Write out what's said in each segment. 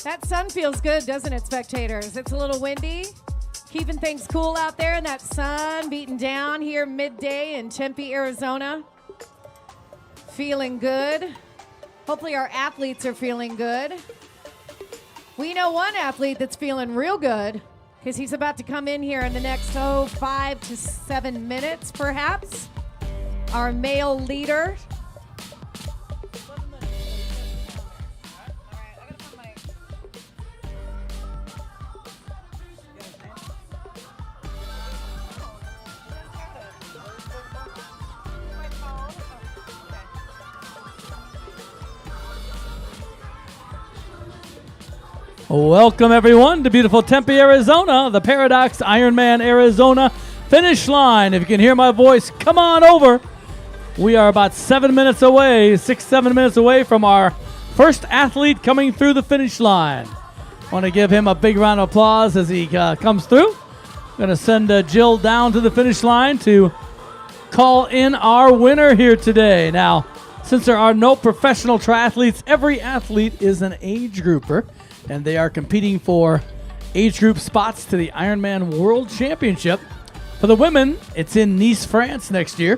That sun feels good, doesn't it, spectators? It's a little windy, keeping things cool out there, and that sun beating down here midday in Tempe, Arizona. Feeling good. Hopefully our athletes are feeling good. We know one athlete that's feeling real good because he's about to come in here in the next 5 to 7 minutes, perhaps. Our male leader. Welcome, everyone, to beautiful Tempe, Arizona, the Paradox Ironman Arizona finish line. If you can hear my voice, come on over. We are about 7 minutes away, 7 minutes away from our first athlete coming through the finish line. I want to give him a big round of applause as he comes through. I'm going to send Jill down to the finish line to call in our winner here today. Now, since there are no professional triathletes, every athlete is an age grouper, and they are competing for age group spots to the Ironman World Championship. For the women, it's in Nice, France next year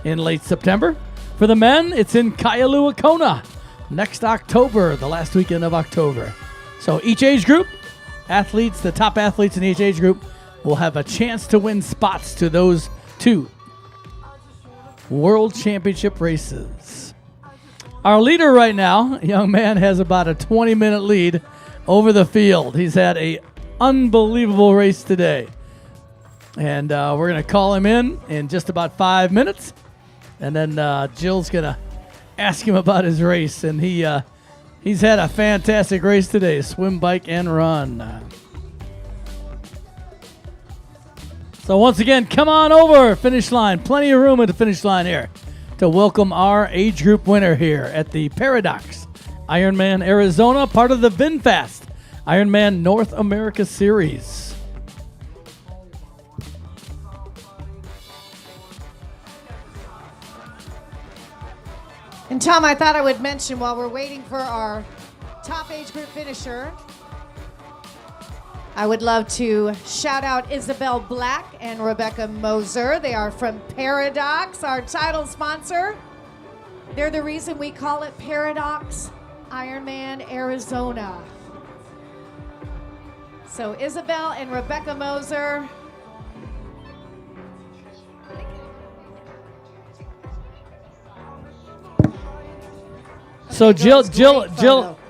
in late September. For the men, it's in Kailua Kona next October, the last weekend of October. So each age group, athletes, the top athletes in each age group, will have a chance to win spots to those two World Championship races. Our leader right now, a young man, has about a 20-minute lead over the field. He's had an unbelievable race today. And we're going to call him in just about 5 minutes. And then Jill's going to ask him about his race. And he's had a fantastic race today, swim, bike, and run. So once again, come on over, finish line. Plenty of room at the finish line here to welcome our age group winner here at the Paradox Ironman Arizona, part of the VinFast Ironman North America Series. And Tom, I thought I would mention while we're waiting for our top age group finisher, I would love to shout out Isabel Black and Rebecca Moser. They are from Paradox, our title sponsor. They're the reason we call it Paradox Ironman Arizona. So Isabel and Rebecca Moser. So Jill,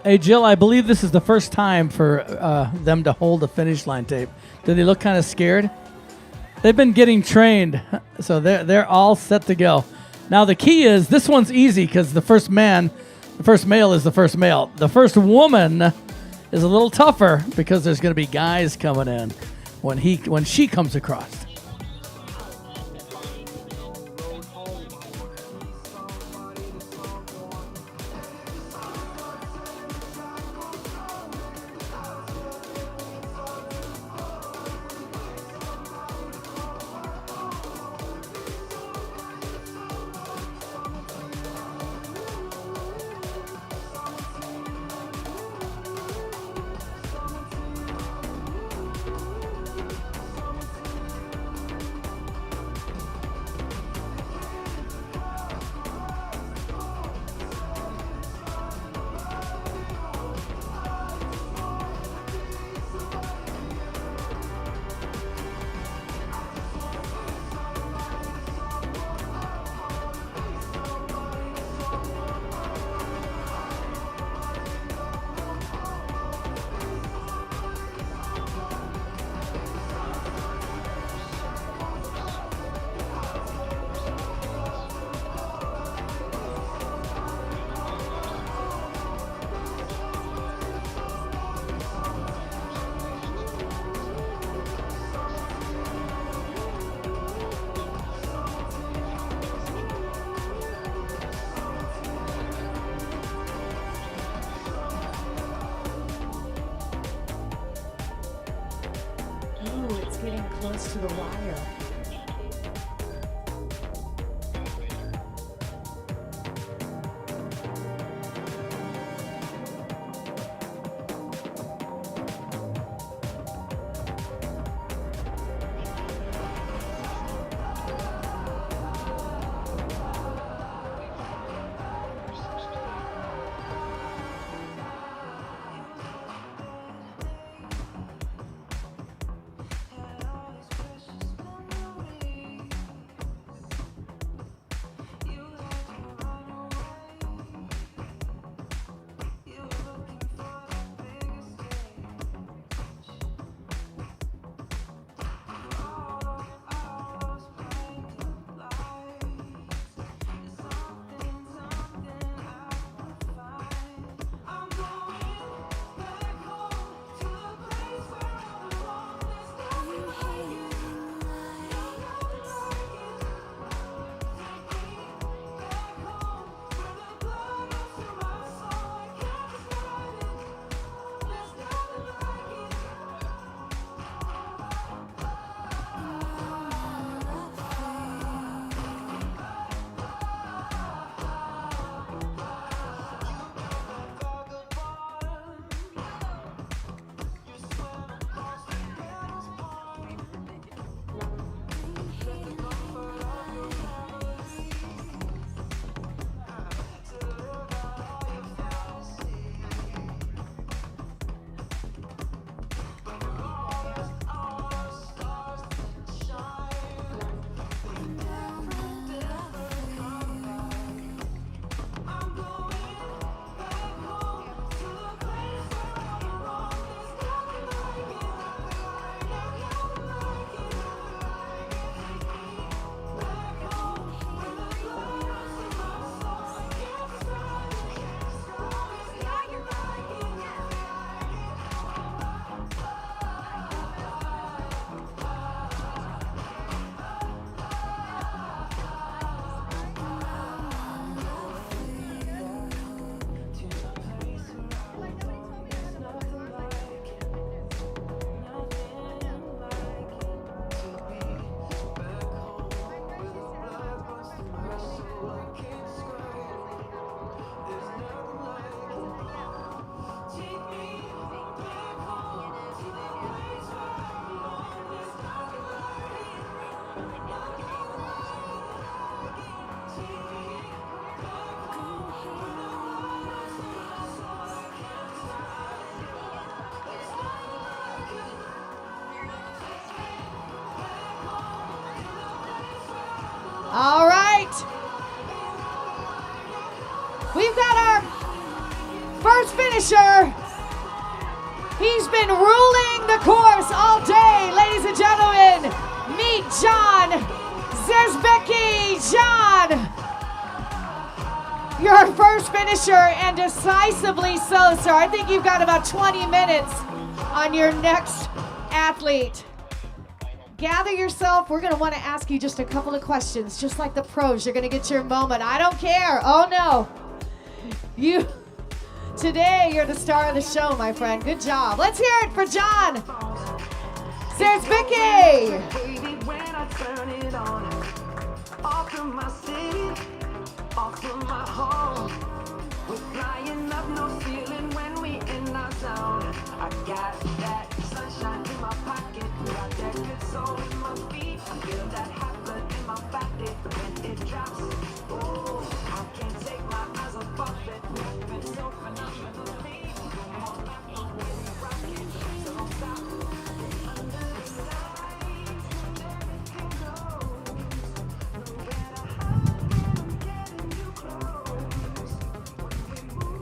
I believe this is the first time for them to hold a finish line tape. Do they look kind of scared? They've been getting trained, so they're all set to go. Now the key is this one's easy because the first male is the first male. The first woman is a little tougher because there's going to be guys coming in when she comes across. Getting close to the wire. He's been ruling the course all day. Ladies and gentlemen, meet John Zerzbicki. John, your first finisher, and decisively so, sir. I think you've got about 20 minutes on your next athlete. Gather yourself. We're going to want to ask you just a couple of questions, just like the pros. You're going to get your moment. I don't care. Oh, no. Today, you're the star of the show, my friend. Good job. Let's hear it for John Zerzbicki. Baby, when I turn it on, off from my city, off from my home. We're flying up, no ceiling when we in our zone. I got that sunshine in my pocket, got that good soul in my feet. I feel that hot blood in my body when it drops. Ooh, I can't take my eyes off it. Moving so phenomenally. Come on, back the way we rock it. So don't stop. Under the lights, everything goes. No matter how I'm getting too close. When we move, you already know.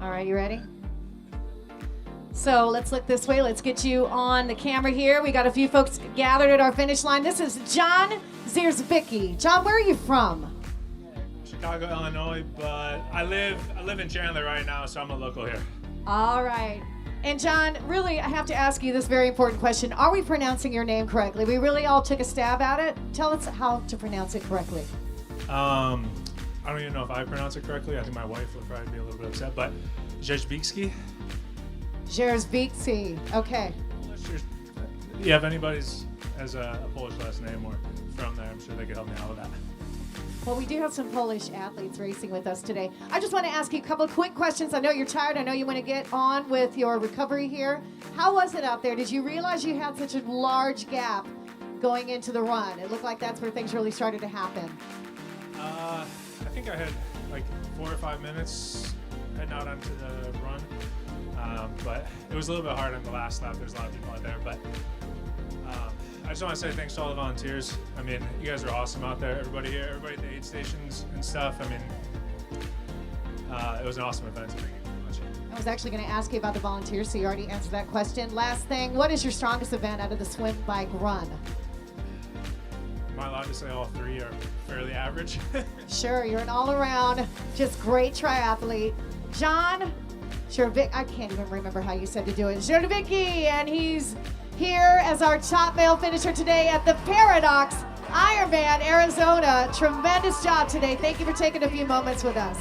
All right, you ready? So let's look this way. Let's get you on the camera here. We got a few folks gathered at our finish line. This is John Zerzbicki. John, where are you from? Chicago, Illinois, but I live in Chandler right now, so I'm a local here. All right. And John, really, I have to ask you this very important question. Are we pronouncing your name correctly? We really all took a stab at it. Tell us how to pronounce it correctly. I don't even know if I pronounce it correctly. I think my wife would probably be a little bit upset, but Zerzbicki. Zerzbicki. Okay. Yeah, if anybody's has a Polish last name or from there, I'm sure they could help me out with that. Well, we do have some Polish athletes racing with us today. I just want to ask you a couple of quick questions. I know you're tired. I know you want to get on with your recovery here. How was it out there? Did you realize you had such a large gap going into the run? It looked like that's where things really started to happen. I think I had like 4 or 5 minutes heading out onto the run, but it was a little bit hard on the last lap. There's a lot of people out there, but I just want to say thanks to all the volunteers. I mean, you guys are awesome out there. Everybody here, everybody at the aid stations and stuff. I mean, it was an awesome event. So thank you very much. I was actually going to ask you about the volunteers, so you already answered that question. Last thing, what is your strongest event out of the swim, bike, run? Am I allowed to say all three are fairly average? Sure, you're an all-around, just great triathlete. John Zerzbicki, I can't even remember how you said to do it. Zerzbicki, and he's here as our top male finisher today at the Paradox Ironman Arizona. Tremendous job today. Thank you for taking a few moments with us.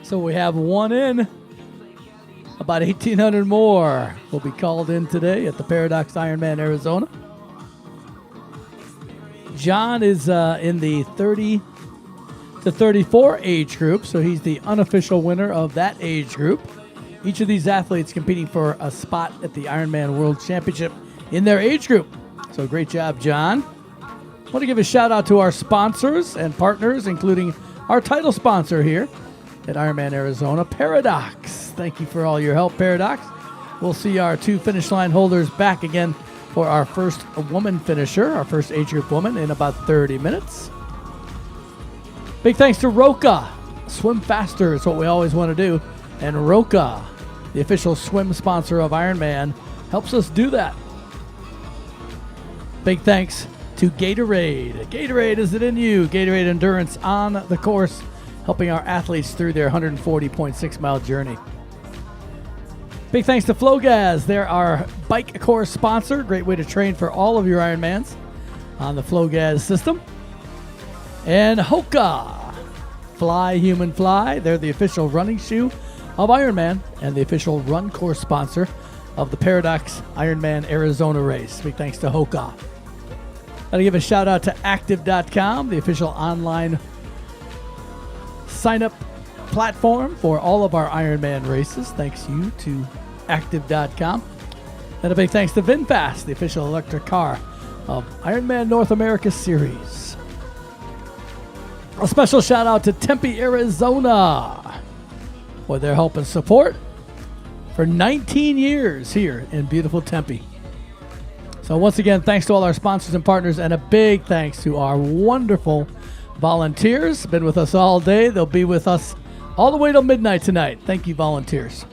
So we have one in. About 1,800 more will be called in today at the Paradox Ironman Arizona. John is in the 30 to 34 age group, so he's the unofficial winner of that age group. Each of these athletes competing for a spot at the Ironman World Championship in their age group. So great job, John. I want to give a shout out to our sponsors and partners, including our title sponsor here at Ironman Arizona, Paradox. Thank you for all your help, Paradox. We'll see our 2 finish line holders back again for our first woman finisher, our first age group woman, in about 30 minutes. Big thanks to Roka. Swim faster is what we always want to do. And Roka, the official swim sponsor of Ironman, helps us do that. Big thanks to Gatorade. Gatorade is it in you. Gatorade Endurance on the course, helping our athletes through their 140.6 mile journey. Big thanks to Flowgas. They're our bike course sponsor. Great way to train for all of your Ironmans on the Flowgas system. And Hoka. Fly Human Fly. They're the official running shoe of Ironman and the official run course sponsor of the Paradox Ironman Arizona race. Big thanks to Hoka. Gotta give a shout out to Active.com, the official online sign up platform for all of our Ironman races. Thanks you to Active.com. And a big thanks to VinFast, the official electric car of Ironman North America Series. A special shout out to Tempe, Arizona for their help and support for 19 years here in beautiful Tempe. So once again, thanks to all our sponsors and partners, and a big thanks to our wonderful volunteers. Been with us all day. They'll be with us all the way till midnight tonight. Thank you, volunteers.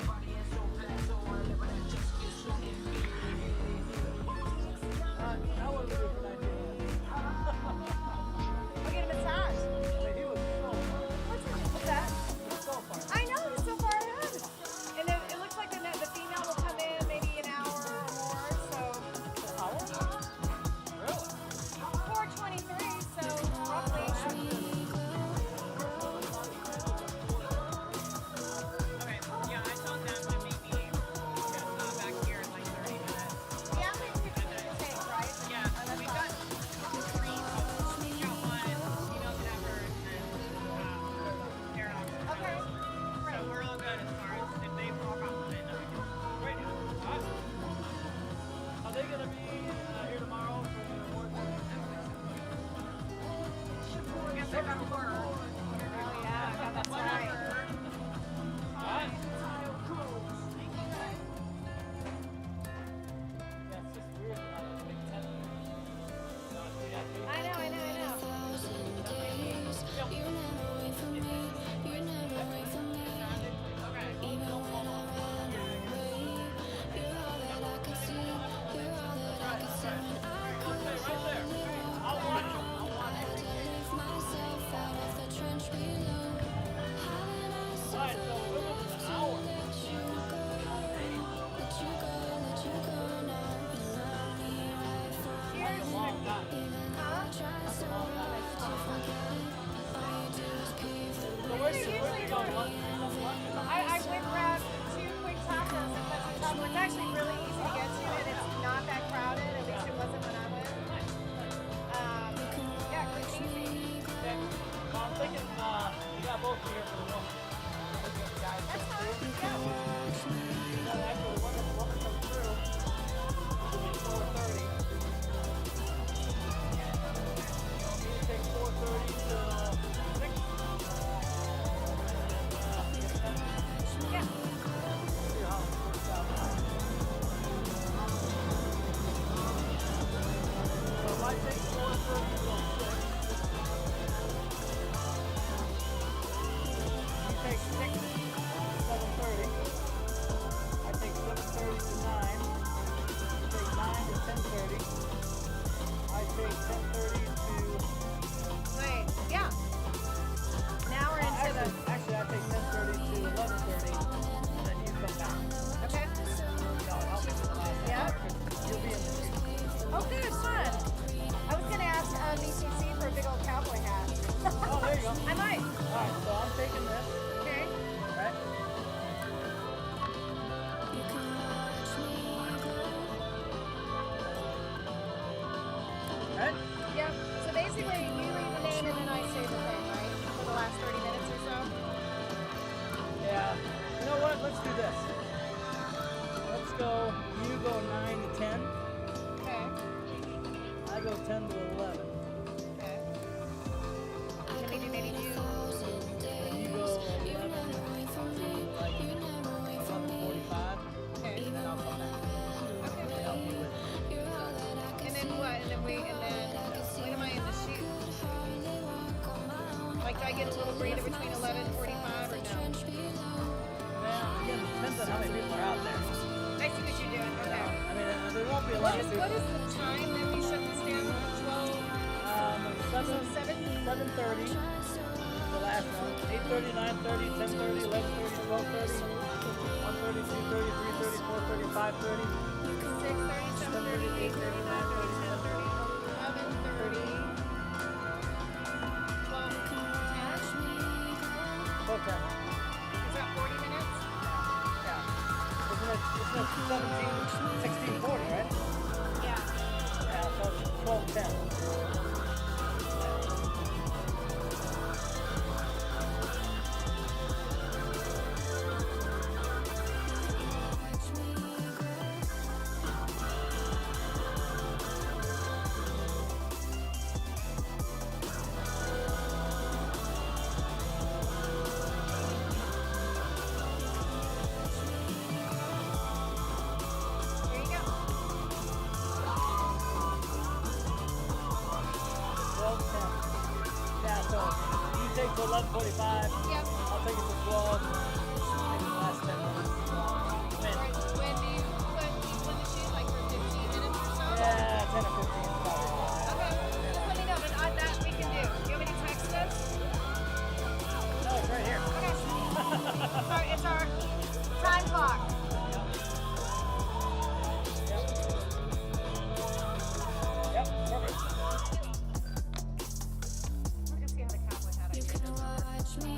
I went grab 2 quick tacos and put some taco. It's actually really easy to get to, and it's not that crowded. At least it wasn't when I went. Yeah, quick and easy. Well, I'm thinking we got both here for the one. That's fine. Yeah. Actually, one comes through. It'll be 4:30. It takes 4:30 till 6. Yeah. See how it works out. So it might take 4:30 till 6. Do I get a little breather between 11:45 or no? Well, again, it depends on how many people are out there. I see what you're doing. Okay. I mean, there won't be a lot of people. What is the time that we shut this down? 7:30. The last one. 8:30, 9:30, 10:30, 11:30, 12:30, 1:30, 2:30, 3:30, 4:30, 5:30. 6:30, 7:30, 8:30, 9:30, 10:30, 11:30, 12, 10. Okay. Is that 40 minutes? Yeah. Isn't it 16:40, right? Yeah. Yeah, so it's 12:10. There you go. 12:10. Yeah, so you take to 11:45. Yep. I'll take it to 12. Maybe the last 10 minutes. When do you when to shoot? Like for 15 minutes or so? Yeah, 10 or 15 probably. Okay. Just let me know, but that we can do. You want me to text us? No, it's right here. Okay. Sorry, it's our time clock. Yep, perfect. We're just getting the cowboy hat. You can watch me.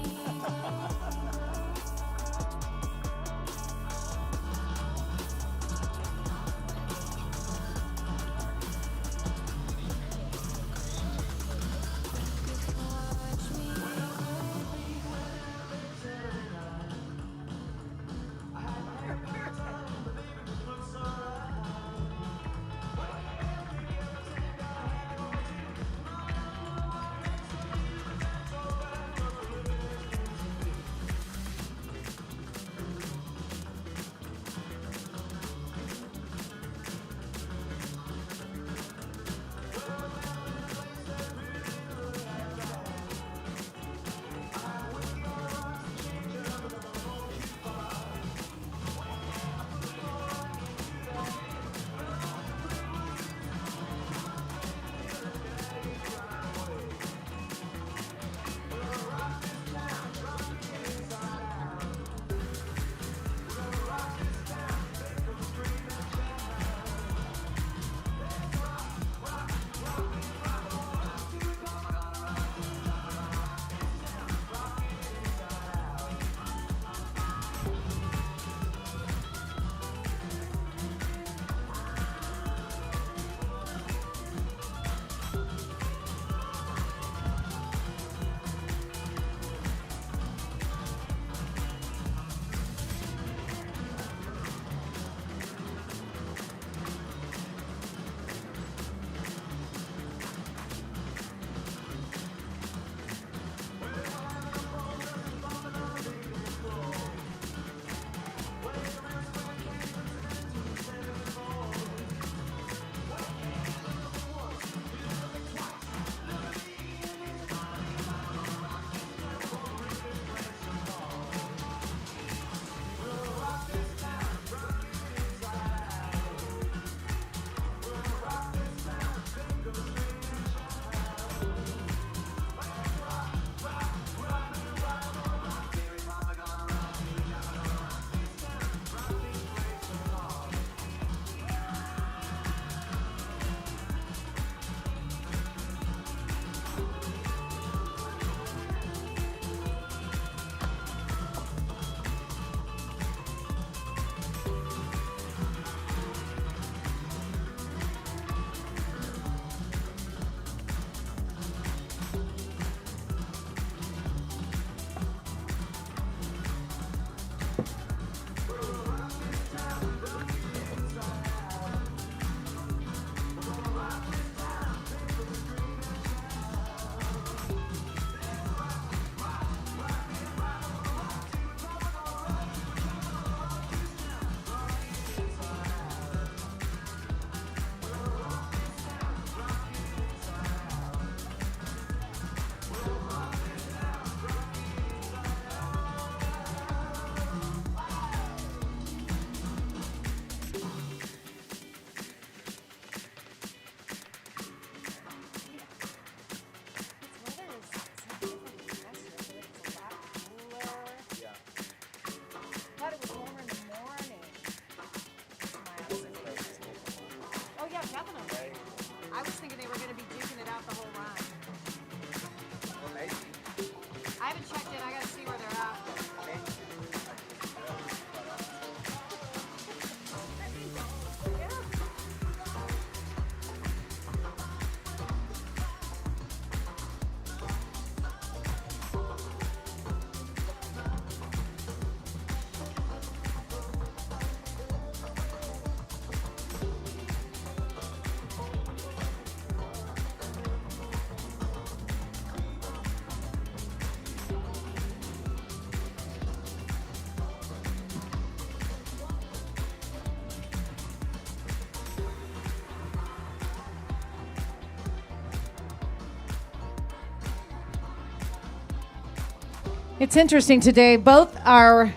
It's interesting today. Both our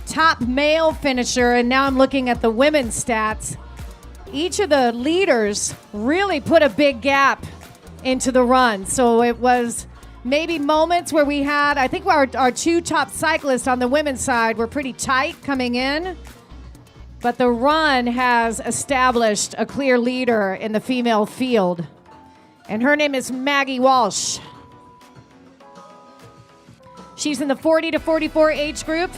top male finisher, and now I'm looking at the women's stats. Each of the leaders really put a big gap into the run. So it was maybe moments where we had, I think our two top cyclists on the women's side were pretty tight coming in. But the run has established a clear leader in the female field. And her name is Maggie Walsh. She's in the 40 to 44 age group.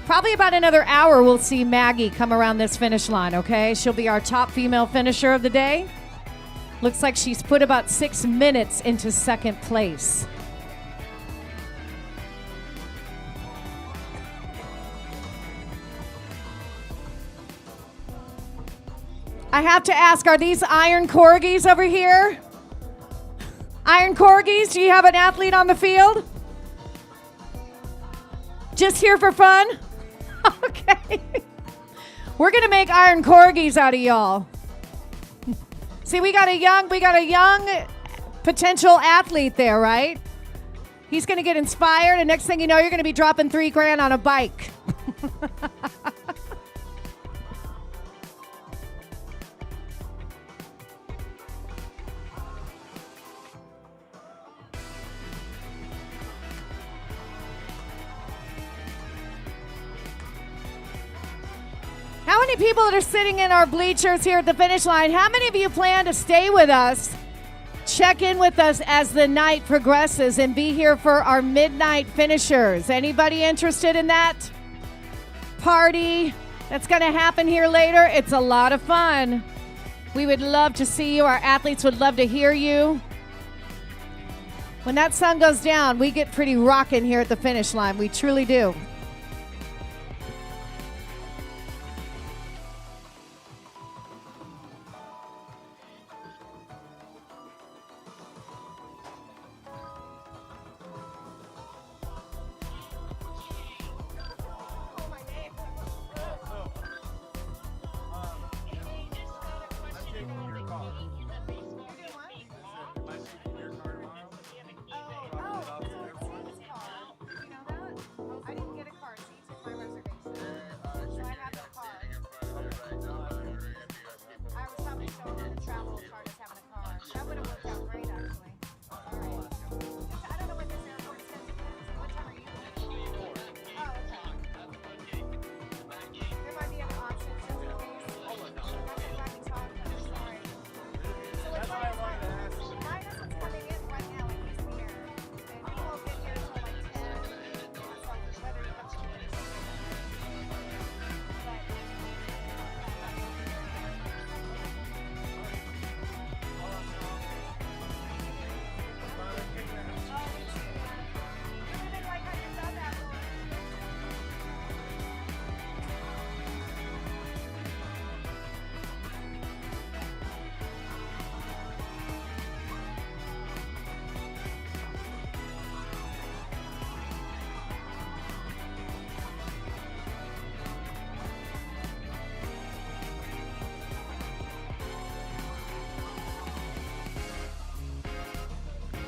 Probably about another hour we'll see Maggie come around this finish line, okay? She'll be our top female finisher of the day. Looks like she's put about 6 minutes into second place. I have to ask, are these iron corgis over here? Iron corgis, do you have an athlete on the field? Just here for fun? Okay. We're gonna make iron corgis out of y'all. See, we got a young potential athlete there, right? He's gonna get inspired, and next thing you know, you're gonna be dropping $3,000 on a bike. How many people that are sitting in our bleachers here at the finish line, how many of you plan to stay with us, check in with us as the night progresses, and be here for our midnight finishers? Anybody interested in that party that's going to happen here later? It's a lot of fun. We would love to see you. Our athletes would love to hear you. When that sun goes down, we get pretty rocking here at the finish line. We truly do.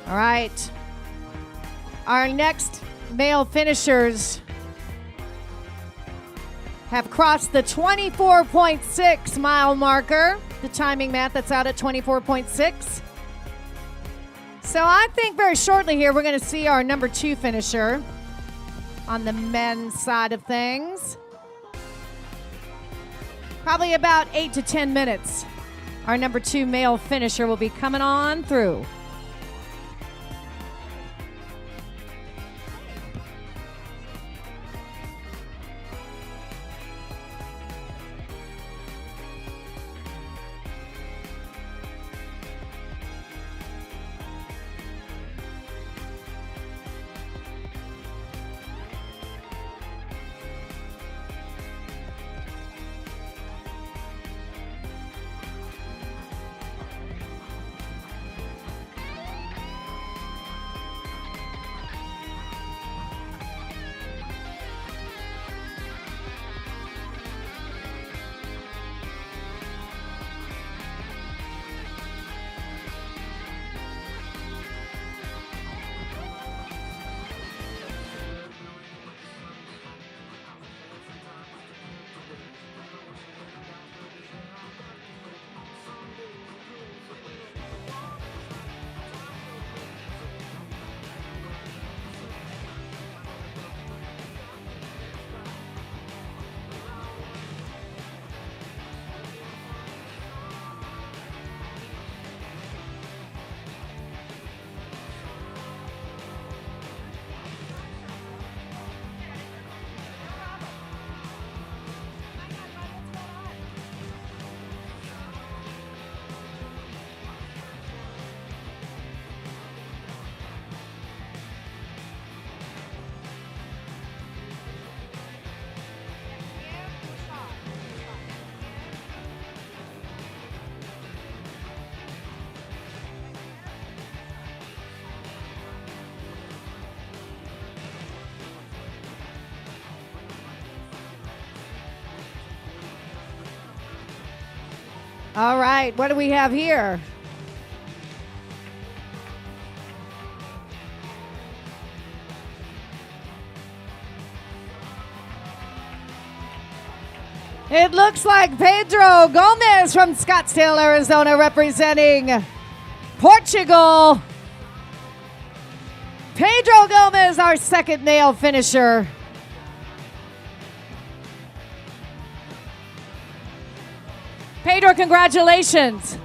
All right. Our next male finishers have crossed the 24.6 mile marker. The timing math that's out at 24.6. So I think very shortly here we're going to see our number 2 finisher on the men's side of things. Probably about 8 to 10 minutes. Our number 2 male finisher will be coming on through. All right, what do we have here? It looks like Pedro Gomez from Scottsdale, Arizona, representing Portugal. Pedro Gomez, our second nail finisher. Pedro, congratulations.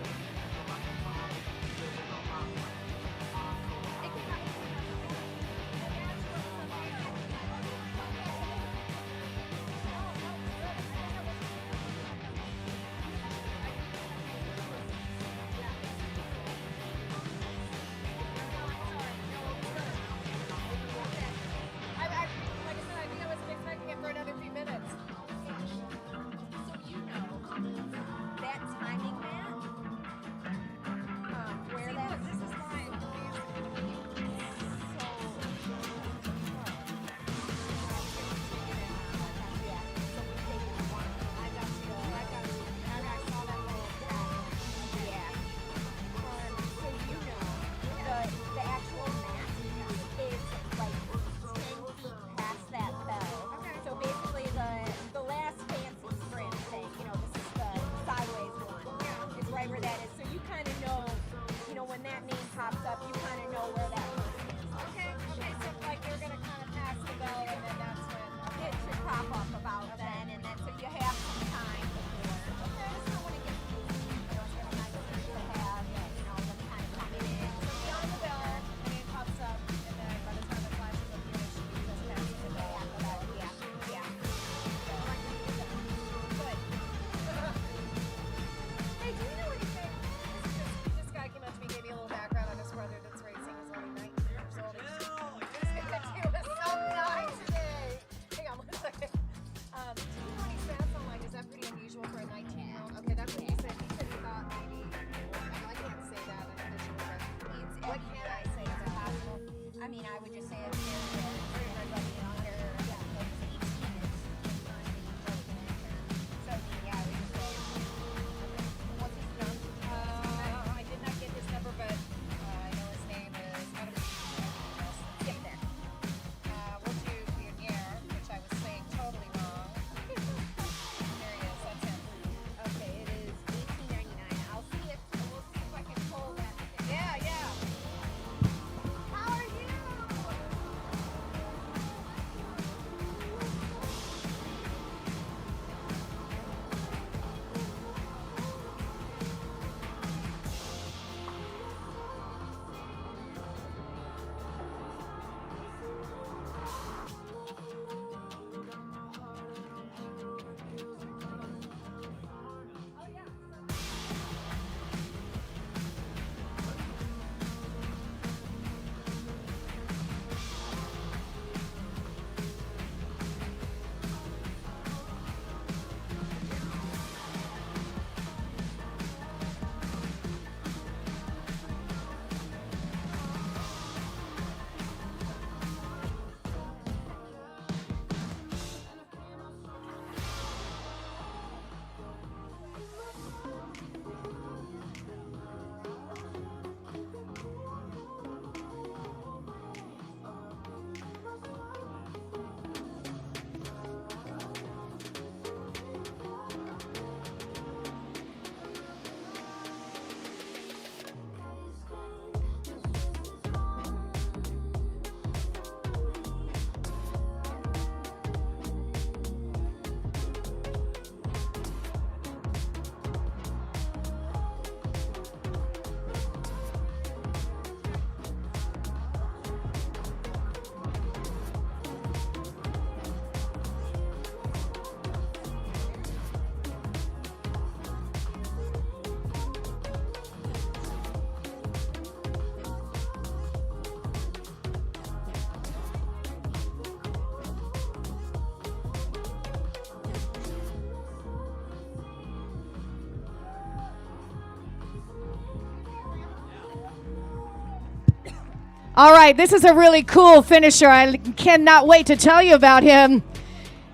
All right, this is a really cool finisher. I cannot wait to tell you about him.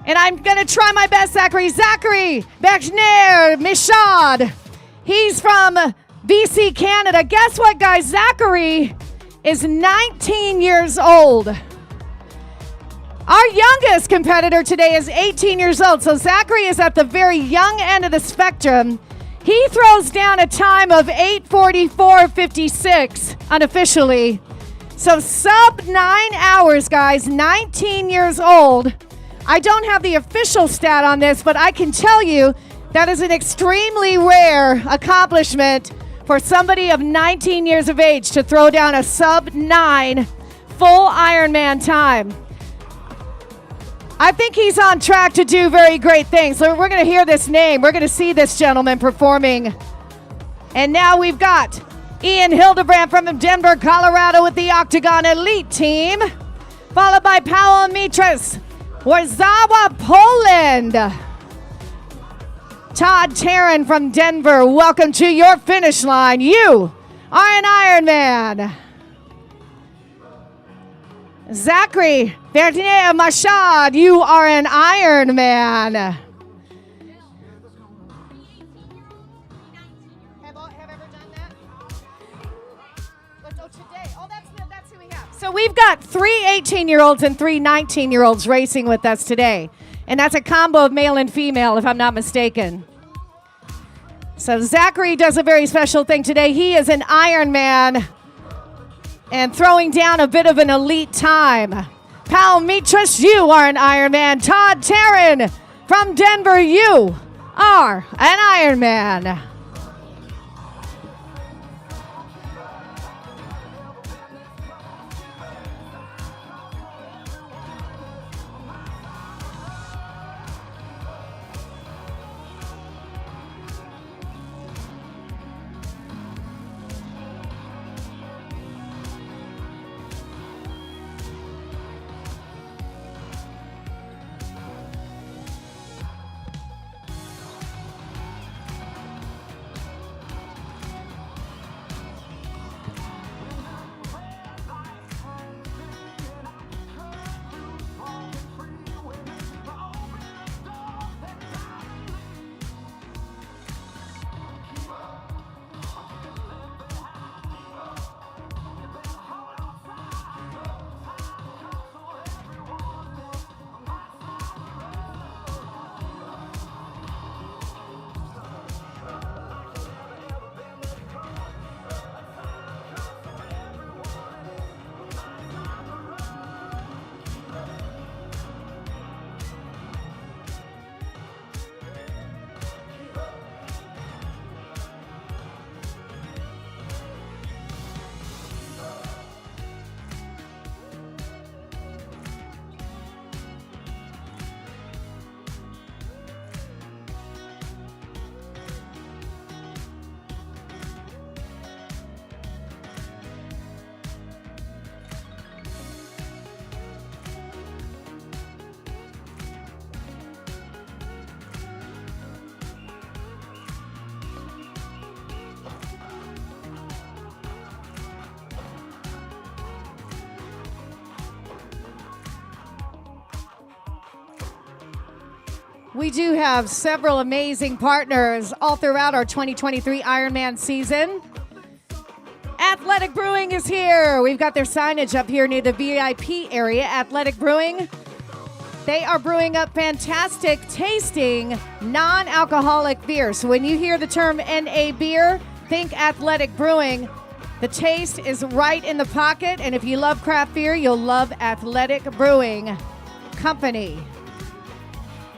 And I'm going to try my best, Zachary. Zachary Bachner Michaud. He's from BC, Canada. Guess what, guys? Zachary is 19 years old. Our youngest competitor today is 18 years old. So Zachary is at the very young end of the spectrum. He throws down a time of 8:44.56 unofficially. So sub 9 hours, guys, 19 years old. I don't have the official stat on this, but I can tell you that is an extremely rare accomplishment for somebody of 19 years of age to throw down a sub 9 full Ironman time. I think he's on track to do very great things. So we're going to hear this name. We're going to see this gentleman performing. And now we've got Ian Hildebrand from Denver, Colorado with the Octagon Elite team, followed by Paweł Mitras, Warsaw, Poland. Todd Taryn from Denver, welcome to your finish line. You are an Ironman. Zachary Bertinet Machad, you are an Ironman. Have ever done that? Today. Oh, that's who we have. So we've got 3 18-year-olds and 3 19-year-olds racing with us today. And that's a combo of male and female, if I'm not mistaken. So Zachary does a very special thing today. He is an Ironman and throwing down a bit of an elite time. Paweł Mitras, you are an Ironman. Todd Taryn from Denver, you are an Ironman. We do have several amazing partners all throughout our 2023 Ironman season. Athletic Brewing is here. We've got their signage up here near the VIP area. Athletic Brewing. They are brewing up fantastic tasting non-alcoholic beer. So when you hear the term NA beer, think Athletic Brewing. The taste is right in the pocket. And if you love craft beer, you'll love Athletic Brewing Company.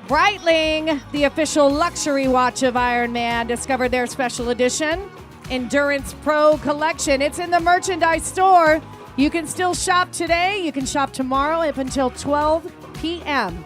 Breitling, the official luxury watch of Ironman, discovered their special edition Endurance Pro collection. It's in the merchandise store. You can still shop today. You can shop tomorrow up until 12 p.m.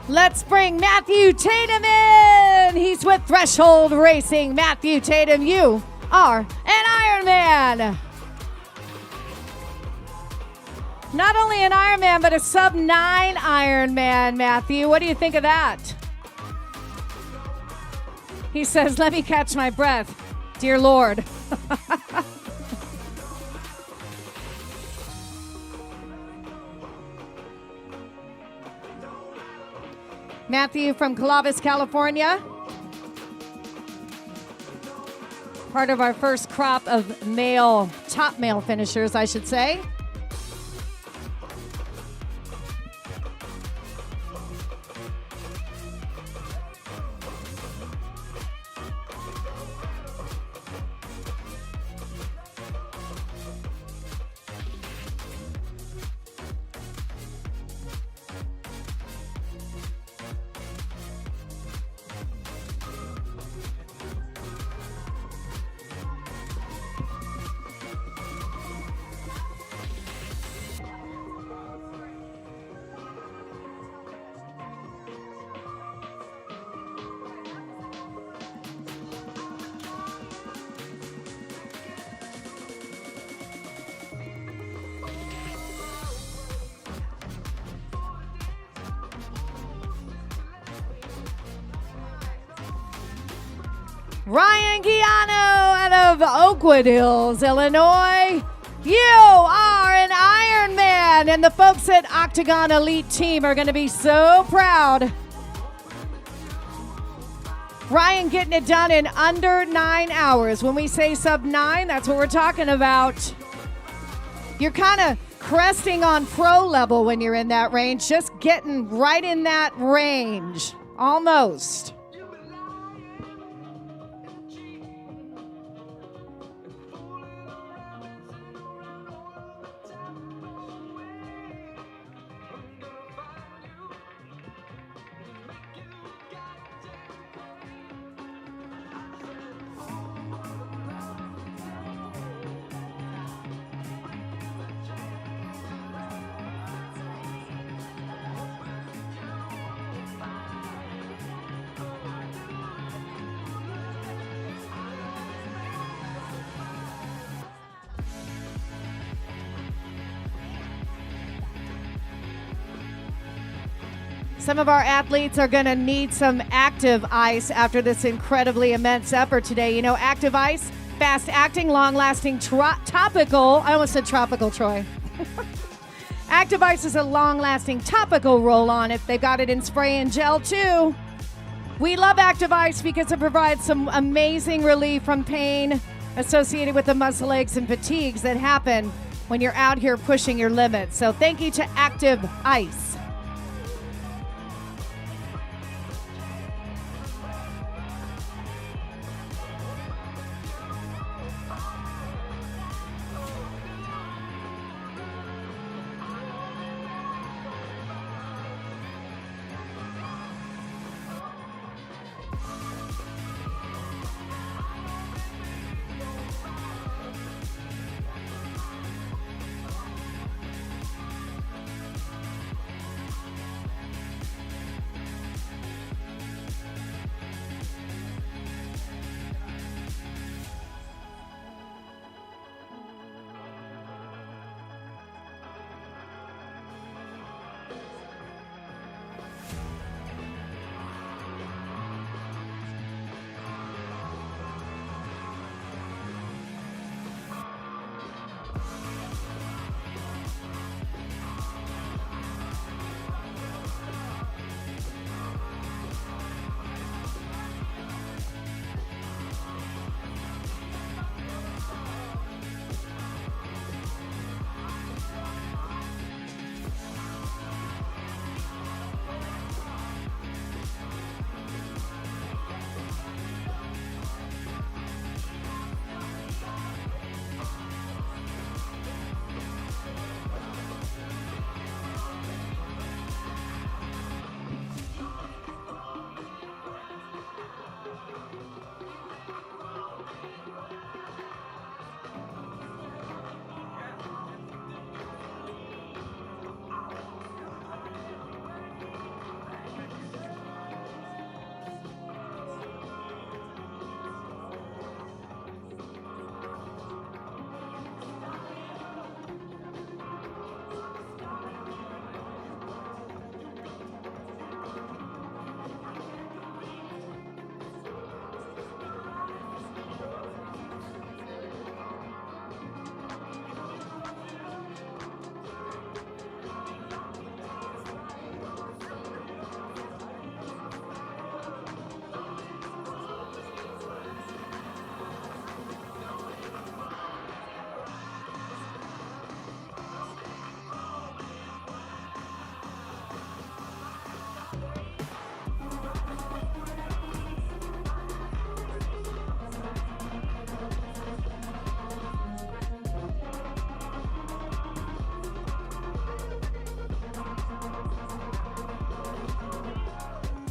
Let's bring Matthew Tatum in. He's with Threshold Racing. Matthew Tatum, you are an Ironman. Not only an Ironman, but a sub-9 Ironman, Matthew. What do you think of that? He says, let me catch my breath. Dear Lord. Matthew from Columbus, California. Part of our first crop of top male finishers, I should say. Ryan Guiano out of Oakwood Hills, Illinois. You are an Ironman, and the folks at Octagon Elite Team are going to be so proud. Ryan getting it done in under 9 hours. When we say sub-9, that's what we're talking about. You're kind of cresting on pro level when you're in that range, just getting right in that range, almost. Some of our athletes are going to need some active ice after this incredibly immense effort today. You know, active ice, fast-acting, long-lasting, topical. I almost said tropical, Troy. Active ice is a long-lasting topical roll-on. If they've got it in spray and gel, too. We love active ice because it provides some amazing relief from pain associated with the muscle aches and fatigues that happen when you're out here pushing your limits. So thank you to Active Ice.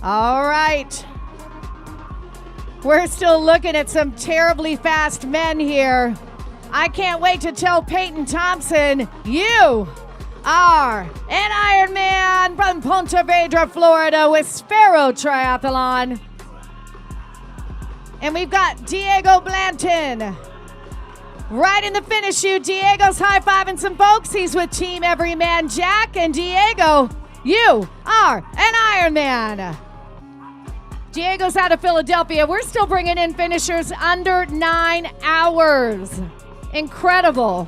All right. We're still looking at some terribly fast men here. I can't wait to tell Peyton Thompson, you are an Ironman from Ponte Vedra, Florida with Sparrow Triathlon. And we've got Diego Blanton right in the finish chute. Diego's high-fiving some folks. He's with Team Everyman Jack. And Diego, you are an Ironman. Diego's out of Philadelphia. We're still bringing in finishers under 9 hours. Incredible.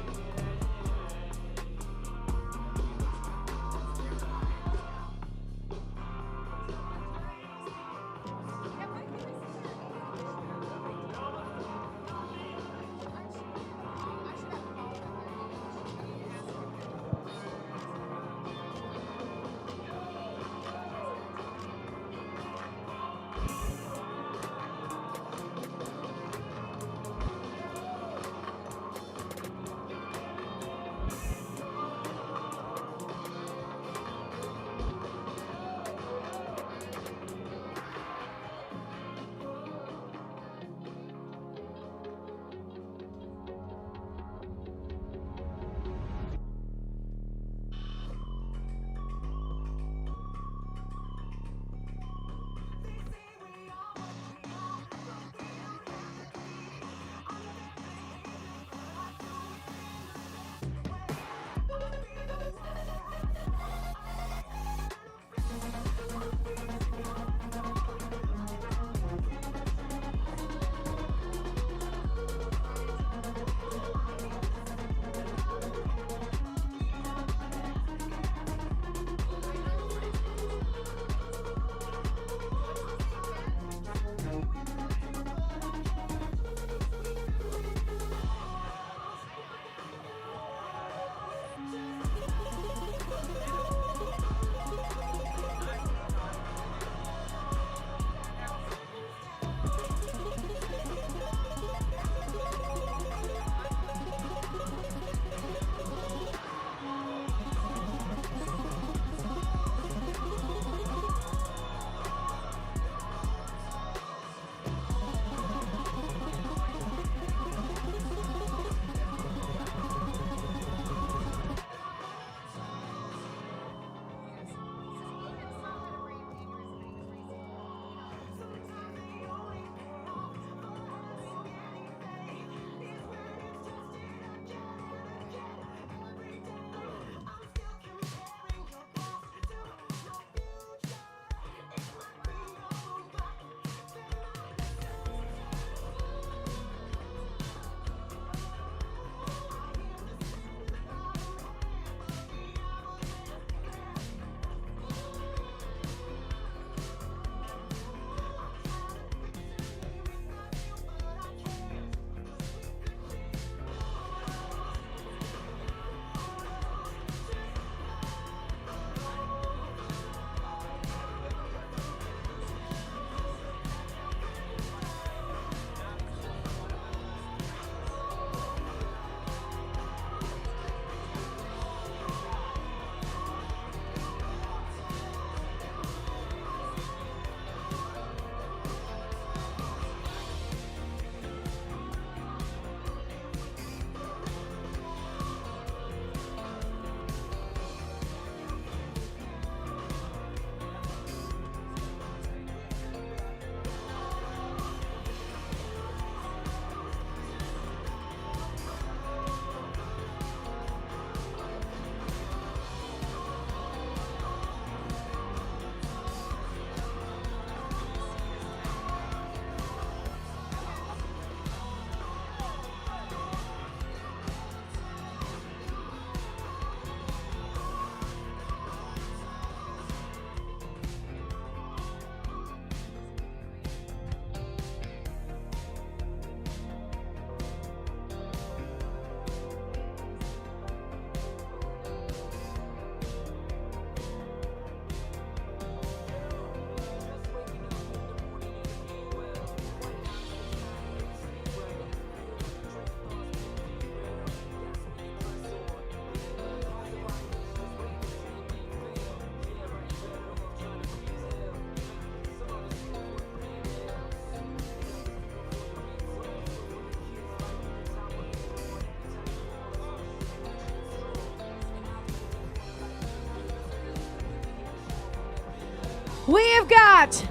We have got,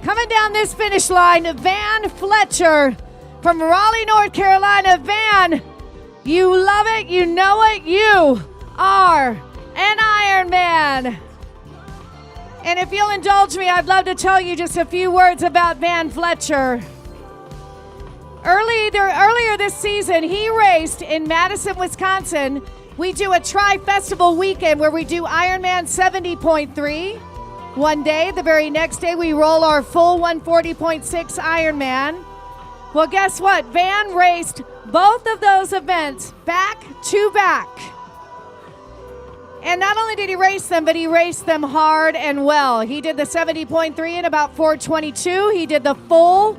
coming down this finish line, Van Fletcher from Raleigh, North Carolina. Van, you love it, you know it, you are an Ironman. And if you'll indulge me, I'd love to tell you just a few words about Van Fletcher. Earlier this season, he raced in Madison, Wisconsin. We do a Tri-Festival weekend where we do Ironman 70.3 one day. The very next day, we roll our full 140.6 Ironman. Well, guess what? Van raced both of those events back to back. And not only did he race them, but he raced them hard and well. He did the 70.3 in about 4:22. He did the full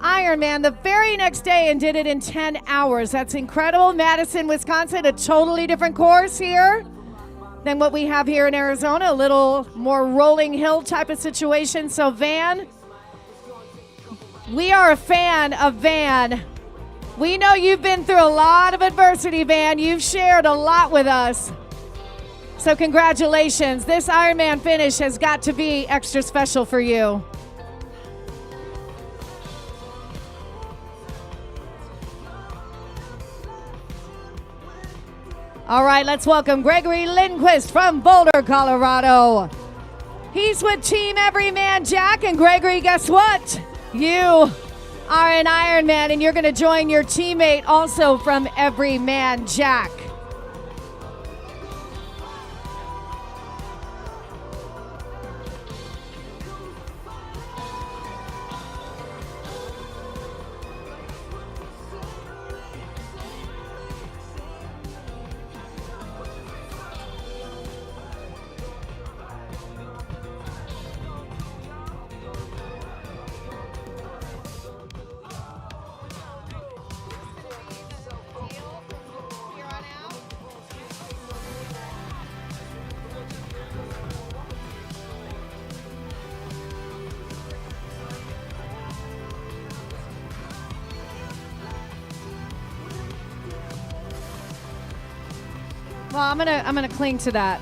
Ironman the very next day and did it in 10 hours. That's incredible. Madison, Wisconsin, a totally different course here than what we have here in Arizona, a little more rolling hill type of situation. So Van, we are a fan of Van. We know you've been through a lot of adversity, Van. You've shared a lot with us. So congratulations. This Ironman finish has got to be extra special for you. All right, let's welcome Gregory Lindquist from Boulder, Colorado. He's with Team Everyman Jack, and Gregory, guess what? You are an Ironman, and you're going to join your teammate also from Everyman Jack. Well, I'm gonna cling to that.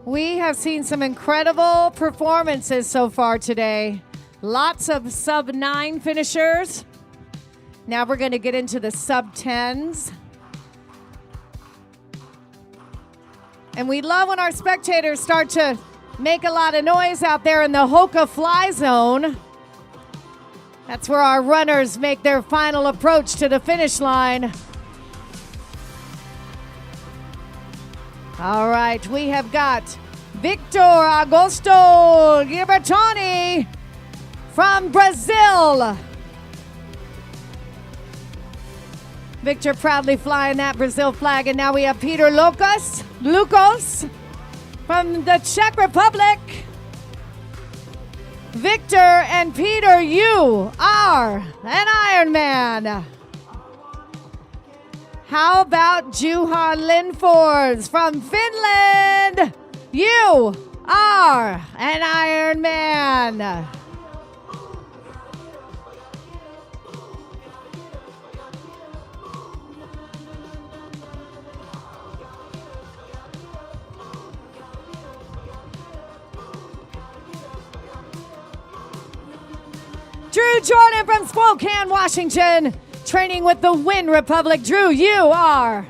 We have seen some incredible performances so far today. Lots of sub-9 finishers. Now we're going to get into the sub-10s. And we love when our spectators start to make a lot of noise out there in the Hoka fly zone. That's where our runners make their final approach to the finish line. All right, we have got Victor Augusto Ghibertoni from Brazil. Victor proudly flying that Brazil flag. And now we have Peter Lucas from the Czech Republic. Victor and Peter, you are an Ironman. How about Juha Lindfors from Finland? You are an Ironman. Drew Jordan from Spokane, Washington, training with the Win Republic. Drew, you are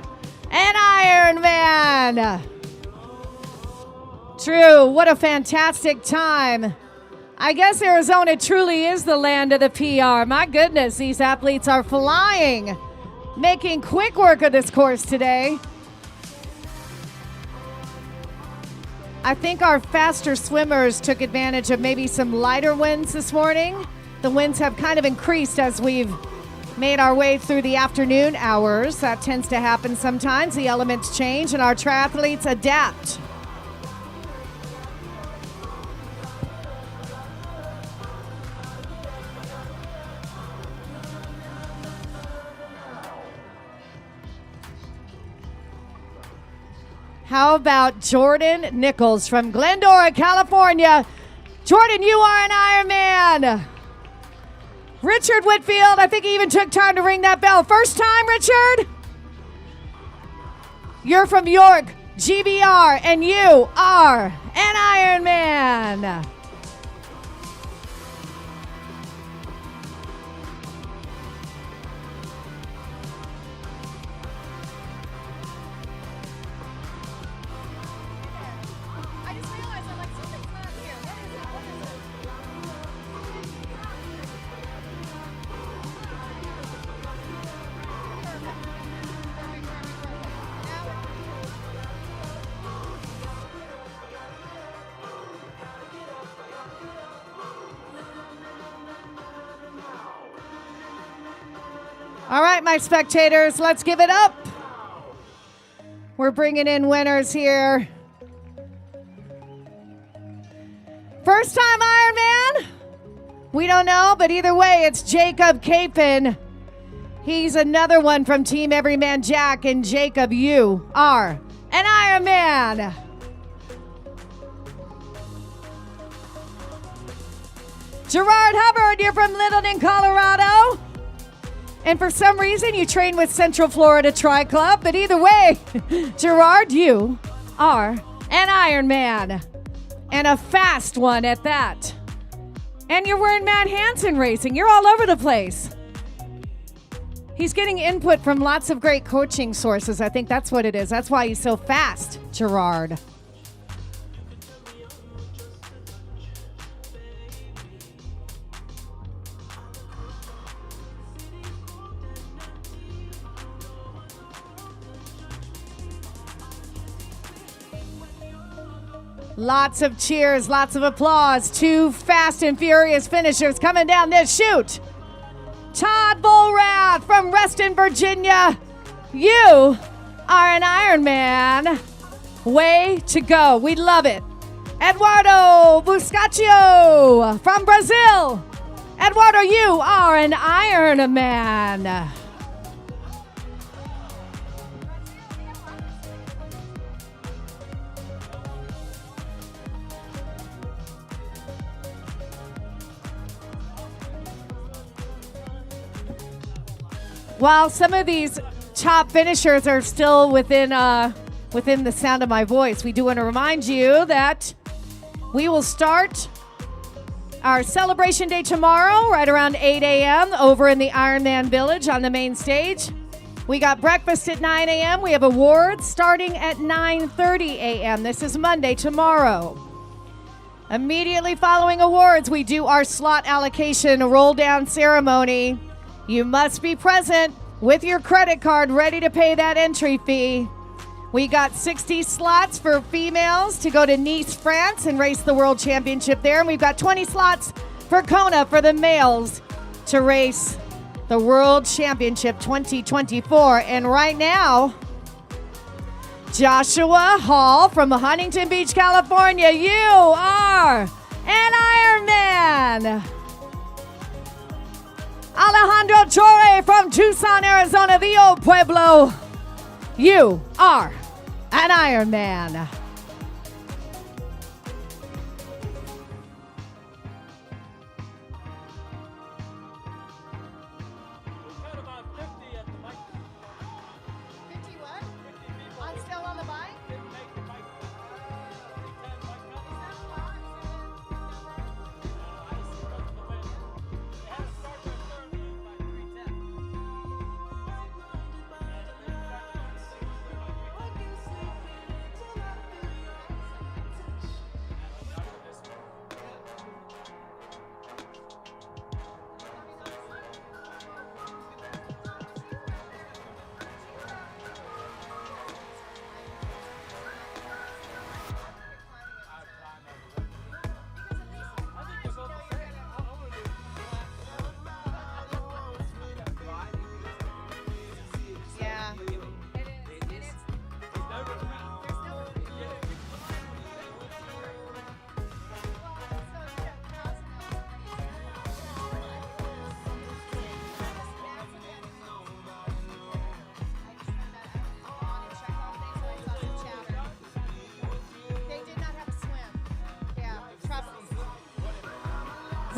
an Ironman. Drew, what a fantastic time. I guess Arizona truly is the land of the PR. My goodness, these athletes are flying, making quick work of this course today. I think our faster swimmers took advantage of maybe some lighter winds this morning. The winds have kind of increased as we've made our way through the afternoon hours. That tends to happen sometimes. The elements change and our triathletes adapt. How about Jordan Nichols from Glendora, California? Jordan, you are an Ironman. Richard Whitfield, I think he even took time to ring that bell. First time, Richard? You're from York, GBR, and you are an Ironman. All right, my spectators, let's give it up. We're bringing in winners here. First time Ironman? We don't know, but either way, it's Jacob Capon. He's another one from Team Everyman Jack, and Jacob, you are an Ironman. Gerard Hubbard, you're from Littleton, Colorado. And for some reason, you train with Central Florida Tri Club. But either way, Gerard, you are an Ironman. And a fast one at that. And you're wearing Matt Hansen Racing. You're all over the place. He's getting input from lots of great coaching sources. I think that's what it is. That's why he's so fast, Gerard. Lots of cheers, lots of applause. Two fast and furious finishers coming down this chute. Todd Volrath from Reston, Virginia. You are an Ironman. Way to go. We love it. Eduardo Buscaccio from Brazil. Eduardo, you are an Ironman. While some of these top finishers are still within the sound of my voice, we do want to remind you that we will start our celebration day tomorrow right around 8 a.m. over in the Ironman Village on the main stage. We got breakfast at 9 a.m. We have awards starting at 9:30 a.m. This is Monday, tomorrow. Immediately following awards, we do our slot allocation roll down ceremony. You must be present with your credit card ready to pay that entry fee. We got 60 slots for females to go to Nice, France and race the World Championship there. And we've got 20 slots for Kona for the males to race the World Championship 2024. And right now, Joshua Hall from Huntington Beach, California, you are an Ironman. Alejandro Chore from Tucson, Arizona, the old Pueblo. You are an Ironman.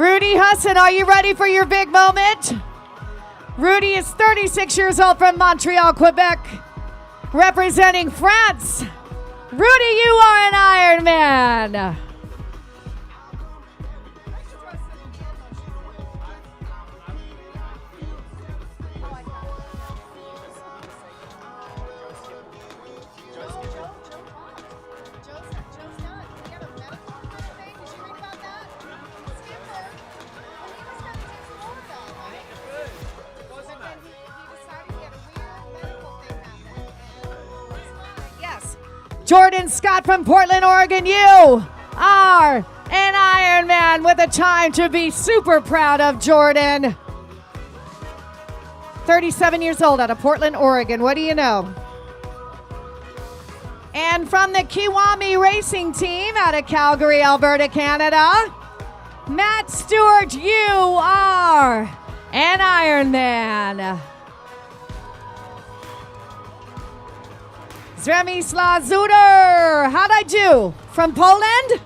Rudy Husson, are you ready for your big moment? Rudy is 36 years old from Montreal, Quebec, representing France. Rudy, you are an Ironman. Jordan Scott from Portland, Oregon, you are an Ironman with a time to be super proud of, Jordan. 37 years old out of Portland, Oregon. What do you know? And from the Kiwami Racing Team out of Calgary, Alberta, Canada, Matt Stewart, you are an Ironman. Zremislaw Zuder, how'd I do? From Poland?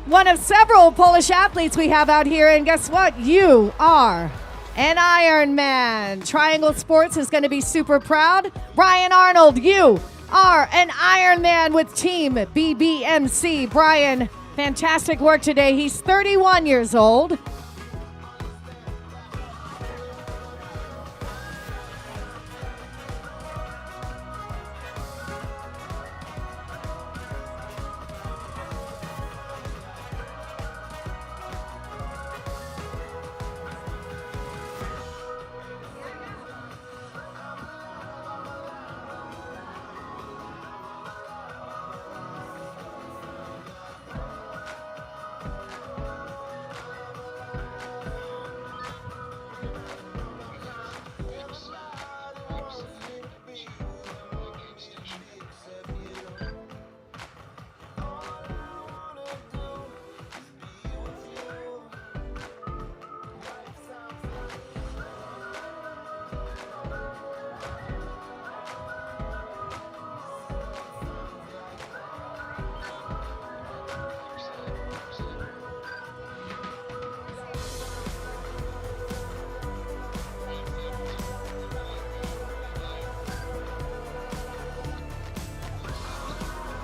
One of several Polish athletes we have out here, and guess what? You are an Ironman. Triangle Sports is going to be super proud. Brian Arnold, you are an Ironman with Team BBMC. Brian, fantastic work today. He's 31 years old.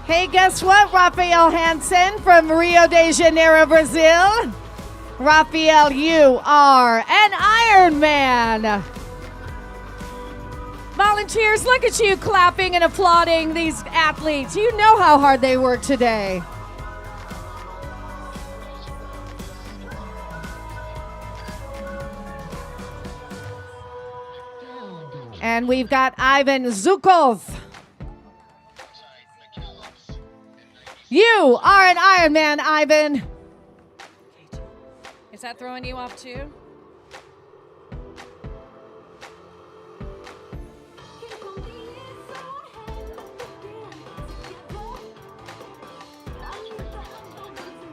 Hey, guess what? Rafael Hansen from Rio de Janeiro, Brazil. Rafael, you are an Ironman. Volunteers, look at you clapping and applauding these athletes. You know how hard they work today. And we've got Ivan Zukov. You are an Ironman, Ivan. Is that throwing you off too?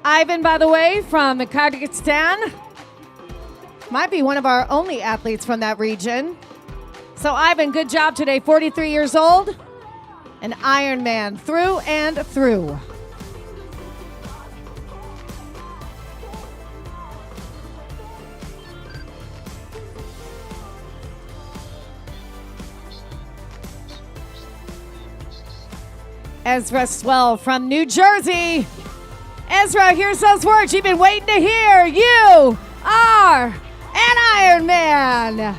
Ivan, by the way, from Kyrgyzstan. Might be one of our only athletes from that region. So Ivan, good job today. 43 years old. An Ironman through and through. Ezra Swell from New Jersey. Ezra, here's those words you've been waiting to hear. You are an Ironman.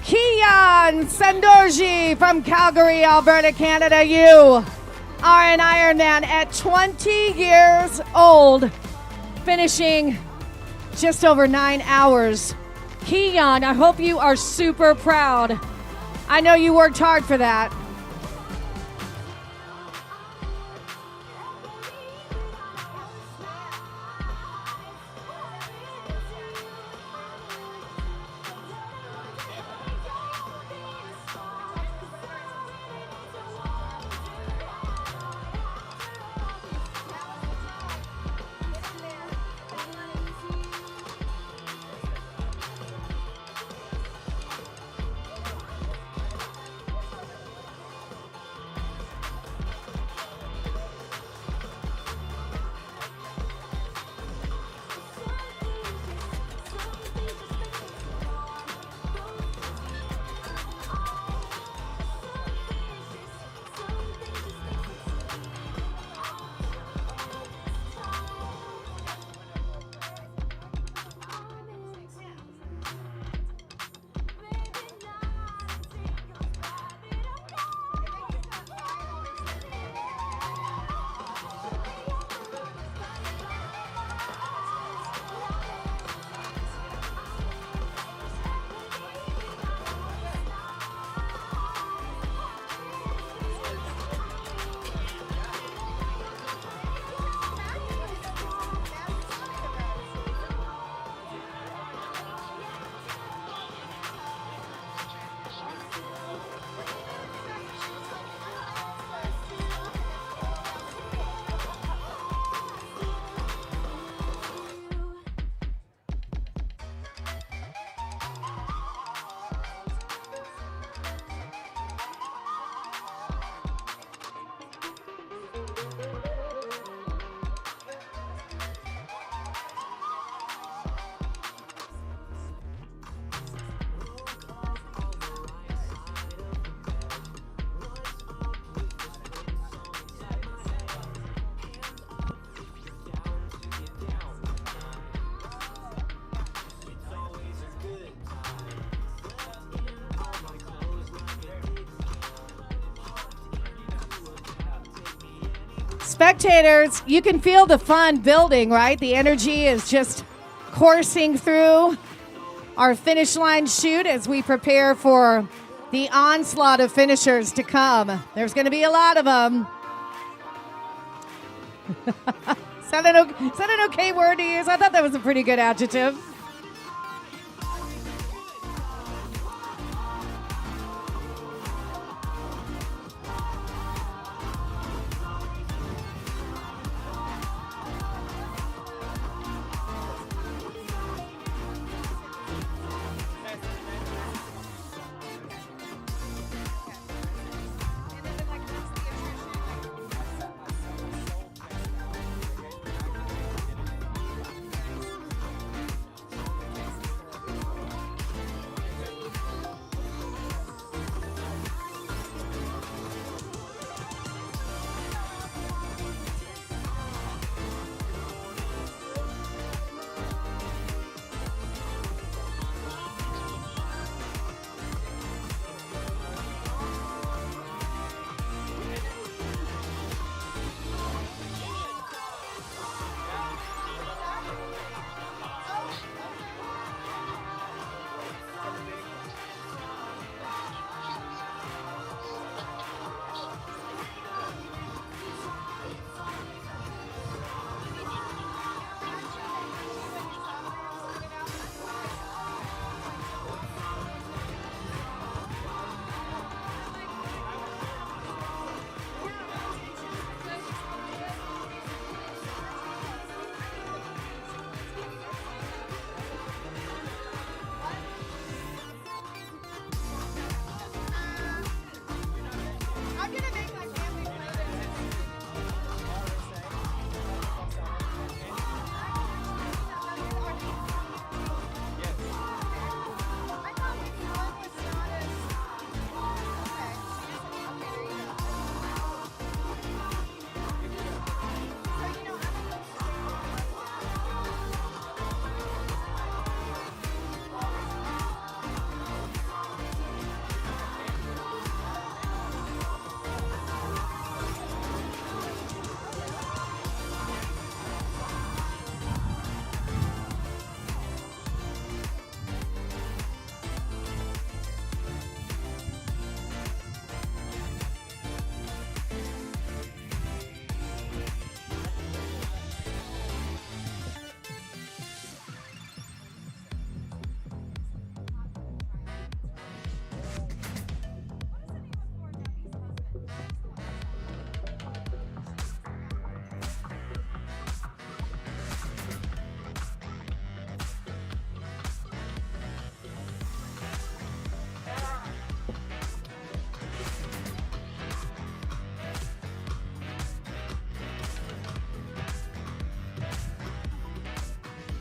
Kian Sandorji from Calgary, Alberta, Canada. You are an Ironman at 20 years old, finishing just over 9 hours. Keon, I hope you are super proud. I know you worked hard for that. Spectators, you can feel the fun building, right? The energy is just coursing through our finish line shoot as we prepare for the onslaught of finishers to come. There's going to be a lot of them. Is that an okay word to use? I thought that was a pretty good adjective.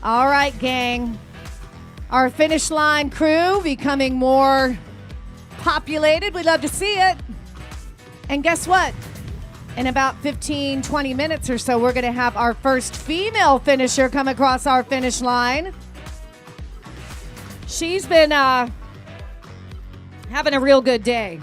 All right, gang. Our finish line crew becoming more populated. We'd love to see it. And guess what? In about 15, 20 minutes or so, we're going to have our first female finisher come across our finish line. She's been having a real good day.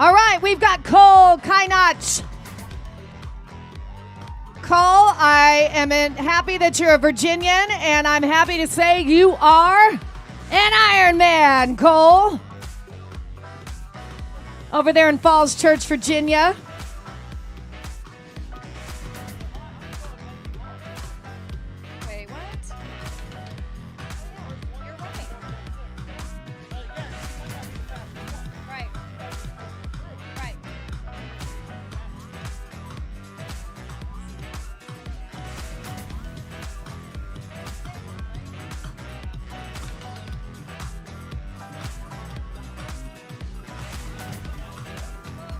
All right, we've got Cole Kainach. Cole, I am happy that you're a Virginian, and I'm happy to say you are an Ironman, Cole. Over there in Falls Church, Virginia. Wait, what? You're right. Right. Right.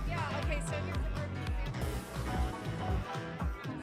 Yeah, okay, so here's the first example. Okay.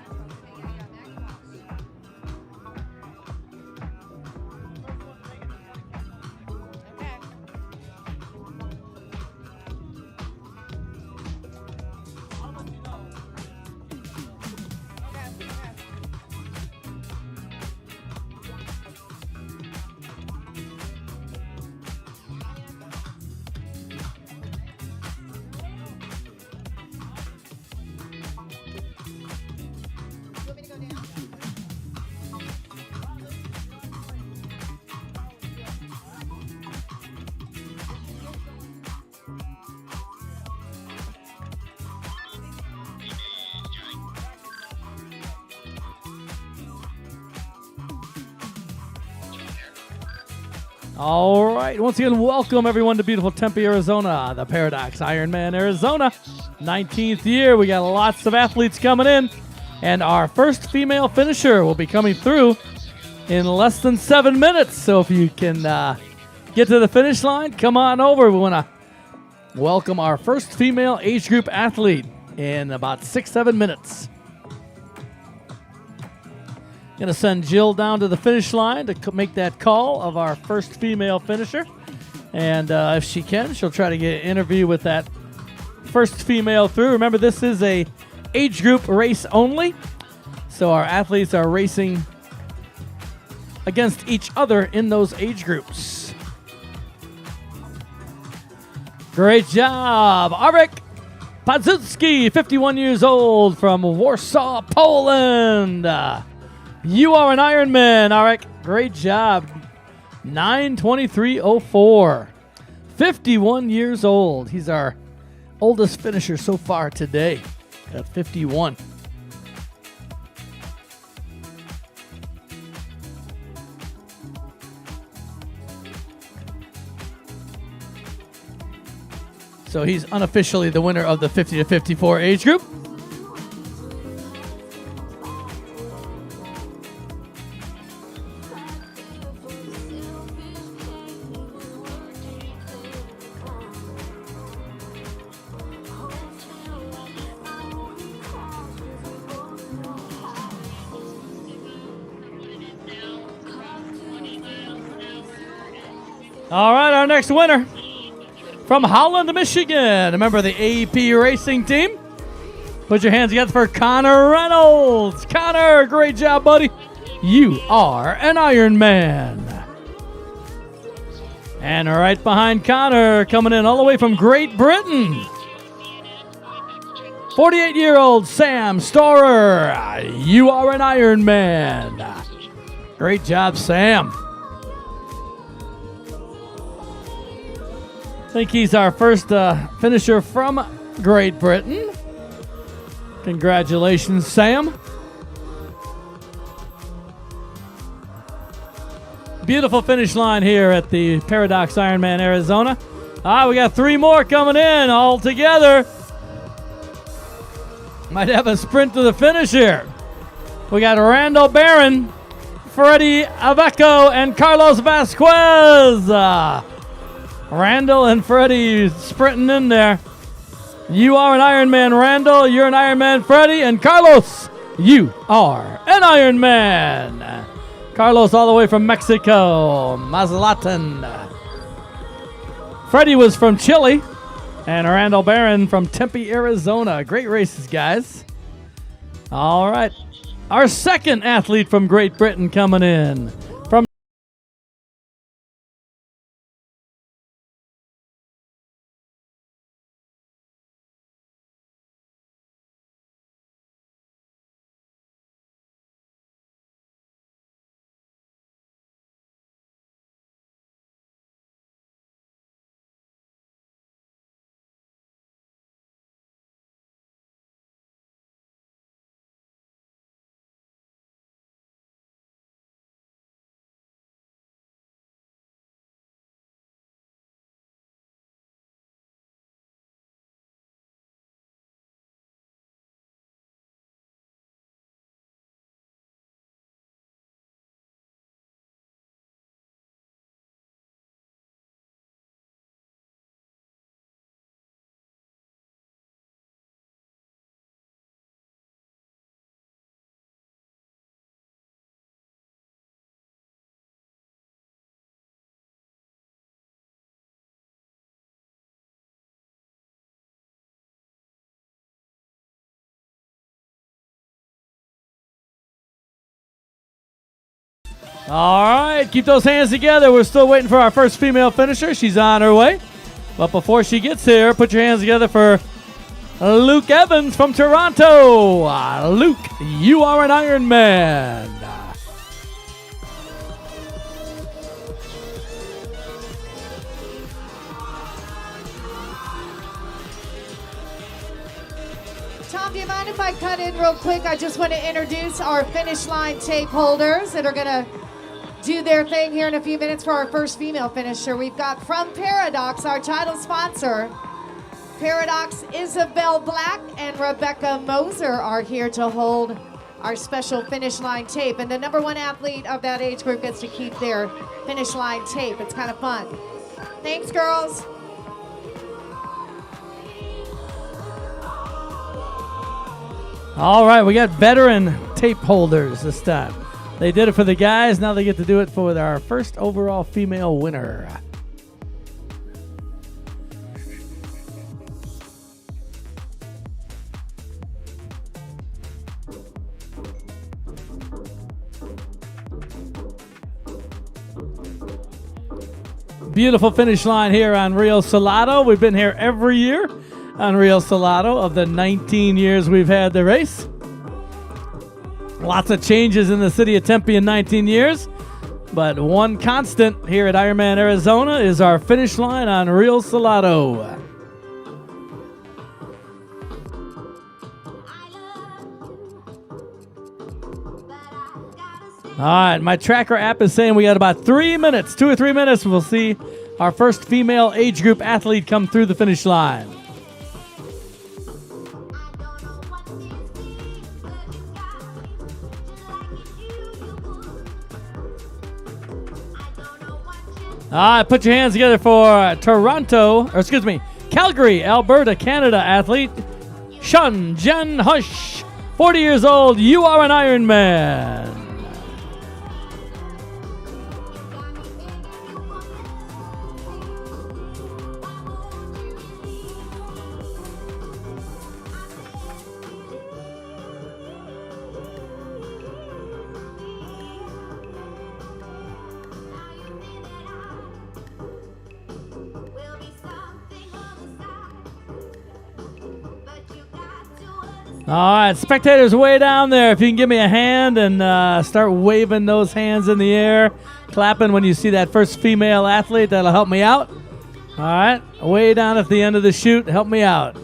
All right. Once again, welcome everyone to beautiful Tempe, Arizona, the Paradox Ironman Arizona. 19th year. We got lots of athletes coming in. And our first female finisher will be coming through in less than 7 minutes. So if you can get to the finish line, come on over. We want to welcome our first female age group athlete in about 6-7 minutes. Going to send Jill down to the finish line to make that call of our first female finisher. And if she can, she'll try to get an interview with that first female through. Remember, this is a age group race only. So our athletes are racing against each other in those age groups. Great job. Arek Pazucki, 51 years old from Warsaw, Poland. You are an Ironman, Arek. Great job. 9:23:04. 51 years old. He's our oldest finisher so far today at 51. So he's unofficially the winner of the 50 to 54 age group. All right, our next winner from Holland, Michigan, a member of the AP Racing team. Put your hands together for Connor Reynolds. Connor, great job, buddy. You are an Ironman. And right behind Connor, coming in all the way from Great Britain, 48-year-old Sam Storer. You are an Ironman. Great job, Sam. I think he's our first finisher from Great Britain. Congratulations, Sam. Beautiful finish line here at the Paradox Ironman Arizona. We got 3 more coming in all together. Might have a sprint to the finish here. We got Randall Barron, Freddie Aveco, and Carlos Vasquez. Randall and Freddie sprinting in there. You are an Ironman, Randall. You're an Ironman, Freddie. And Carlos, you are an Ironman. Carlos all the way from Mexico, Mazatlan. Freddie was from Chile. And Randall Barron from Tempe, Arizona. Great races, guys. All right. Our second athlete from Great Britain coming in. From all right, keep those hands together. We're still waiting for our first female finisher. She's on her way. But before she gets here, put your hands together for Luke Evans from Toronto. Luke, you are an Ironman. Tom, do you mind if I cut in real quick? I just want to introduce our finish line tape holders that are going to do their thing here in a few minutes for our first female finisher. We've got from Paradox, our title sponsor. Paradox, Isabel Black and Rebecca Moser are here to hold our special finish line tape. And the number one athlete of that age group gets to keep their finish line tape. It's kind of fun. Thanks, girls. All right, we got veteran tape holders this time. They did it for the guys. Now they get to do it for our first overall female winner. Beautiful finish line here on Rio Salado. We've been here every year on Rio Salado of the 19 years we've had the race. Lots of changes in the city of Tempe in 19 years, but one constant here at Ironman Arizona is our finish line on Rio Salado. All right, my tracker app is saying we got about 3 minutes, 2 or 3 minutes. We'll see our first female age group athlete come through the finish line. All right, put your hands together for Calgary, Alberta, Canada athlete, Shun Jen Hush, 40 years old. You are an Ironman. All right, spectators way down there, if you can give me a hand and start waving those hands in the air, clapping when you see that first female athlete, that'll help me out. All right, way down at the end of the chute, help me out.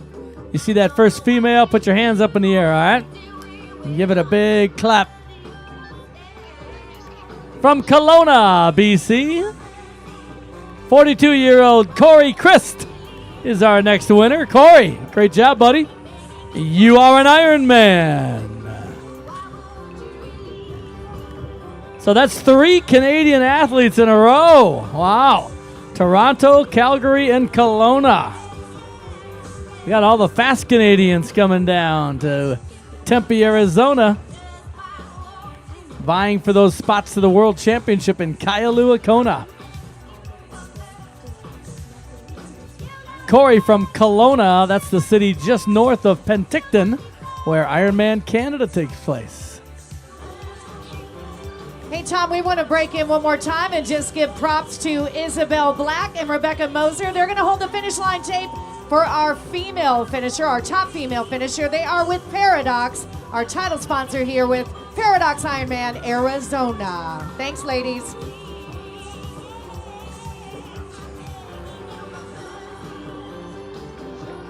You see that first female, put your hands up in the air, all right? And give it a big clap. From Kelowna, BC, 42-year-old Corey Christ is our next winner. Corey, great job, buddy. You are an Ironman. So that's 3 Canadian athletes in a row. Wow. Toronto, Calgary, and Kelowna. We got all the fast Canadians coming down to Tempe, Arizona, vying for those spots to the World Championship in Kailua Kona. Corey from Kelowna, that's the city just north of Penticton, where Ironman Canada takes place. Hey, Tom, we want to break in one more time and just give props to Isabel Black and Rebecca Moser. They're going to hold the finish line tape for our female finisher, our top female finisher. They are with Paradox, our title sponsor here with Paradox Ironman Arizona. Thanks, ladies.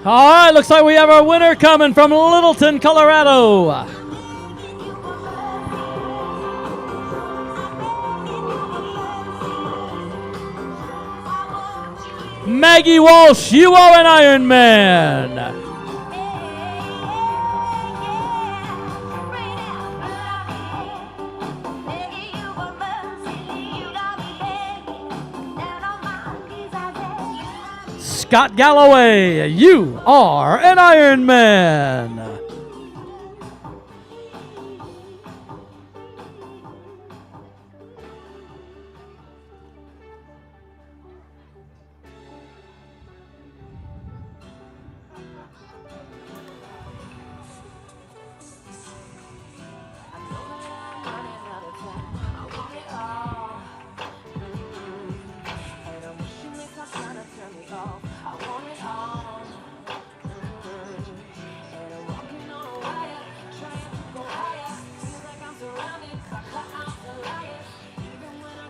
All right, looks like we have our winner coming from Littleton, Colorado. Maggie Walsh, you are an Ironman. Scott Galloway, you are an Ironman.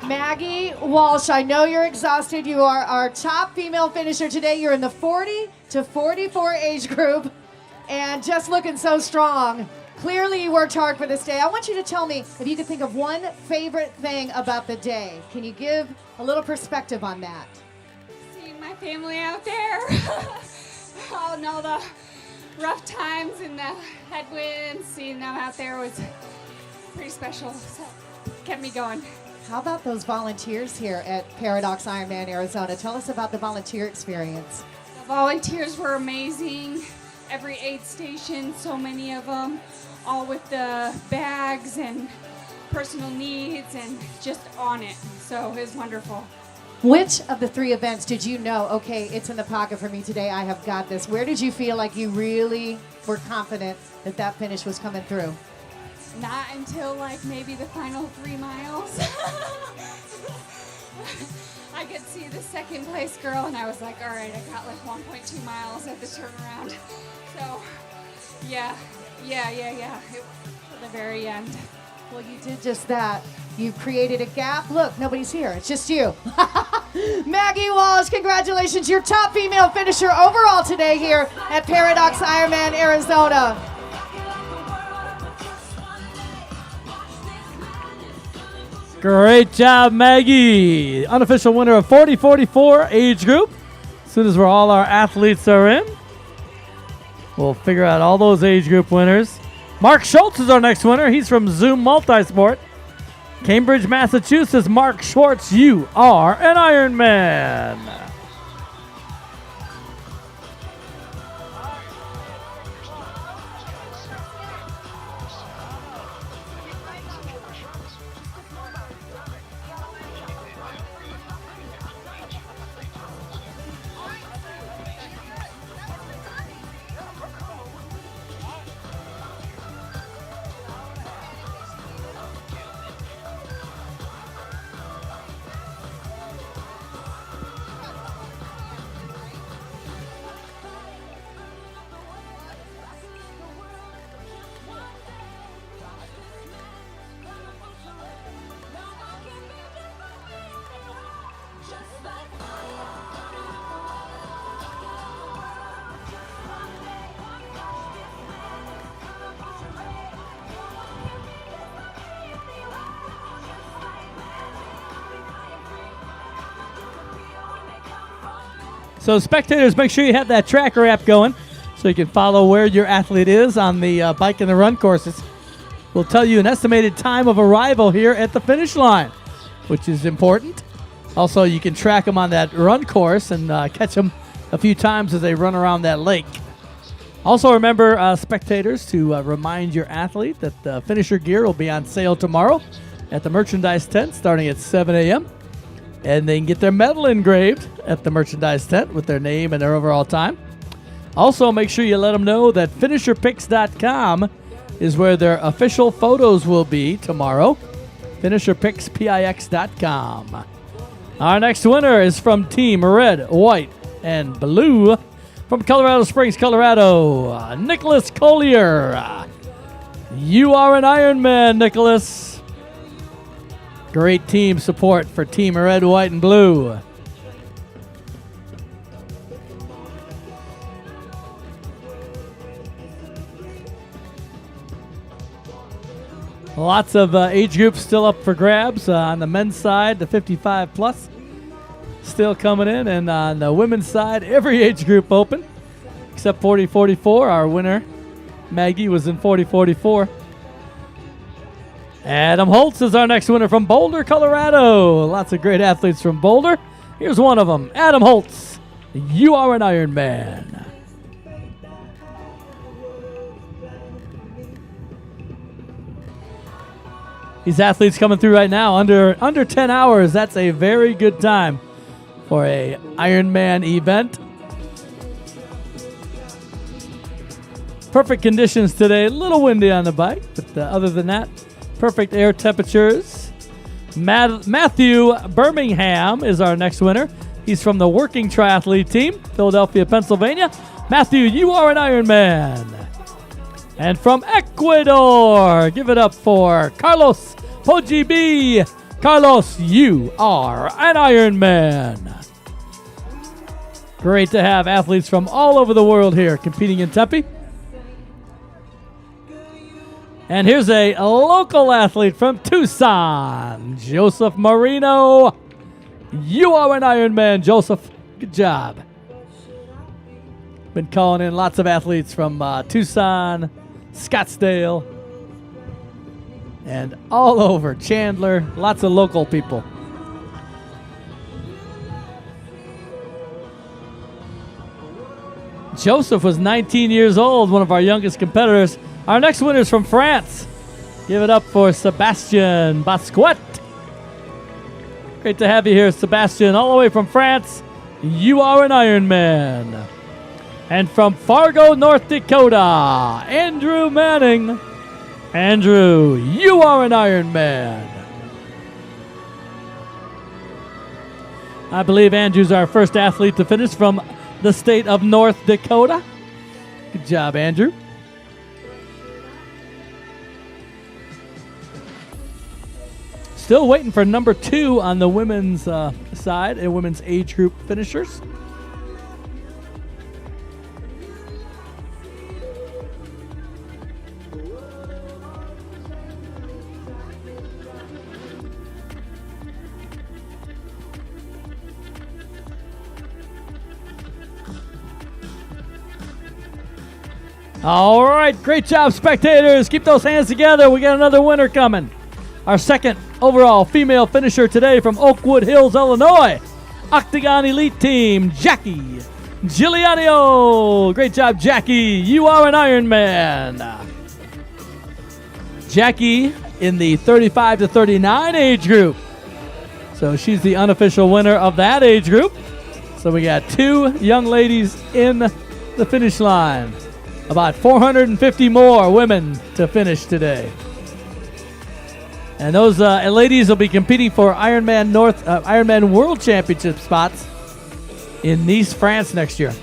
Maggie Walsh, I know you're exhausted. You are our top female finisher today. You're in the 40 to 44 age group and just looking so strong. Clearly you worked hard for this day. I want you to tell me if you could think of one favorite thing about the day. Can you give a little perspective on that? Seeing my family out there. Oh no, the rough times and the headwinds, seeing them out there was pretty special. So kept me going. How about those volunteers here at Paradox Ironman Arizona? Tell us about the volunteer experience. The volunteers were amazing. Every aid station, so many of them, all with the bags and personal needs and just on it. So it was wonderful. Which of the 3 events did you know, okay, it's in the pocket for me today, I have got this? Where did you feel like you really were confident that that finish was coming through? Not until like maybe the final 3 miles. I could see the second place girl and I was like, all right, I got like 1.2 miles at the turnaround. So yeah. It was the very end. Well, you did just that. You created a gap. Look, nobody's here. It's just you. Maggie Walsh, congratulations. Your top female finisher overall today here at Paradox Ironman Arizona. Great job, Maggie. Unofficial winner of 40-44 age group. As soon as all our athletes are in, we'll figure out all those age group winners. Mark Schultz is our next winner. He's from Zoom Multisport. Cambridge, Massachusetts. Mark Schwartz, you are an Ironman. So spectators, make sure you have that tracker app going so you can follow where your athlete is on the bike and the run courses. will tell you an estimated time of arrival here at the finish line, which is important. Also, you can track them on that run course and catch them a few times as they run around that lake. Also, remember, spectators, to remind your athlete that the finisher gear will be on sale tomorrow at the merchandise tent starting at 7 a.m. And they can get their medal engraved at the merchandise tent with their name and their overall time. Also, make sure you let them know that finisherpics.com is where their official photos will be tomorrow. Finisherpicspix.com. Our next winner is from Team Red, White, and Blue from Colorado Springs, Colorado, Nicholas Collier. You are an Ironman, Nicholas. Great team support for Team Red, White, and Blue. Lots of age groups still up for grabs. On the men's side, the 55 plus still coming in. And on the women's side, every age group open except 40-44. Our winner, Maggie, was in 40-44. Adam Holtz is our next winner from Boulder, Colorado. Lots of great athletes from Boulder. Here's one of them, Adam Holtz. You are an Ironman. These athletes coming through right now under 10 hours. That's a very good time for a Ironman event. Perfect conditions today. A little windy on the bike, but other than that, perfect air temperatures. Matthew Birmingham is our next winner. He's from the Working Triathlete team, Philadelphia, Pennsylvania. Matthew, you are an Ironman. And from Ecuador, give it up for Carlos Pojibi. Carlos, you are an Ironman. Great to have athletes from all over the world here competing in Tempe. And here's a local athlete from Tucson, Joseph Marino. You are an Ironman, Joseph. Good job. Been calling in lots of athletes from Tucson, Scottsdale, and all over. Chandler, lots of local people. Joseph was 19 years old, one of our youngest competitors. Our next winner is from France. Give it up for Sebastien Basquet. Great to have you here, Sebastien, all the way from France. You are an Ironman. And from Fargo, North Dakota, Andrew Manning. Andrew, you are an Ironman. I believe Andrew's our first athlete to finish from the state of North Dakota. Good job, Andrew. Still waiting for number 2 on the women's side, and women's age group finishers. All right, great job, spectators. Keep those hands together. We got another winner coming. Our second overall female finisher today from Oakwood Hills, Illinois. Octagon Elite Team, Jackie Giuliano. Great job, Jackie. You are an Ironman. Jackie in the 35 to 39 age group. So she's the unofficial winner of that age group. So we got 2 young ladies in the finish line. About 450 more women to finish today. And those ladies will be competing for Ironman World Championship spots in Nice, France next year.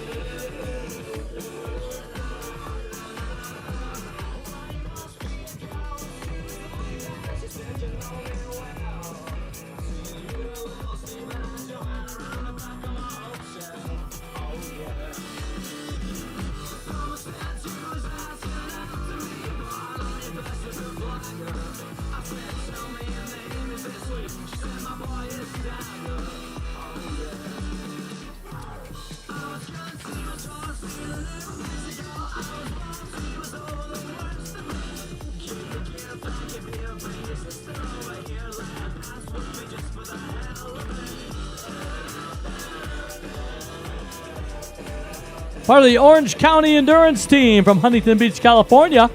Part of the Orange County Endurance Team from Huntington Beach, California,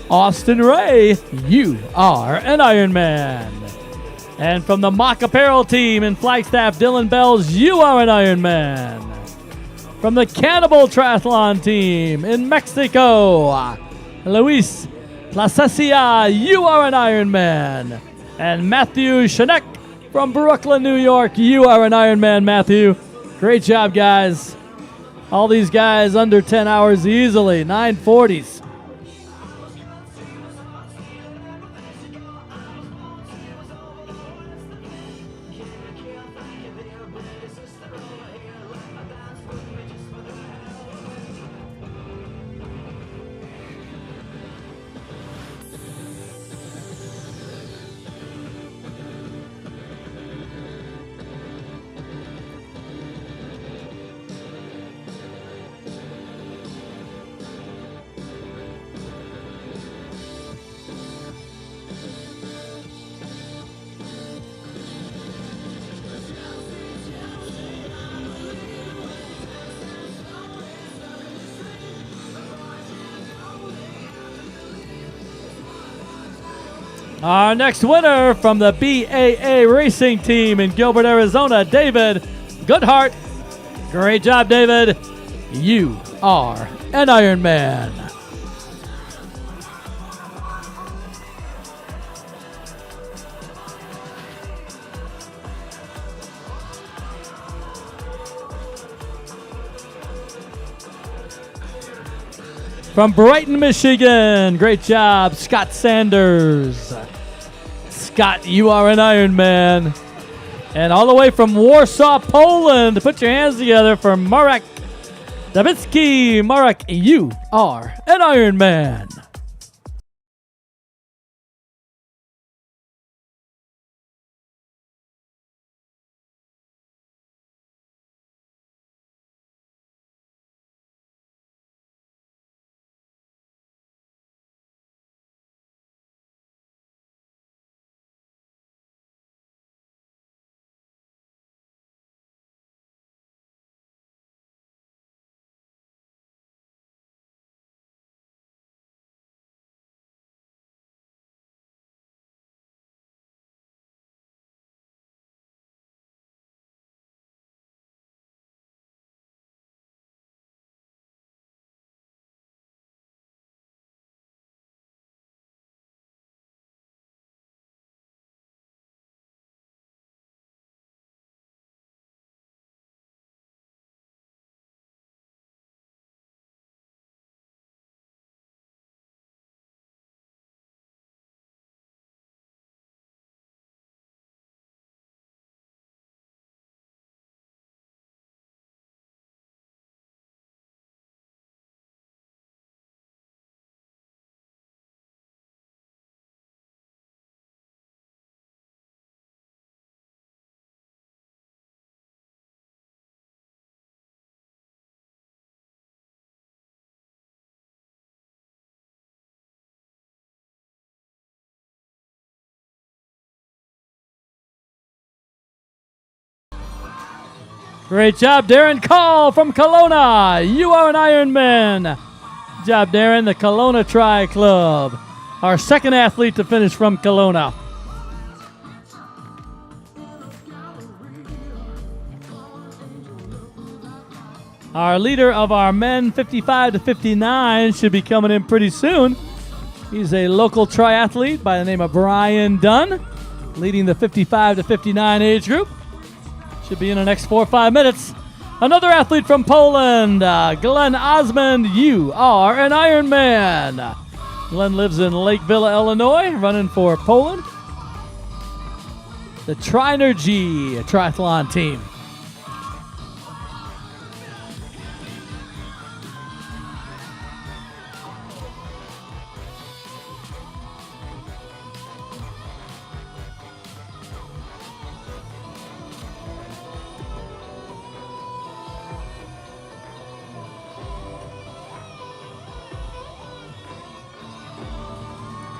Austin Ray, you are an Ironman. And from the Mock Apparel Team in Flagstaff, Dylan Bells, you are an Ironman. From the Cannibal Triathlon Team in Mexico, Luis Placencia, you are an Ironman. And Matthew Shanek from Brooklyn, New York, you are an Ironman, Matthew. Great job, guys. All these guys under 10 hours easily, 9:40s. Our next winner from the BAA Racing Team in Gilbert, Arizona, David Goodhart. Great job, David. You are an Ironman. From Brighton, Michigan, great job, Scott Sanders. Scott, you are an Ironman. And all the way from Warsaw, Poland, put your hands together for Marek Davicki. Marek, you are an Ironman. Great job, Darren Call from Kelowna. You are an Ironman. Good job, Darren, the Kelowna Tri Club. Our second athlete to finish from Kelowna. Our leader of our men 55 to 59 should be coming in pretty soon. He's a local triathlete by the name of Brian Dunn, leading the 55 to 59 age group. Should be in the next 4 or 5 minutes. Another athlete from Poland, Glenn Osmond. You are an Ironman. Glenn lives in Lake Villa, Illinois, running for Poland. The Trinergy Triathlon Team.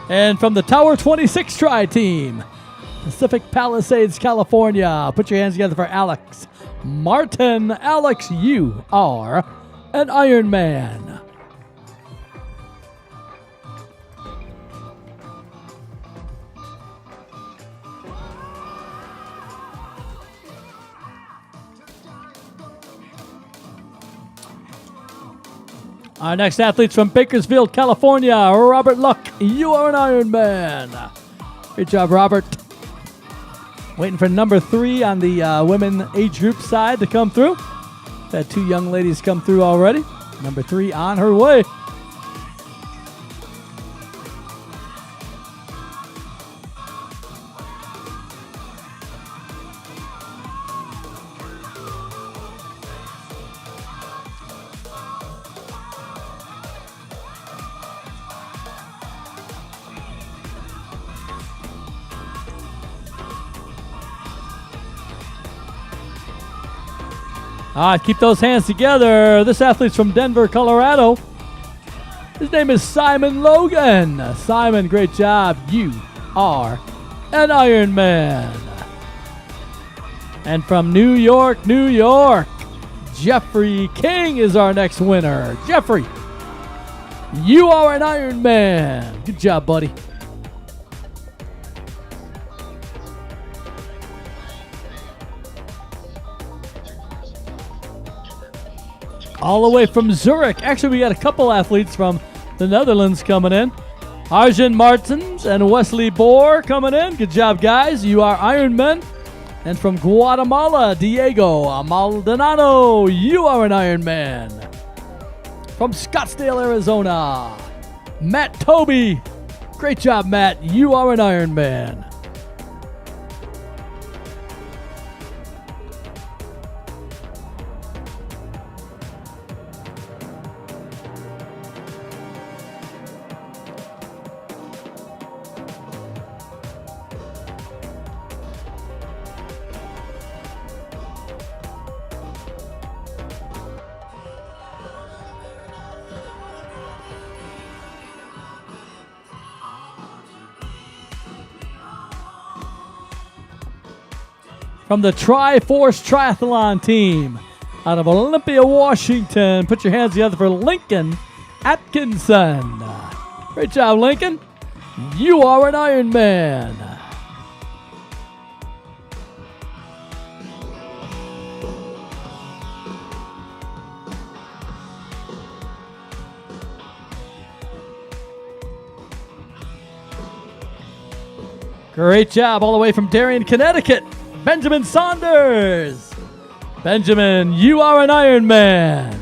And from the Tower 26 Tri Team, Pacific Palisades, California, put your hands together for Alex Martin. Alex, you are an Ironman. Our next athlete's from Bakersfield, California. Robert Luck, you are an Ironman. Great job, Robert. Waiting for number 3 on the women age group side to come through. Had 2 young ladies come through already. Number 3 on her way. All right, keep those hands together. This athlete's from Denver, Colorado. His name is Simon Logan. Simon, great job. You are an Ironman. And from New York, New York, Jeffrey King is our next winner. Jeffrey, you are an Ironman. Good job, buddy. All the way from Zurich. Actually, we got a couple athletes from the Netherlands coming in. Arjen Martens and Wesley Bohr coming in. Good job, guys. You are Ironmen. And from Guatemala, Diego Maldonado. You are an Ironman. From Scottsdale, Arizona, Matt Toby. Great job, Matt. You are an Ironman. From the Triforce Triathlon team out of Olympia, Washington. Put your hands together for Lincoln Atkinson. Great job, Lincoln. You are an Ironman. Great job all the way from Darien, Connecticut. Benjamin Saunders. Benjamin, you are an Ironman.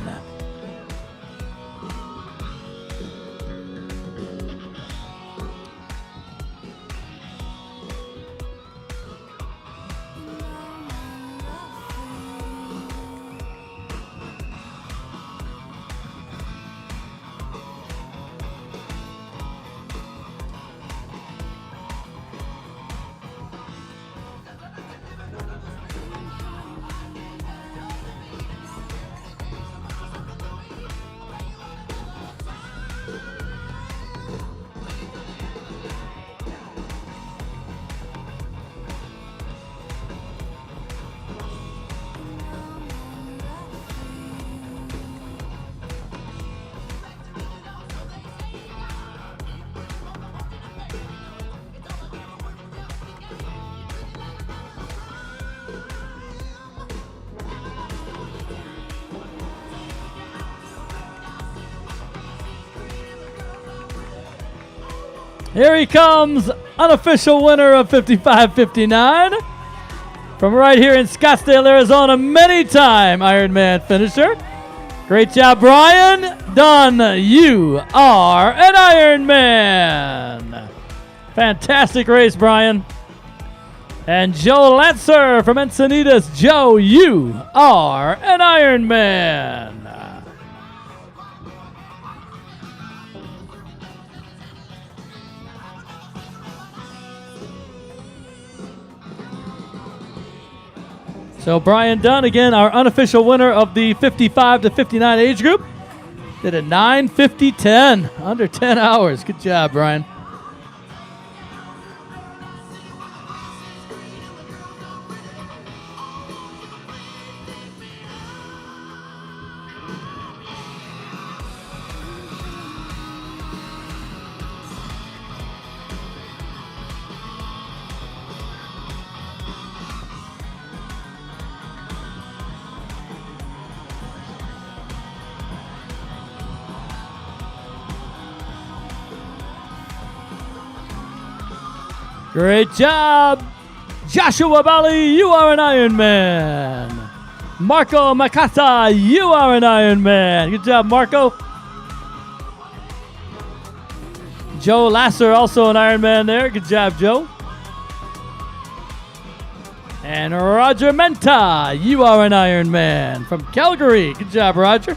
Here he comes, unofficial winner of 55-59. From right here in Scottsdale, Arizona, many-time Ironman finisher. Great job, Brian. Done. You are an Ironman. Fantastic race, Brian. And Joe Lancer from Encinitas. Joe, you are an Ironman. So Brian Dunn, again, our unofficial winner of the 55 to 59 age group, did a 9:50:10, under 10 hours. Good job, Brian. Great job. Joshua Bali, you are an Ironman. Marco Makata, you are an Ironman. Good job, Marco. Joe Lasser, also an Ironman there. Good job, Joe. And Roger Menta, you are an Ironman from Calgary. Good job, Roger.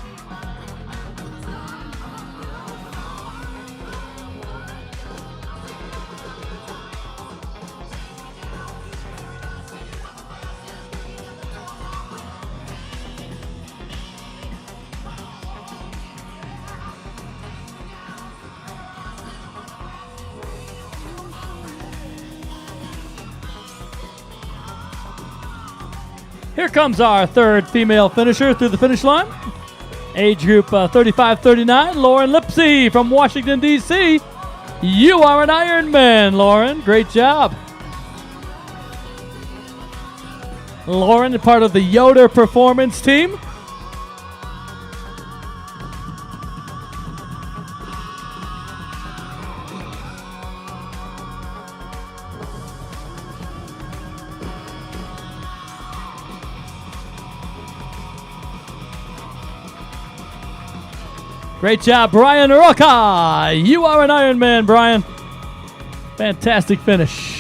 Here comes our third female finisher through the finish line. Age group 35-39, Lauren Lipsy from Washington, D.C. You are an Ironman, Lauren. Great job. Lauren, part of the Yoder Performance team. Great job, Brian Roca. You are an Ironman, Brian. Fantastic finish.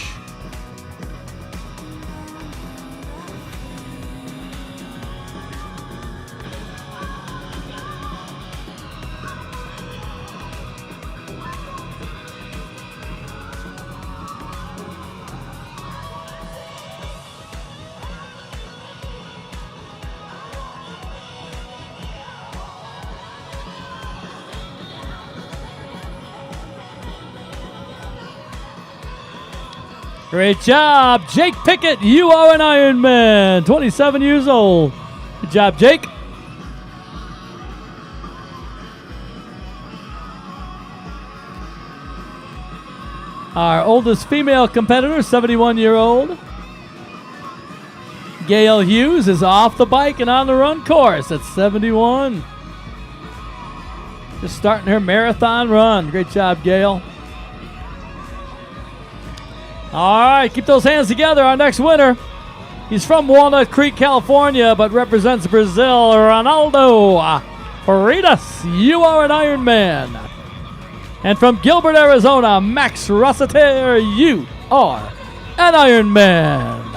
Great job, Jake Pickett. You are an Ironman, 27 years old. Good job, Jake. Our oldest female competitor, 71-year-old Gail Hughes, is off the bike and on the run course at 71. Just starting her marathon run. Great job, Gail. All right, keep those hands together. Our next winner, he's from Walnut Creek, California, but represents Brazil, Ronaldo Faritas. You are an Ironman. And from Gilbert, Arizona, Max Rossiter, you are an Ironman.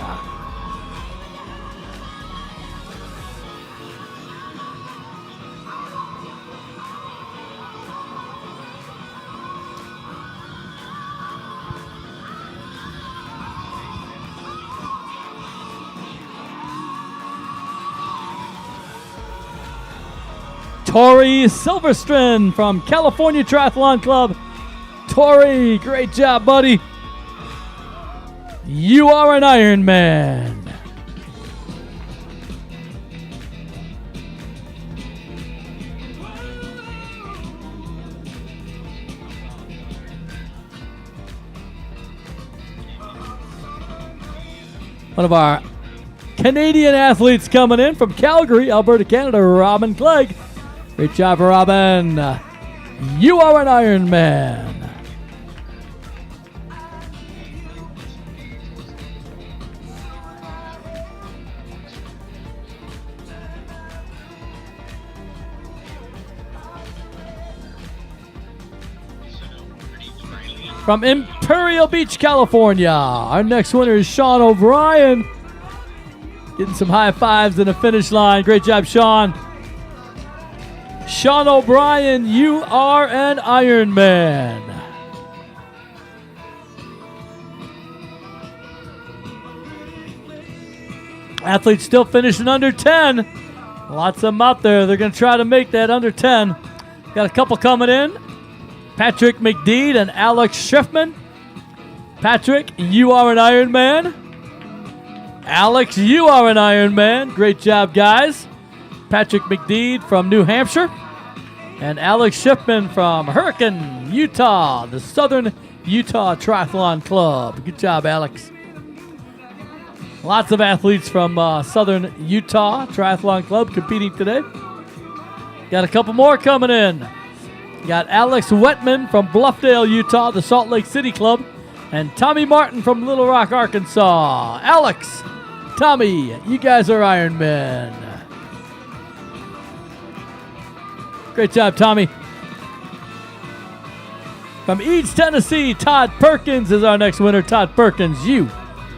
Tori Silverstrand from California Triathlon Club. Tori, great job, buddy. You are an Ironman. One of our Canadian athletes coming in from Calgary, Alberta, Canada, Robin Clegg. Great job, Robin. You are an Ironman. From Imperial Beach, California, our next winner is Sean O'Brien. Getting some high fives in the finish line. Great job, Sean. Sean O'Brien, you are an Ironman. Athletes still finishing under 10. Lots of them out there. They're going to try to make that under 10. Got a couple coming in. Patrick McDeed and Alex Schiffman. Patrick, you are an Ironman. Alex, you are an Ironman. Great job, guys. Patrick McDeed from New Hampshire. And Alex Schiffman from Hurricane, Utah, the Southern Utah Triathlon Club. Good job, Alex. Lots of athletes from Southern Utah Triathlon Club competing today. Got a couple more coming in. Got Alex Wetman from Bluffdale, Utah, the Salt Lake City Club. and Tommy Martin from Little Rock, Arkansas. Alex, Tommy, you guys are Ironmen. Great job, Tommy. From East Tennessee, Todd Perkins is our next winner. Todd Perkins, you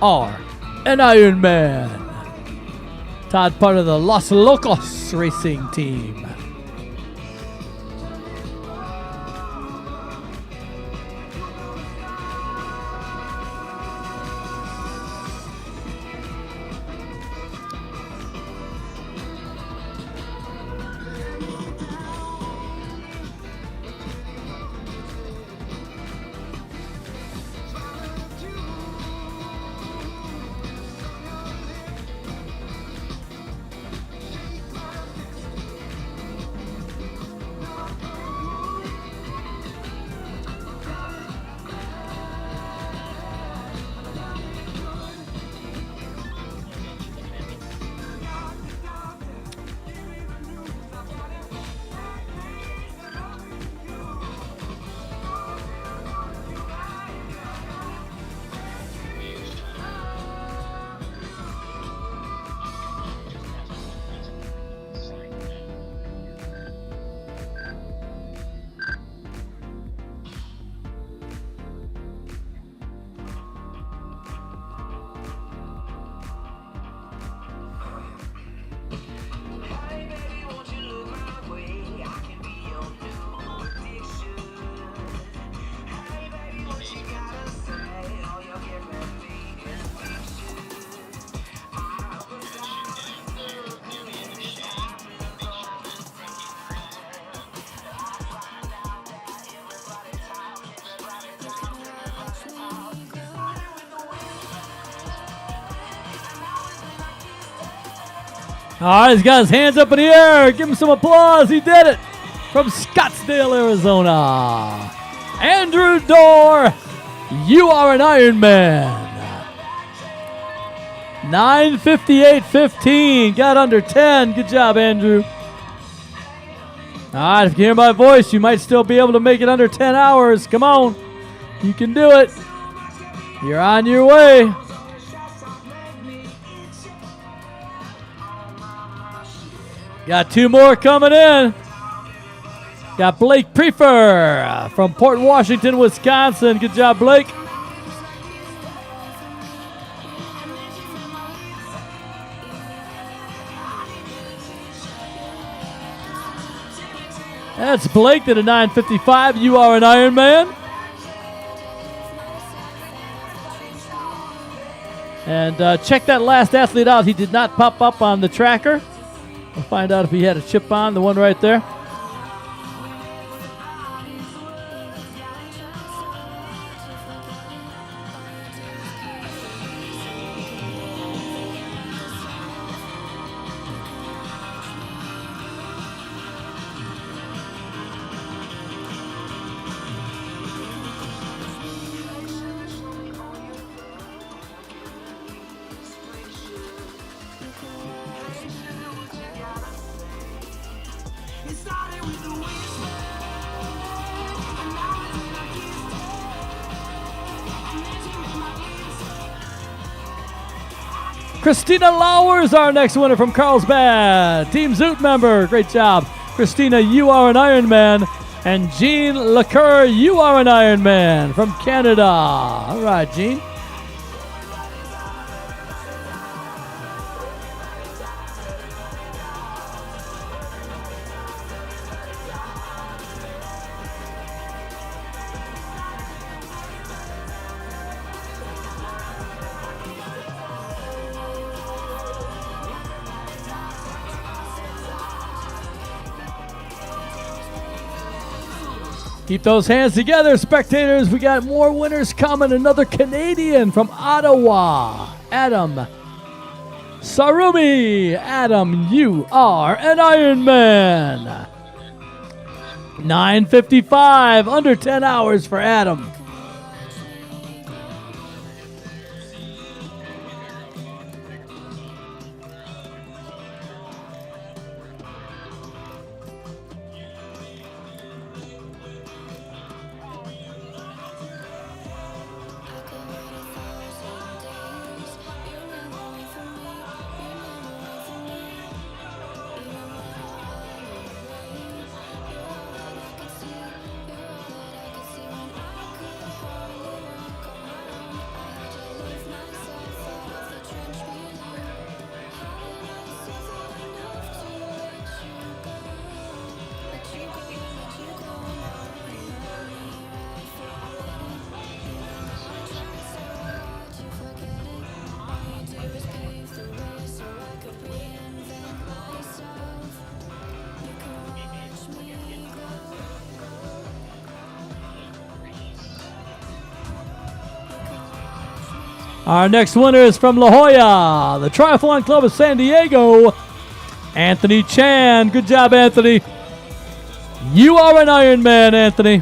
are an Ironman. Todd, part of the Los Locos racing team. All right, he's got his hands up in the air. Give him some applause. He did it from Scottsdale, Arizona. Andrew Dorr, you are an Ironman. 9:58:15. Got under 10. Good job, Andrew. All right, if you hear my voice, you might still be able to make it under 10 hours. Come on. You can do it. You're on your way. Got two more coming in. Got Blake Prefer from Port Washington, Wisconsin. Good job, Blake. That's Blake at a 9:55. You are an Ironman. And check that last athlete out. He did not pop up on the tracker. We'll find out if he had a chip on, the one right there. Christina Lowers, our next winner from Carlsbad. Team Zoot member. Great job. Christina, you are an Ironman. And Jean Lacour, you are an Ironman from Canada. All right, Jean. Keep those hands together, spectators. We got more winners coming. Another Canadian from Ottawa, Adam Sarumi. Adam, you are an Ironman. 9:55, under 10 hours for Adam. Our next winner is from La Jolla, the Triathlon Club of San Diego, Anthony Chan. Good job, Anthony. You are an Ironman, Anthony.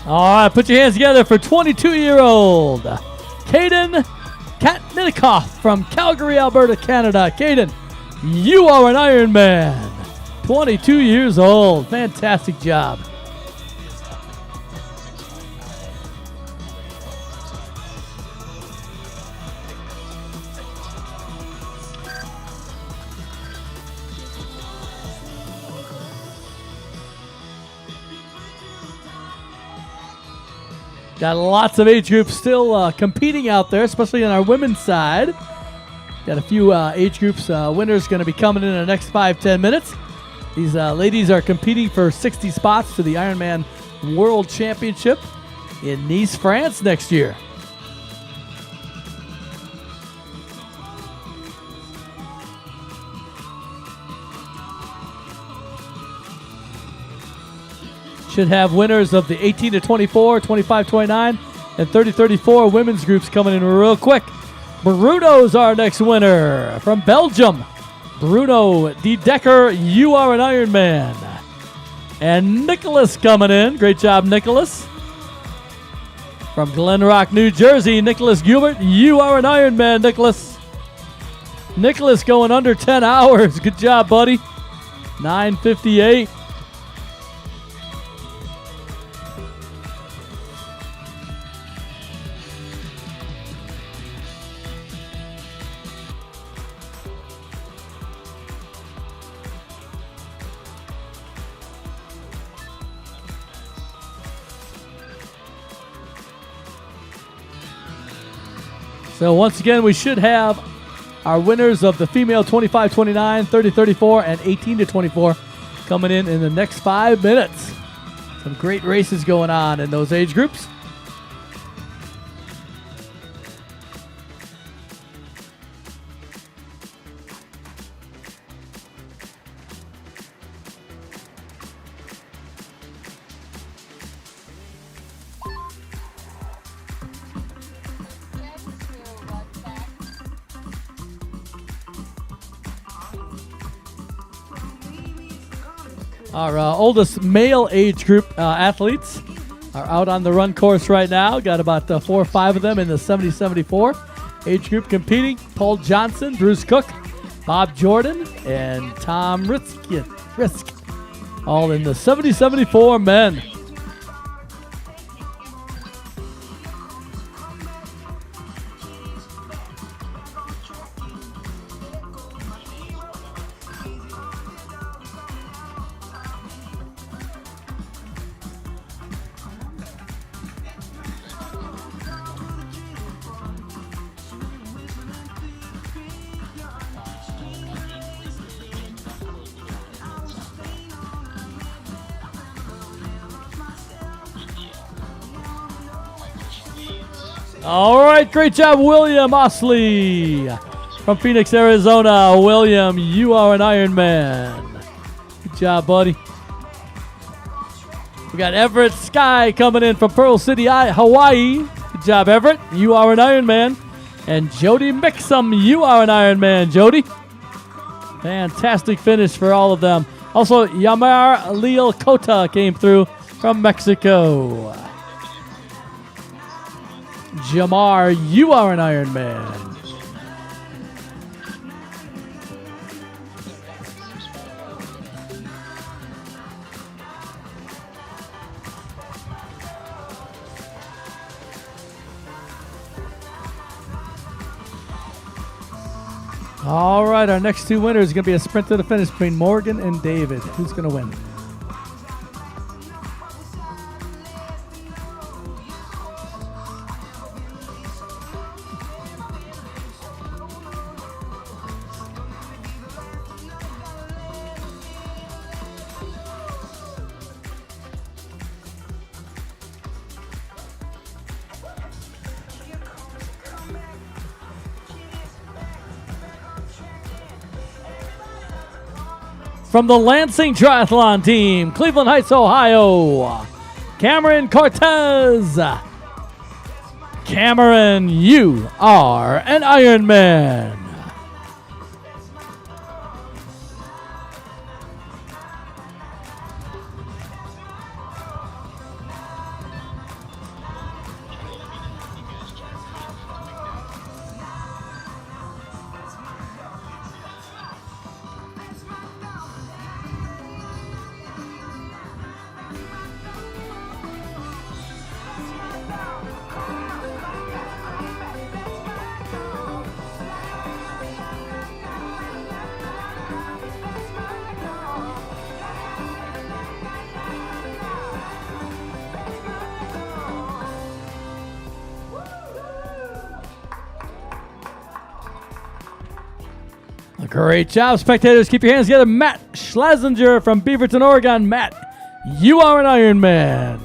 All right, put your hands together for 22-year-old Caden Katnikoff from Calgary, Alberta, Canada. Caden, you are an Ironman. 22 years old. Fantastic job. Got lots of age groups still competing out there, especially on our women's side. Got a few age groups winners going to be coming in the next 5-10 minutes. These ladies are competing for 60 spots to the Ironman World Championship in Nice, France next year. Should have winners of the 18 to 24, 25 29, and 30 34 women's groups coming in real quick. Bruno's our next winner from Belgium. Bruno De Decker, you are an Ironman. And Nicholas coming in. Great job, Nicholas. From Glen Rock, New Jersey, Nicholas Gilbert, you are an Ironman, Nicholas. Nicholas going under 10 hours. Good job, buddy. 9:58. So once again, we should have our winners of the female 25-29, 30-34, and 18-24 coming in the next 5 minutes. Some great races going on in those age groups. Our oldest male age group athletes are out on the run course right now. Got about 4 or 5 of them in the 70-74 age group competing. Paul Johnson, Bruce Cook, Bob Jordan, and Tom Risk. All in the 70-74 men. All right, great job, William Osley from Phoenix, Arizona. William, you are an Ironman. Good job, buddy. We got Everett Sky coming in from Pearl City, Hawaii. Good job, Everett. You are an Ironman. And Jody Mixum, you are an Ironman, Jody. Fantastic finish for all of them. Also, Yamar Leal Cota came through from Mexico. Jamar, you are an Ironman. All right, our next two winners is going to be a sprint to the finish between Morgan and David. Who's going to win? From the Lansing Triathlon team, Cleveland Heights, Ohio, Cameron Cortez. Cameron, you are an Ironman. Great job, spectators. Keep your hands together. Matt Schlesinger from Beaverton, Oregon. Matt, you are an Ironman.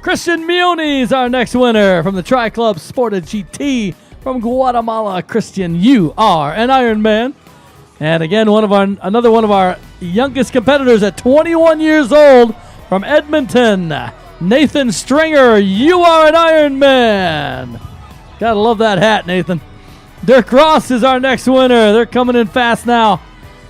Christian Mione is our next winner from the Tri Club Sporta GT. From Guatemala, Christian, you are an Ironman. And again, another one of our youngest competitors at 21 years old from Edmonton, Nathan Stringer, you are an Ironman. Gotta love that hat, Nathan. Dirk Ross is our next winner. They're coming in fast now.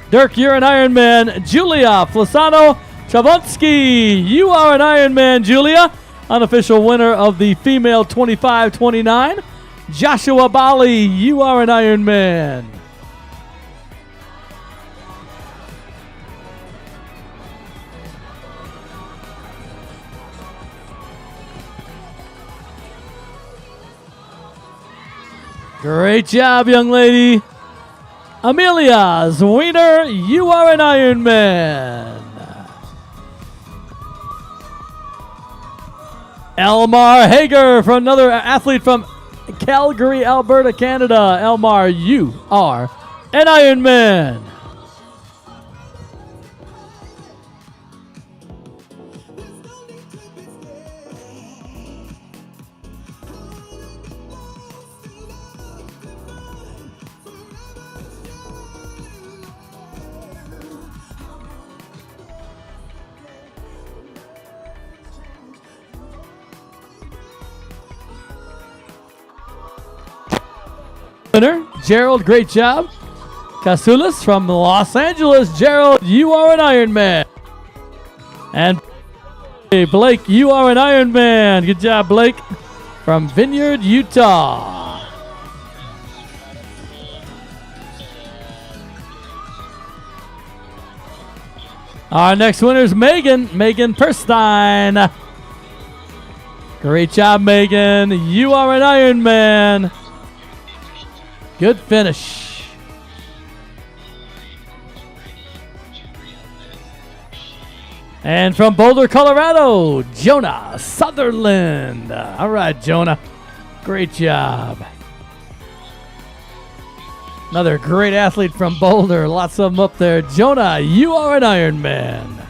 Dirk, you're an Ironman. Julia Flasano Chabonsky, you are an Ironman, Julia. Unofficial winner of the female 25-29. Joshua Bali, you are an Ironman. Great job, young lady. Amelia Zwiener, you are an Ironman. Elmar Hager, from another athlete from Calgary, Alberta, Canada. Elmar, you are an Ironman. Winner, Gerald, great job. Casulas from Los Angeles. Gerald, you are an Ironman. And Blake, you are an Ironman. Good job, Blake, from Vineyard, Utah. Our next winner is Megan Perstein. Great job, Megan. You are an Ironman. Good finish. And from Boulder, Colorado, Jonah Sutherland. All right, Jonah. Great job. Another great athlete from Boulder. Lots of them up there. Jonah, you are an Ironman.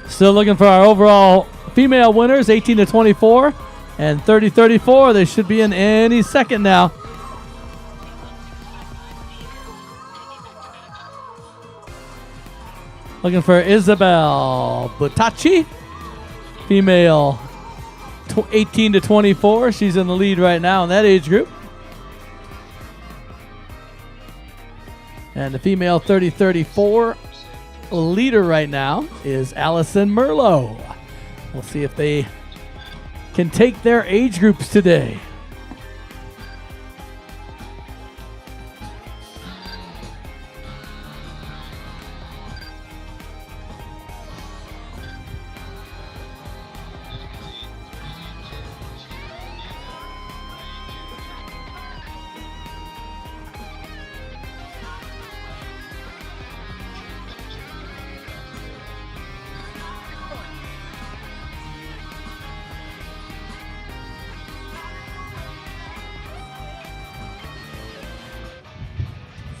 Still looking for our overall female winners, 18 to 24 and 30-34. They should be in any second now. Looking for Isabel Butacci, female 18 to 24. She's in the lead right now in that age group. And the female 30-34 leader right now is Allison Merlot. We'll see if they can take their age groups today.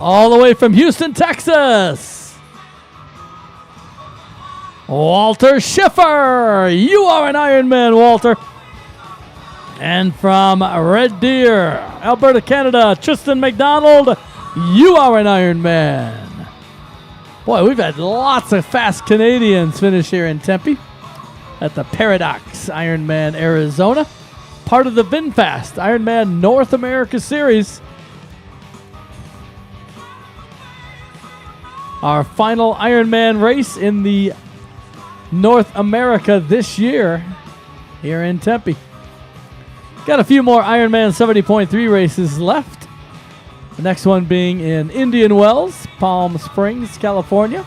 All the way from Houston, Texas, Walter Schiffer. You are an Ironman, Walter. And from Red Deer, Alberta, Canada, Tristan McDonald. You are an Ironman. Boy, we've had lots of fast Canadians finish here in Tempe at the Paradox Ironman Arizona, part of the VinFast Ironman North America Series. Our final Ironman race in the North America this year here in Tempe. Got a few more Ironman 70.3 races left. The next one being in Indian Wells, Palm Springs, California.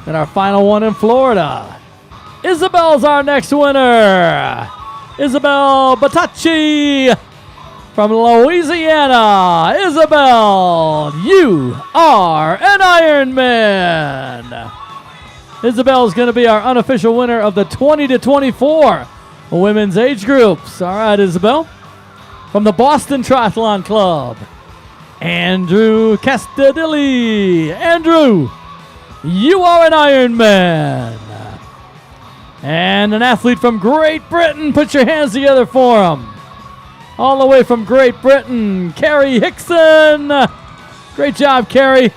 And our final one in Florida. Isabel's our next winner. Isabel Batacci from Louisiana. Isabel, you are an Ironman. Isabel is going to be our unofficial winner of the 20 to 24 women's age groups. All right, Isabel. From the Boston Triathlon Club, Andrew Castadilli. Andrew, you are an Ironman. And an athlete from Great Britain. Put your hands together for him. All the way from Great Britain, Carrie Hickson. Great job, Carrie.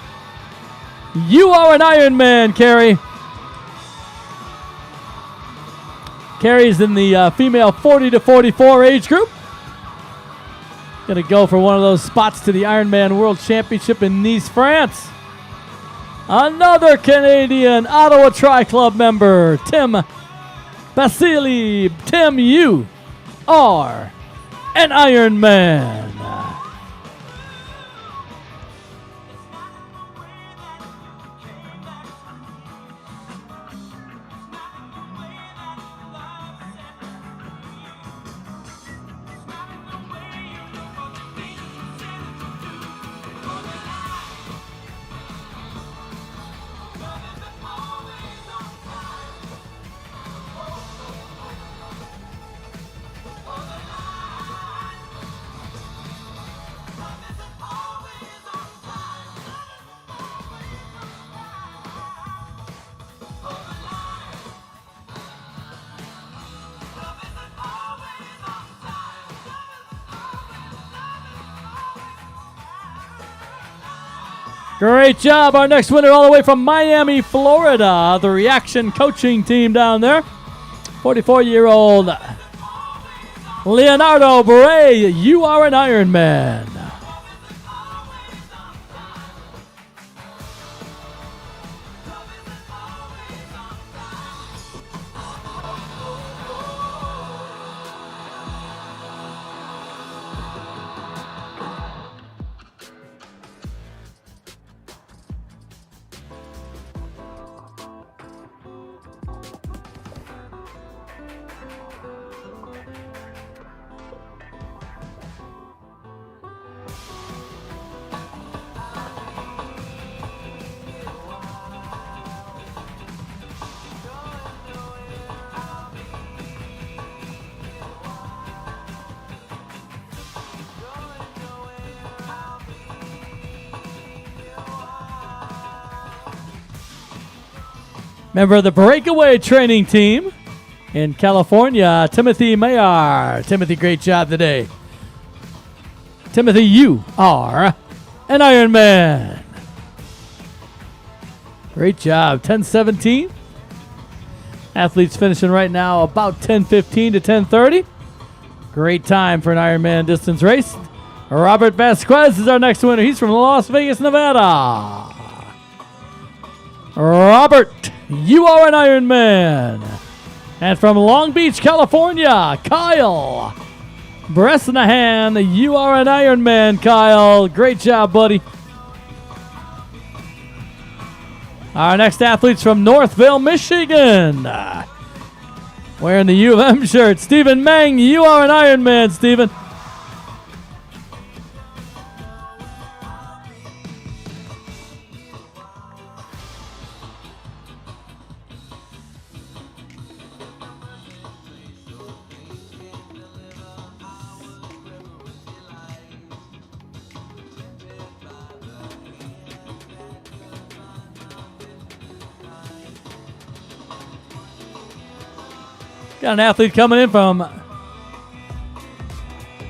You are an Ironman, Carrie. Carrie's in the female 40 to 44 age group. Going to go for one of those spots to the Ironman World Championship in Nice, France. Another Canadian Ottawa Tri-Club member, Tim Basili. Tim, you are an Ironman. Great job. Our next winner all the way from Miami, Florida. The Reaction coaching team down there. 44-year-old Leonardo Bray. You are an Ironman. Member of the Breakaway training team in California, Timothy Mayar. Timothy, great job today. Timothy, you are an Ironman. Great job. 10:17. Athletes finishing right now about 10:15 to 10:30. Great time for an Ironman distance race. Robert Vasquez is our next winner. He's from Las Vegas, Nevada. Robert, you are an Ironman. And from Long Beach, California, Kyle Bresnahan. You are an Ironman, Kyle. Great job, buddy. Our next athlete's from Northville, Michigan. Wearing the U of M shirt. Stephen Meng, you are an Ironman, Stephen. Got an athlete coming in from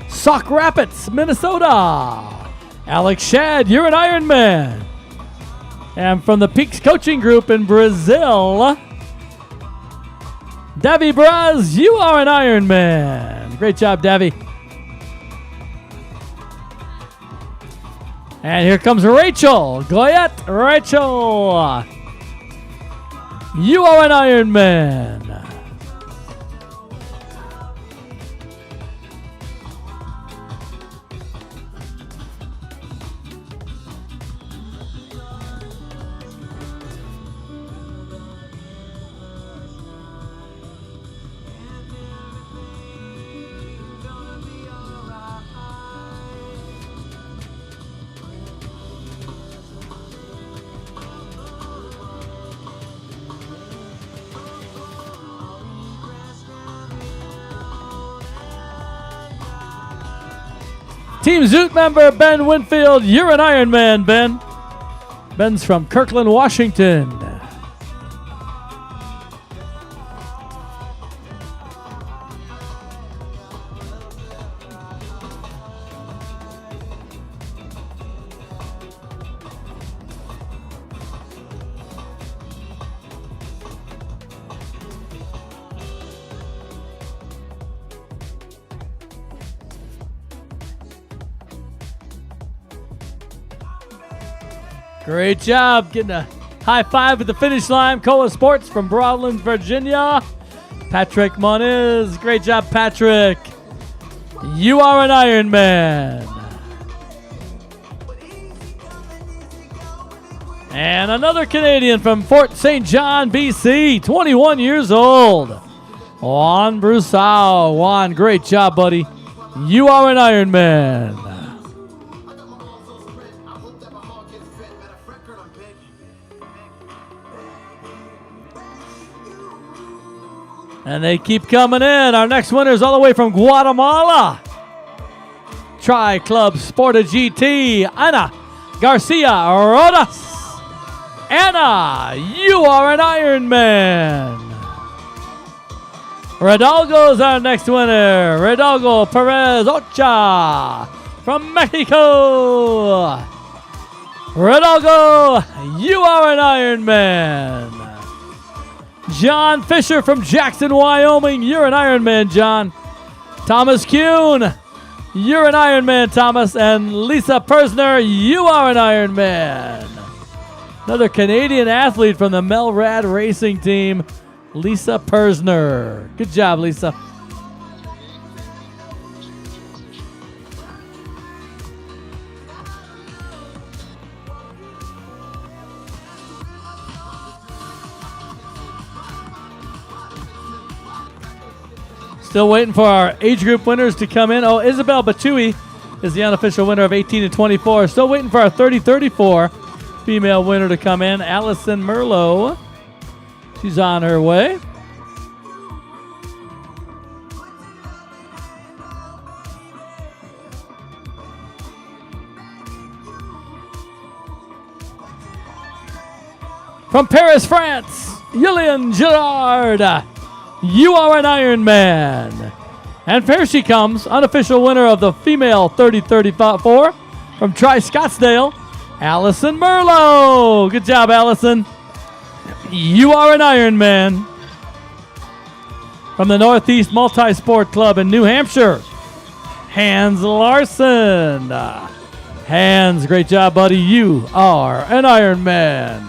Sauk Rapids, Minnesota. Alex Shad, you're an Ironman. And from the Peaks Coaching Group in Brazil, Devi Braz, you are an Ironman. Great job, Devi. And here comes Rachel Goyette. Rachel, you are an Ironman. Team Zoot member Ben Winfield, you're an Ironman, Ben. Ben's from Kirkland, Washington. Great job getting a high five at the finish line. Coa Sports from Broadlands, Virginia. Patrick Moniz. Great job, Patrick. You are an Ironman. And another Canadian from Fort St. John, BC. 21 years old. Juan Broussard. Juan, great job, buddy. You are an Ironman. And they keep coming in. Our next winner is all the way from Guatemala. Tri Club Sporta GT, Ana Garcia Rodas. Anna, you are an Ironman. Redalgo is our next winner. Redalgo Perez Ocha from Mexico. Redalgo, you are an Ironman. John Fisher from Jackson, Wyoming. You're an Ironman, John. Thomas Kuhn. You're an Ironman, Thomas. And Lisa Persner, you are an Ironman. Another Canadian athlete from the Melrad Racing Team, Lisa Persner. Good job, Lisa. Still waiting for our age group winners to come in. Oh, Isabel Batui is the unofficial winner of 18 to 24. Still waiting for our 30-34 female winner to come in. Allison Merlot. She's on her way. From Paris, France, Julian Girard. You are an Ironman. And here she comes, unofficial winner of the female 30-34 from Tri Scottsdale, Allison Merlot. Good job, Allison. You are an Ironman. From the Northeast Multi-Sport Club in New Hampshire, Hans Larson. Hans, great job, buddy. You are an Ironman.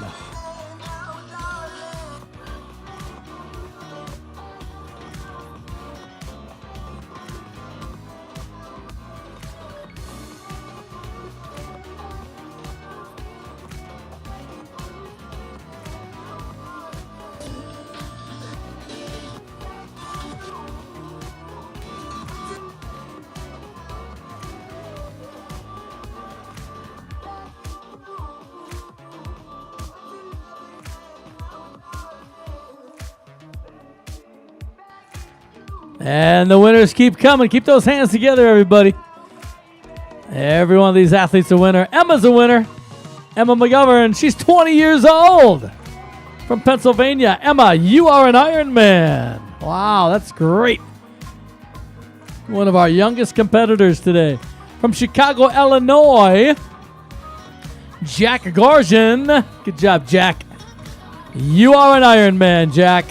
And the winners keep coming. Keep those hands together, everybody. Every one of these athletes a winner. Emma's a winner. Emma McGovern, she's 20 years old from Pennsylvania. Emma, you are an Ironman. Wow, that's great. One of our youngest competitors today. From Chicago, Illinois, Jack Gorgian. Good job, Jack. You are an Ironman, Jack.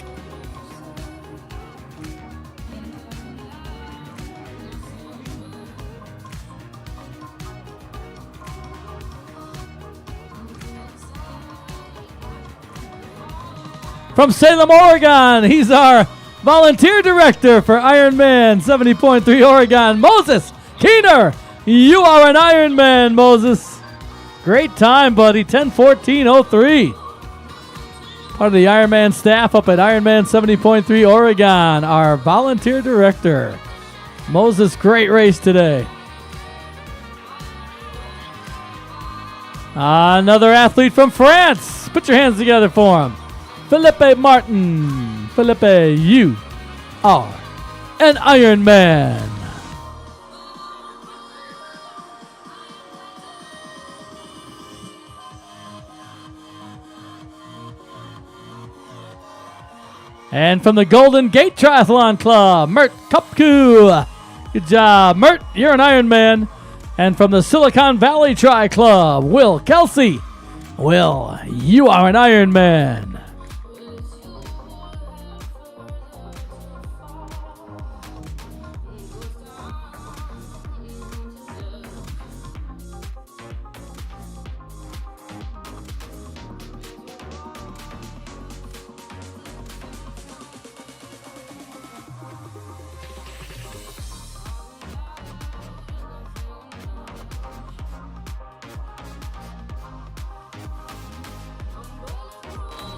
From Salem, Oregon, he's our volunteer director for Ironman 70.3 Oregon. Moses Keener, you are an Ironman, Moses. Great time, buddy, 10:14:03. Part of the Ironman staff up at Ironman 70.3 Oregon, our volunteer director. Moses, great race today. Another athlete from France. Put your hands together for him. Philippe Martin. Philippe, you are an Ironman. And from the Golden Gate Triathlon Club, Mert Kopku. Good job, Mert. You're an Ironman. And from the Silicon Valley Tri Club, Will Kelsey. Will, you are an Ironman.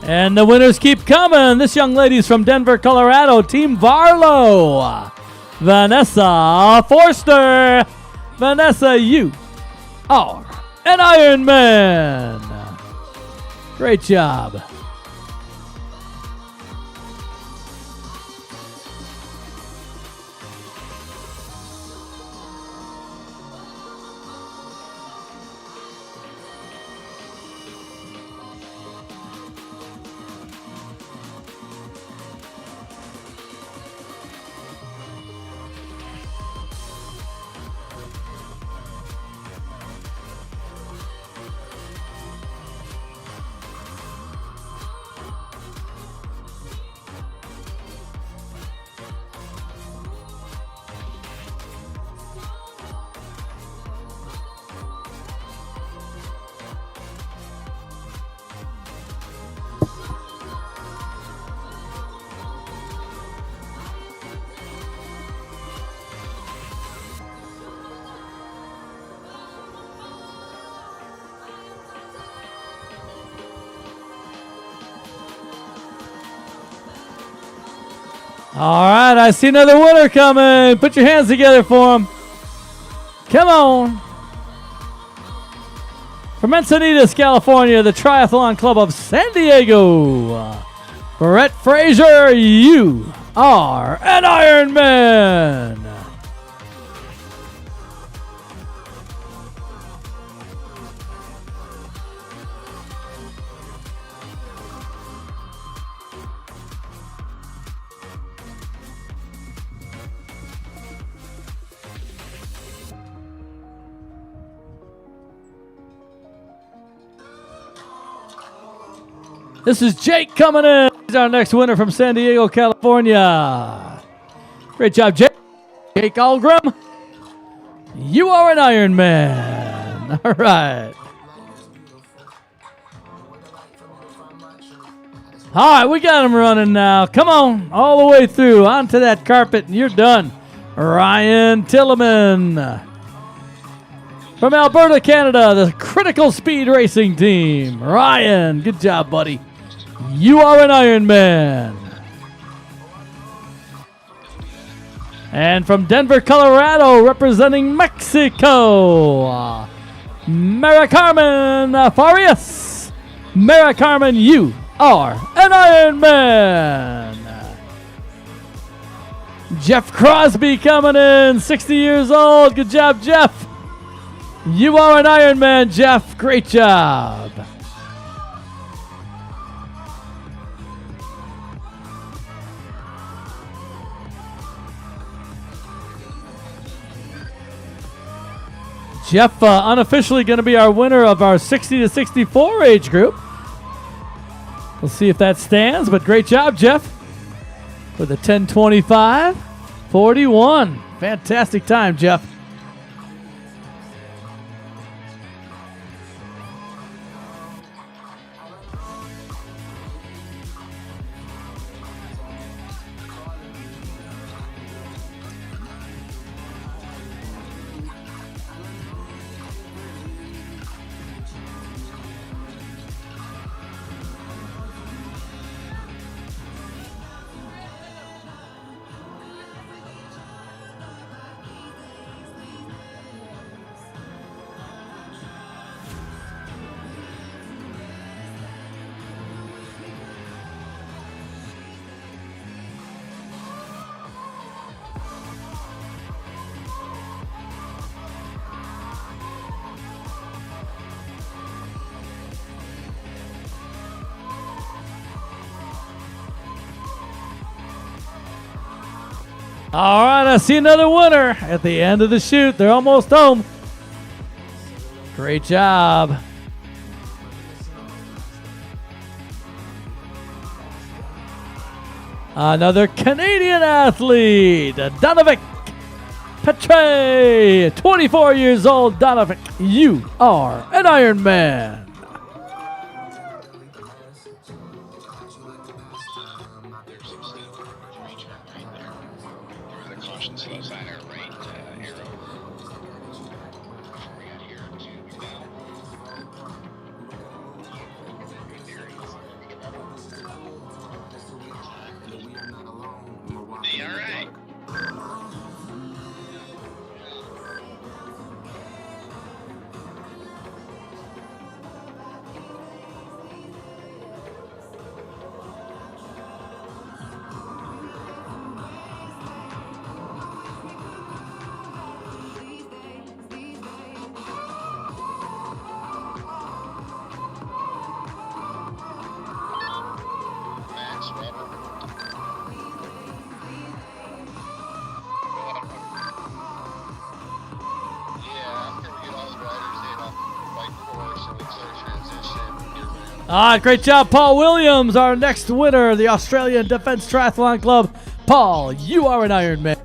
And the winners keep coming. This young lady's from Denver, Colorado. Team Varlo. Vanessa Forster. Vanessa, you are an Ironman. Great job. All right, I see another winner coming. Put your hands together for him. Come on. From Encinitas, California, the Triathlon Club of San Diego. Brett Frazier, you are an Ironman. This is Jake coming in. He's our next winner from San Diego, California. Great job, Jake. Jake Algrim. You are an Ironman. All right. All right, we got him running now. Come on, all the way through. Onto that carpet, and you're done. Ryan Tilleman. From Alberta, Canada, the Critical Speed Racing Team. Ryan, good job, buddy. You are an Ironman. And from Denver, Colorado, representing Mexico, Mara Carmen Farias. Mara Carmen, you are an Ironman. Jeff Crosby coming in, 60 years old. Good job, Jeff. You are an Ironman, Jeff. Great job. Jeff, unofficially going to be our winner of our 60 to 64 age group. We'll see if that stands, but great job, Jeff, with a 10:25:41. Fantastic time, Jeff. All right, I see another winner at the end of the shoot. They're almost home. Great job. Another Canadian athlete, Donovic Petre, 24 years old. Donovic, you are an Ironman. Great job, Paul Williams, our next winner, the Australian Defence Triathlon Club. Paul, you are an Ironman.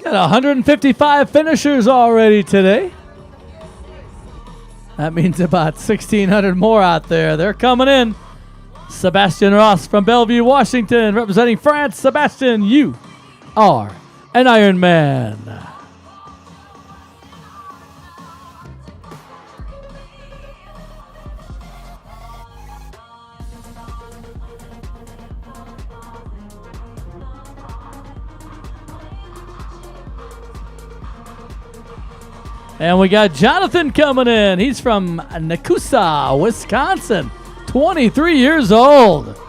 Got 155 finishers already today. That means about 1,600 more out there. They're coming in. Sebastian Ross from Bellevue, Washington, representing France. Sebastian, you are an Ironman. And we got Jonathan coming in. He's from Nakusa, Wisconsin, 23 years old.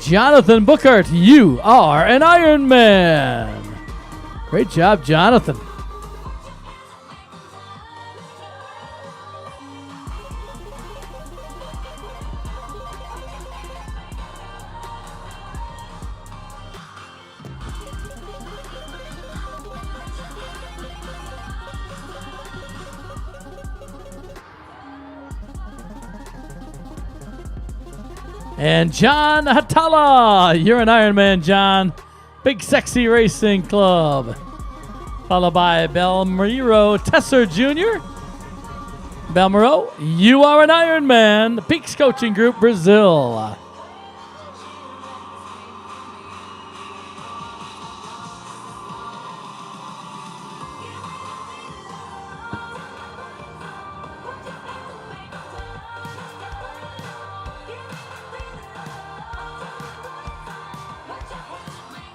Jonathan Bookert, you are an Ironman. Great job, Jonathan. And John Hatala, you're an Ironman, John. Big Sexy Racing Club. Followed by Belmiro Tesser Jr. Belmiro, you are an Ironman. Peaks Coaching Group, Brazil.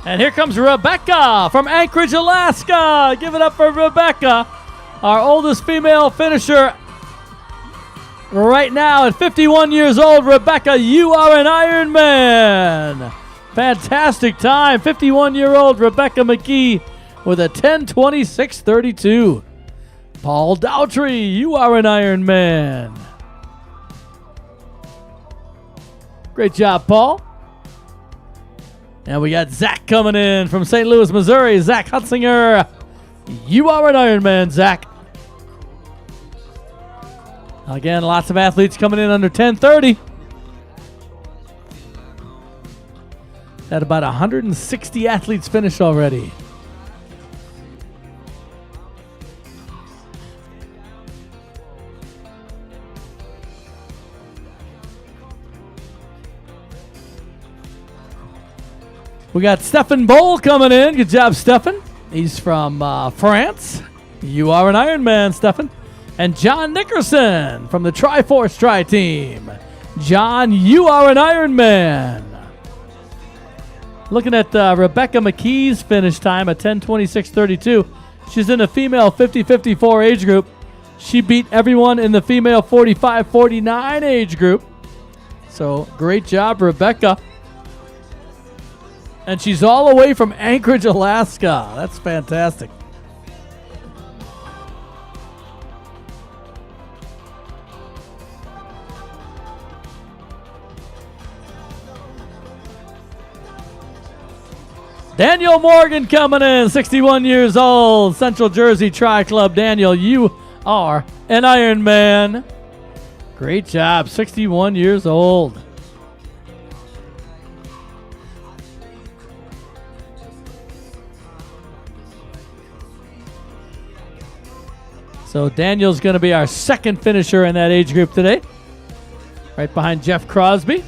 And here comes Rebecca from Anchorage, Alaska. Give it up for Rebecca, our oldest female finisher right now at 51 years old. Rebecca, you are an Ironman. Fantastic time. 51-year-old Rebecca McGee with a 10:26:32. Paul Dowtry, you are an Ironman. Great job, Paul. And we got Zach coming in from St. Louis, Missouri. Zach Hutzinger. You are an Ironman, Zach. Again, lots of athletes coming in under 10:30. Had about 160 athletes finished already. We got Stefan Boll coming in. Good job, Stefan. He's from France. You are an Ironman, Stefan. And John Nickerson from the Triforce Tri Team. John, you are an Ironman. Looking at Rebecca McKee's finish time at 10:26:32. She's in the female 50-54 age group. She beat everyone in the female 45-49 age group. So great job, Rebecca. And she's all the way from Anchorage, Alaska. That's fantastic. Daniel Morgan coming in, 61 years old, Central Jersey Tri Club. Daniel, you are an Ironman. Great job, 61 years old. So Daniel's going to be our second finisher in that age group today. Right behind Jeff Crosby.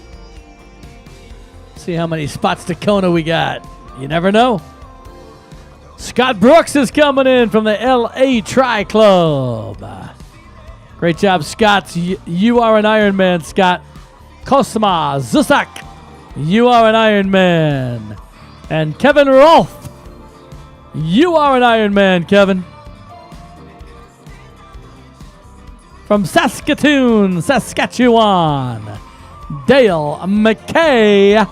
See how many spots to Kona we got. You never know. Scott Brooks is coming in from the LA Tri Club. Great job, Scott. You are an Ironman, Scott. Kosma Zusak, you are an Ironman. And Kevin Rolfe, you are an Ironman, Kevin. From Saskatoon, Saskatchewan, Dale McKay.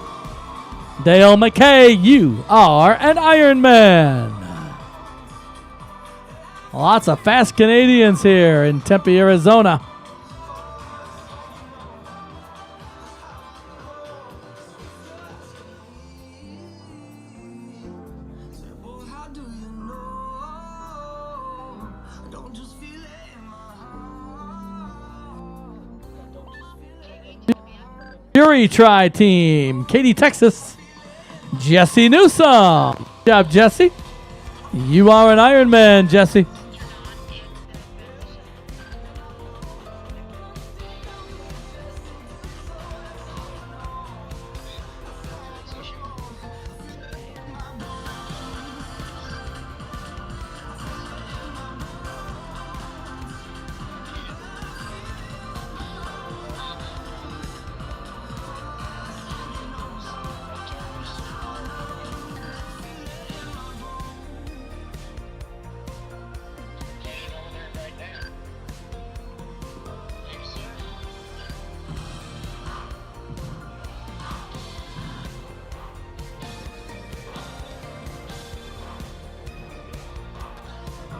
Dale McKay, you are an Ironman. Lots of fast Canadians here in Tempe, Arizona. Fury Tri Team, Katy, Texas. Jesse Newsom. Good job, Jesse. You are an Ironman, Jesse.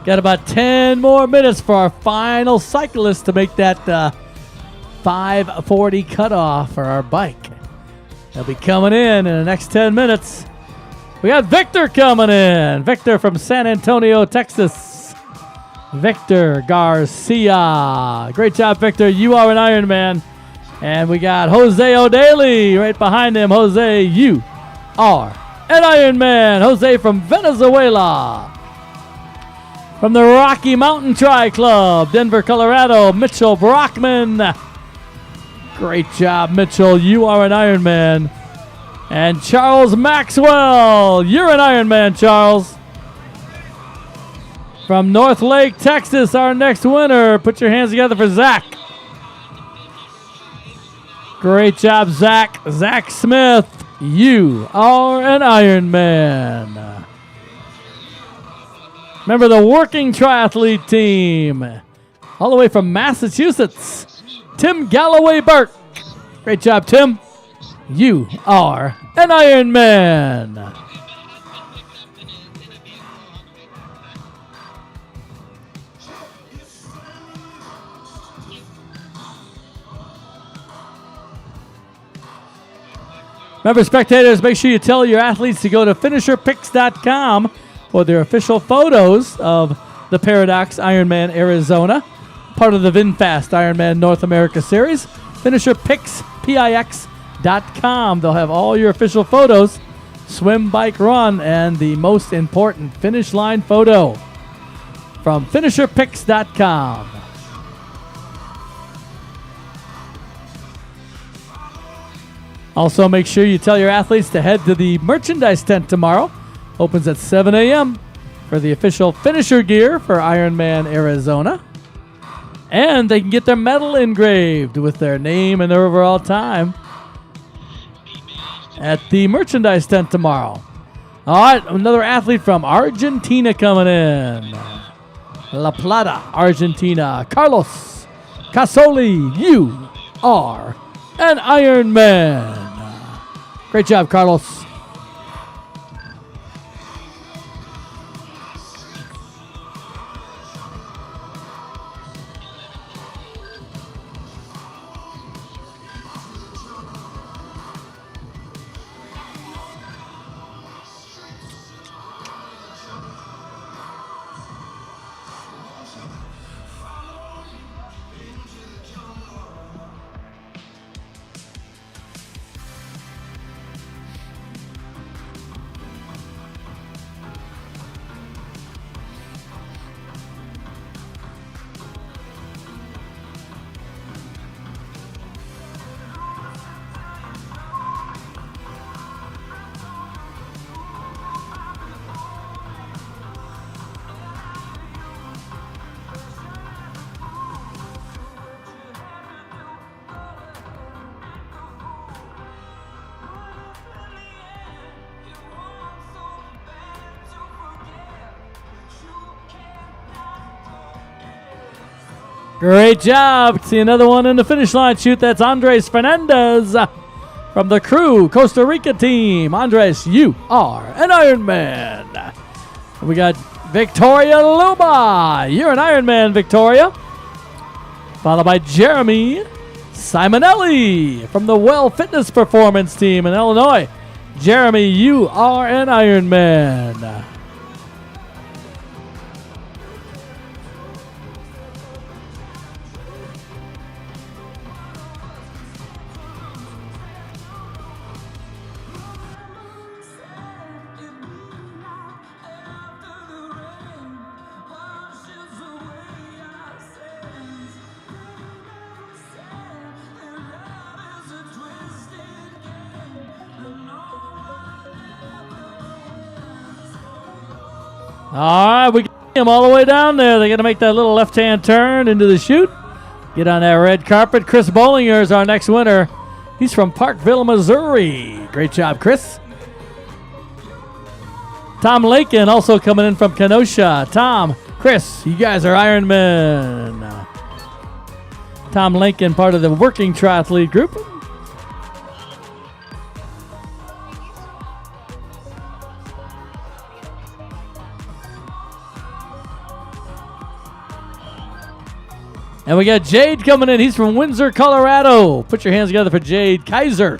Got about 10 more minutes for our final cyclist to make that 5:40 cutoff for our bike. They'll be coming in the next 10 minutes. We got Victor coming in. Victor from San Antonio, Texas. Victor Garcia. Great job, Victor. You are an Ironman. And we got Jose O'Daly right behind him. Jose, you are an Ironman. Jose from Venezuela. From the Rocky Mountain Tri Club, Denver, Colorado, Mitchell Brockman. Great job, Mitchell. You are an Ironman. And Charles Maxwell. You're an Ironman, Charles. From North Lake, Texas, our next winner. Put your hands together for Zach. Great job, Zach. Zach Smith. You are an Ironman. Remember the working triathlete team. All the way from Massachusetts. Tim Galloway Burke. Great job, Tim. You are an Ironman. Remember, spectators, make sure you tell your athletes to go to finisherpics.com for their official photos of the Paradox Ironman Arizona, part of the VinFast Ironman North America Series. Finisherpics.com. They'll have all your official photos, swim, bike, run, and the most important finish line photo from finisherpics.com. Also, make sure you tell your athletes to head to the merchandise tent tomorrow. Opens at 7 a.m. for the official finisher gear for Ironman Arizona. And they can get their medal engraved with their name and their overall time at the merchandise tent tomorrow. All right, another athlete from Argentina coming in. La Plata, Argentina. Carlos Casoli, you are an Ironman. Great job, Carlos. Great job. See another one in the finish line chute. That's Andres Fernandez from the Crew Costa Rica team. Andres, you are an Ironman. We got Victoria Luba. You're an Ironman, Victoria. Followed by Jeremy Simonelli from the Well Fitness Performance team in Illinois. Jeremy, you are an Ironman. All right, we got him all the way down there. They're going to make that little left-hand turn into the chute. Get on that red carpet. Chris Bollinger is our next winner. He's from Parkville, Missouri. Great job, Chris. Tom Lakin also coming in from Kenosha. Tom, Chris, you guys are Ironmen. Tom Lakin, part of the working triathlete group. And we got Jade coming in. He's from Windsor, Colorado. Put your hands together for Jade Kaiser.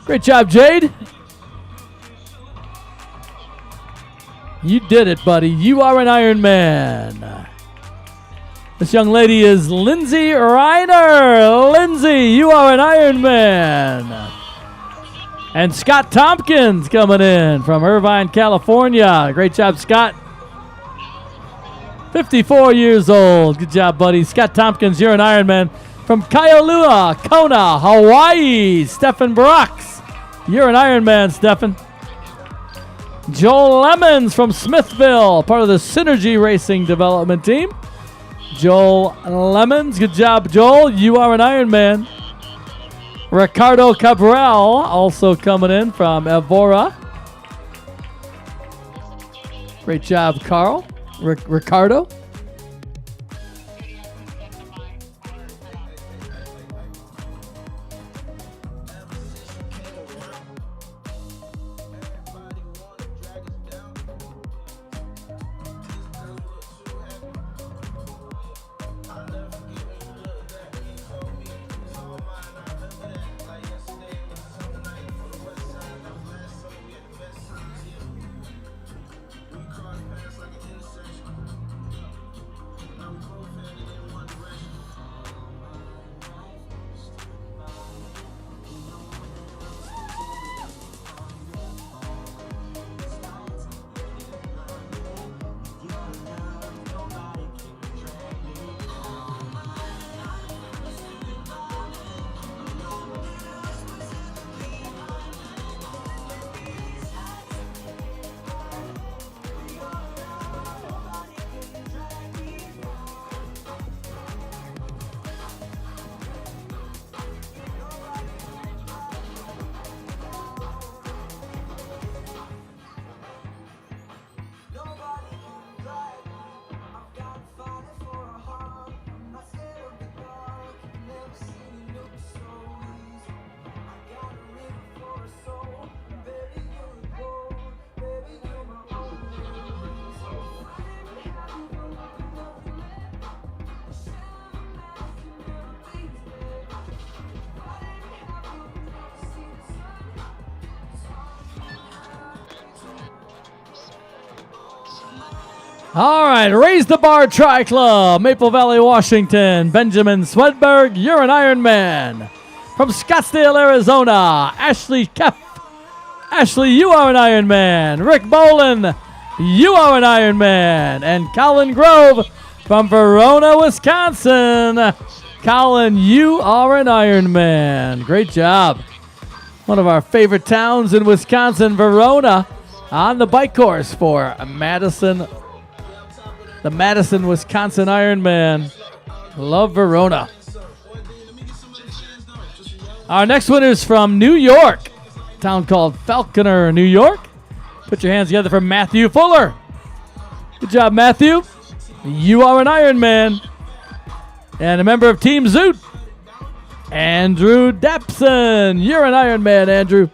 Great job, Jade. You did it, buddy. You are an Ironman. This young lady is Lindsay Reiner. Lindsay, you are an Ironman. And Scott Tompkins coming in from Irvine, California. Great job, Scott. 54 years old. Good job, buddy. Scott Tompkins, you're an Ironman. From Kailua, Kona, Hawaii, Stefan Brox. You're an Ironman, Stefan. Joel Lemons from Smithville, part of the Synergy Racing development team. Joel Lemons, good job, Joel. You are an Ironman. Ricardo Cabral, also coming in from Evora. Great job, Carl. Ricardo. All right, Raise the Bar Tri Club, Maple Valley, Washington. Benjamin Swedberg, you're an Ironman. From Scottsdale, Arizona, Ashley Keff. Ashley, you are an Ironman. Rick Bolin, you are an Ironman. And Colin Grove from Verona, Wisconsin. Colin, you are an Ironman. Great job. One of our favorite towns in Wisconsin, Verona, on the bike course for Madison. The Madison, Wisconsin Ironman. Love Verona. Our next winner is from New York, a town called Falconer, New York. Put your hands together for Matthew Fuller. Good job, Matthew. You are an Ironman. And a member of Team Zoot, Andrew Dapson. You're an Ironman, Andrew.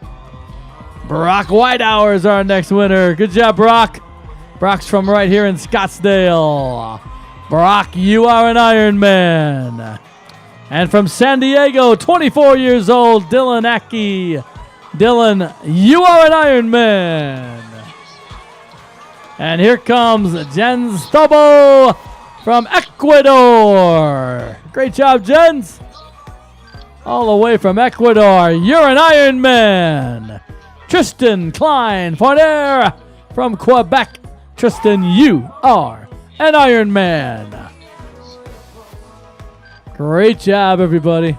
Brock Whitehour is our next winner. Good job, Brock. Brock's from right here in Scottsdale. Brock, you are an Ironman. And from San Diego, 24 years old, Dylan Aki. Dylan, you are an Ironman. And here comes Jens Stobo from Ecuador. Great job, Jens. All the way from Ecuador. You're an Ironman. Tristan Klein Forner from Quebec. Tristan, you are an Ironman. Great job, everybody.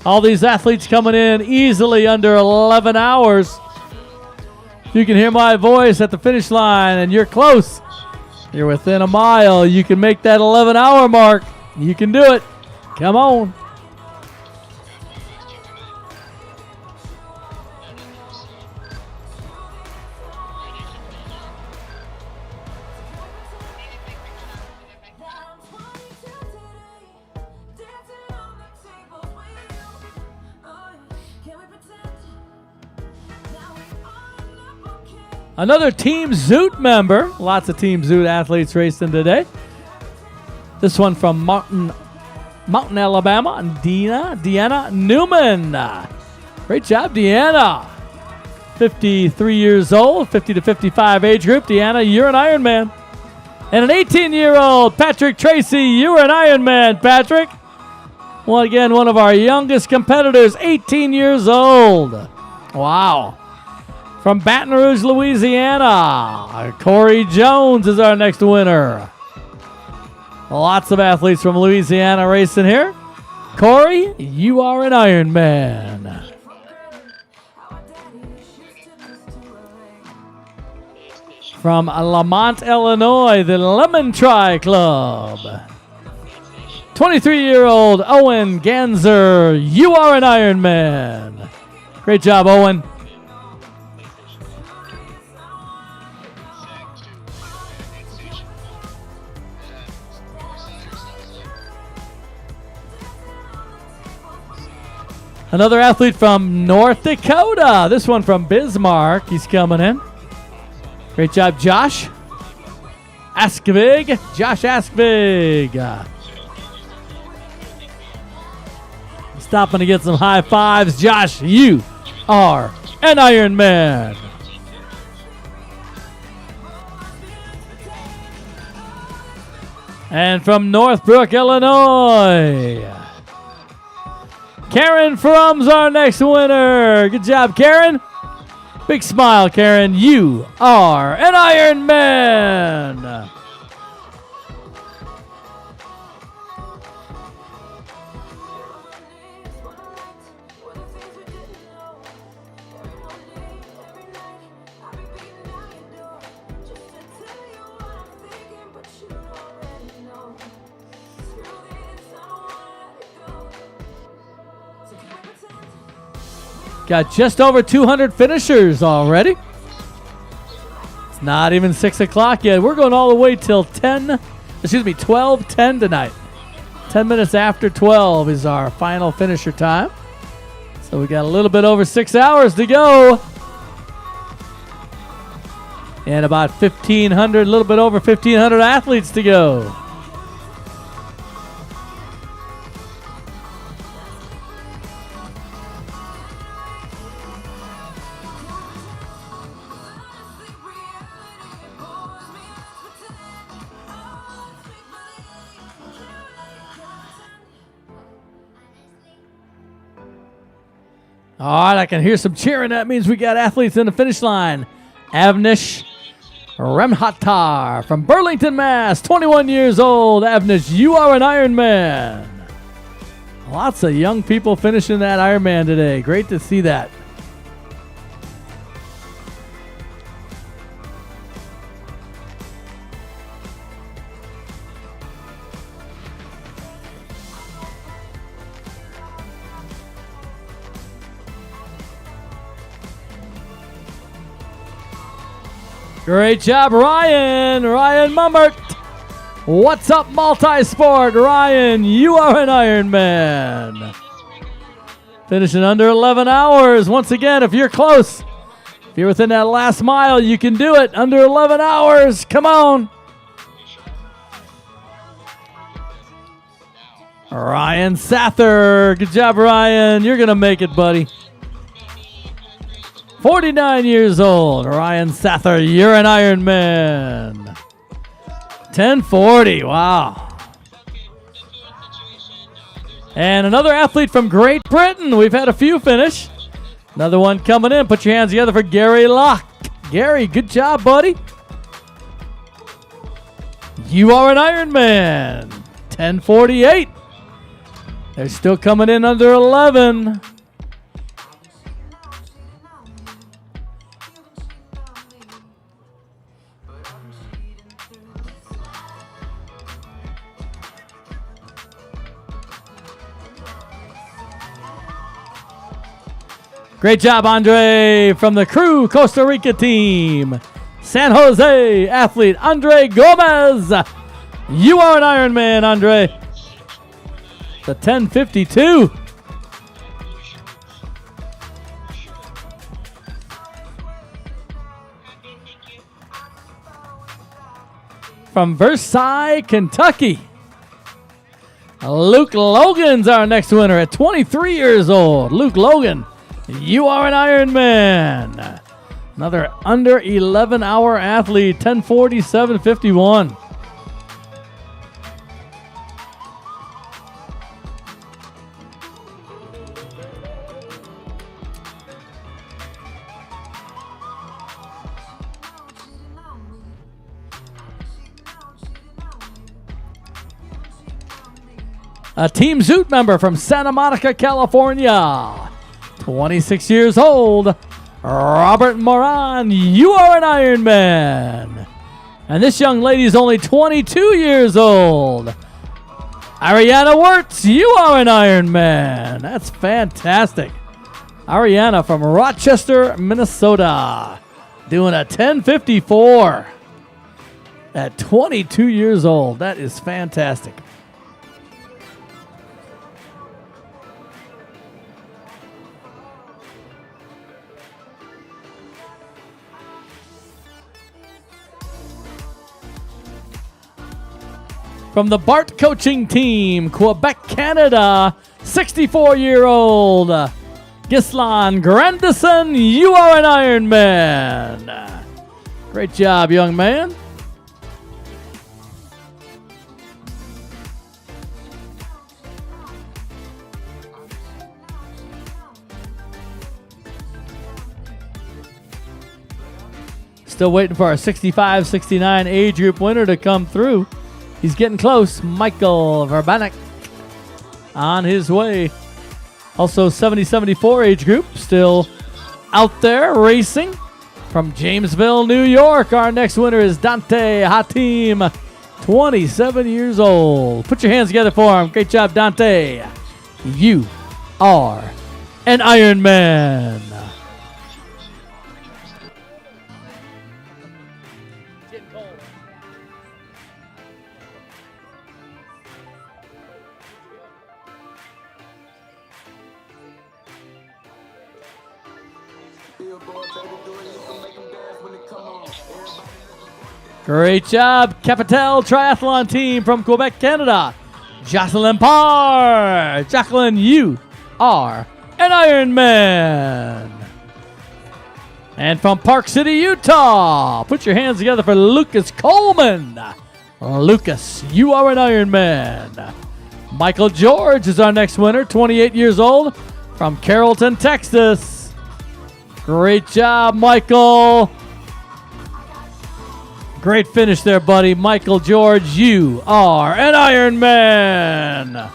All these athletes coming in easily under 11 hours. If you can hear my voice at the finish line and you're close, you're within a mile, you can make that 11-hour mark. You can do it. Come on. Another Team Zoot member. Lots of Team Zoot athletes racing today. This one from Mountain, Alabama, Deanna Newman. Great job, Deanna. 53 years old, 50 to 55 age group. Deanna, you're an Ironman. And an 18-year-old, Patrick Tracy, you are an Ironman, Patrick. Well, again, one of our youngest competitors, 18 years old. Wow. From Baton Rouge, Louisiana, Corey Jones is our next winner. Lots of athletes from Louisiana racing here. Corey, you are an Ironman. From Lamont, Illinois, the Lemon Tri Club. 23-year-old Owen Ganser, you are an Ironman. Great job, Owen. Another athlete from North Dakota. This one from Bismarck. He's coming in. Great job, Josh Askvig. Josh Askvig. Stopping to get some high fives. Josh, you are an Ironman. And from Northbrook, Illinois, Karen Frum's our next winner. Good job, Karen. Big smile, Karen. You are an Ironman. Got just over 200 finishers already. It's not even 6 o'clock yet. We're going all the way till 12:10 tonight. 10 minutes after 12 is our final finisher time. So we got a little bit over 6 hours to go. And about 1,500, a little bit over 1,500 athletes to go. All right, I can hear some cheering. That means we got athletes in the finish line. Avnish Remhatar from Burlington, Mass. 21 years old. Avnish, you are an Ironman. Lots of young people finishing that Ironman today. Great to see that. Great job, Ryan. Ryan Mummert. What's up, Multisport? Ryan, you are an Ironman. Finishing under 11 hours. Once again, if you're close, if you're within that last mile, you can do it. Under 11 hours. Come on. Ryan Sather. Good job, Ryan. You're going to make it, buddy. 49 years old, Ryan Sather, you're an Ironman. 10:40, wow. And another athlete from Great Britain. We've had a few finish. Another one coming in. Put your hands together for Gary Locke. Gary, good job, buddy. You are an Ironman. 10:48. They're still coming in under 11. Great job, Andre, from the Crew Costa Rica team. San Jose athlete, Andre Gomez. You are an Ironman, Andre. The 10:52. From Versailles, Kentucky, Luke Logan's our next winner at 23 years old. Luke Logan, you are an Ironman. Another under 11-hour athlete, 10:47:51. A Team Zoot member from Santa Monica, California. 26 years old. Robert Moran, you are an Ironman. And this young lady is only 22 years old. Ariana Wirtz, you are an Ironman. That's fantastic. Ariana from Rochester, Minnesota. Doing a 10:54 at 22 years old. That is fantastic. From the Bart coaching team, Quebec, Canada, 64-year-old Gislan Grandison, you are an Ironman. Great job, young man. Still waiting for our 65-69 age group winner to come through. He's getting close. Michael Verbanek on his way. Also 70-74 age group still out there racing. From Jamesville, New York, our next winner is Dante Hatim, 27 years old. Put your hands together for him. Great job, Dante. You are an Ironman. Great job, Capital Triathlon team from Quebec, Canada. Jocelyn Parr. Jacqueline, you are an Ironman. And from Park City, Utah, put your hands together for Lucas Coleman. Lucas, you are an Ironman. Michael George is our next winner, 28 years old, from Carrollton, Texas. Great job, Michael. Great finish there, buddy. Michael George, you are an Ironman.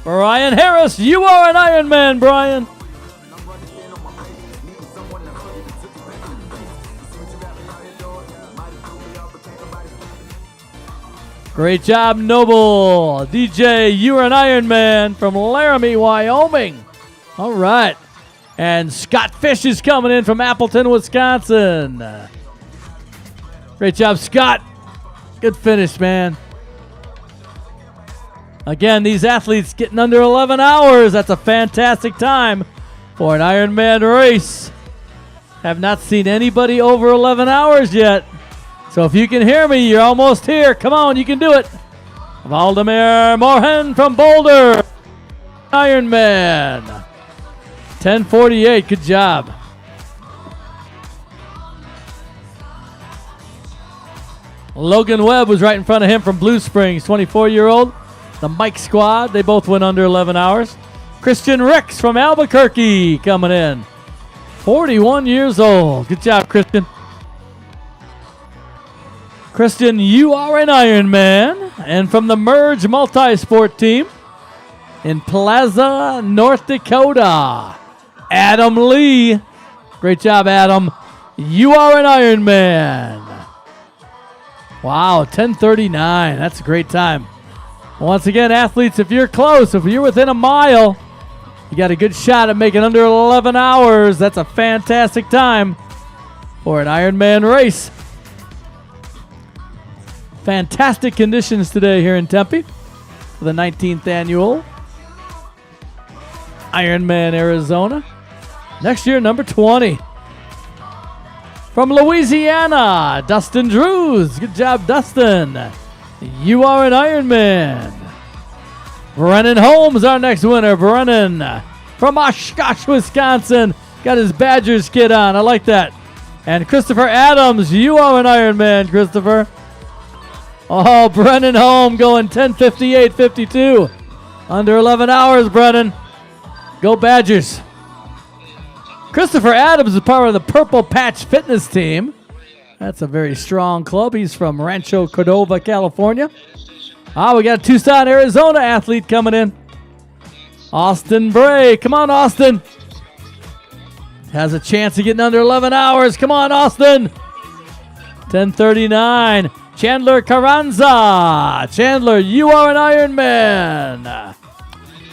Brian Harris, you are an Ironman, Brian. Great job, Noble. DJ, you are an Ironman from Laramie, Wyoming. All right. And Scott Fish is coming in from Appleton, Wisconsin. Great job, Scott. Good finish, man. Again, these athletes getting under 11 hours. That's a fantastic time for an Ironman race. Have not seen anybody over 11 hours yet. So if you can hear me, you're almost here. Come on, you can do it. Valdemar Morhen from Boulder. Ironman. 10:48. Good job. Logan Webb was right in front of him from Blue Springs, 24-year-old. The Mike Squad, they both went under 11 hours. Christian Ricks from Albuquerque coming in. 41 years old. Good job, Christian. Christian, you are an Ironman. And from the Merge Multi-Sport team in Plaza, North Dakota, Adam Lee. Great job, Adam. You are an Ironman. Wow, 10:39. That's a great time. Once again, athletes, if you're close, if you're within a mile, you got a good shot at making under 11 hours. That's a fantastic time for an Ironman race. Fantastic conditions today here in Tempe for the 19th annual Ironman Arizona. Next year, number 20. From Louisiana, Dustin Drews. Good job, Dustin. You are an Ironman. Brennan Holmes, our next winner. Brennan from Oshkosh, Wisconsin. Got his Badgers kit on. I like that. And Christopher Adams, you are an Ironman, Christopher. Oh, Brennan Holmes going 10:58:52. Under 11 hours, Brennan. Go Badgers. Christopher Adams is part of the Purple Patch Fitness team. That's a very strong club. He's from Rancho Cordova, California. We got a Tucson, Arizona athlete coming in. Austin Bray. Come on, Austin. Has a chance of getting under 11 hours. Come on, Austin. 10:39. Chandler Carranza. Chandler, you are an Ironman.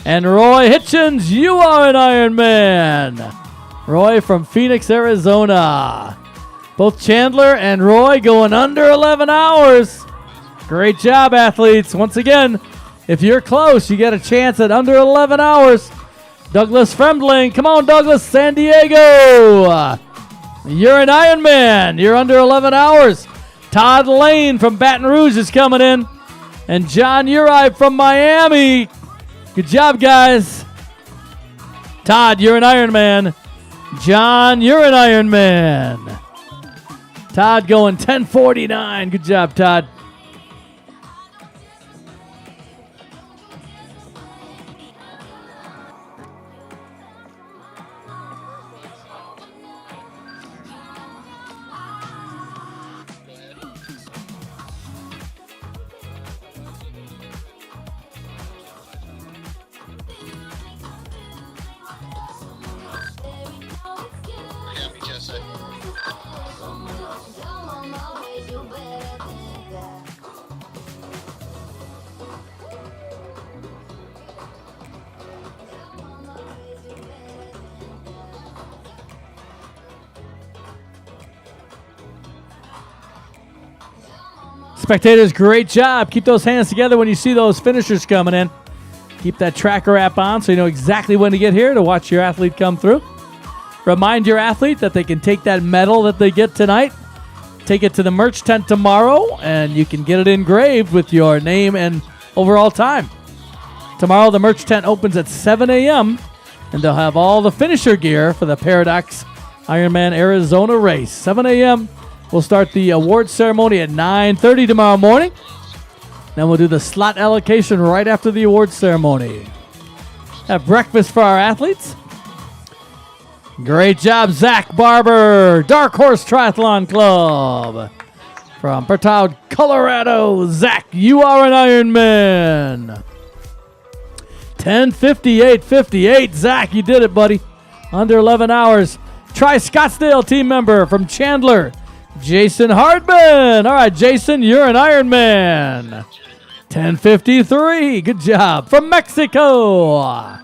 And Roy Hitchens, you are an Ironman. Roy from Phoenix, Arizona. Both Chandler and Roy going under 11 hours. Great job, athletes. Once again, if you're close, you get a chance at under 11 hours. Douglas Fremdling. Come on, Douglas. San Diego. You're an Ironman. You're under 11 hours. Todd Lane from Baton Rouge is coming in. And John Uri from Miami. Good job, guys. Todd, you're an Ironman. John, you're an Ironman. Todd going 10:49. Good job, Todd. Spectators, great job. Keep those hands together when you see those finishers coming in. Keep that tracker app on so you know exactly when to get here to watch your athlete come through. Remind your athlete that they can take that medal that they get tonight, take it to the merch tent tomorrow, and you can get it engraved with your name and overall time. Tomorrow, the merch tent opens at 7 a.m., and they'll have all the finisher gear for the Paradox Ironman Arizona race. 7 a.m., we'll start the award ceremony at 9:30 tomorrow morning. Then we'll do the slot allocation right after the award ceremony. Have breakfast for our athletes. Great job, Zach Barber, Dark Horse Triathlon Club. From Berthoud, Colorado. Zach, you are an Ironman. 10:58:58. Zach, you did it, buddy. Under 11 hours. Try Scottsdale team member from Chandler, Jason Hardman. All right, Jason, you're an Ironman. 10:53. Good job. From Mexico.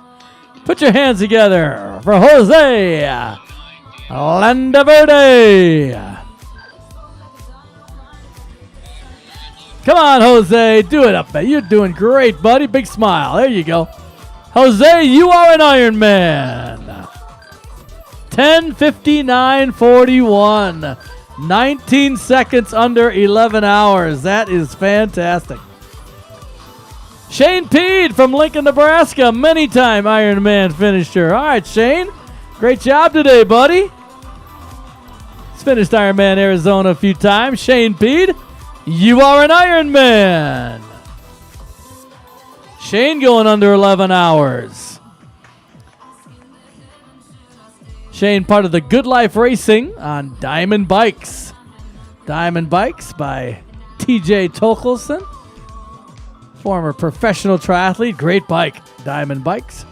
Put your hands together for Jose Landaverde. Come on, Jose. Do it up there. You're doing great, buddy. Big smile. There you go. Jose, you are an Ironman. 10:59:41. 19 seconds under 11 hours. That is fantastic. Shane Peed from Lincoln, Nebraska. Many-time Ironman finisher. All right, Shane. Great job today, buddy. He's finished Ironman Arizona a few times. Shane Peed, you are an Ironman. Shane going under 11 hours. Shane, part of the Good Life Racing on Diamond Bikes. Diamond Bikes by TJ Tolkelson. Former professional triathlete. Great bike. Diamond Bikes.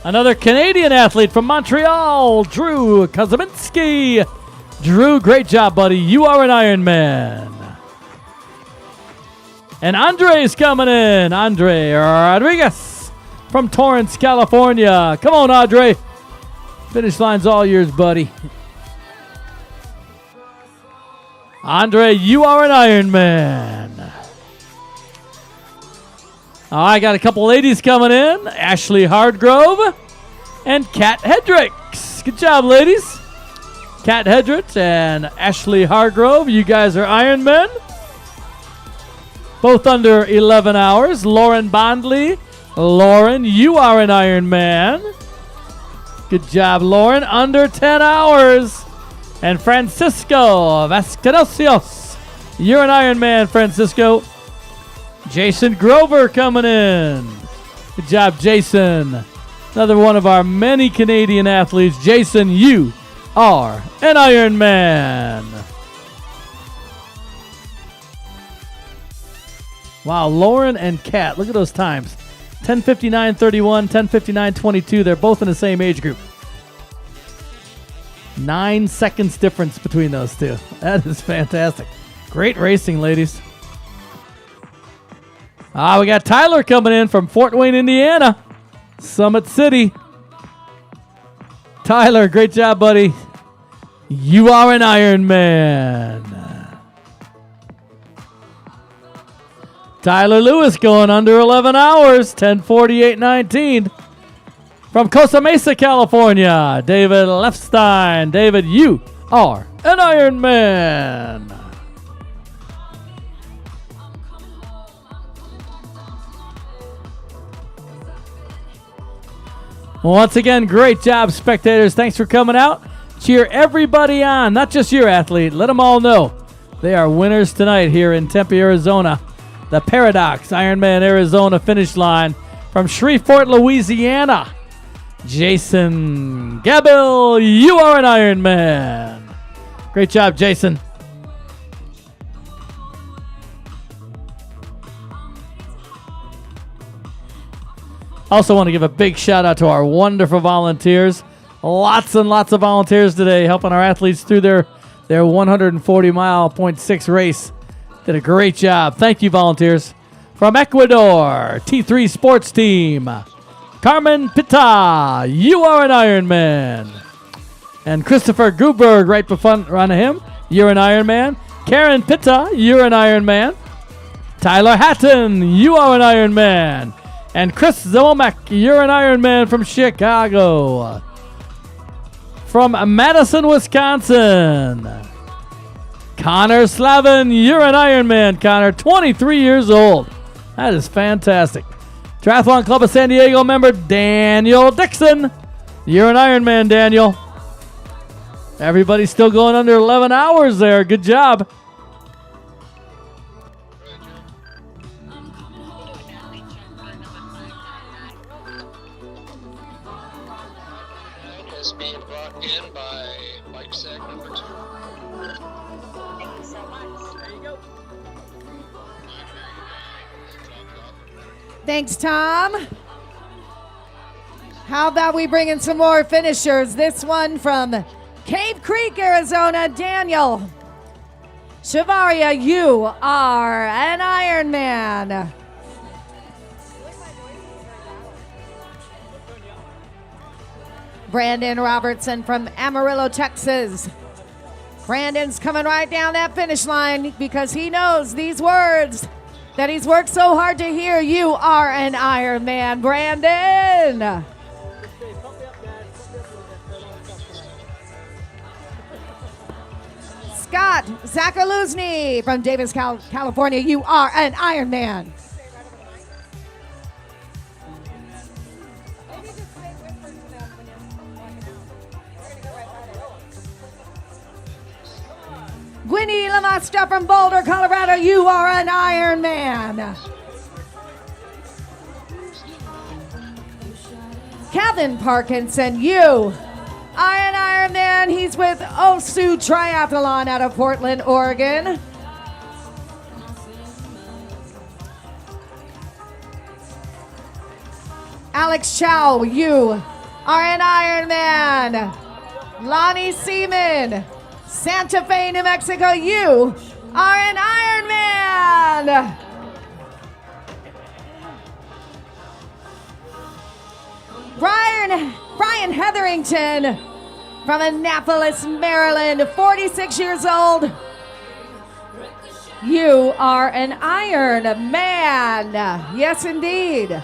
Another Canadian athlete from Montreal, Drew Kozaminski. Drew, great job, buddy. You are an Ironman. And Andre's coming in. Andre Rodriguez from Torrance, California. Come on, Andre. Finish line's all yours, buddy. Andre, you are an Ironman. I got a couple ladies coming in. Ashley Hardgrove and Kat Hedricks. Good job, ladies. Kat Hedricks and Ashley Hargrove. You guys are Ironmen. Both under 11 hours. Lauren Bondley. Lauren, you are an Ironman. Good job, Lauren. Under 10 hours. And Francisco Vasconcelos. You're an Ironman, Francisco. Jason Grover coming in. Good job, Jason. Another one of our many Canadian athletes. Jason, you are an Ironman. Wow, Lauren and Kat, look at those times. 10:59:31, 10:59:22. They're both in the same age group. 9 seconds difference between those two. That is fantastic. Great racing, ladies. We got Tyler coming in from Fort Wayne, Indiana. Summit City. Tyler, great job, buddy. You are an Ironman. Tyler Lewis going under 11 hours, 10:48:19. From Costa Mesa, California, David Lefstein. David, you are an Ironman. Once again, great job, spectators. Thanks for coming out. Cheer everybody on, not just your athlete. Let them all know they are winners tonight here in Tempe, Arizona. The Paradox Ironman Arizona finish line from Shreveport, Louisiana. Jason Gabil, you are an Ironman. Great job, Jason. Also want to give a big shout out to our wonderful volunteers. Lots and lots of volunteers today helping our athletes through their 140.6 race. Did a great job. Thank you, volunteers. From Ecuador, T3 Sports Team. Carmen Pita, you are an Ironman. And Christopher Gruberg, right in front of him, you're an Ironman. Karen Pita, you're an Ironman. Tyler Hatton, you are an Ironman. And Chris Zomek, you're an Ironman from Chicago. From Madison, Wisconsin. Connor Slavin, you're an Ironman, Connor. 23 years old. That is fantastic. Triathlon Club of San Diego member Daniel Dixon. You're an Ironman, Daniel. Everybody's still going under 11 hours there. Good job. Is being brought in by Mike Sack number 2. Thank you so much. There you go. Thanks, Tom. How about we bring in some more finishers? This one from Cave Creek, Arizona, Daniel Shavaria, you are an Ironman. Brandon Robertson from Amarillo, Texas. Brandon's coming right down that finish line because he knows these words that he's worked so hard to hear. You are an Ironman, Brandon. Scott Zakaluzny from Davis, California. You are an Ironman. Gwynnie Lamasta from Boulder, Colorado. You are an Ironman. Kevin Parkinson, you are an Ironman. He's with Osu Triathlon out of Portland, Oregon. Alex Chow, you are an Ironman. Lonnie Seaman, Santa Fe, New Mexico, you are an Ironman. Brian Hetherington from Annapolis, Maryland, 46 years old. You are an Ironman. Yes, indeed.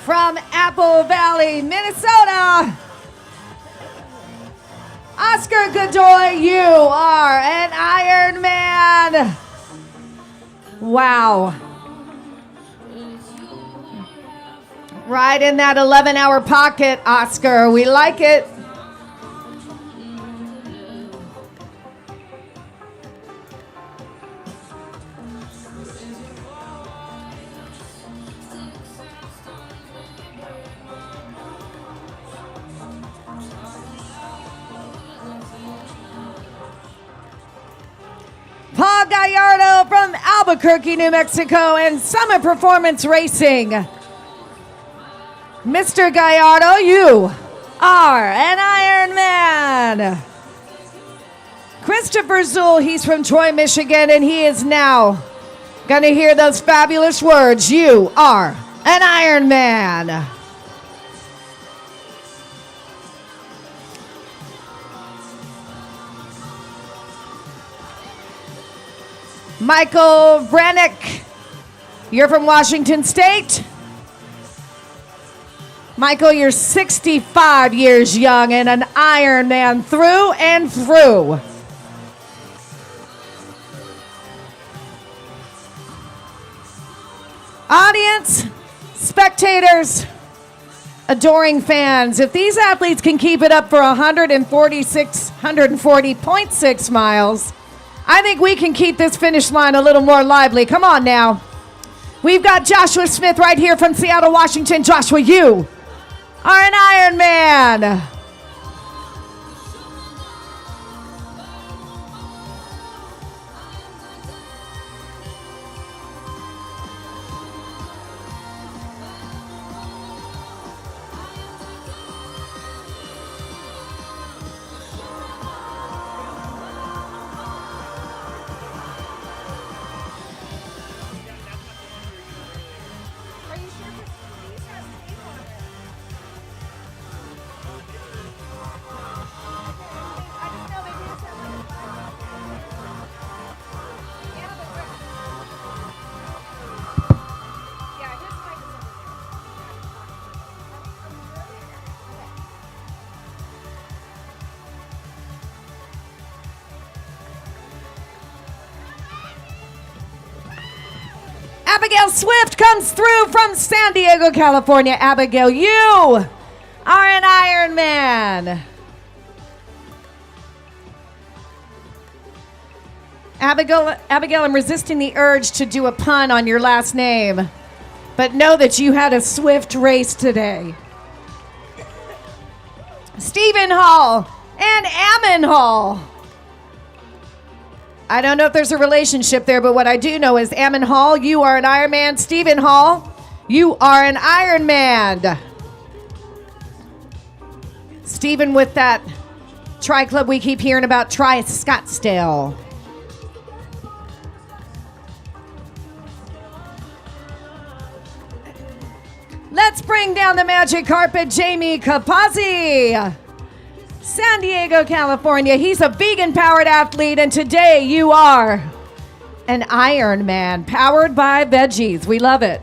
From Apple Valley, Minnesota, Oscar Godoy, you are an Ironman. Wow. Right in that 11-hour pocket, Oscar. We like it. Paul Gallardo from Albuquerque, New Mexico, and Summit Performance Racing. Mr. Gallardo, you are an Ironman. Christopher Zool, he's from Troy, Michigan, and he is now going to hear those fabulous words. You are an Ironman. Michael Brannick, you're from Washington State. Michael, you're 65 years young and an Ironman through and through. Audience, spectators, adoring fans, if these athletes can keep it up for 140.6 miles, I think we can keep this finish line a little more lively. Come on now. We've got Joshua Smith right here from Seattle, Washington. Joshua, you are an Ironman. Abigail Swift comes through from San Diego, California. Abigail, you are an Ironman. Abigail, I'm resisting the urge to do a pun on your last name, but know that you had a swift race today. Stephen Hall and Ammon Hall. I don't know if there's a relationship there, but what I do know is Ammon Hall, you are an Ironman. Stephen Hall, you are an Ironman. Stephen with that tri club we keep hearing about, Tri Scottsdale. Let's bring down the magic carpet, Jamie Capazzi. San Diego, California. He's a vegan-powered athlete, and today you are an Ironman powered by veggies. We love it.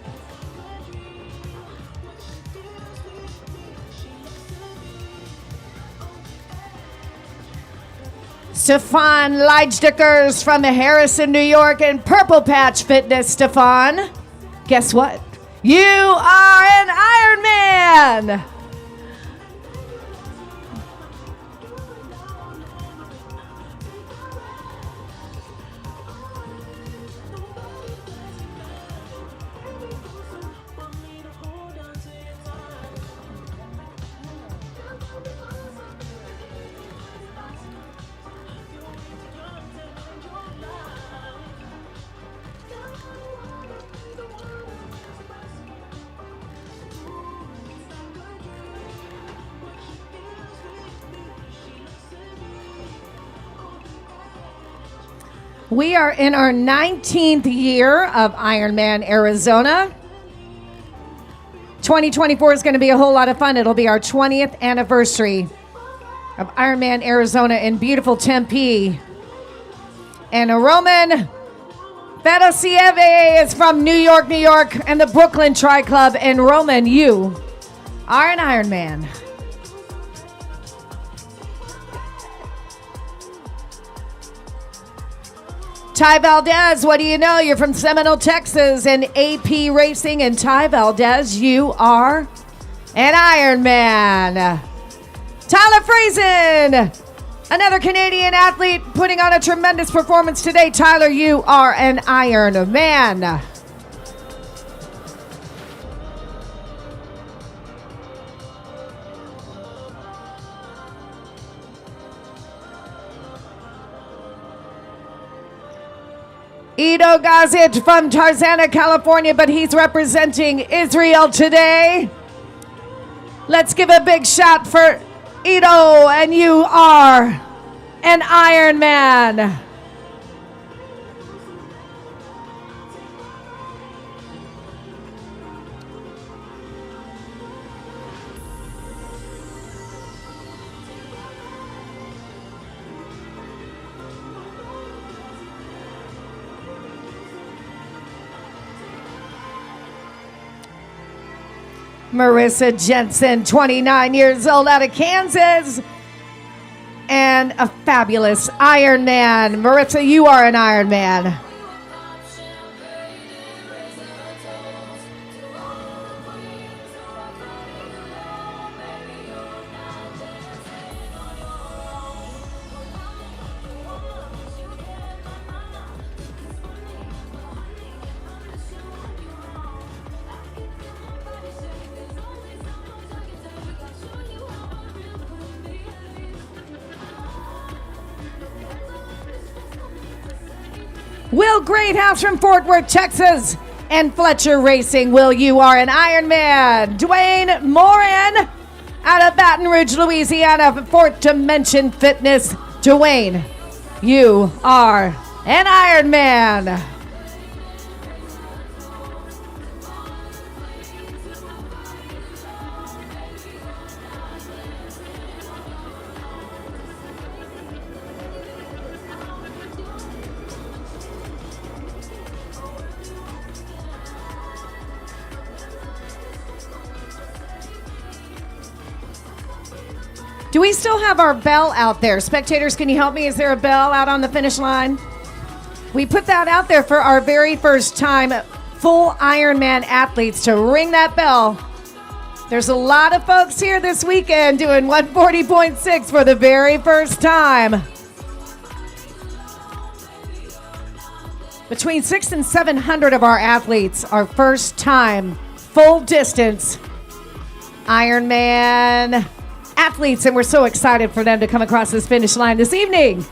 Stefan Leidstickers from Harrison, New York, and Purple Patch Fitness. Stefan, guess what? You are an Ironman. We are in our 19th year of Ironman Arizona. 2024 is going to be a whole lot of fun. It'll be our 20th anniversary of Ironman Arizona in beautiful Tempe. And Roman Fedosieve is from New York, New York, and the Brooklyn Tri Club. And Roman, you are an Ironman. Ty Valdez, what do you know? You're from Seminole, Texas, and AP Racing. And Ty Valdez, you are an Ironman. Tyler Friesen, another Canadian athlete putting on a tremendous performance today. Tyler, you are an Ironman. Ido Gazic from Tarzana, California, but he's representing Israel today. Let's give a big shout for Ido, and you are an Ironman. Marissa Jensen, 29 years old, out of Kansas, and a fabulous Ironman. Marissa, you are an Ironman. Will Greathouse from Fort Worth, Texas, and Fletcher Racing. Will, you are an Ironman. Dwayne Morin out of Baton Rouge, Louisiana, Fourth Dimension Fitness. Dwayne, you are an Ironman. Do we still have our bell out there? Spectators, can you help me? Is there a bell out on the finish line? We put that out there for our very first time full Ironman athletes to ring that bell. There's a lot of folks here this weekend doing 140.6 for the very first time. Between 600 and 700 of our athletes are first time full distance Ironman athletes, and we're so excited for them to come across this finish line this evening.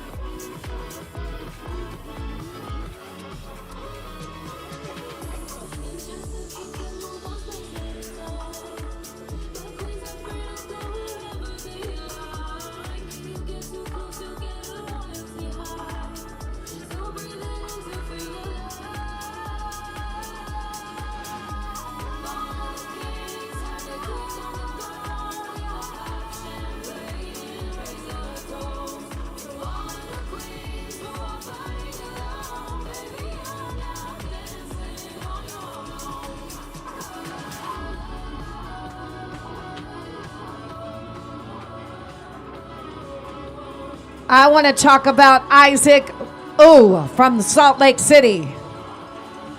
I want to talk about Isaac from Salt Lake City.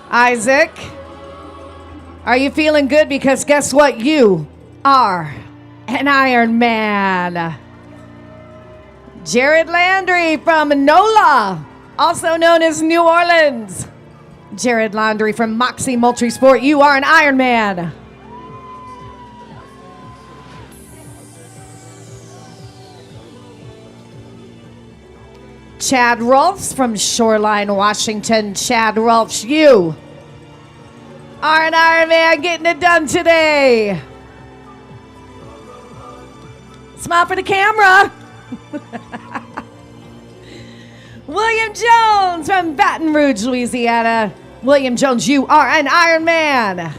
Isaac, are you feeling good? Because guess what? You are an Ironman. Jared Landry from NOLA, also known as New Orleans. Jared Landry from Moxie Multisport, you are an Ironman. Chad Rolfs from Shoreline, Washington. Chad Rolfs, you are an Ironman getting it done today. Smile for the camera. William Jones from Baton Rouge, Louisiana. William Jones, you are an Ironman.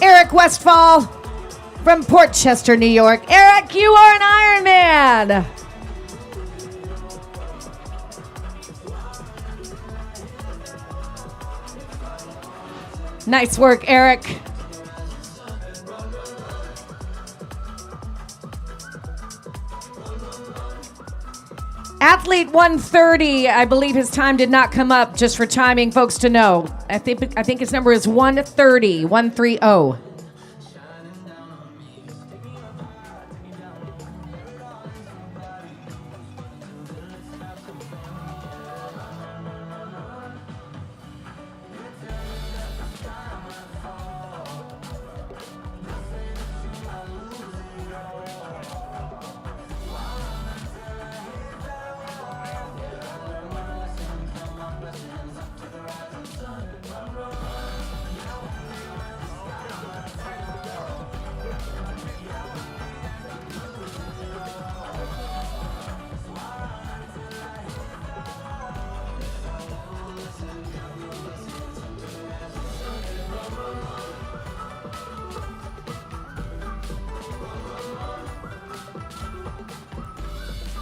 Eric Westfall from Port Chester, New York. Eric, you are an Ironman. Nice work, Eric. Athlete 130, I believe his time did not come up, just for timing folks to know. I think his number is 130, 130.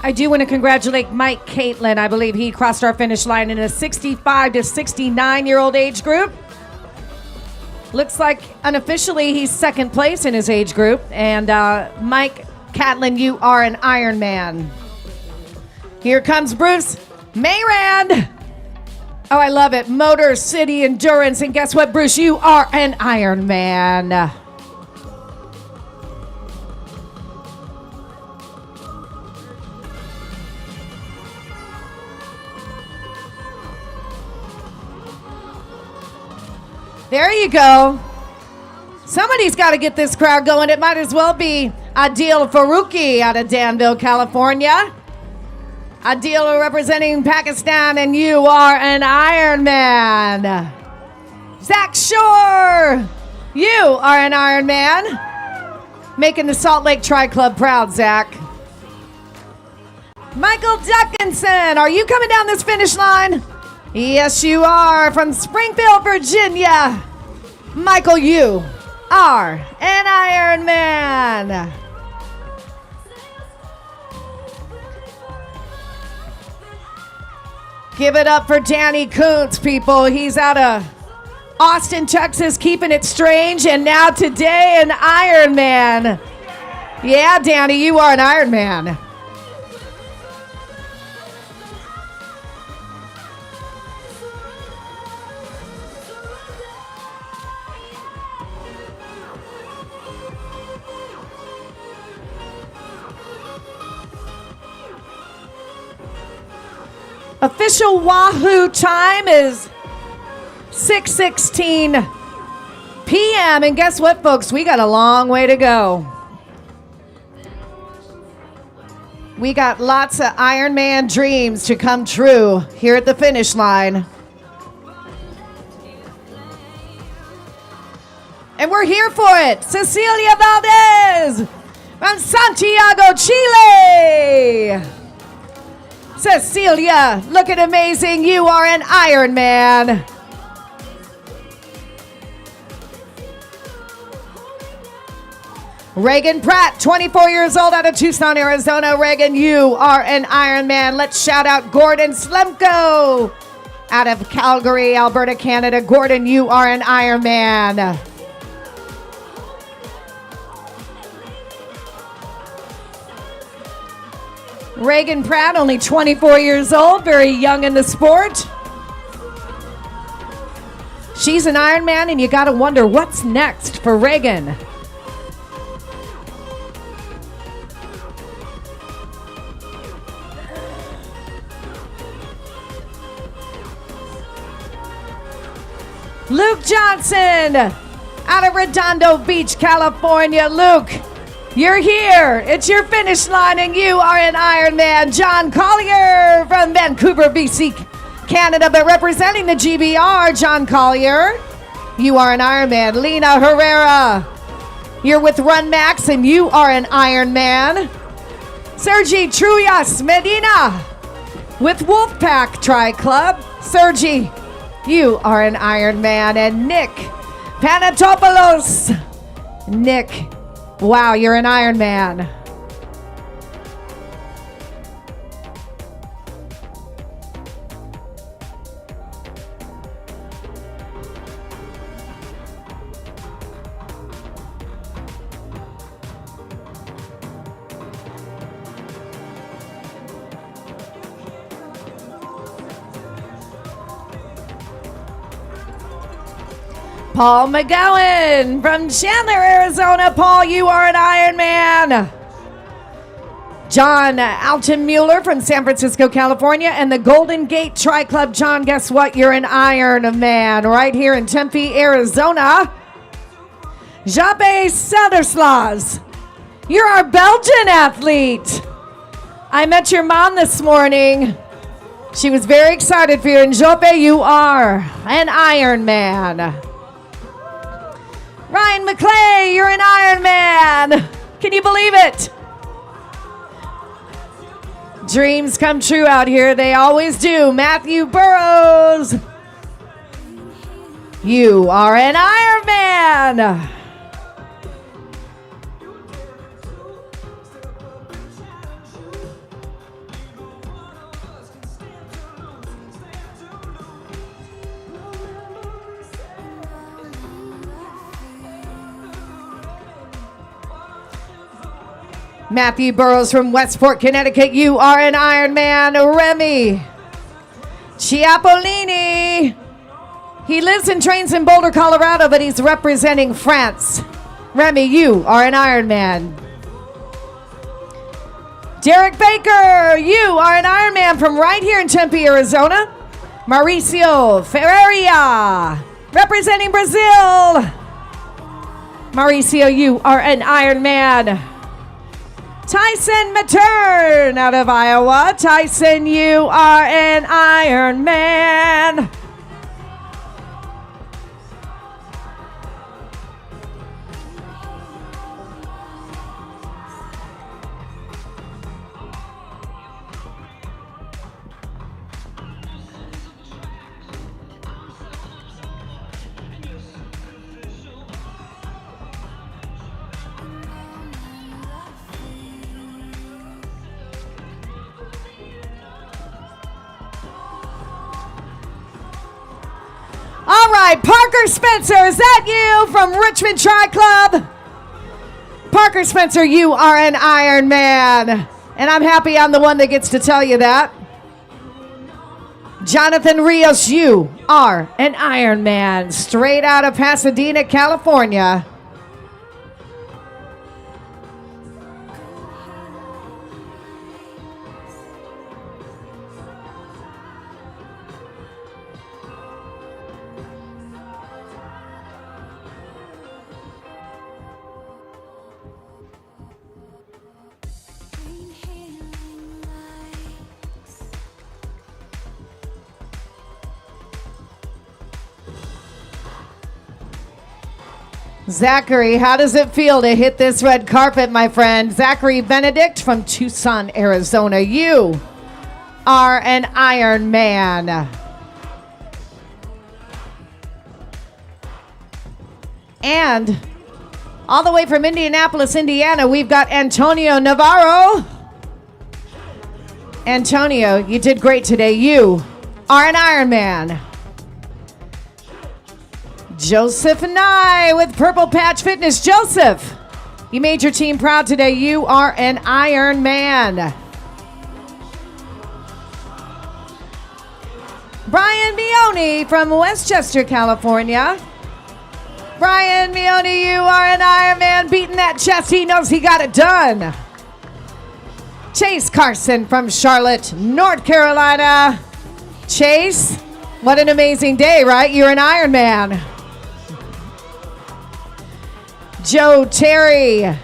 I do want to congratulate Mike Caitlin. I believe he crossed our finish line in a 65 to 69-year-old age group. Looks like unofficially he's second place in his age group. And Mike Catlin, you are an Ironman. Here comes Bruce Mayrand. Oh, I love it. Motor City Endurance. And guess what, Bruce? You are an Ironman. There you go. Somebody's got to get this crowd going. It might as well be Adil Faruqi out of Danville, California. Adil representing Pakistan, and you are an Ironman. Zach Shore, you are an Ironman. Making the Salt Lake Tri Club proud, Zach. Michael Duckinson, are you coming down this finish line? Yes, you are, from Springfield, Virginia. Michael, you are an Ironman. Give it up for Danny Kuntz, people. He's out of Austin, Texas, keeping it strange, and now today an Ironman. Yeah, Danny, you are an Ironman. Official Wahoo time is 6:16 p.m. And guess what, folks? We got a long way to go. We got lots of Ironman dreams to come true here at the finish line. And we're here for it. Cecilia Valdez from Santiago, Chile. Cecilia, looking amazing. You are an Ironman. Reagan Pratt, 24 years old, out of Tucson, Arizona. Reagan, you are an Ironman. Let's shout out Gordon Slemko out of Calgary, Alberta, Canada. Gordon, you are an Ironman. Reagan Pratt, only 24 years old, very young in the sport. She's an Ironman, and you got to wonder what's next for Reagan. Luke Johnson out of Redondo Beach, California. Luke, you're here. It's your finish line, and you are an Ironman. John Collier from Vancouver, BC, Canada, but representing the GBR, John Collier, you are an Ironman. Lena Herrera, you're with Run Max, and you are an Ironman. Sergi Truyas Medina with Wolfpack Tri Club. Sergi, you are an Ironman. And Nick Panatopoulos. Nick, wow, you're an Ironman. Paul McGowan from Chandler, Arizona. Paul, you are an Ironman. John Altenmuller from San Francisco, California, and the Golden Gate Tri Club. John, guess what? You're an Ironman right here in Tempe, Arizona. Jabe Soderslaas, you're our Belgian athlete. I met your mom this morning. She was very excited for you. And Jope, you are an Ironman. Ryan McClay, you're an Ironman. Can you believe it? Dreams come true out here. They always do. Matthew Burrows, you are an Ironman. Matthew Burrows from Westport, Connecticut, you are an Ironman. Remy Chiapolini, he lives and trains in Boulder, Colorado, but he's representing France. Remy, you are an Ironman. Derek Baker, you are an Ironman from right here in Tempe, Arizona. Mauricio Ferreira, representing Brazil. Mauricio, you are an Ironman. Tyson Matern out of Iowa. Tyson, you are an Ironman. All right, Parker Spencer, is that you from Richmond Tri Club? Parker Spencer, you are an Ironman. And I'm happy I'm the one that gets to tell you that. Jonathan Rios, you are an Ironman, straight out of Pasadena, California. Zachary, how does it feel to hit this red carpet, my friend? Zachary Benedict from Tucson, Arizona. You are an Ironman. And all the way from Indianapolis, Indiana, we've got Antonio Navarro. Antonio, you did great today. You are an Ironman. Joseph Nye with Purple Patch Fitness. Joseph, you made your team proud today. You are an Ironman. Brian Mione from Westchester, California. Brian Mione, you are an Ironman. Beating that chest, he knows he got it done. Chase Carson from Charlotte, North Carolina. Chase, What an amazing day, right? You're an Ironman. Joe Terry.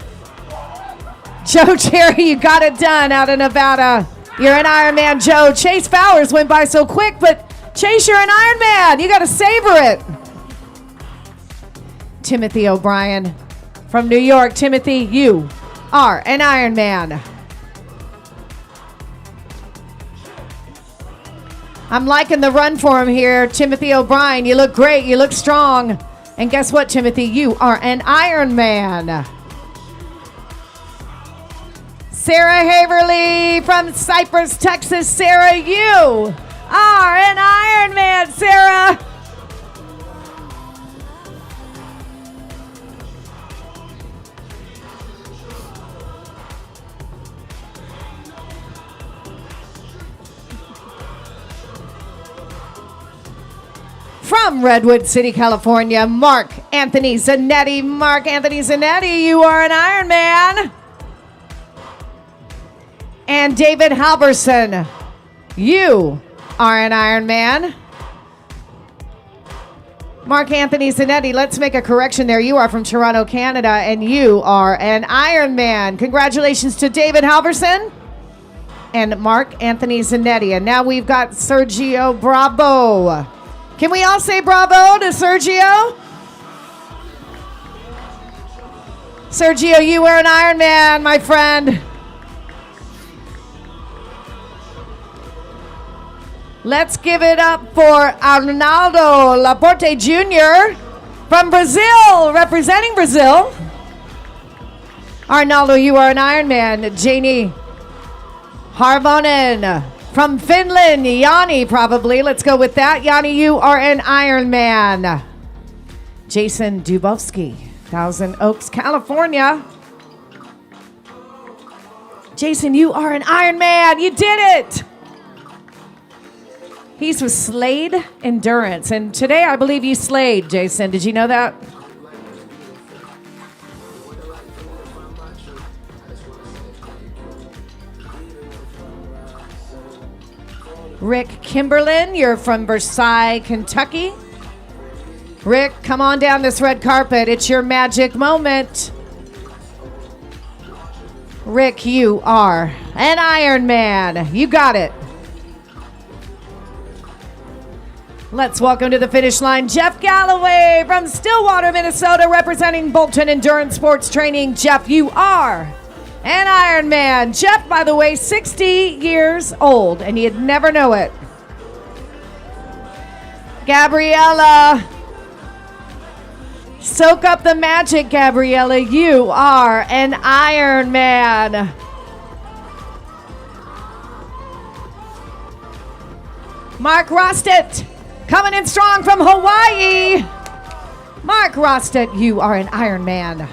Joe Terry, you got it done out of Nevada. You're an Ironman, Joe. Chase Bowers went by so quick, but Chase, you're an Ironman. You got to savor it. Timothy O'Brien from New York. Timothy, you are an Ironman. I'm liking the run for him here. Timothy O'Brien, you look great. You look strong. And guess what, Timothy? You are an Ironman. Sarah Haverly from Cypress, Texas. Sarah, you are an Ironman, Sarah. From Redwood City, California, Mark Anthony Zanetti. Mark Anthony Zanetti, you are an Ironman. And David Halverson, you are an Ironman. Mark Anthony Zanetti, let's make a correction there. You are from Toronto, Canada, and you are an Ironman. Congratulations to David Halverson and Mark Anthony Zanetti. And now we've got Sergio Bravo. Can we all say bravo to Sergio? Sergio, you are an Ironman, my friend. Let's give it up for Arnaldo Laporte Jr. from Brazil, representing Brazil. Arnaldo, you are an Ironman. Janie Harvonen from Finland. Yanni, probably. Let's go with that. Yanni, you are an Ironman. Jason Dubovsky, Thousand Oaks, California. Jason, you are an Ironman. You did it. He's with Slade Endurance. And today I believe you slayed, Jason. Did you know that? Rick Kimberlin, you're from Versailles, Kentucky. Rick, come on down this red carpet. It's your magic moment. Rick, you are an Ironman. You got it. Let's welcome to the finish line Jeff Galloway from Stillwater, Minnesota, representing Bolton Endurance Sports Training. Jeff, you are an Ironman. Jeff, by the way, 60 years old, and you'd never know it. Gabriella, soak up the magic, Gabriella. You are an Ironman. Mark Rostet, coming in strong from Hawaii. Mark Rostet, you are an Ironman.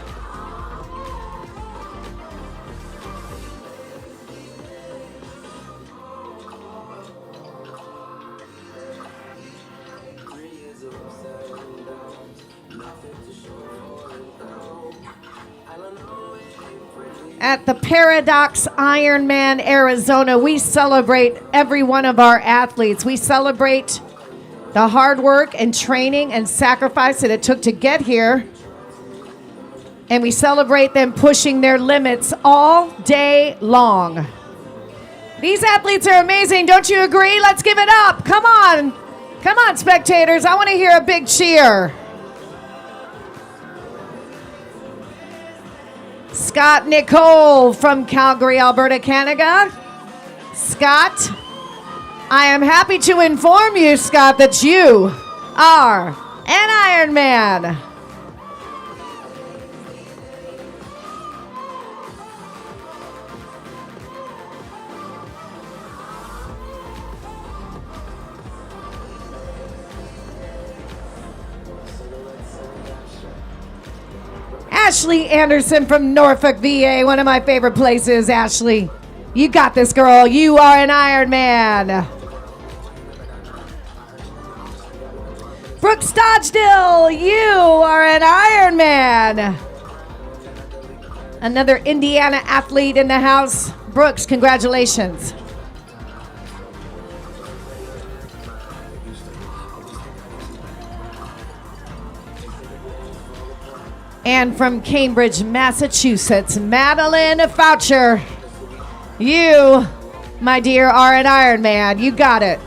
At the Paradox Ironman Arizona, we celebrate every one of our athletes. We celebrate the hard work and training and sacrifice that it took to get here. And we celebrate them pushing their limits all day long. These athletes are amazing, don't you agree? Let's give it up. Come on. Come on, spectators. I want to hear a big cheer. Scott Nicole from Calgary, Alberta, Canada. Scott, I am happy to inform you, Scott, that you are an Ironman. Ashley Anderson from Norfolk, VA, one of my favorite places. Ashley, you got this, girl. You are an Ironman. Brooke Dodgedill, you are an Ironman. Another Indiana athlete in the house. Brooks, congratulations. And from Cambridge, Massachusetts, Madeline Foucher. You, my dear, are an Ironman. You got it.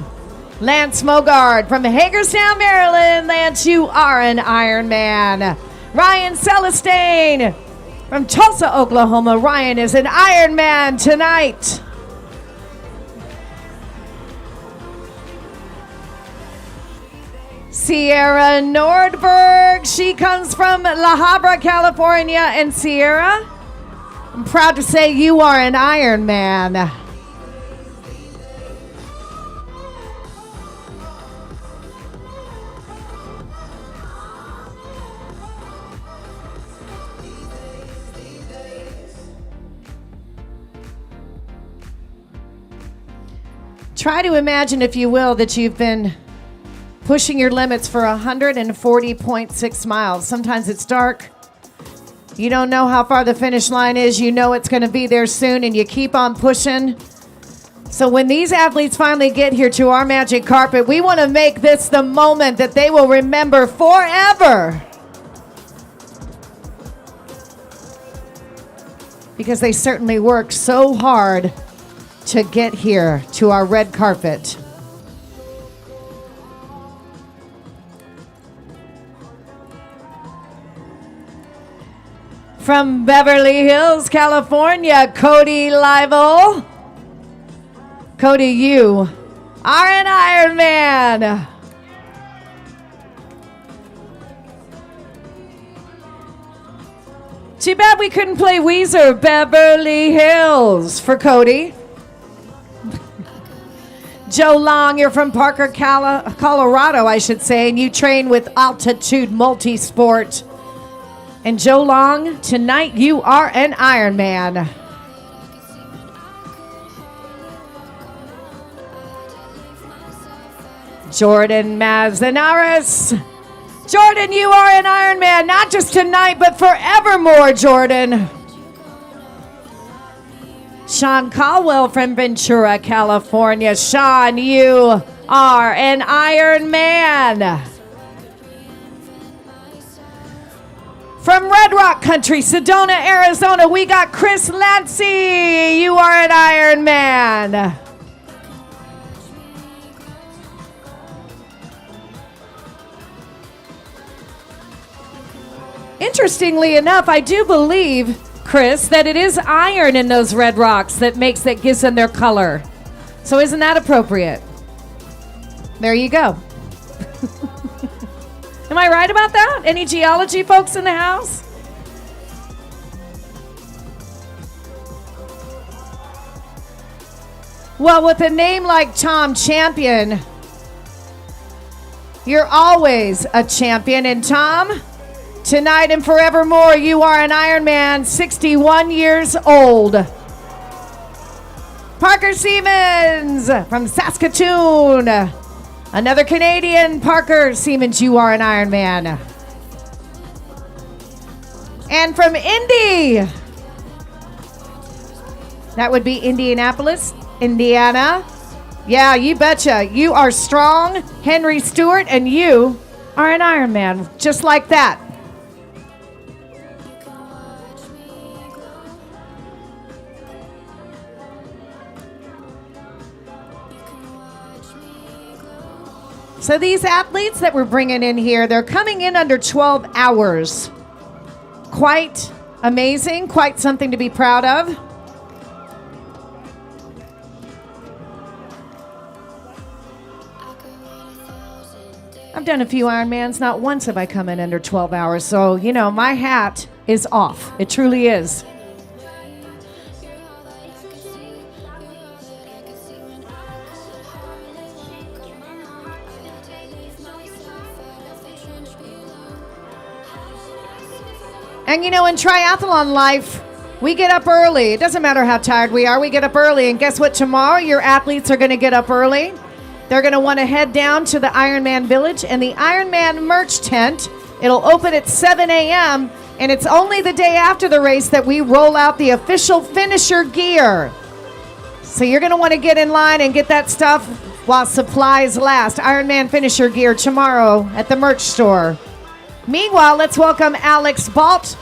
Lance Mogard from Hagerstown, Maryland. Lance, you are an Ironman. Ryan Celestine from Tulsa, Oklahoma. Ryan is an Ironman tonight. Sierra Nordberg. She comes from La Habra, California. And Sierra, I'm proud to say you are an Ironman. Try to imagine, if you will, that you've been pushing your limits for 140.6 miles. Sometimes it's dark. You don't know how far the finish line is. You know it's going to be there soon, and you keep on pushing. So when these athletes finally get here to our magic carpet, we want to make this the moment that they will remember forever. Because they certainly worked so hard to get here to our red carpet. From Beverly Hills, California, Cody Livel. Cody, you are an Ironman. Too bad we couldn't play Weezer, Beverly Hills, for Cody. Joe Long, you're from Parker, Colorado, I should say, and you train with Altitude Multisport. And Joe Long, tonight you are an Ironman. Jordan Mazanares. Jordan, you are an Ironman, not just tonight, but forevermore, Jordan. Sean Caldwell from Ventura, California. Sean, you are an Ironman. From Red Rock Country, Sedona, Arizona, we got Chris Lancey. You are an Ironman. Interestingly enough, I do believe, Chris, that it is iron in those red rocks that gives them their color. So isn't that appropriate? There you go. Am I right about that? Any geology folks in the house? Well, with a name like Tom Champion, you're always a champion. And Tom, tonight and forevermore, you are an Ironman, 61 years old. Parker Siemens from Saskatoon. Another Canadian, Parker Siemens, you are an Ironman. And from Indy, that would be Indianapolis, Indiana. Yeah, you betcha. You are strong, Henry Stewart, and you are an Ironman, just like that. So these athletes that we're bringing in here, they're coming in under 12 hours. Quite amazing, quite something to be proud of. I've done a few Ironmans, not once have I come in under 12 hours. So, you know, my hat is off. It truly is. And you know, in triathlon life, we get up early. It doesn't matter how tired we are, we get up early. And guess what? Tomorrow, your athletes are going to get up early. They're going to want to head down to the Ironman Village and the Ironman merch tent. It'll open at 7 a.m. And it's only the day after the race that we roll out the official finisher gear. So you're going to want to get in line and get that stuff while supplies last. Ironman finisher gear tomorrow at the merch store. Meanwhile, let's welcome Alex Balt.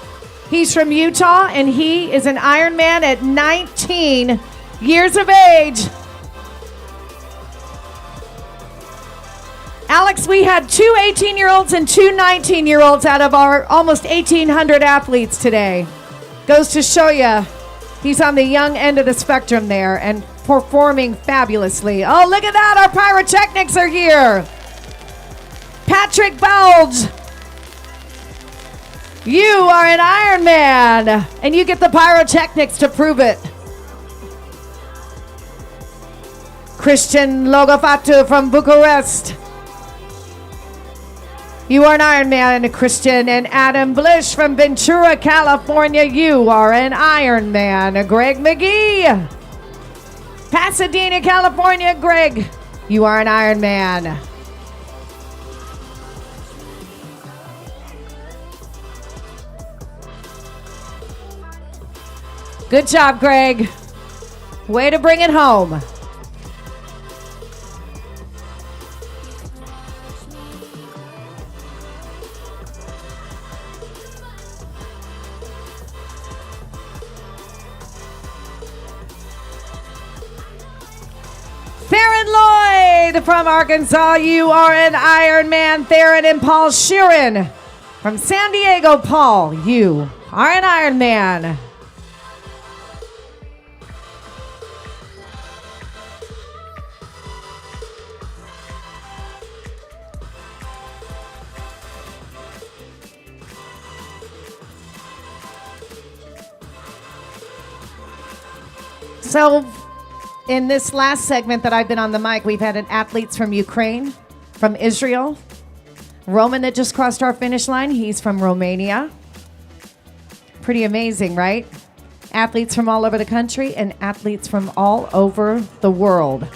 He's from Utah, and he is an Ironman at 19 years of age. Alex, we had two 18-year-olds and two 19-year-olds out of our almost 1,800 athletes today. Goes to show you, he's on the young end of the spectrum there and performing fabulously. Oh, look at that. Our pyrotechnics are here. Patrick Bulge. You are an Ironman, and you get the pyrotechnics to prove it. Christian Logofatu from Bucharest. You are an Ironman, Christian. And Adam Blish from Ventura, California. You are an Ironman. Greg McGee. Pasadena, California. Greg, you are an Ironman. Good job, Greg. Way to bring it home. Theron Lloyd from Arkansas. You are an Ironman. Theron. And Paul Sheeran from San Diego. Paul, you are an Ironman. So, in this last segment that I've been on the mic, we've had athletes from Ukraine, from Israel. Roman that just crossed our finish line, he's from Romania. Pretty amazing, right? Athletes from all over the country and athletes from all over the world.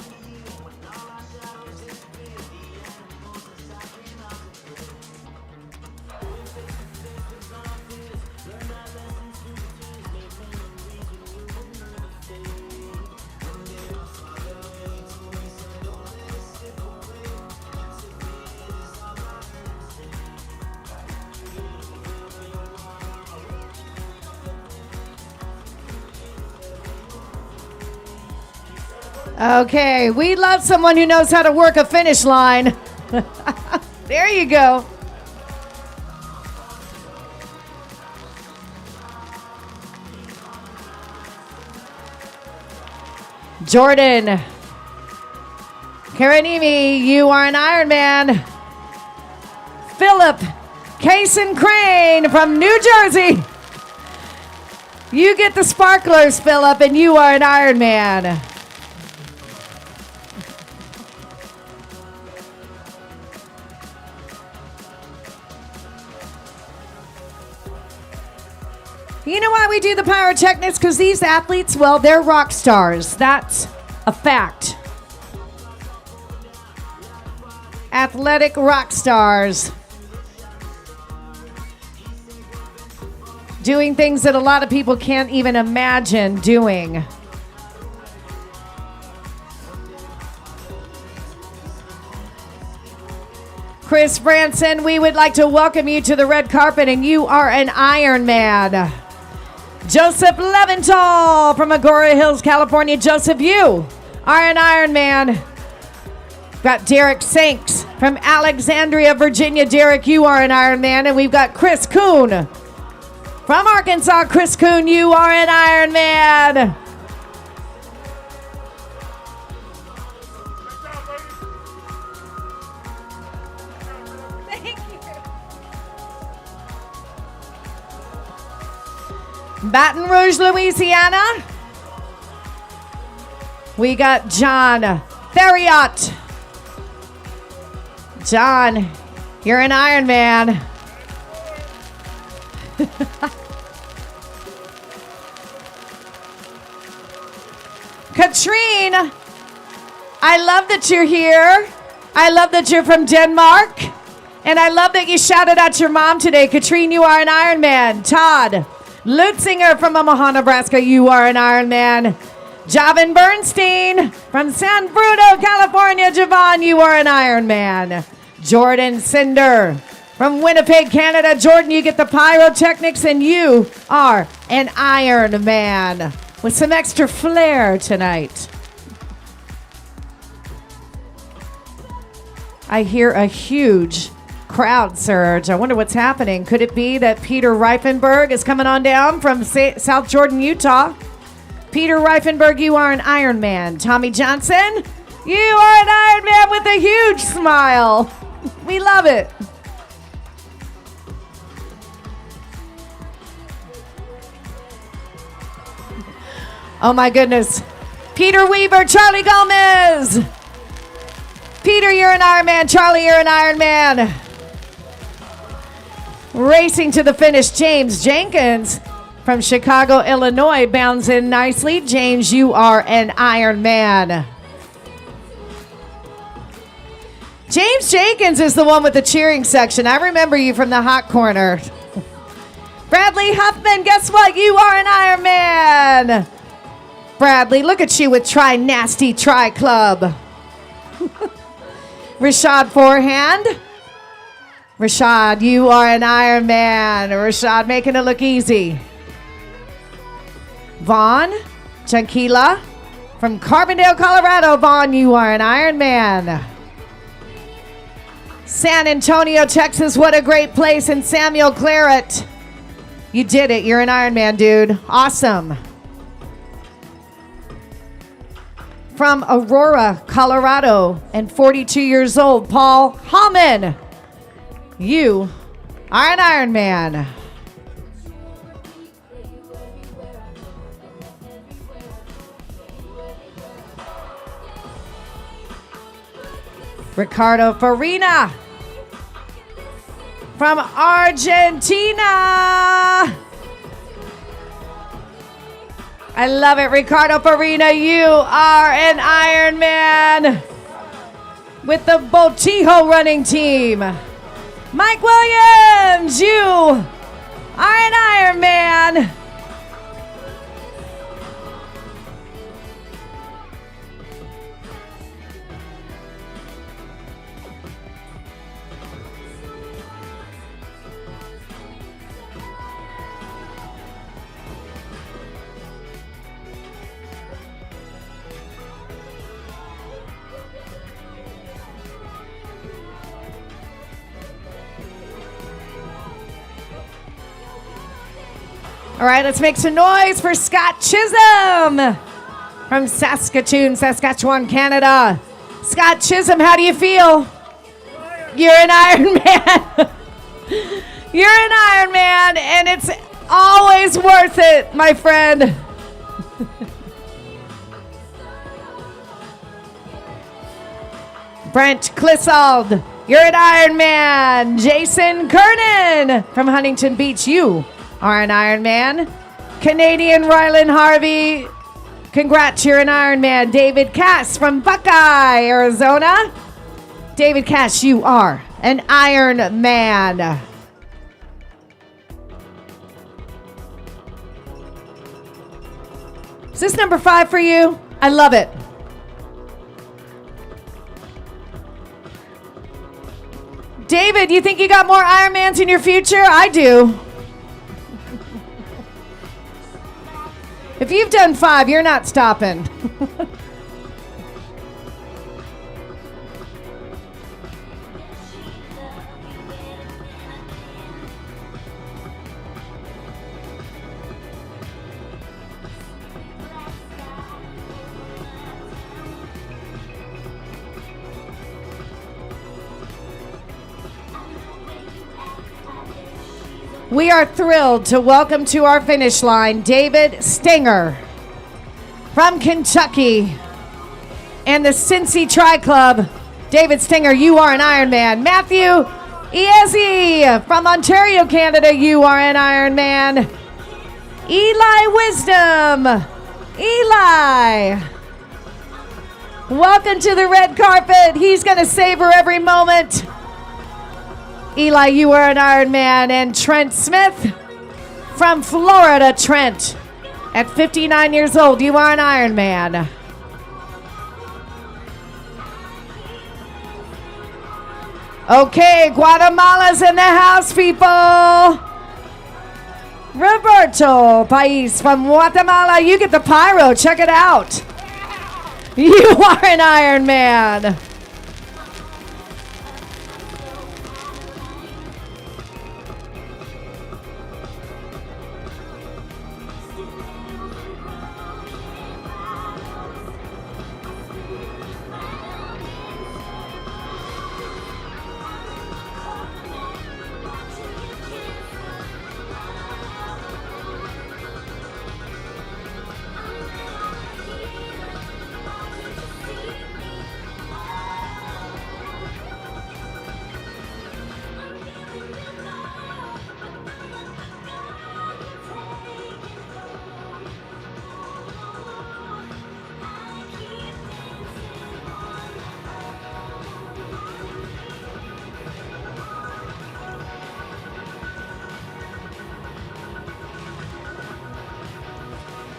Okay, we love someone who knows how to work a finish line. There you go. Jordan Karanimi, you are an Ironman. Philip Kaysen Crane from New Jersey. You get the sparklers, Philip, and you are an Ironman. You know why we do the pyrotechnics? Because these athletes, well, they're rock stars. That's a fact. Athletic rock stars. Doing things that a lot of people can't even imagine doing. Chris Branson, we would like to welcome you to the red carpet, and you are an Ironman. Joseph Leventhal from Agoura Hills, California. Joseph, you are an Ironman. Got Derek Sanks from Alexandria, Virginia. Derek, you are an Ironman. And we've got Chris Kuhn from Arkansas. Chris Kuhn, you are an Ironman. Thank you. Baton Rouge, Louisiana. We got John Theriot. John, you're an Ironman. Katrine, I love that you're here. I love that you're from Denmark. And I love that you shouted out your mom today. Katrine, you are an Ironman. Todd Lutzinger from Omaha, Nebraska, you are an Ironman. Javon Bernstein from San Bruno, California. Javon, you are an Ironman. Jordan Cinder From Winnipeg, Canada, Jordan, you get the pyrotechnics, and you are an Iron Man with some extra flair tonight. I hear a huge crowd surge. I wonder what's happening. Could it be that Peter Reifenberg is coming on down from South Jordan, Utah? Peter Reifenberg, you are an Iron Man. Tommy Johnson, you are an Iron Man with a huge smile. We love it. Oh my goodness. Peter Weaver, Charlie Gomez. Peter, you're an Iron Man. Charlie, you're an Iron Man. Racing to the finish, James Jenkins from Chicago, Illinois, bounds in nicely. James, you are an Iron Man. James Jenkins is the one with the cheering section. I remember you from the hot corner. Bradley Huffman, guess what? You are an Iron Man. Bradley, look at you with Try Nasty Tri Club. Rashad Forehand. Rashad, you are an Iron Man. Rashad making it look easy. Vaughn Janquila from Carbondale, Colorado. Vaughn, you are an Iron Man. San Antonio, Texas, what a great place. And Samuel Claret, you did it. You're an Iron Man, dude. Awesome. From Aurora, Colorado, and 42 years old, Paul Hammond. You are an Iron Man. Ricardo Farina from Argentina. I love it. Ricardo Farina, you are an Iron Man with the Botijo running team. Mike Williams, you are an Iron Man. All right, let's make some noise for Scott Chisholm from Saskatchewan, Canada. Scott Chisholm, how do you feel? You're an Iron Man. You're an Iron Man, and it's always worth it, my friend. Brent Clissold, you're an Iron Man. Jason Kernan from Huntington Beach, you are an Iron Man. Canadian Rylan Harvey, congrats, you're an Iron Man. David Cass from Buckeye, Arizona. David Cass, you are an Iron Man. Is this number 5 for you? I love it. David, you think you got more Ironmans in your future? I do. If you've done 5, you're not stopping. We are thrilled to welcome to our finish line David Stenger from Kentucky and the Cincy Tri Club. David Stenger, you are an Ironman. Matthew Iezi from Ontario, Canada, you are an Ironman. Eli Wisdom. Eli. Welcome to the red carpet. He's going to savor every moment. Eli, you are an Ironman. And Trent Smith from Florida. Trent, at 59 years old, you are an Ironman. Okay, Guatemala's in the house, people. Roberto Pais from Guatemala. You get the pyro. Check it out. You are an Iron Man.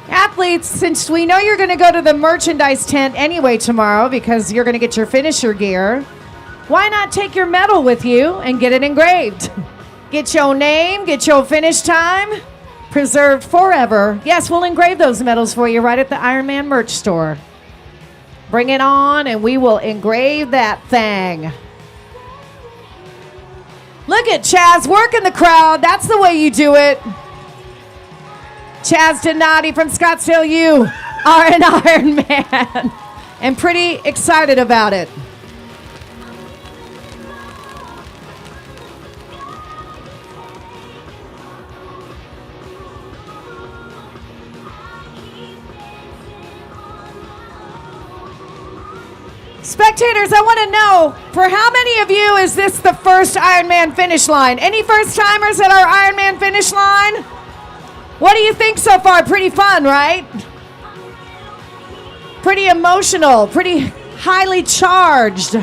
Athletes, since we know you're going to go to the merchandise tent anyway tomorrow because you're going to get your finisher gear, why not take your medal with you and get it engraved? Get your name, get your finish time, preserved forever. Yes, we'll engrave those medals for you right at the Ironman merch store. Bring it on and we will engrave that thing. Look at Chaz working the crowd. That's the way you do it. Chaz Donati from Scottsdale, you are an Iron Man. And pretty excited about it. Spectators, I want to know, for how many of you is this the first Ironman finish line? Any first timers at our Ironman finish line? What do you think so far? Pretty fun, right? Pretty emotional, pretty highly charged.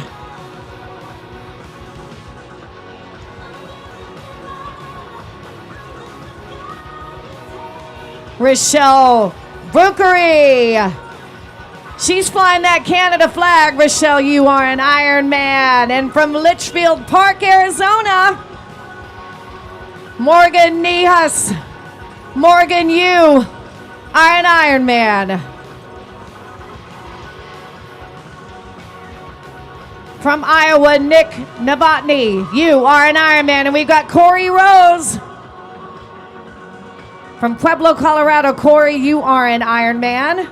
Rochelle Brookery. She's flying that Canada flag. Rochelle, you are an Iron Man. And from Litchfield Park, Arizona, Morgan Nihas. Morgan, you are an Iron Man. From Iowa, Nick Novotny, you are an Iron Man. And we've got Corey Rose. From Pueblo, Colorado, Corey, you are an Iron Man.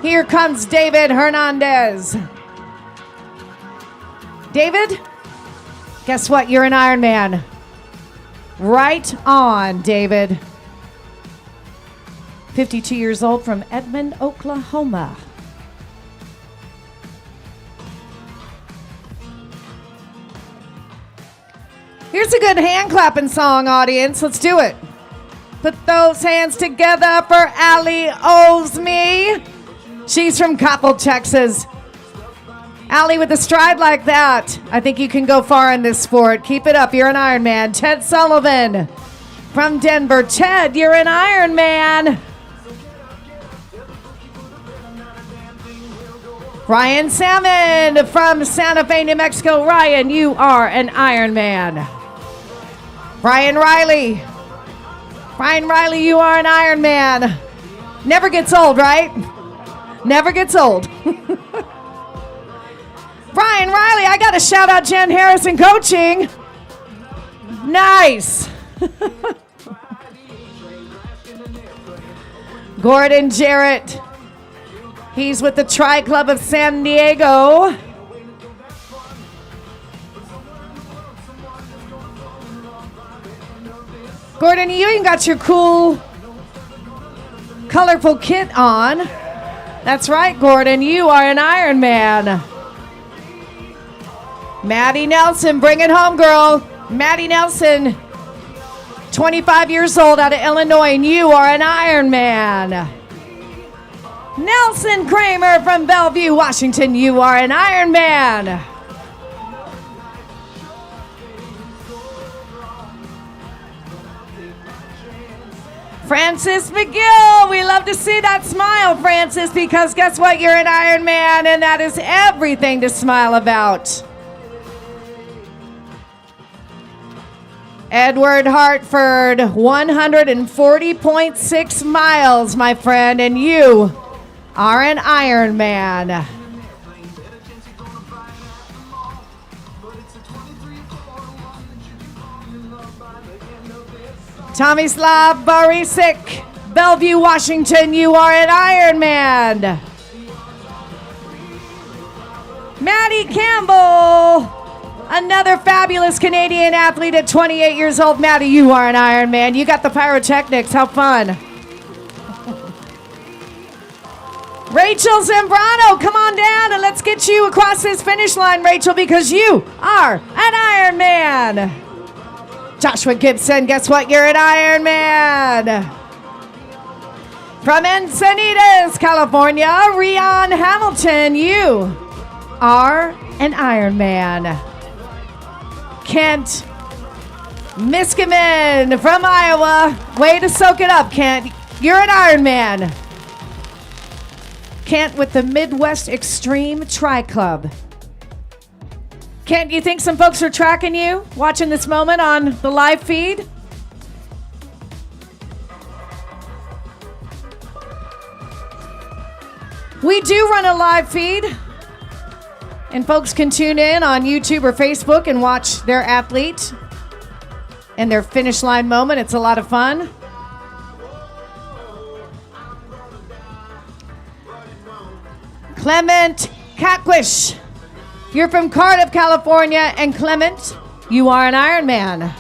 Here comes David Hernandez. David, guess what? You're an Iron Man. Right on, David. 52 years old from Edmond, Oklahoma. Here's a good hand clapping song, audience. Let's do it. Put those hands together for Allie Owes Me. She's from Coppell, Texas. Allie, with a stride like that, I think you can go far in this sport. Keep it up. You're an Iron Man. Ted Sullivan from Denver. Ted, you're an Iron Man. Ryan Salmon from Santa Fe, New Mexico. Ryan, you are an Iron Man. Ryan Riley. Ryan Riley, you are an Iron Man. Never gets old, right? Never gets old. Brian Riley, I got to shout out Jen Harrison Coaching. Nice. Gordon Jarrett. He's with the Tri Club of San Diego. Gordon, you even got your cool, colorful kit on. That's right, Gordon. You are an Iron Man. Maddie Nelson, bring it home, girl. Maddie Nelson, 25 years old out of Illinois, and you are an Iron Man. Nelson Kramer from Bellevue, Washington, you are an Iron Man. Francis McGill, we love to see that smile, Francis, because guess what? You're an Ironman, and that is everything to smile about. Edward Hartford, 140.6 miles, my friend, and you are an Ironman. Tomislav Borisik, Bellevue, Washington, you are an Ironman. Maddie Campbell, another fabulous Canadian athlete at 28 years old. Maddie, you are an Ironman. You got the pyrotechnics. How fun. Rachel Zambrano, come on down and let's get you across this finish line, Rachel, because you are an Ironman. Joshua Gibson, guess what? You're an Ironman. From Encinitas, California, Rion Hamilton, you are an Ironman. Kent Miskimen from Iowa, way to soak it up, Kent. You're an Ironman. Kent with the Midwest Extreme Tri Club. Kent, you think some folks are tracking you, watching this moment on the live feed? We do run a live feed, and folks can tune in on YouTube or Facebook and watch their athlete and their finish line moment. It's a lot of fun. Clement Catquish, you're from Cardiff, California, and Clement, you are an Ironman.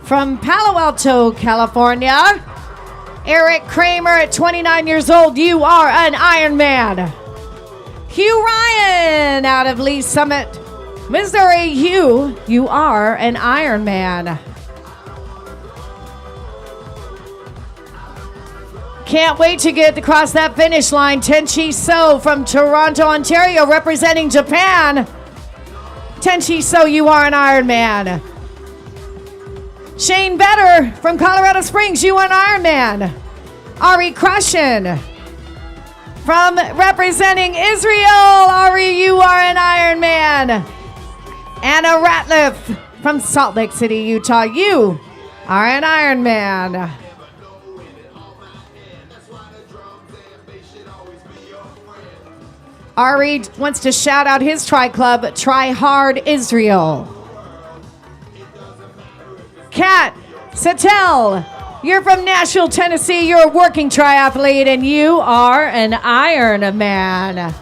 From Palo Alto, California, Eric Kramer at 29 years old, you are an Ironman. Hugh Ryan out of Lee Summit, Missouri, you are an Ironman. Can't wait to get across that finish line. Tenchi So from Toronto, Ontario, representing Japan. Tenchi So, you are an Ironman. Shane Vetter from Colorado Springs, you are an Ironman. Ari Krushin from representing Israel, Ari, you are an Ironman. Anna Ratliff from Salt Lake City, Utah, you are an Ironman. Ari wants to shout out his tri club, Try Hard Israel. Kat Sattel, you're from Nashville, Tennessee. You're a working triathlete, and you are an Ironman.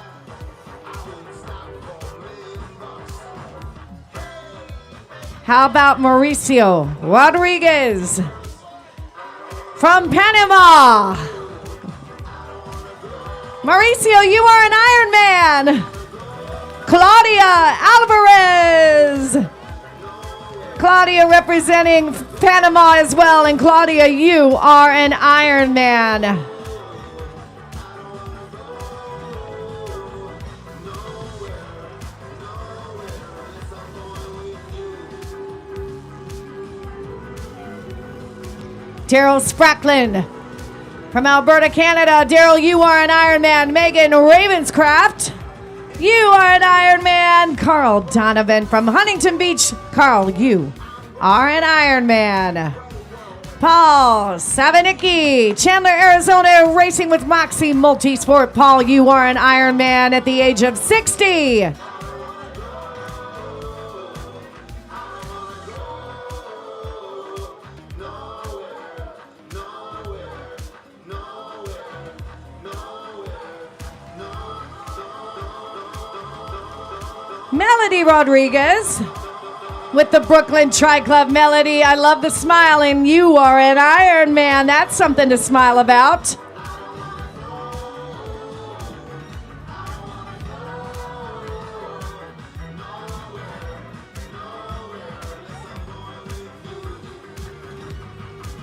How about Mauricio Rodriguez from Panama? Mauricio, you are an Ironman. Claudia Alvarez. Claudia representing Panama as well. And Claudia, you are an Ironman. Daryl Spracklin from Alberta, Canada. Daryl, you are an Ironman. Megan Ravenscraft, you are an Ironman. Carl Donovan from Huntington Beach. Carl, you are an Ironman. Paul Savanicki, Chandler, Arizona, racing with Moxie Multisport. Paul, you are an Ironman at the age of 60. Melody Rodriguez with the Brooklyn Tri Club. Melody, I love the smile, and you are an Ironman. That's something to smile about.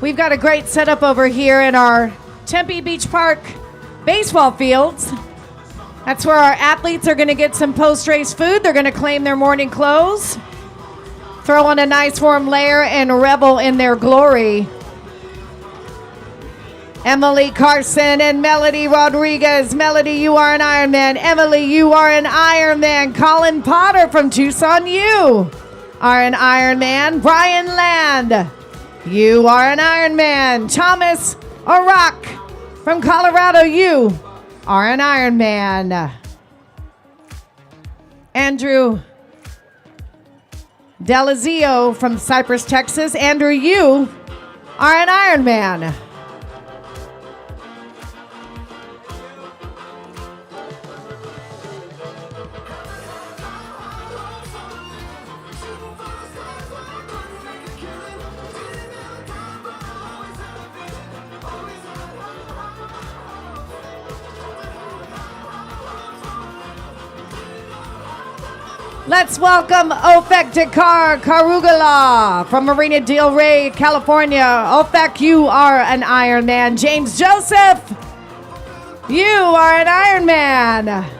We've got a great setup over here in our Tempe Beach Park baseball fields. That's where our athletes are going to get some post-race food. They're going to claim their morning clothes, throw on a nice warm layer, and revel in their glory. Emily Carson and Melody Rodriguez. Melody, you are an Ironman. Emily, you are an Ironman. Colin Potter from Tucson, you are an Ironman. Brian Land, you are an Ironman. Thomas Arak from Colorado, you are an Ironman. Andrew Delazio from Cypress, Texas. Andrew, you are an Ironman. Let's welcome Ofek Dakar Karugala from Marina Del Rey, California. Ofek, you are an Ironman. James Joseph, you are an Ironman.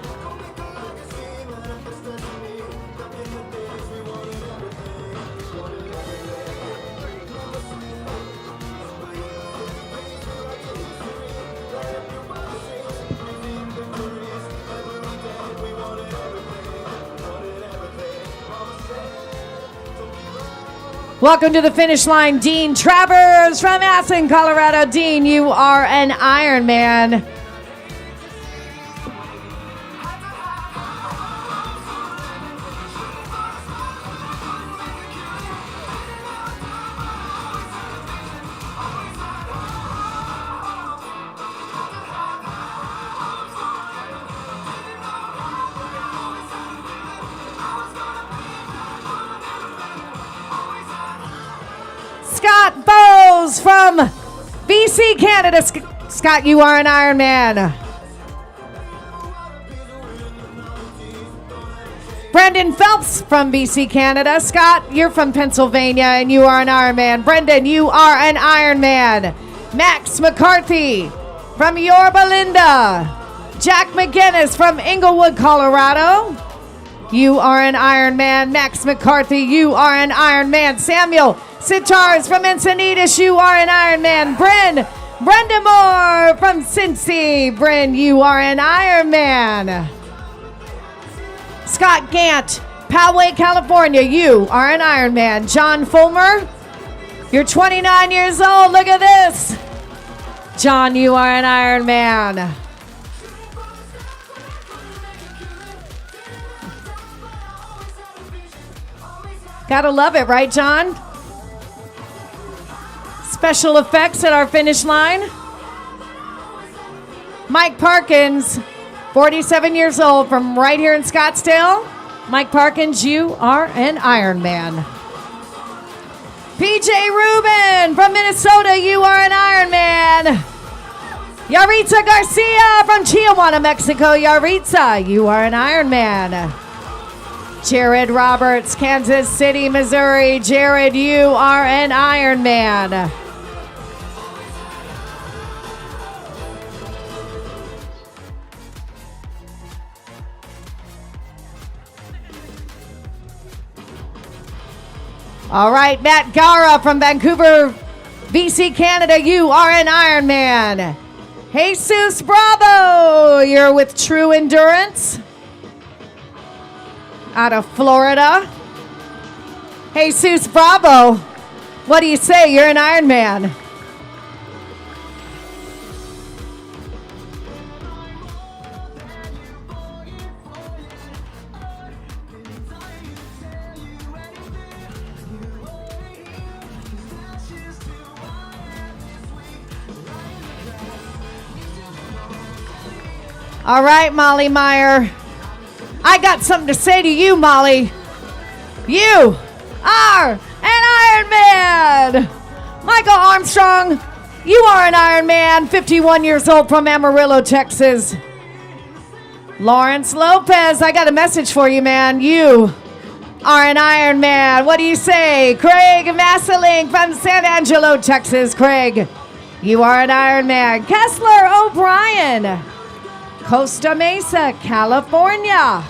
Welcome to the finish line, Dean Travers from Aspen, Colorado. Dean, you are an Ironman. Scott Bowes from BC, Canada. Scott, you are an Ironman. Brendan Phelps from BC, Canada. Scott, you're from Pennsylvania and you are an Ironman. Brendan, you are an Ironman. Max McCarthy from Yorba Linda. Jack McGinnis from Inglewood, Colorado. You are an Ironman. Max McCarthy, you are an Ironman. Samuel Sitars from Encinitas, you are an Ironman. Brenda Moore from Cincy. Bryn, you are an Ironman. Scott Gant, Poway, California, you are an Ironman. John Fulmer, you're 29 years old. Look at this. John, you are an Ironman. Gotta love it, right, John? Special effects at our finish line. Mike Parkins, 47 years old from right here in Scottsdale. Mike Parkins, you are an Ironman. PJ Rubin from Minnesota, you are an Ironman. Yaritza Garcia from Tijuana, Mexico. Yaritza, you are an Ironman. Jared Roberts, Kansas City, Missouri. Jared, you are an Ironman. All right, Matt Gara from Vancouver, BC, Canada. You are an Ironman. Jesus Bravo, you're with True Endurance out of Florida. Jesus Bravo, what do you say? You're an Ironman. All right, Molly Meyer. I got something to say to you, Molly. You are an Ironman. Michael Armstrong, you are an Ironman, 51 years old from Amarillo, Texas. Lawrence Lopez, I got a message for you, man. You are an Ironman. What do you say? Craig Masseling from San Angelo, Texas. Craig, you are an Ironman. Kessler O'Brien, Costa Mesa, California.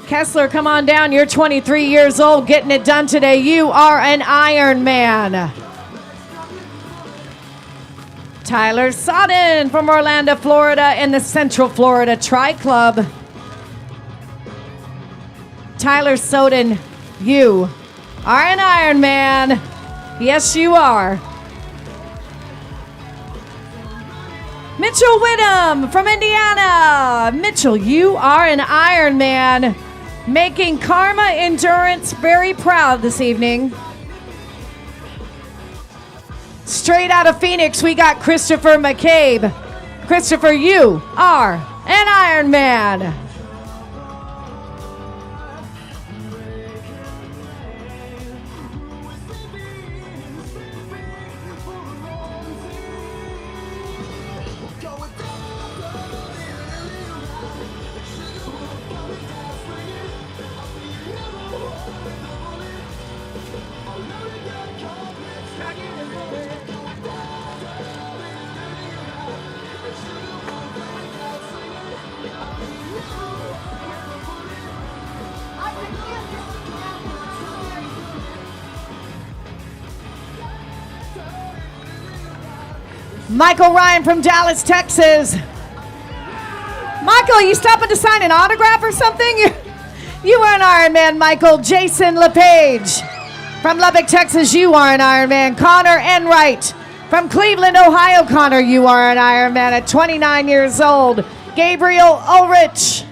Kessler, come on down. You're 23 years old, getting it done today. You are an Ironman. Tyler Sodden from Orlando, Florida, in the Central Florida Tri Club. Tyler Sodden, you are an Ironman. Yes, you are. Mitchell Whittam from Indiana. Mitchell, you are an Ironman, making Karma Endurance very proud this evening. Straight out of Phoenix, we got Christopher McCabe. Christopher, you are an Ironman. Michael Ryan from Dallas, Texas. Michael, you stopping to sign an autograph or something? You are an Ironman, Michael. Jason LePage from Lubbock, Texas. You are an Ironman. Connor Enright from Cleveland, Ohio. Connor, you are an Ironman at 29 years old. Gabriel Ulrich.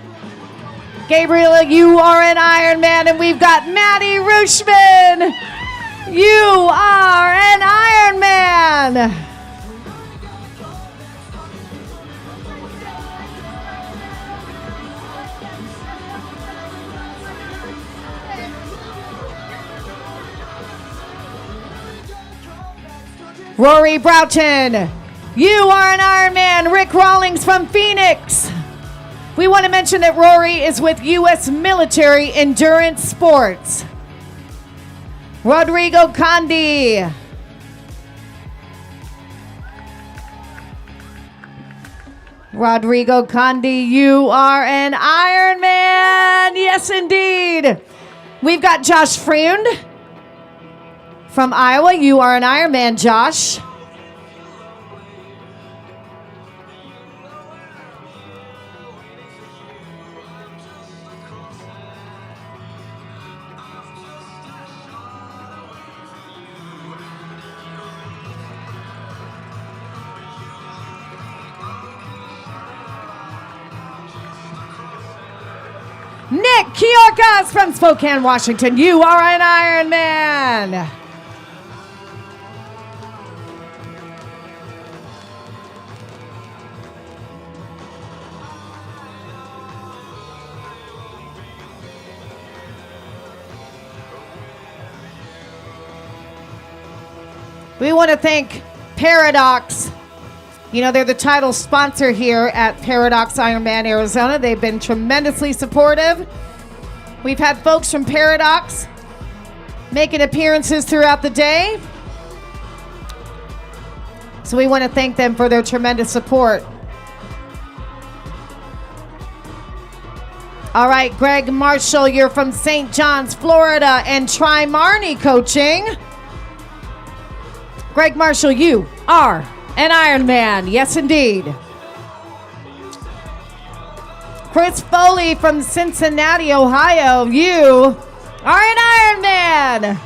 Gabriel, you are an Ironman. And we've got Maddie Rushman. You are an Ironman. Rory Broughton, you are an Ironman. Rick Rawlings from Phoenix. We want to mention that Rory is with U.S. Military Endurance Sports. Rodrigo Condi. Rodrigo Condi, you are an Ironman. Yes, indeed. We've got Josh Freund from Iowa. You are an Ironman, Josh. Nick Kiokas from Spokane, Washington. You are an Ironman. We want to thank Paradox. You know, they're the title sponsor here at Paradox Ironman Arizona. They've been tremendously supportive. We've had folks from Paradox making appearances throughout the day. So we want to thank them for their tremendous support. All right, Greg Marshall, you're from St. John's, Florida, and Tri Marnie coaching. Greg Marshall, you are an Ironman. Yes, indeed. Chris Foley from Cincinnati, Ohio. You are an Ironman.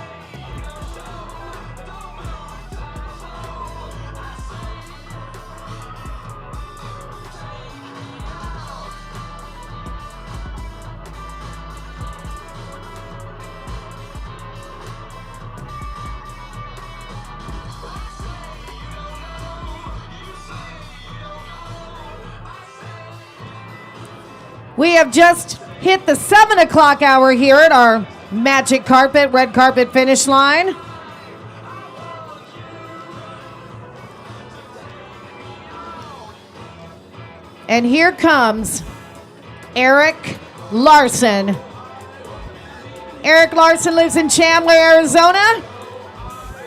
We have just hit the 7 o'clock hour here at our magic carpet, red carpet finish line. And here comes Eric Larson. Eric Larson lives in Chandler, Arizona.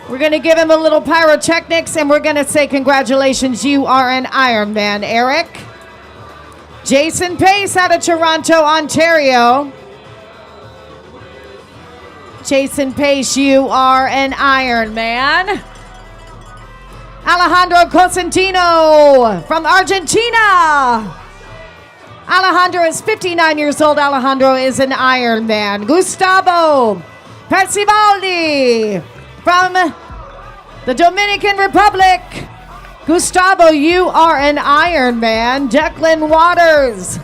We're going to give him a little pyrotechnics, and we're going to say congratulations, you are an Ironman, Eric. Jason Pace out of Toronto, Ontario. Jason Pace, you are an Ironman. Alejandro Cosentino from Argentina. Alejandro is 59 years old. Alejandro is an Ironman. Gustavo Percivaldi from the Dominican Republic. Gustavo, you are an Ironman. Declan Waters.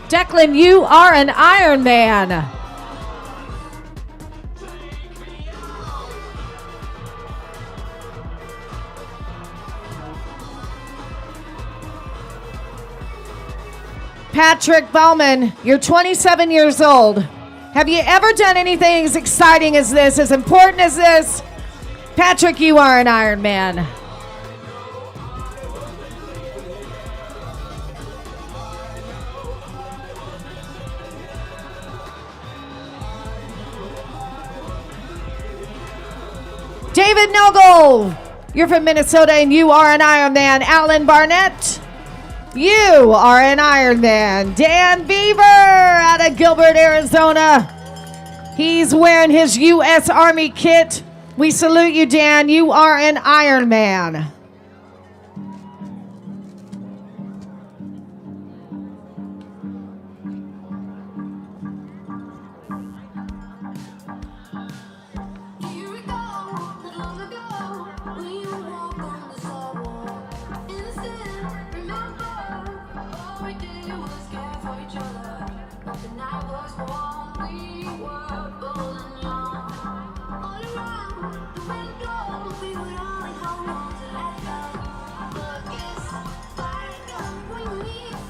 Declan, you are an Ironman. Patrick Bowman, you're 27 years old. Have you ever done anything as exciting as this, as important as this? Patrick, you are an Ironman. David Nogle, you're from Minnesota and you are an Ironman. Alan Barnett, you are an Ironman. Dan Beaver out of Gilbert, Arizona. He's wearing his U.S. Army kit. We salute you, Dan. You are an Ironman.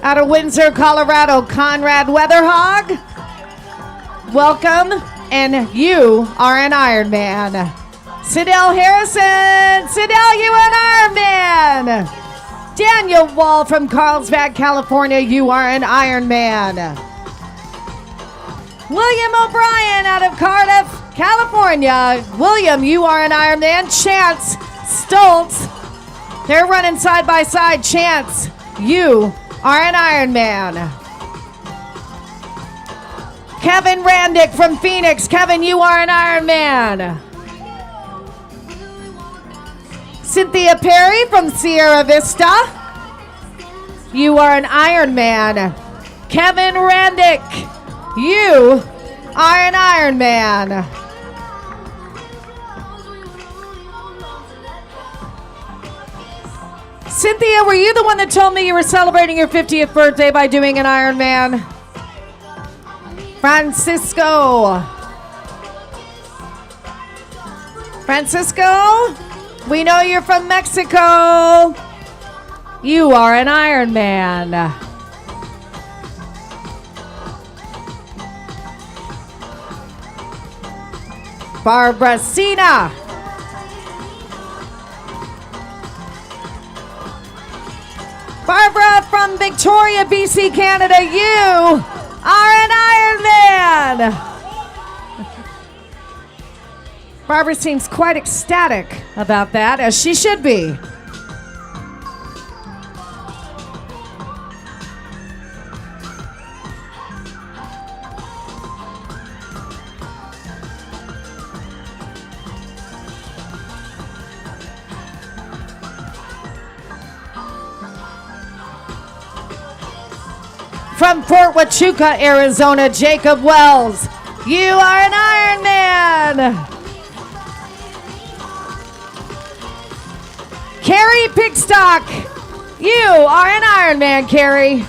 Out of Windsor, Colorado, Conrad Weatherhog. Welcome, and you are an Ironman. Sidell Harrison. Sidell, you are an Ironman. Daniel Wall from Carlsbad, California. You are an Ironman. William O'Brien out of Cardiff, California. William, you are an Ironman. Chance Stoltz. They're running side by side. Chance, you are an Ironman. Kevin Randick from Phoenix. Kevin, you are an Ironman. Cynthia Perry from Sierra Vista. You are an Ironman. Kevin Randick, you are an Ironman. Cynthia, were you the one that told me you were celebrating your 50th birthday by doing an Ironman? Francisco, we know you're from Mexico. You are an Ironman. Barbara Sina. Barbara from Victoria, BC, Canada, you are an Ironman. Barbara seems quite ecstatic about that, as she should be. From Fort Huachuca, Arizona, Jacob Wells. You are an Ironman. Carrie Pigstock. You are an Ironman, Carrie.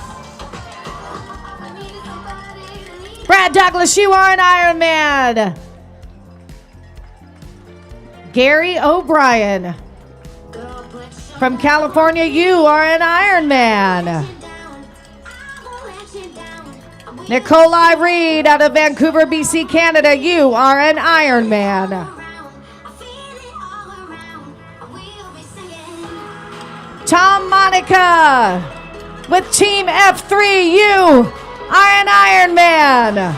Brad Douglas, you are an Ironman. Gary O'Brien. From California, you are an Ironman. Nikolai Reed out of Vancouver, BC, Canada, you are an Ironman. Tom Monica with Team F3, you are an Ironman.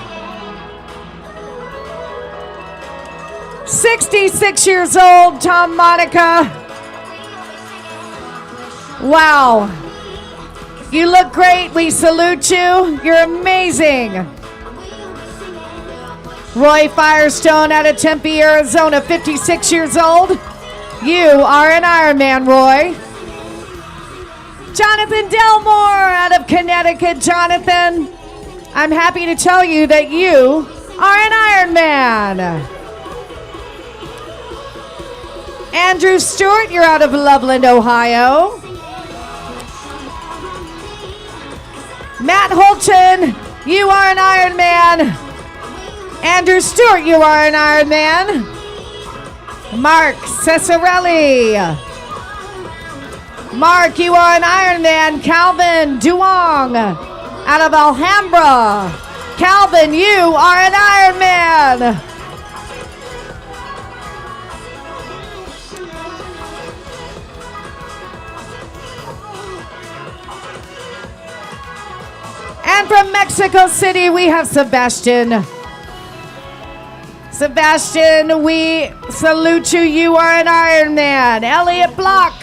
66 years old, Tom Monica. Wow. You look great. We salute you. You're amazing. Roy Firestone out of Tempe, Arizona, 56 years old. You are an Ironman, Roy. Jonathan Delmore out of Connecticut. Jonathan, I'm happy to tell you that you are an Ironman. Andrew Stewart, you're out of Loveland, Ohio. Matt Holton, you are an Ironman. Andrew Stewart, you are an Ironman. Mark Cesarelli. Mark, you are an Ironman. Calvin Duong out of Alhambra. Calvin, you are an Ironman. And from Mexico City, we have Sebastian. Sebastian, we salute you. You are an Ironman. Elliot Block,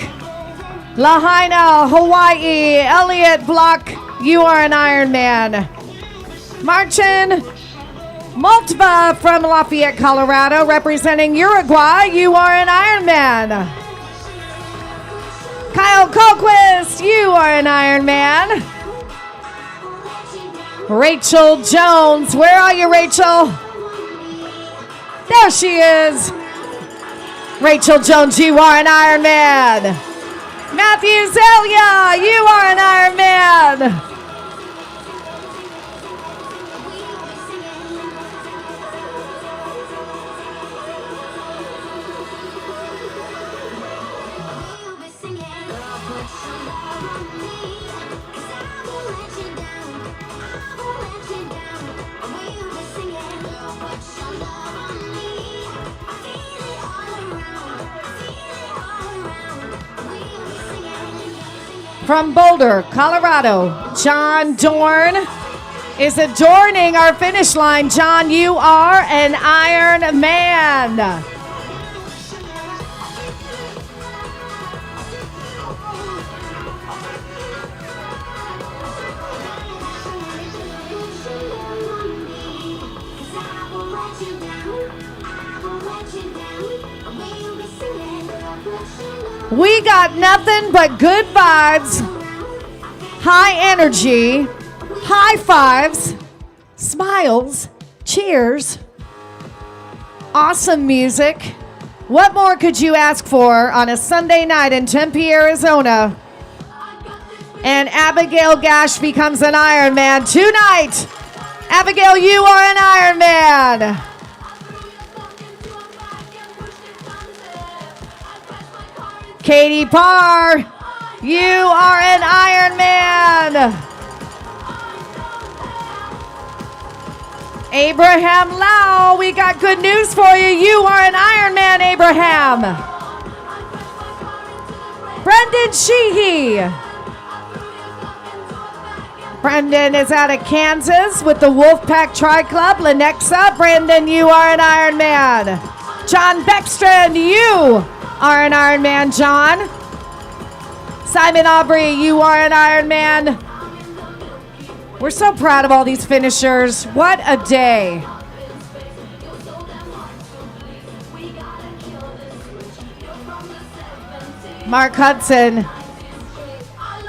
Lahaina, Hawaii. Elliot Block, you are an Ironman. Marcin Maltva from Lafayette, Colorado, representing Uruguay. You are an Ironman. Kyle Colquist, you are an Ironman. Rachel Jones, where are you, Rachel? There she is. Rachel Jones, you are an Ironman. Matthew Zelia, you are an Ironman. From Boulder, Colorado, John Dorn is adorning our finish line. John, you are an Iron Man. We got nothing but good vibes, high energy, high fives, smiles, cheers, awesome music. What more could you ask for on a Sunday night in Tempe, Arizona? And Abigail Gash becomes an Ironman tonight. Abigail, you are an Ironman. Katie Parr, you are an Ironman. Abraham Lau, we got good news for you. You are an Ironman, Abraham. Brendan Sheehy. Brendan is out of Kansas with the Wolfpack Tri Club, Lenexa. Brendan, you are an Ironman. John Beckstrand, you are an Ironman, John. Simon Aubrey, you are an Ironman. We're so proud of all these finishers. What a day. Mark Hudson.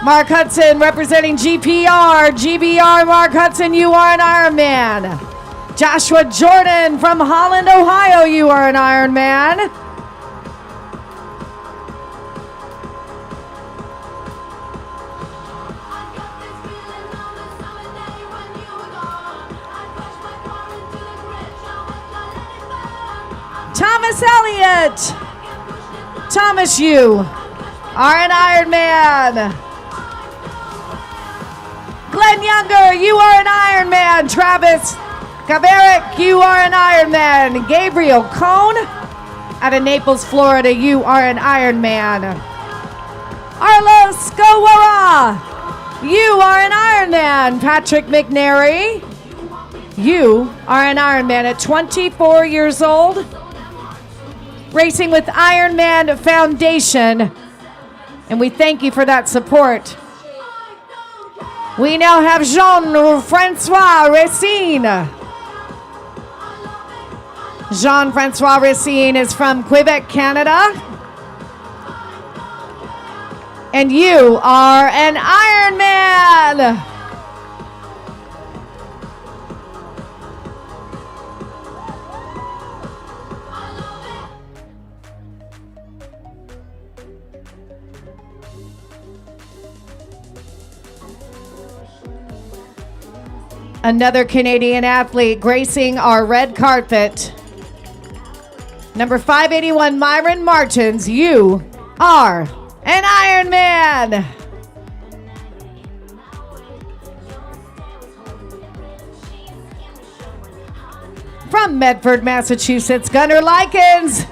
Mark Hudson representing GPR. GBR, Mark Hudson, you are an Ironman. Joshua Jordan from Holland, Ohio, you are an Ironman. Thomas Elliott. Thomas, you are an Ironman. Glenn Younger, you are an Ironman. Travis Kaverick, you are an Ironman. Gabriel Cohn out of Naples, Florida, you are an Ironman. Arlos Gowara, you are an Ironman. Patrick McNary, you are an Ironman at 24 years old. Racing with Ironman Foundation, and we thank you for that support. We now have Jean-Francois Racine. Jean-Francois Racine is from Quebec, Canada. And you are an Ironman. Another Canadian athlete gracing our red carpet. Number 581, Myron Martins, you are an Ironman. From Medford, Massachusetts, Gunnar Likens.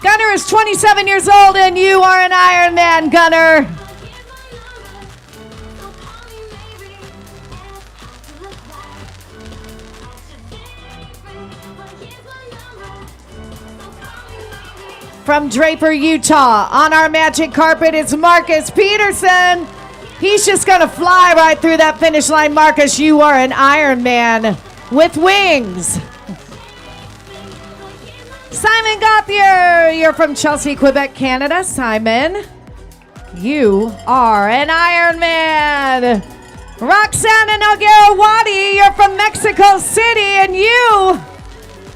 Gunnar is 27 years old and you are an Ironman, Gunnar. From Draper, Utah, on our magic carpet is Marcus Peterson. He's just gonna fly right through that finish line. Marcus, you are an Ironman with wings. Simon Gauthier, you're from Chelsea, Quebec, Canada. Simon, you are an Ironman. Roxana Noguera-Wadi, you're from Mexico City, and you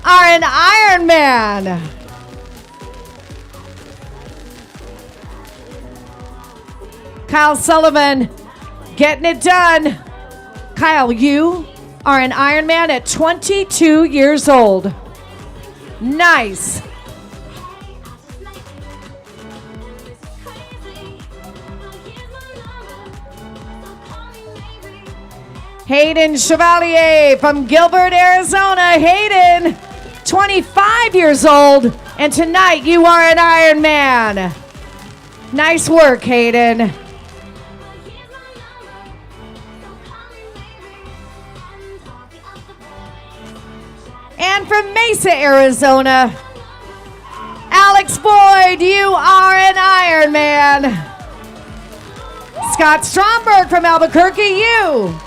are an Ironman. Kyle Sullivan, getting it done. Kyle, you are an Ironman at 22 years old. Nice. Hayden Chevalier from Gilbert, Arizona. Hayden, 25 years old, and tonight you are an Ironman. Nice work, Hayden. And from Mesa, Arizona, Alex Boyd, you are an Ironman. Scott Stromberg from Albuquerque, you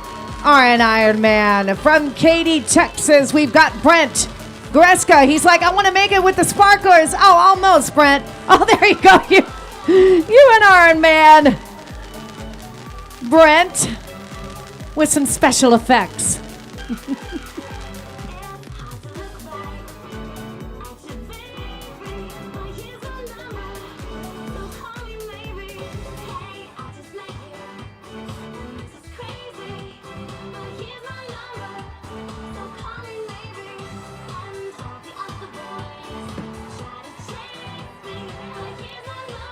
are an Ironman. From Katy, Texas, we've got Brent Greska. He's like, I want to make it with the sparklers. Oh, almost, Brent. Oh, there you go. You an Ironman. Brent with some special effects.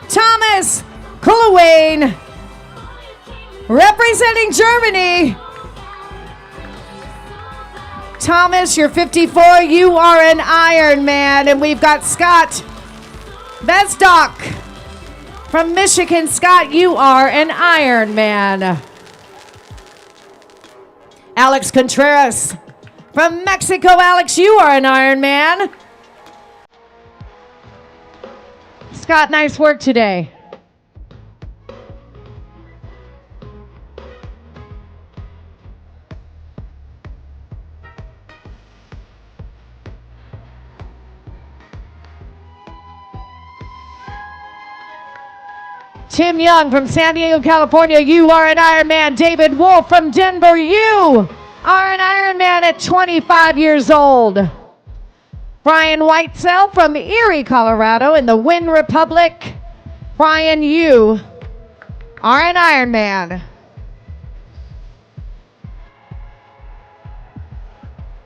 Thomas Kuhlewain, representing Germany. Thomas, you're 54. You are an Ironman. And we've got Scott Besdock from Michigan. Scott, you are an Ironman. Alex Contreras from Mexico. Alex, you are an Ironman. Scott, nice work today. Tim Young from San Diego, California, you are an Ironman. David Wolf from Denver, you are an Ironman at 25 years old. Brian Whitesell from Erie, Colorado in the Wynn Republic. Brian, you are an Ironman.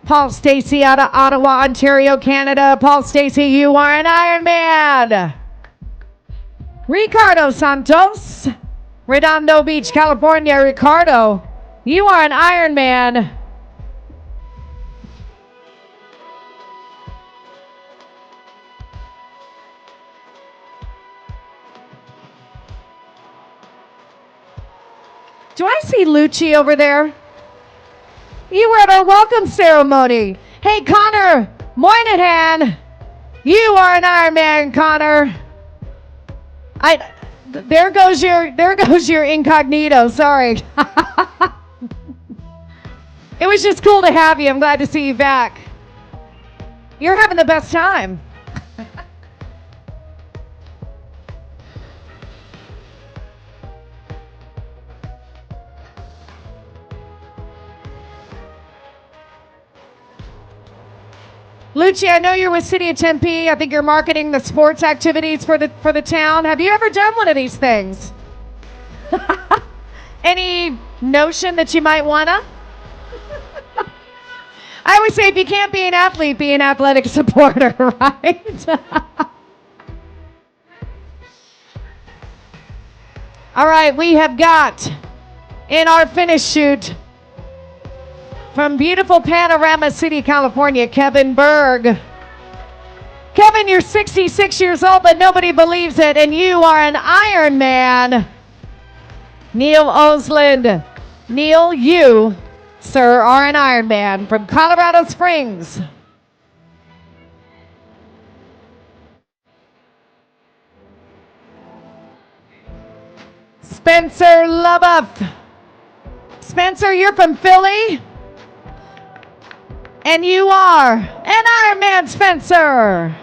Paul Stacy out of Ottawa, Ontario, Canada. Paul Stacy, you are an Ironman. Ricardo Santos, Redondo Beach, California. Ricardo, you are an Ironman. Do I see Lucci over there? You were at our welcome ceremony. Hey, Connor Moynihan, you are an Ironman, Connor. There goes your incognito. Sorry. It was just cool to have you. I'm glad to see you back. You're having the best time. Lucci, I know you're with City of Tempe. I think you're marketing the sports activities for the town. Have you ever done one of these things? Any notion that you might wanna? I always say if you can't be an athlete, be an athletic supporter, right? All right, we have got in our finish chute from beautiful Panorama City, California, Kevin Berg. Kevin, you're 66 years old, but nobody believes it, and you are an Ironman. Neil Osland. Neil, you, sir, are an Ironman from Colorado Springs. Spencer LaBeouf. Spencer, you're from Philly. And you are an Ironman, Spencer.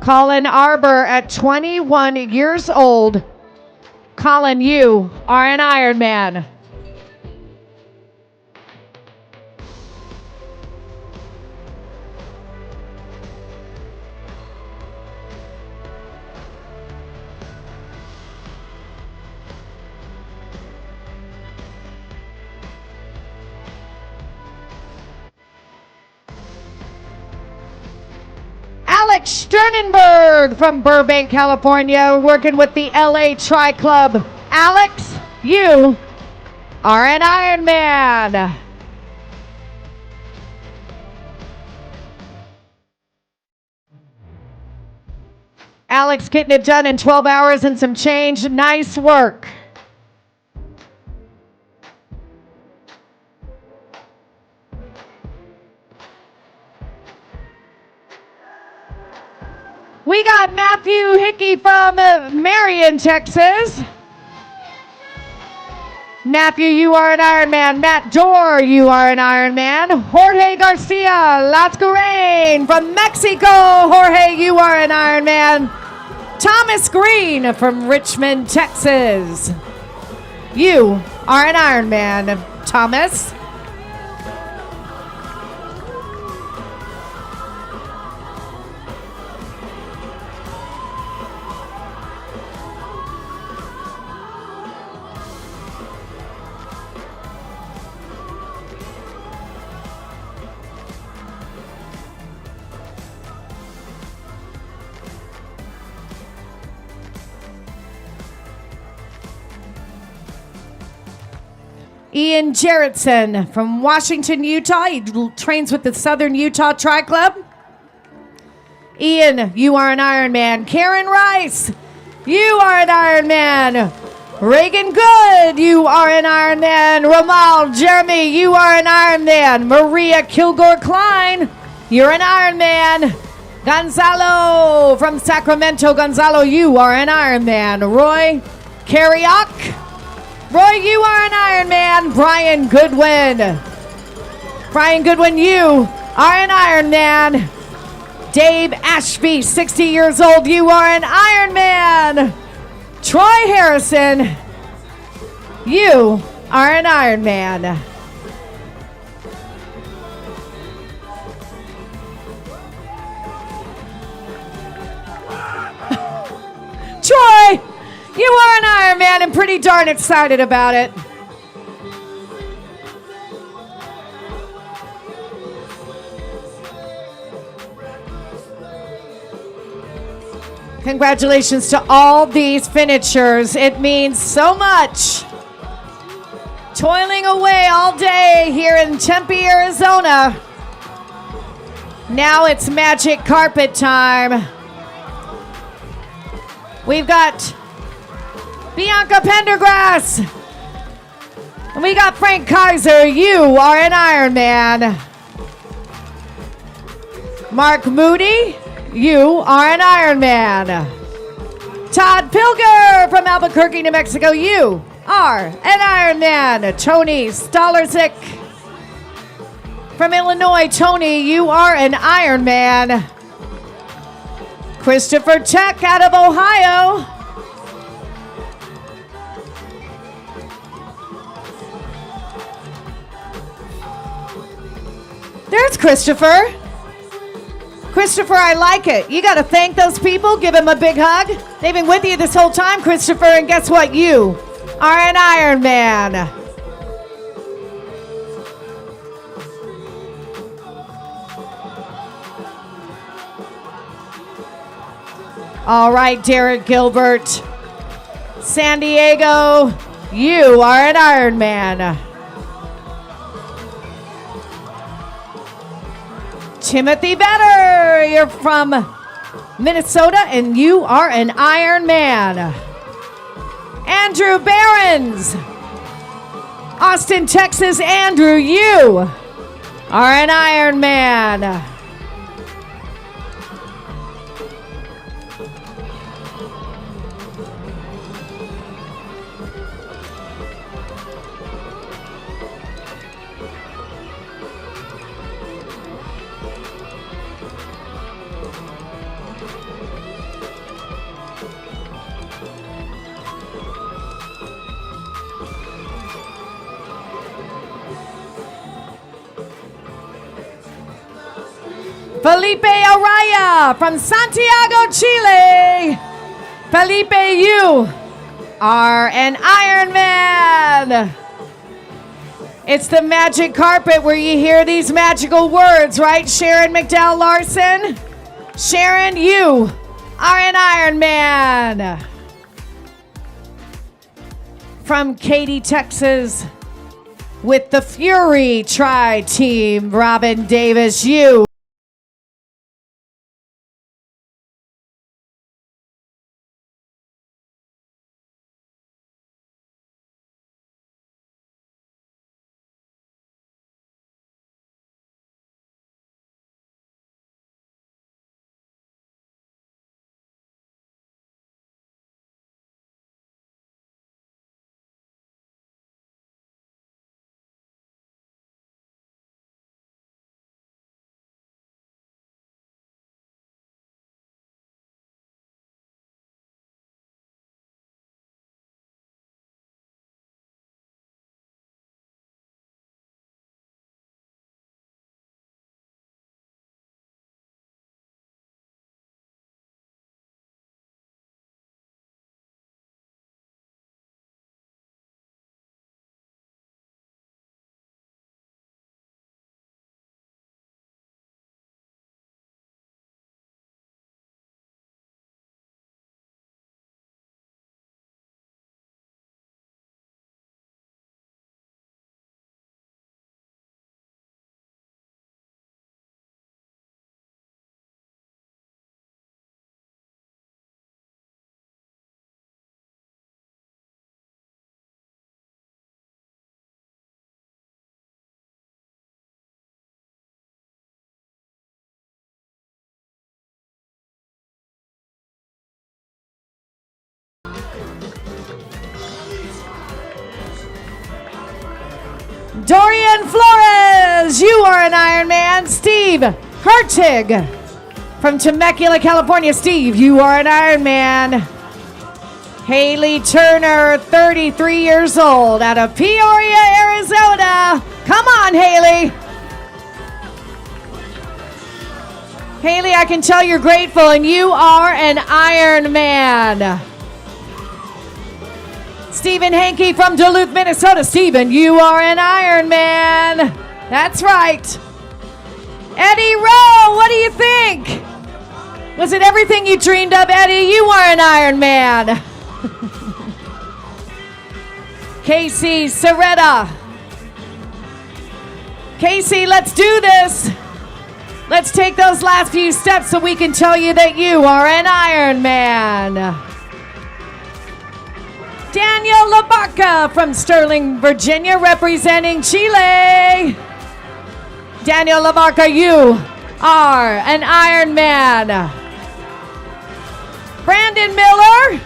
Colin Arbor at 21 years old. Colin, you are an Ironman. Alex Sternenberg from Burbank, California, working with the LA Tri Club. Alex, you are an Ironman. Alex getting it done in 12 hours and some change. Nice work. We got Matthew Hickey from Marion, Texas. Matthew, you are an Ironman. Matt Dorr, you are an Ironman. Jorge Garcia Lascarain from Mexico. Jorge, you are an Ironman. Thomas Green from Richmond, Texas. You are an Ironman, Thomas. Ian Jarrettson from Washington, Utah. He trains with the Southern Utah Tri Club. Ian, you are an Ironman. Karen Rice, you are an Ironman. Reagan Good, you are an Ironman. Ramal Jeremy, you are an Ironman. Maria Kilgore Klein, you're an Ironman. Gonzalo from Sacramento. Gonzalo, you are an Ironman. Roy Carriock. Roy, you are an Ironman. Brian Goodwin. Brian Goodwin, you are an Ironman. Dave Ashby, 60 years old, you are an Ironman. Troy Harrison, you are an Ironman. Troy, you are an Ironman and pretty darn excited about it. Congratulations to all these finishers. It means so much. Toiling away all day here in Tempe, Arizona. Now it's magic carpet time. We've got Bianca Pendergrass. And we got Frank Kaiser. You are an Ironman. Mark Moody. You are an Ironman. Todd Pilger from Albuquerque, New Mexico. You are an Ironman. Tony Stolarczyk from Illinois. Tony, you are an Ironman. Christopher Tech out of Ohio. There's Christopher. Christopher, I like it. You got to thank those people. Give them a big hug. They've been with you this whole time, Christopher, and guess what? You are an Ironman. All right, Derek Gilbert. San Diego, you are an Ironman. Timothy Vetter, you're from Minnesota, and you are an Ironman. Andrew Behrens, Austin, Texas. Andrew, you are an Ironman. Felipe Araya from Santiago, Chile. Felipe, you are an Ironman. It's the magic carpet where you hear these magical words, right? Sharon McDowell Larson. Sharon, you are an Ironman. From Katy, Texas, with the Fury Tri-Team, Robin Davis, you. Dorian Flores, you are an Ironman. Steve Hertig from Temecula, California. Steve, you are an Ironman. Haley Turner, 33 years old, out of Peoria, Arizona. Come on, Haley. Haley, I can tell you're grateful, and you are an Ironman. Stephen Hankey from Duluth, Minnesota. Stephen, you are an Ironman. That's right. Eddie Rowe, what do you think? Was it everything you dreamed of, Eddie? You are an Ironman. Casey Soretta. Casey, let's do this. Let's take those last few steps so we can tell you that you are an Ironman. Daniel Labarca from Sterling, Virginia, representing Chile. Daniel Labarca, you are an Ironman. Brandon Miller,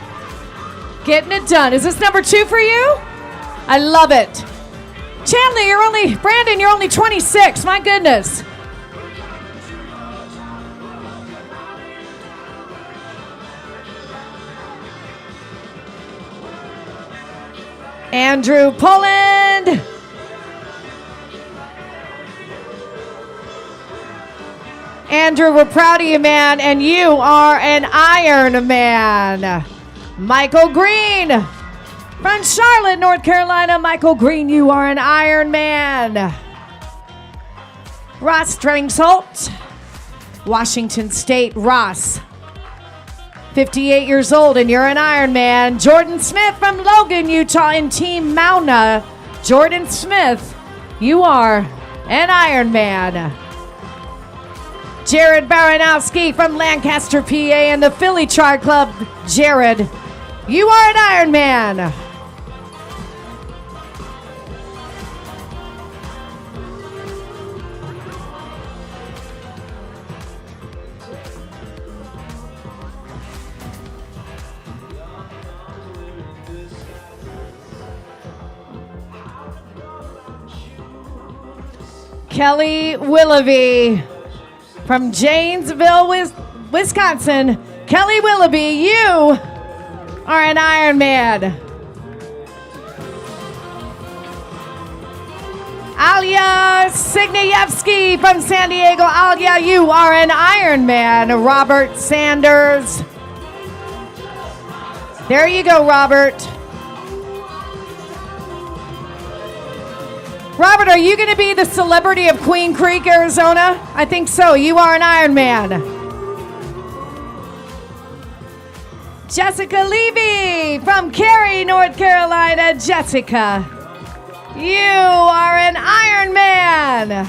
getting it done. Is this number 2 for you? I love it. Chandler, Brandon, you're only 26. My goodness. Andrew Poland. Andrew, we're proud of you, man, and you are an Ironman. Michael Green from Charlotte, North Carolina. Michael Green, you are an Ironman. Ross Drangsholt, Washington State. Ross, 58 years old, and you're an Ironman. Jordan Smith from Logan, Utah, in Team Mauna. Jordan Smith, you are an Ironman. Jared Baranowski from Lancaster, PA, and the Philly Tri Club. Jared, you are an Ironman. Kelly Willoughby from Janesville, Wisconsin. Kelly Willoughby, you are an Ironman. Alia Signayevsky from San Diego. Alia, you are an Ironman. Robert Sanders. There you go, Robert. Robert, are you going to be the celebrity of Queen Creek, Arizona? I think so. You are an Ironman. Jessica Levy from Cary, North Carolina. Jessica, you are an Ironman.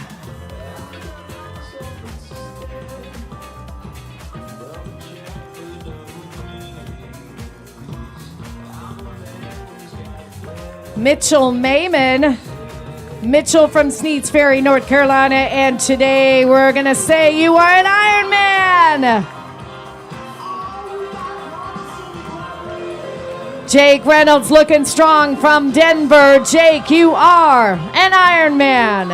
Mitchell Mayman. Mitchell from Sneeds Ferry, North Carolina, and today we're going to say you are an Ironman. Jake Reynolds looking strong from Denver. Jake, you are an Ironman.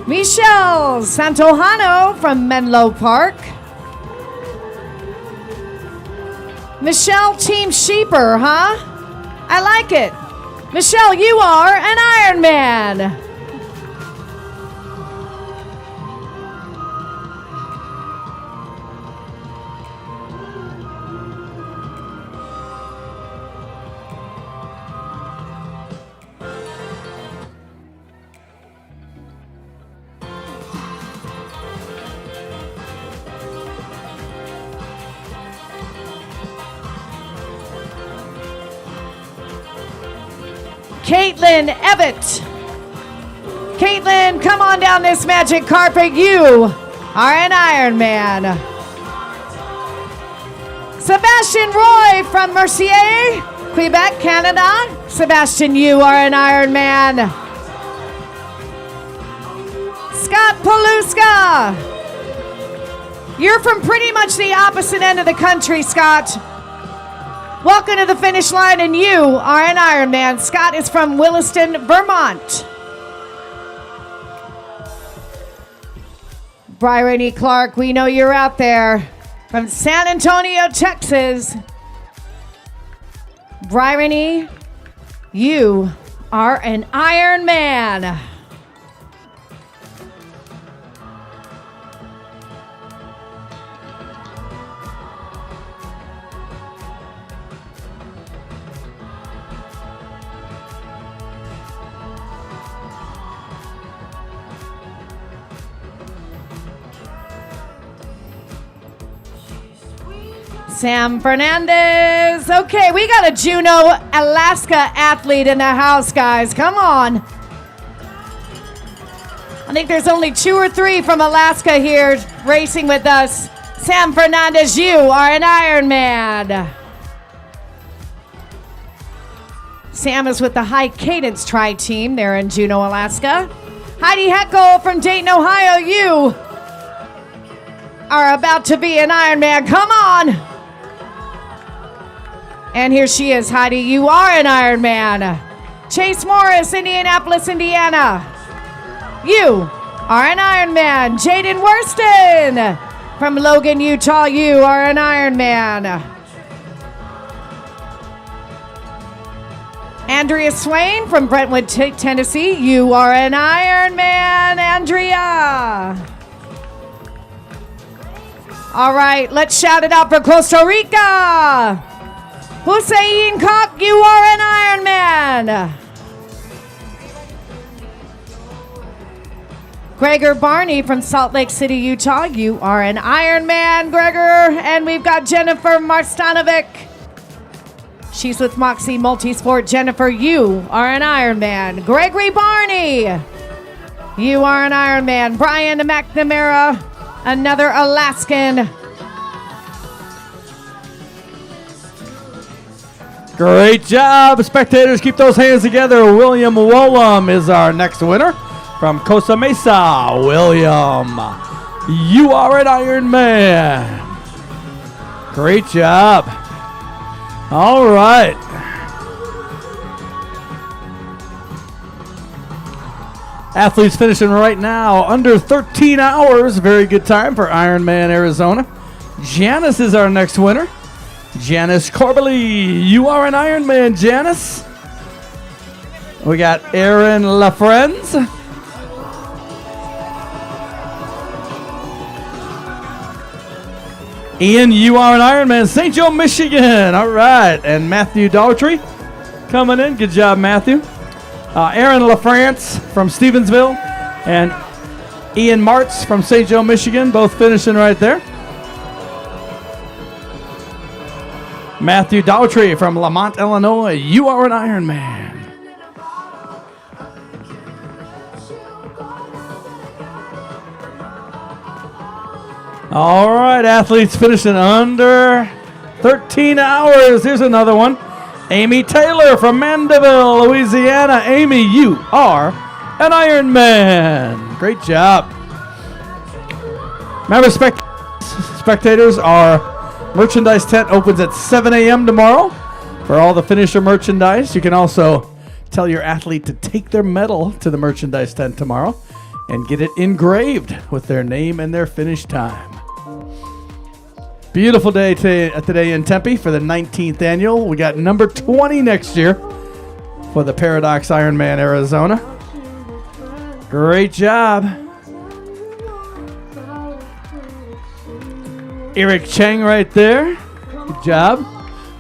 Michelle Santojano from Menlo Park. Michelle Team Sheeper, huh? I like it. Michelle, you are an Ironman. Caitlin Evett. Caitlin, come on down this magic carpet. You are an Ironman. Sebastian Roy from Mercier, Quebec, Canada. Sebastian, you are an Ironman. Scott Paluska. You're from pretty much the opposite end of the country, Scott. Welcome to the finish line, and you are an Ironman. Scott is from Williston, Vermont. Byron E. Clark, we know you're out there. From San Antonio, Texas. Byron E., you are an Ironman. Sam Fernandez. Okay, we got a Juneau, Alaska athlete in the house, guys. Come on. I think there's only 2 or 3 from Alaska here racing with us. Sam Fernandez, you are an Ironman. Sam is with the High Cadence Tri Team there in Juneau, Alaska. Heidi Heckel from Dayton, Ohio, you are about to be an Ironman. Come on. And here she is, Heidi. You are an Ironman. Chase Morris, Indianapolis, Indiana. You are an Ironman. Jaden Worston from Logan, Utah. You are an Ironman. Andrea Swain from Brentwood, Tennessee. You are an Ironman, Andrea. All right, let's shout it out for Costa Rica. Hussein Kok, you are an Ironman. Gregor Barney from Salt Lake City, Utah. You are an Ironman, Gregor. And we've got Jennifer Marstanovic. She's with Moxie Multisport. Jennifer, you are an Ironman. Gregory Barney, you are an Ironman. Brian McNamara, another Alaskan. Great job, spectators. Keep those hands together. William Wollum is our next winner from Costa Mesa. William, you are an Ironman. Great job. All right. Athletes finishing right now under 13 hours. Very good time for Ironman Arizona. Janice is our next winner. Janice Corbally, you are an Ironman, Janice. We got Aaron LaFrenz. Ian, you are an Ironman, St. Joe, Michigan. All right. And Matthew Daughtry coming in. Good job, Matthew. Aaron LaFrance from Stevensville and Ian Martz from St. Joe, Michigan, both finishing right there. Matthew Daughtry from Lamont, Illinois. You are an Ironman. All right, athletes finishing under 13 hours. Here's another one. Amy Taylor from Mandeville, Louisiana. Amy, you are an Ironman. Great job. Remember, spectators, our merchandise tent opens at 7 a.m. tomorrow for all the finisher merchandise. You can also tell your athlete to take their medal to the merchandise tent tomorrow and get it engraved with their name and their finish time. Beautiful day today in Tempe for the 19th annual. We got number 20 next year for the Paradox Ironman Arizona. Great job. Eric Cheng right there. Good job.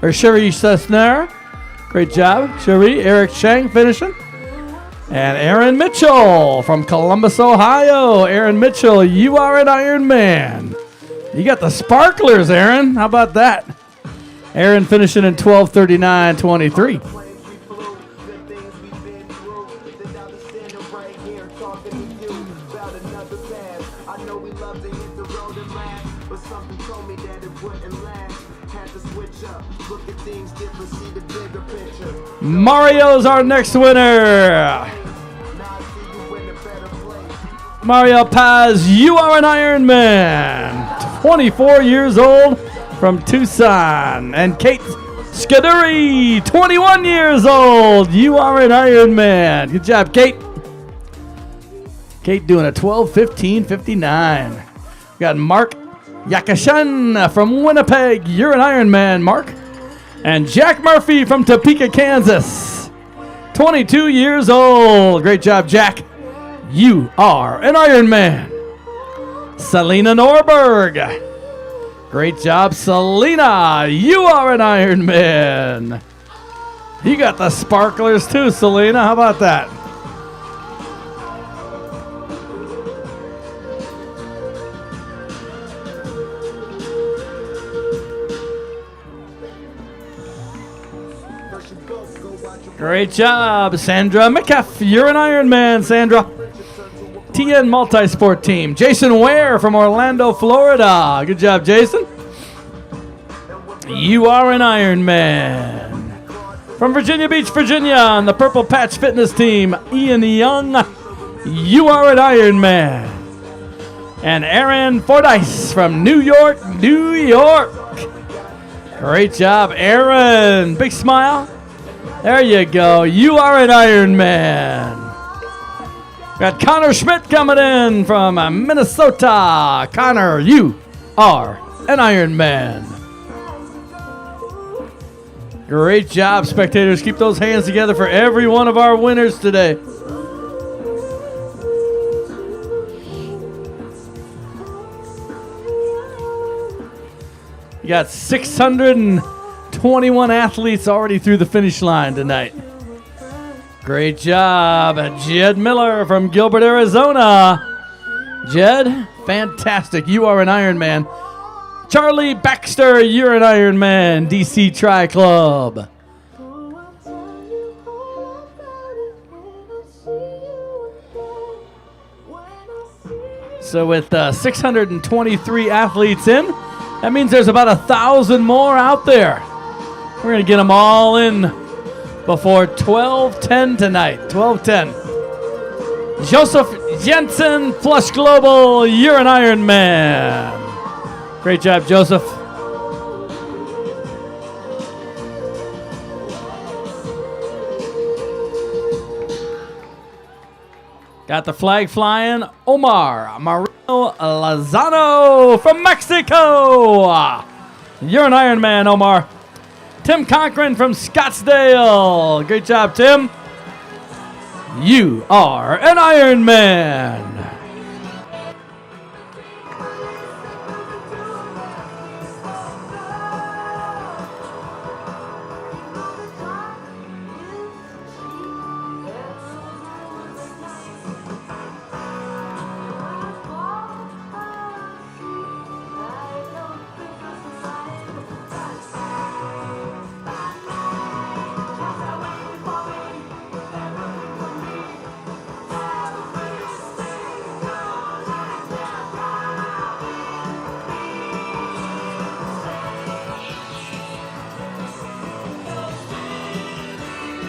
Or Cherie Sessner. Great job. Cherie, Eric Cheng finishing. And Aaron Mitchell from Columbus, Ohio. Aaron Mitchell, you are an Ironman. You got the sparklers, Aaron. How about that? Aaron finishing in 12:39.23. Mario's our next winner. Mario Paz, you are an Ironman. 24 years old from Tucson. And Kate Scuderi, 21 years old. You are an Ironman. Good job, Kate. Kate doing a 12:15.59. We got Mark Yakashan from Winnipeg. You're an Ironman, Mark. And Jack Murphy from Topeka, Kansas. 22 years old. Great job, Jack. You are an Ironman. Selena Norberg. Great job, Selena. You are an Ironman. You got the sparklers too, Selena. How about that? Great job, Sandra McCaff. You're an Ironman, Sandra. TN Multisport Team. Jason Ware from Orlando, Florida. Good job, Jason. You are an Ironman. From Virginia Beach, Virginia, on the Purple Patch Fitness Team, Ian Young. You are an Ironman. And Aaron Fordyce from New York, New York. Great job, Aaron. Big smile. There you go. You are an Ironman. Got Connor Schmidt coming in from Minnesota. Connor, you are an Ironman. Great job, spectators. Keep those hands together for every one of our winners today. You got 621 athletes already through the finish line tonight. Great job, Jed Miller from Gilbert, Arizona. Jed, fantastic. You are an Ironman. Charlie Baxter, you're an Ironman. DC Tri Club. So with 623 athletes in, that means there's about 1,000 more out there. We're going to get them all in before 12:10 tonight. 12:10. Joseph Jensen, Flush Global, you're an Ironman. Great job, Joseph. Got the flag flying. Omar Marino Lozano from Mexico. You're an Ironman, Omar. Tim Cochran from Scottsdale. Great job, Tim. You are an Ironman.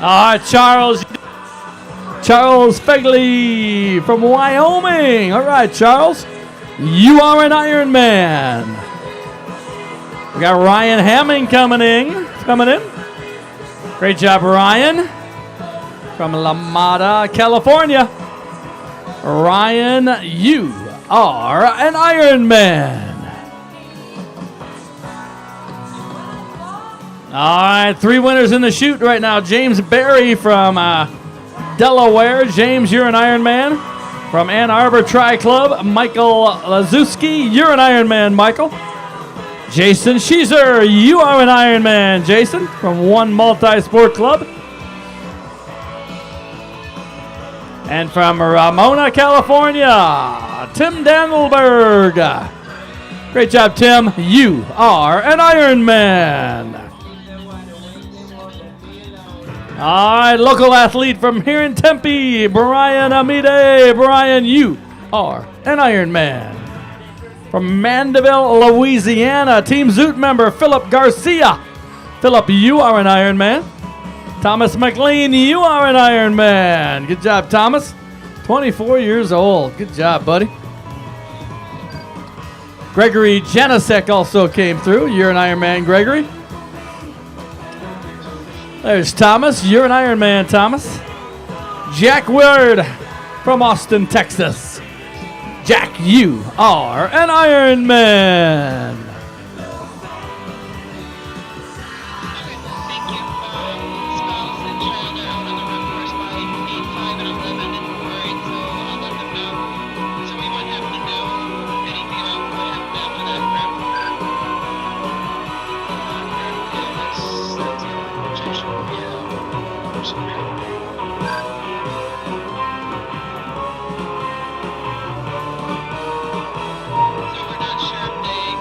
All right, Charles Fegley from Wyoming. All right, Charles, you are an Ironman. We got Ryan Hamming coming in. Great job, Ryan, from La Mata, California. Ryan, you are an Ironman. All right, 3 winners in the chute right now. James Barry from Delaware. James, you're an Ironman. From Ann Arbor Tri Club, Michael Lazuski, you're an Ironman, Michael. Jason Sheezer, you are an Ironman, Jason, from One Multi-Sport Club. And from Ramona, California, Tim Dandelberg. Great job, Tim. You are an Ironman. All right, local athlete from here in Tempe, Brian Amide. Brian, you are an Ironman. From Mandeville, Louisiana, Team Zoot member Philip Garcia. Philip, you are an Ironman. Thomas McLean, you are an Ironman. Good job, Thomas. 24 years old. Good job, buddy. Gregory Janasek also came through. You're an Ironman, Gregory. There's Thomas. You're an Ironman, Thomas. Jack Willard from Austin, Texas. Jack, you are an Ironman. Thank you, Spouse and China out on the run course by 8, 5, and 11. Alright, so I'll let them know. So we might have to do anything else we might have to after that prep. Yeah, that's projection. Yeah. So we're not sure if they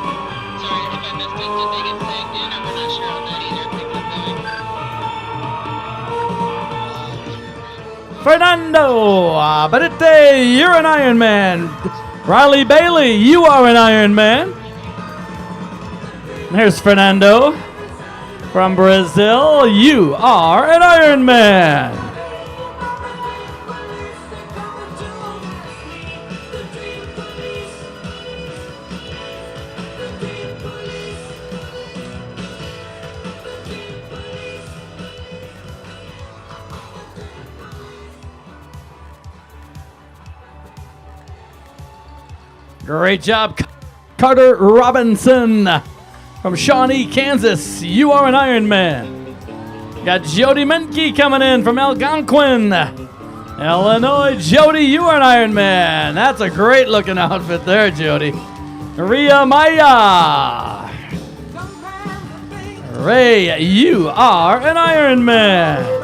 Fernando Benite, you're an Ironman. Riley Bailey, you are an Ironman. There's Fernando from Brazil. You are an Ironman. Great job, Carter Robinson from Shawnee, Kansas. You are an Ironman. Got Jody Menke coming in from Algonquin, Illinois. Jody, you are an Ironman. That's a great looking outfit there, Jody. Ria Maya. Ray, you are an Ironman.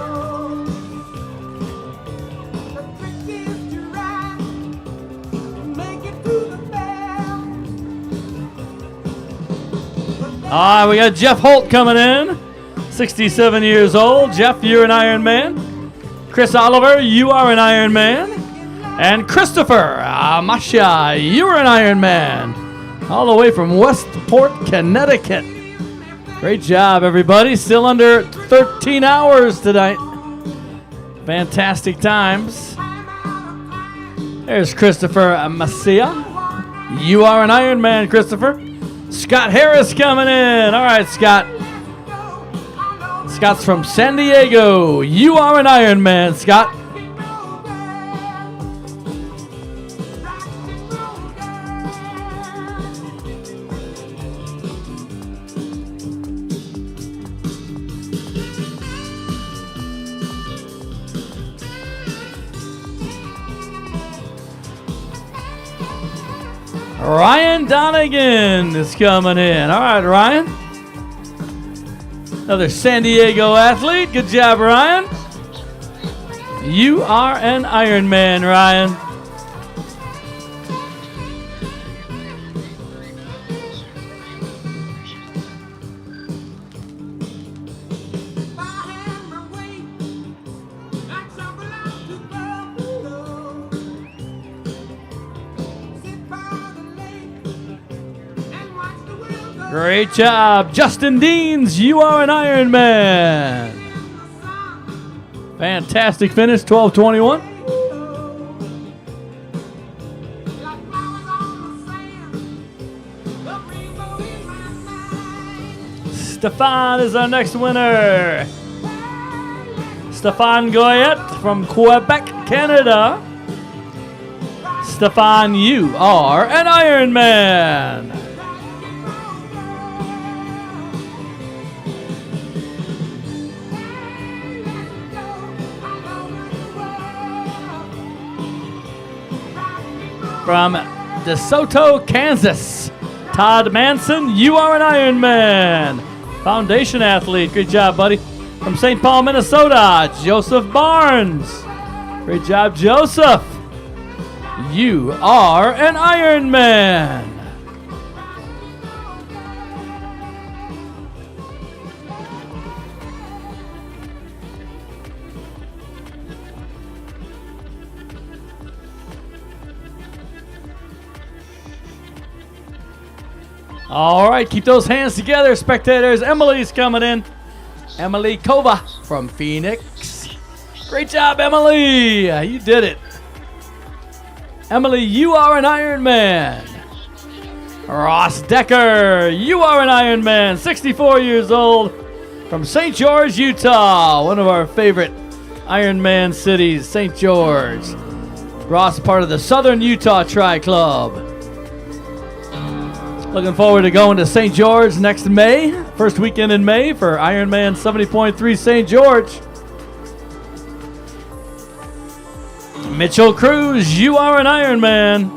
We got Jeff Holt coming in, 67 years old. Jeff, you're an Ironman. Chris Oliver, you are an Ironman. And Christopher Masha, you are an Ironman. All the way from Westport, Connecticut. Great job, everybody. Still under 13 hours tonight. Fantastic times. There's Christopher Masia. You are an Ironman, Christopher. Scott Harris coming in. All right, Scott. Scott's from San Diego. You are an Ironman, Scott. Ryan Donegan is coming in. All right, Ryan. Another San Diego athlete. Good job, Ryan. You are an Ironman, Ryan. Great job, Justin Deans. You are an Ironman. Fantastic finish, 12:21. Stefan is our next winner. Stefan Goyette from Quebec, Canada. Stefan, you are an Ironman. From DeSoto, Kansas, Todd Manson, you are an Ironman. Foundation athlete, great job, buddy. From St. Paul, Minnesota, Joseph Barnes. Great job, Joseph. You are an Ironman. All right, keep those hands together, spectators. Emily's coming in. Emily Kova from Phoenix. Great job, Emily. You did it. Emily, you are an Ironman. Ross Decker, you are an Ironman, 64 years old, from St. George, Utah. One of our favorite Ironman cities, St. George. Ross, part of the Southern Utah Tri Club. Looking forward to going to St. George next May, first weekend in May for Ironman 70.3 St. George. Mitchell Cruz, you are an Ironman.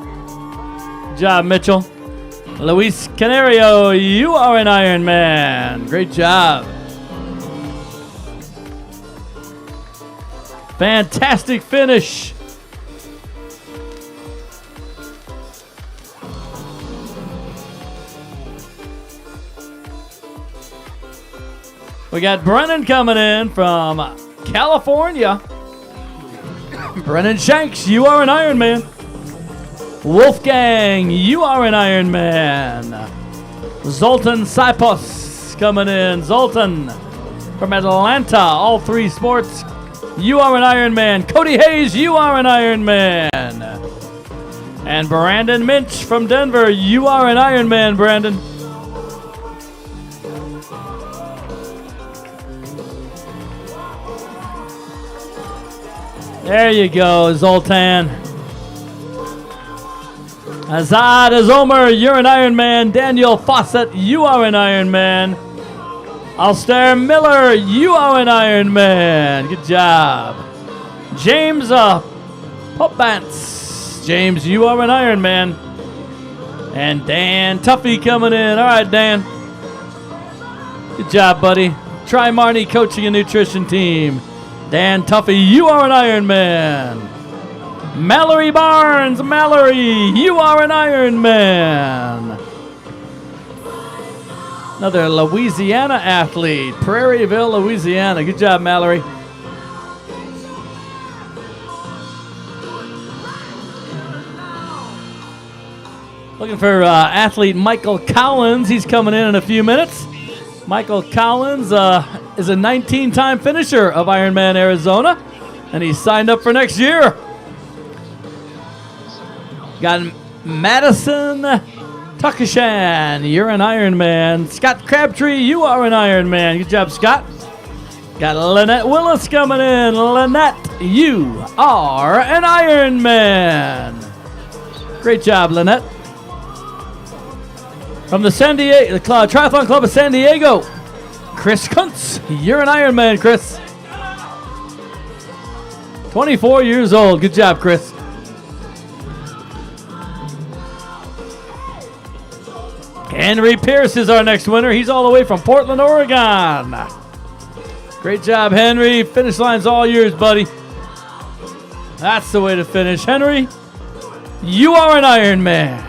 Good job, Mitchell. Luis Canario, you are an Ironman. Great job. Fantastic finish. We got Brennan coming in from California. Brennan Shanks, you are an Ironman. Wolfgang, you are an Ironman. Zoltan Sipos coming in. Zoltan from Atlanta, all three sports. You are an Ironman. Cody Hayes, you are an Ironman. And Brandon Minch from Denver, you are an Ironman, Brandon. There you go, Zoltan. Azad Azomer, you're an Ironman. Daniel Fawcett, you are an Ironman. Alster Miller, you are an Ironman. Good job. James Popbants. James, you are an Ironman. And Dan Tuffy coming in. All right, Dan. Good job, buddy. Try Marnie coaching a nutrition team. Dan Tuffy, you are an Ironman. Mallory Barnes, Mallory, you are an Ironman. Another Louisiana athlete, Prairieville, Louisiana. Good job, Mallory. Looking for athlete Michael Collins. He's coming in a few minutes. Michael Collins is a 19-time finisher of Ironman Arizona, and he's signed up for next year. Got Madison Takashan, you're an Ironman. Scott Crabtree, you are an Ironman. Good job, Scott. Got Lynette Willis coming in. Lynette, you are an Ironman. Great job, Lynette. From the Triathlon Club of San Diego, Chris Kuntz, you're an Ironman, Chris. 24 years old. Good job, Chris. Henry Pierce is our next winner. He's all the way from Portland, Oregon. Great job, Henry. Finish line's all yours, buddy. That's the way to finish. Henry, you are an Ironman.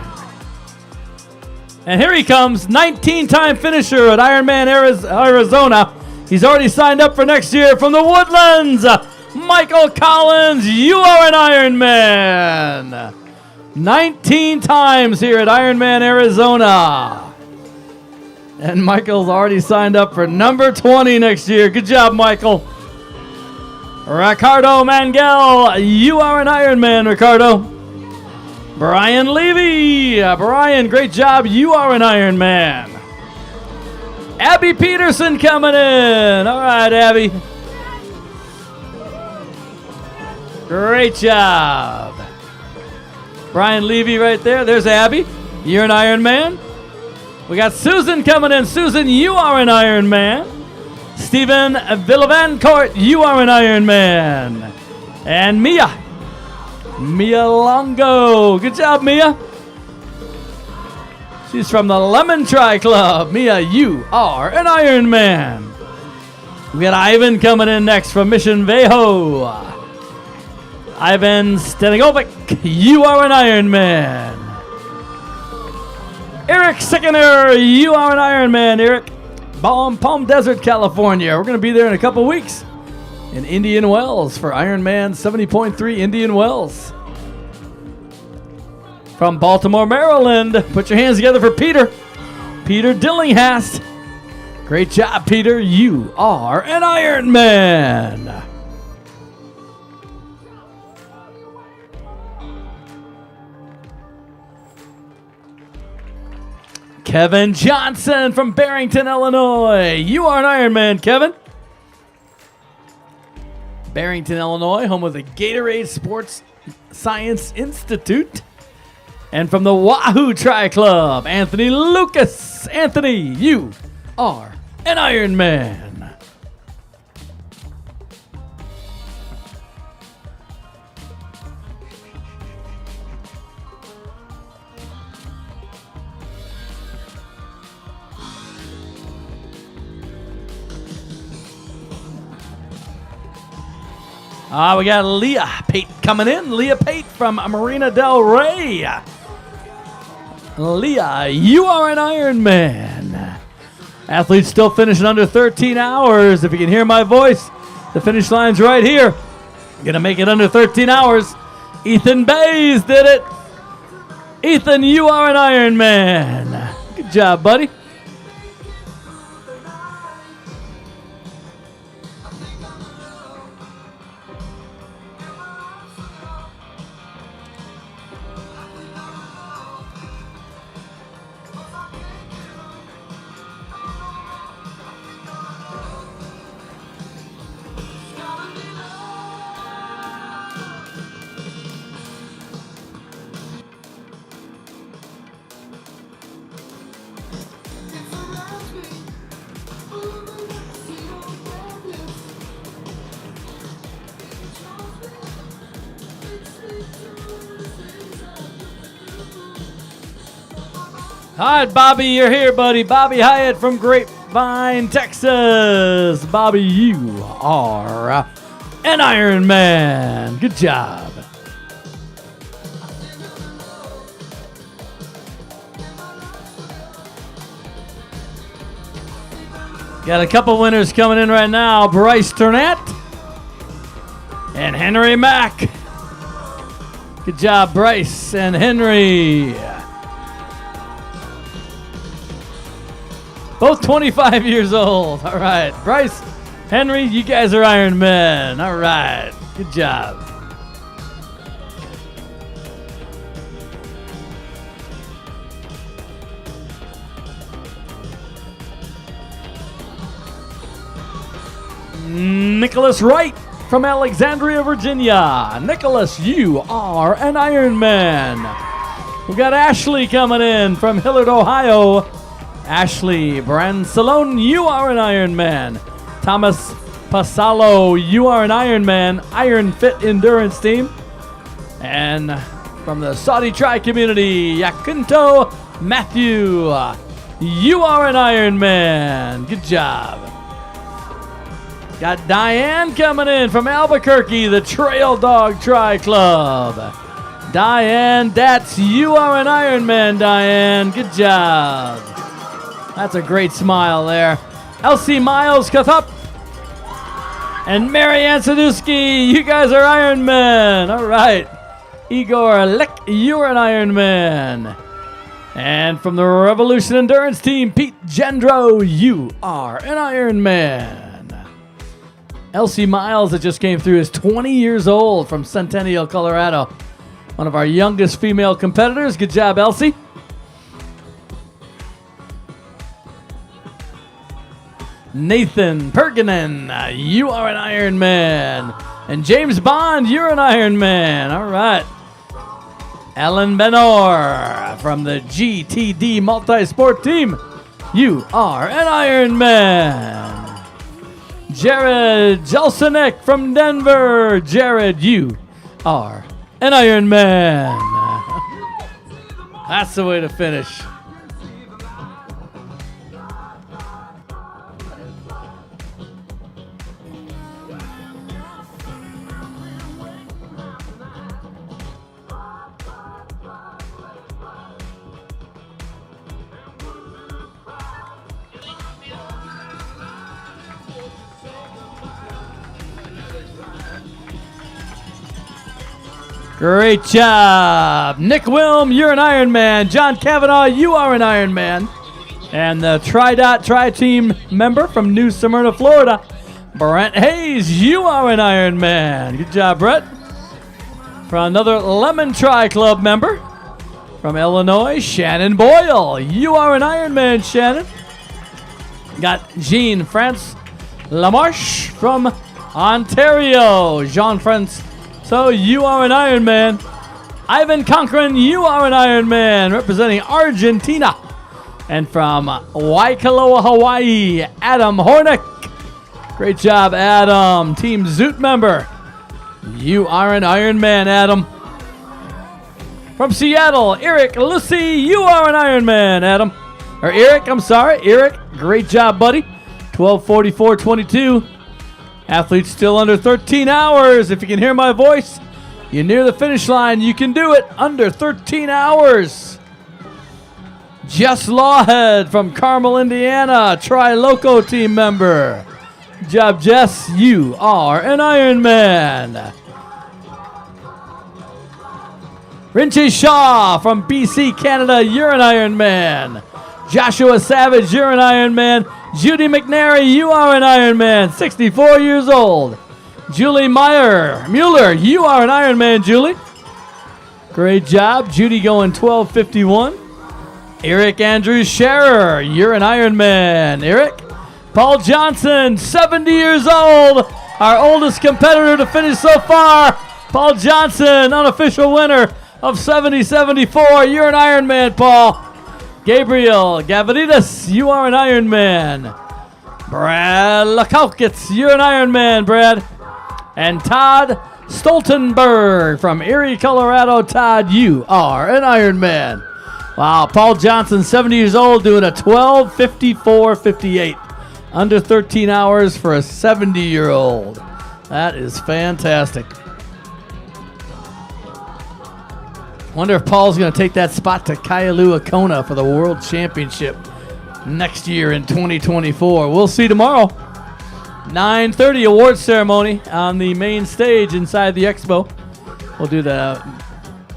And here he comes, 19-time finisher at Ironman Arizona. He's already signed up for next year from the Woodlands. Michael Collins, you are an Ironman. 19 times here at Ironman Arizona. And Michael's already signed up for number 20 next year. Good job, Michael. Ricardo Mangel, you are an Ironman, Ricardo. Brian Levy. Brian, great job. You are an Ironman. Abby Peterson coming in. All right, Abby. Great job. Brian Levy right there. There's Abby. You're an Ironman. We got Susan coming in. Susan, you are an Ironman. Stephen Villavancourt, you are an Ironman. And Mia Longo. Good job, Mia. She's from the Lemon Tri Club. Mia, you are an Ironman. We got Ivan coming in next from Mission Viejo. Ivan Stenigovic, you are an Ironman. Eric Sickener, you are an Ironman, Eric. Palm Desert, California. We're going to be there in a couple weeks in Indian Wells for Ironman 70.3 Indian Wells. From Baltimore, Maryland, put your hands together for Peter. Peter Dillinghast. Great job, Peter. You are an Ironman. Kevin Johnson from Barrington, Illinois. You are an Ironman, Kevin. Barrington, Illinois, home of the Gatorade Sports Science Institute. And from the Wahoo Tri Club, Anthony Lucas. Anthony, you are an Ironman. We got Leah Pate coming in. Leah Pate from Marina Del Rey. Leah, you are an Ironman. Athletes still finishing under 13 hours. If you can hear my voice, the finish line's right here. Gonna make it under 13 hours. Ethan Bays did it. Ethan, you are an Ironman. Good job, buddy. All right, Bobby, you're here, buddy. Bobby Hyatt from Grapevine, Texas. Bobby, you are an Ironman. Good job. Got a couple winners coming in right now. Bryce Turnett and Henry Mack. Good job, Bryce and Henry. Both 25 years old. All right. Bryce, Henry, you guys are Iron Men. All right. Good job. Nicholas Wright from Alexandria, Virginia. Nicholas, you are an Iron Man. We got Ashley coming in from Hillard, Ohio. Ashley Bransalone, you are an Iron Man. Thomas Pasalo, you are an Iron Man. Iron Fit Endurance Team. And from the Saudi Tri community, Yakunto Matthew, you are an Iron Man. Good job. Got Diane coming in from Albuquerque, the Trail Dog Tri Club. Diane Datz, you are an Iron Man, Diane. Good job. That's a great smile there. Elsie Miles Kathup and Marianne Sadusky, you guys are Iron Men. All right. Igor Lick, you're an Iron Man. And from the Revolution Endurance Team, Pete Gendro, you are an Iron Man. Elsie Miles, that just came through, is 20 years old from Centennial, Colorado. One of our youngest female competitors. Good job, Elsie. Nathan Perginen, you are an Iron Man. And James Bond, you're an Iron Man. All right. Alan Benor from the GTD Multi-Sport Team, you are an Iron Man. Jared Jelsenek from Denver. Jared, you are an Iron Man. That's the way to finish. Great job. Nick Wilm, you're an Iron Man. John Cavanaugh, you are an Iron Man. And the Tri Team member from New Smyrna, Florida, Brent Hayes, you are an Iron Man. Good job, Brent. From another Lemon Tri Club member from Illinois, Shannon Boyle, you are an Iron Man, Shannon. Got Jean-France Lamarche from Ontario. Jean-France, so you are an Iron Man. Ivan Cochran, you are an Iron Man, representing Argentina. And from Waikoloa, Hawaii, Adam Hornick. Great job, Adam. Team Zoot member. You are an Iron Man, Adam. From Seattle, Eric Lucy, you are an Iron Man, Adam. Or Eric, I'm sorry. Eric, great job, buddy. 12:44:22. Athletes still under 13 hours. If you can hear my voice, you're near the finish line. You can do it under 13 hours. Jess Lawhead from Carmel, Indiana, Tri-Loco team member. Good job, Jess. You are an Iron Man. Rinche Shaw from BC, Canada, you're an Ironman. Joshua Savage, you're an Ironman. Judy McNary, you are an Ironman, 64 years old. Julie Mueller, you are an Ironman, Julie. Great job. Judy going 12:51. Eric Andrews Scherer, you're an Ironman. Eric. Paul Johnson, 70 years old. Our oldest competitor to finish so far. Paul Johnson, unofficial winner of 70-74. You're an Ironman, Paul. Gabriel Gavridas, you are an Ironman. Brad Lakaukitz, you're an Ironman, Brad. And Todd Stoltenberg from Erie, Colorado. Todd, you are an Ironman. Wow, Paul Johnson, 70 years old, doing a 12:54:58. Under 13 hours for a 70-year-old. That is fantastic. Wonder if Paul's going to take that spot to Kailua Kona for the World Championship next year in 2024. We'll see tomorrow. 9:30 awards ceremony on the main stage inside the expo. We'll do the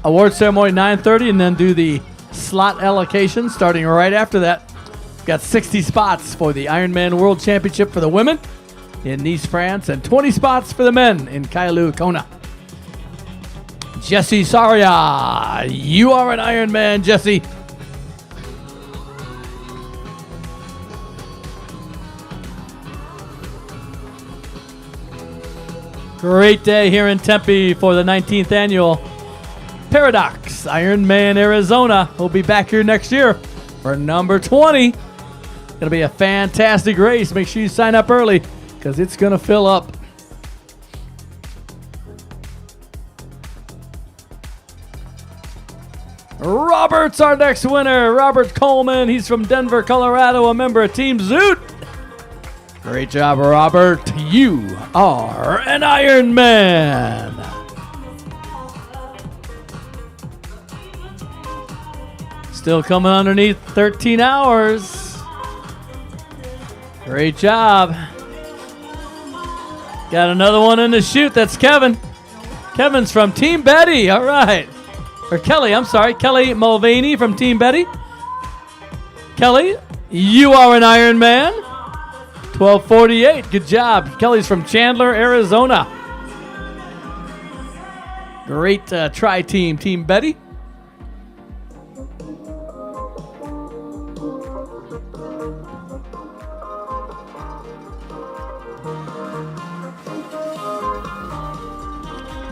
awards ceremony 9:30 and then do the slot allocation starting right after that. Got 60 spots for the Ironman World Championship for the women in Nice, France, and 20 spots for the men in Kailua Kona. Jesse Saria, you are an Ironman, Jesse. Great day here in Tempe for the 19th annual Paradox Ironman Arizona. We'll be back here next year for number 20. Going to be a fantastic race. Make sure you sign up early because it's going to fill up. Robert's our next winner. Robert Coleman. He's from Denver, Colorado, a member of Team Zoot. Great job, Robert. You are an Ironman. Still coming underneath 13 hours. Great job. Got another one in the chute. That's Kevin. Kevin's from Team Betty. All right. Or Kelly, I'm sorry. Kelly Mulvaney from Team Betty. Kelly, you are an Ironman. 12:48. Good job. Kelly's from Chandler, Arizona. Great tri-team, Team Betty.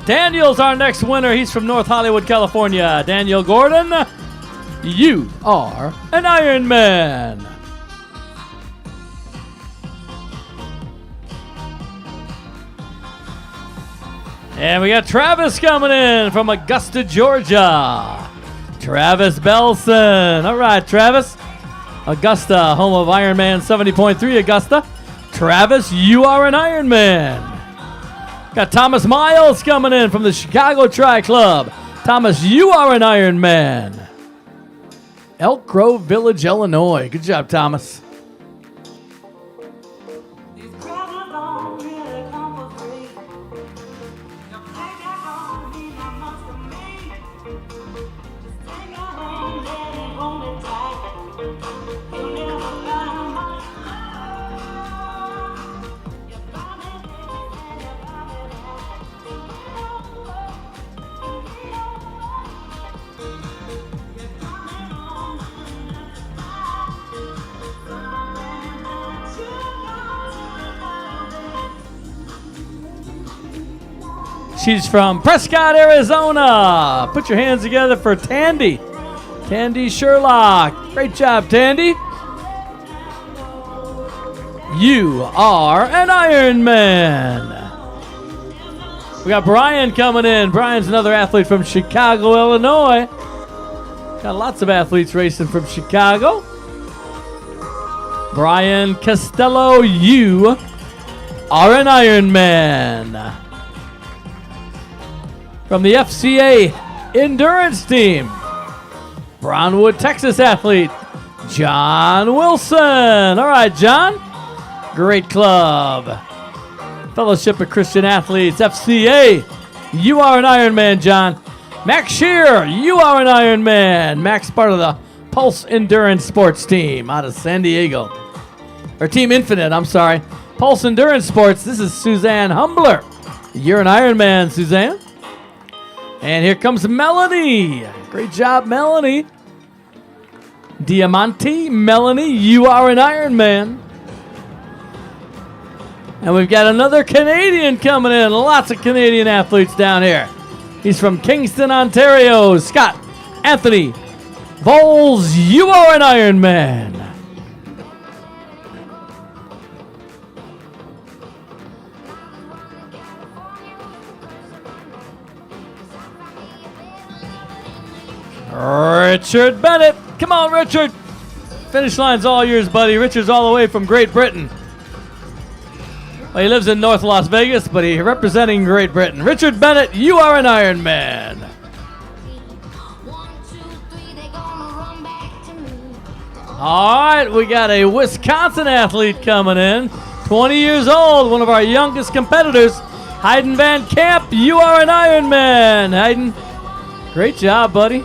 Daniel's our next winner. He's from North Hollywood, California. Daniel Gordon, you are an Ironman. And we got Travis coming in from Augusta, Georgia. Travis Belson. All right, Travis. Augusta, home of Ironman 70.3 Augusta. Travis, you are an Ironman. Got Thomas Miles coming in from the Chicago Tri Club. Thomas, you are an Ironman. Elk Grove Village, Illinois. Good job, Thomas. She's from Prescott, Arizona. Put your hands together for Tandy. Tandy Sherlock. Great job, Tandy. You are an Ironman. We got Brian coming in. Brian's another athlete from Chicago, Illinois. Got lots of athletes racing from Chicago. Brian Costello, you are an Ironman. From the FCA Endurance Team, Brownwood, Texas athlete, John Wilson. All right, John. Great club. Fellowship of Christian Athletes, FCA. You are an Ironman, John. Max Shear, you are an Ironman. Max, part of the Pulse Endurance Sports team out of San Diego. Or Team Infinite, I'm sorry. Pulse Endurance Sports, this is Suzanne Humbler. You're an Ironman, Suzanne. And here comes Melanie. Great job, Melanie. Diamante, Melanie, you are an Ironman. And we've got another Canadian coming in. Lots of Canadian athletes down here. He's from Kingston, Ontario. Scott Anthony Voles, you are an Ironman. Richard Bennett. Come on, Richard. Finish line's all yours, buddy. Richard's all the way from Great Britain. Well, he lives in North Las Vegas, but he's representing Great Britain. Richard Bennett, you are an Ironman. All right, we got a Wisconsin athlete coming in. 20 years old, one of our youngest competitors. Hayden Van Camp, you are an Ironman. Hayden, great job, buddy.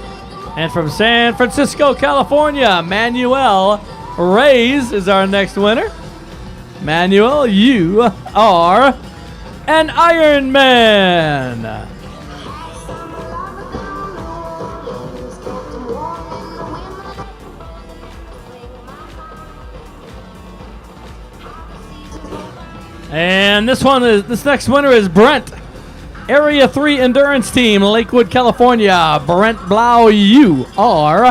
And from San Francisco, California, Manuel Reyes is our next winner. Manuel, you are an Ironman. And this next winner is Brent. Area 3 Endurance Team, Lakewood, California. Brent Blau, you are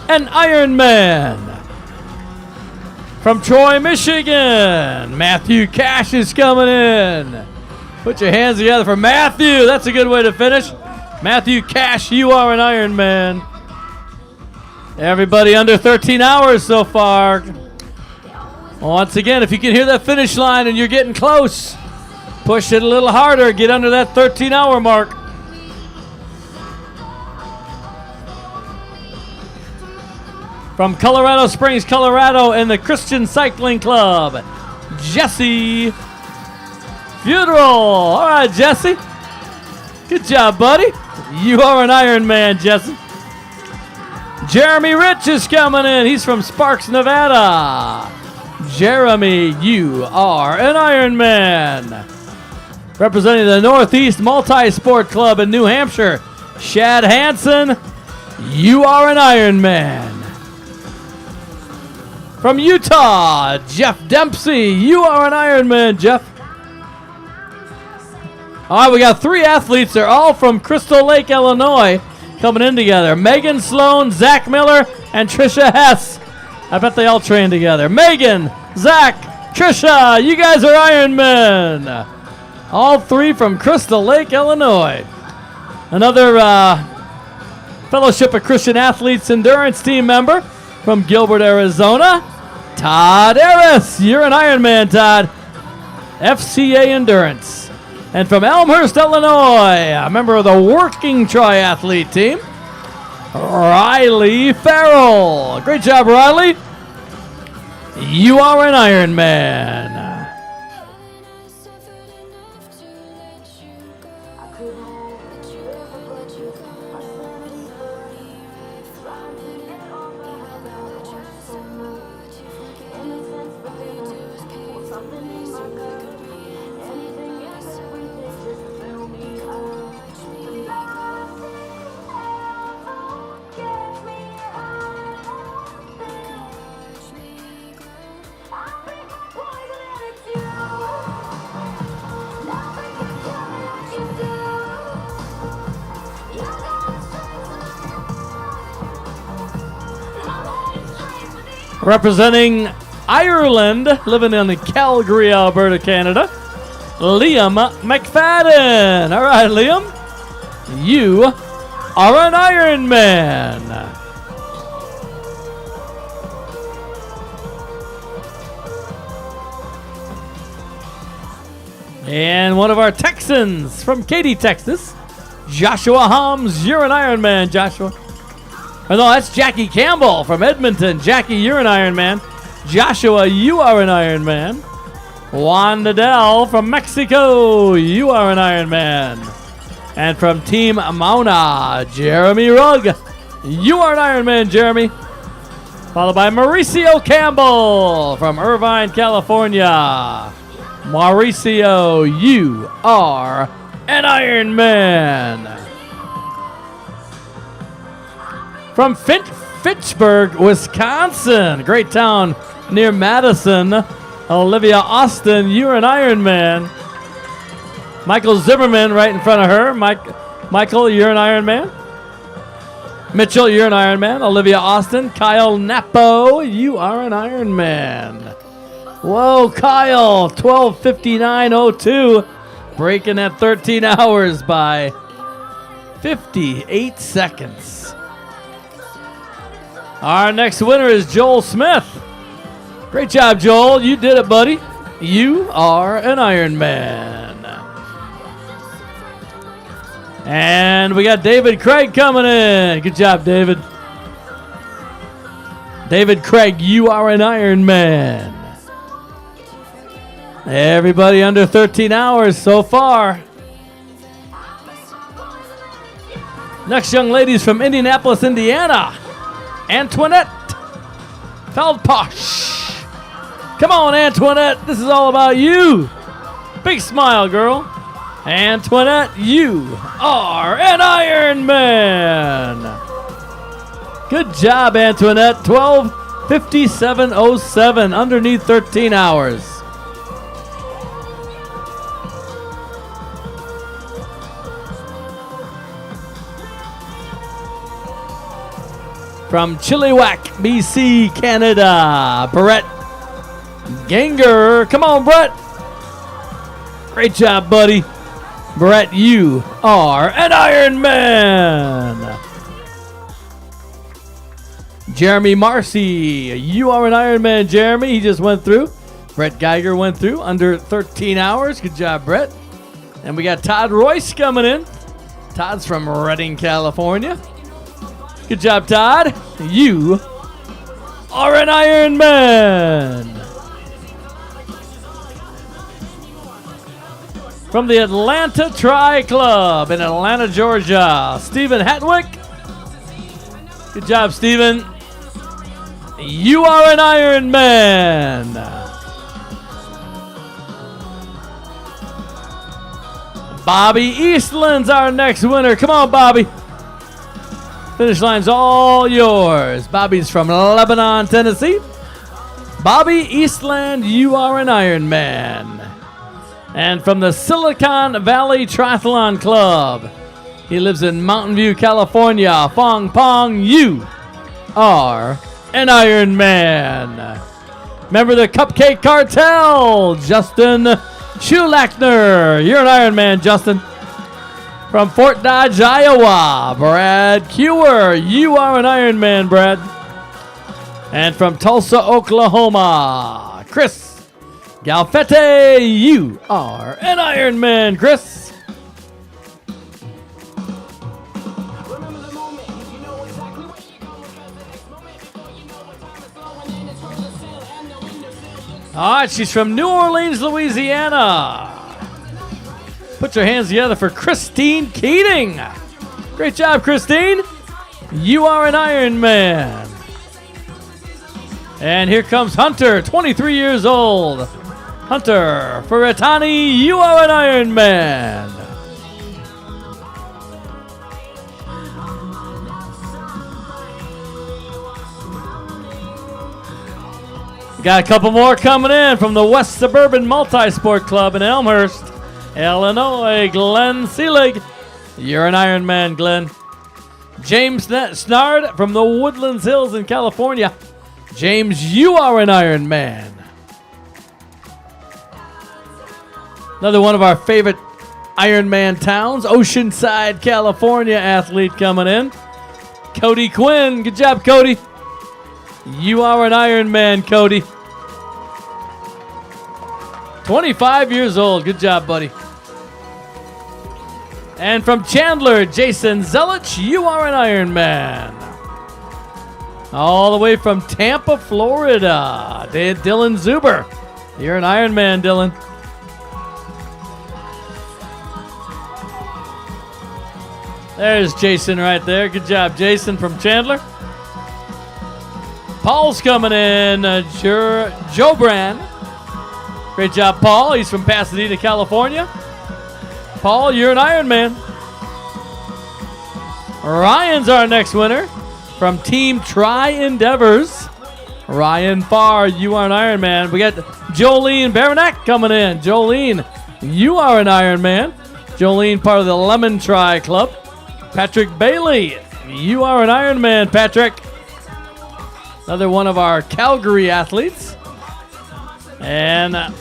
an Ironman. From Troy, Michigan, Matthew Cash is coming in. Put your hands together for Matthew. That's a good way to finish. Matthew Cash, you are an Ironman. Everybody under 13 hours so far. Once again, if you can hear that finish line and you're getting close, push it a little harder. Get under that 13-hour mark. From Colorado Springs, Colorado, and the Christian Cycling Club, Jesse Funeral. All right, Jesse. Good job, buddy. You are an Ironman, Jesse. Jeremy Rich is coming in. He's from Sparks, Nevada. Jeremy, you are an Ironman. Representing the Northeast Multi-Sport Club in New Hampshire, Shad Hansen, you are an Ironman. From Utah, Jeff Dempsey, you are an Ironman, Jeff. All right, we got 3 athletes. They're all from Crystal Lake, Illinois, coming in together. Megan Sloan, Zach Miller, and Trisha Hess. I bet they all train together. Megan, Zach, Trisha, you guys are Ironmen. All 3 from Crystal Lake, Illinois. Another Fellowship of Christian Athletes Endurance Team member from Gilbert, Arizona. Todd Harris, you're an Ironman, Todd. FCA Endurance. And from Elmhurst, Illinois, a member of the Working Triathlete Team, Riley Farrell. Great job, Riley. You are an Ironman. Representing Ireland, living in Calgary, Alberta, Canada, Liam McFadden. All right, Liam, you are an Ironman. And one of our Texans from Katy, Texas, Joshua Holmes. You're an Ironman, Joshua. Oh, no, that's Jackie Campbell from Edmonton. Jackie, you're an Ironman. Joshua, you are an Ironman. Juan Nadal from Mexico, you are an Ironman. And from Team Mauna, Jeremy Rugg. You are an Ironman, Jeremy. Followed by Mauricio Campbell from Irvine, California. Mauricio, you are an Ironman. From Fitchburg, Wisconsin, great town near Madison, Olivia Austin, you're an Ironman. Michael Zimmerman right in front of her. Michael, you're an Ironman. Mitchell, you're an Ironman. Olivia Austin. Kyle Napo, you are an Ironman. Whoa, Kyle, 12:59:02, breaking that 13 hours by 58 seconds. Our next winner is Joel Smith. Great job, Joel. You did it, buddy. You are an Ironman. And we got David Craig coming in. Good job, David. David Craig, you are an Ironman. Everybody under 13 hours so far. Next young lady's from Indianapolis, Indiana. Antoinette Feldposh. Come on, Antoinette. This is all about you. Big smile, girl. Antoinette, you are an Ironman. Good job, Antoinette. 12:57:07, underneath 13 hours. From Chilliwack, BC, Canada, Brett Ganger. Come on, Brett. Great job, buddy. Brett, you are an Ironman. Jeremy Marcy, you are an Ironman, Jeremy. He just went through. Brett Geiger went through under 13 hours. Good job, Brett. And we got Todd Royce coming in. Todd's from Redding, California. Good job, Todd. You are an Ironman. From the Atlanta Tri Club in Atlanta, Georgia, Stephen Hatwick. Good job, Stephen. You are an Ironman. Bobby Eastland's our next winner. Come on, Bobby. Finish line's all yours. Bobby's from Lebanon, Tennessee. Bobby Eastland, you are an Ironman. And from the Silicon Valley Triathlon Club, he lives in Mountain View, California. Fong Pong, you are an Ironman. Member of the Cupcake Cartel, Justin Schulackner. You're an Ironman, Justin. From Fort Dodge, Iowa, Brad Kewer. You are an Ironman, Brad. And from Tulsa, Oklahoma, Chris Galfete. You are an Ironman, Chris. All right, she's from New Orleans, Louisiana. Put your hands together for Christine Keating. Great job, Christine. You are an Ironman. And here comes Hunter, 23 years old. Hunter Ferrettani, you are an Ironman. Got a couple more coming in from the West Suburban Multi-Sport Club in Elmhurst, Illinois. Glenn Seelig, you're an Ironman, Glenn. James Snard from the Woodlands Hills in California. James, you are an Ironman. Another one of our favorite Ironman towns, Oceanside, California athlete coming in. Cody Quinn, good job, Cody. You are an Ironman, Cody. 25 years old. Good job, buddy. And from Chandler, Jason Zelich, you are an Ironman. All the way from Tampa, Florida, Dylan Zuber. You're an Ironman, Dylan. There's Jason right there. Good job, Jason from Chandler. Paul's coming in. Joe Brand. Great job, Paul. He's from Pasadena, California. Paul, you're an Ironman. Ryan's our next winner from Team Tri Endeavors. Ryan Farr, you are an Ironman. We got Jolene Baranek coming in. Jolene, you are an Ironman. Jolene, part of the Lemon Tri Club. Patrick Bailey, you are an Ironman, Patrick. Another one of our Calgary athletes. And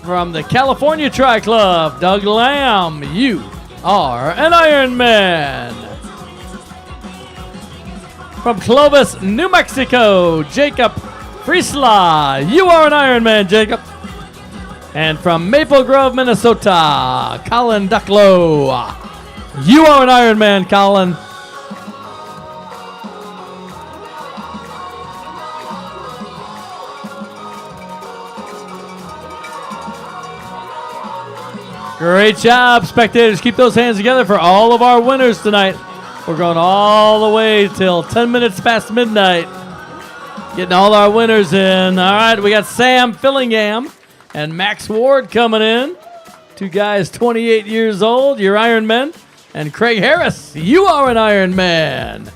from the California Tri Club, Doug Lamb, you are an Ironman. From Clovis, New Mexico, Jacob Friesla, you are an Ironman, Jacob. And from Maple Grove, Minnesota, Colin Ducklow, you are an Ironman, Colin. Great job, spectators. Keep those hands together for all of our winners tonight. We're going all the way till 10 minutes past midnight. Getting all our winners in. All right, we got Sam Fillingham and Max Ward coming in. Two guys 28 years old. You're Ironmen. And Craig Harris, you are an Ironman.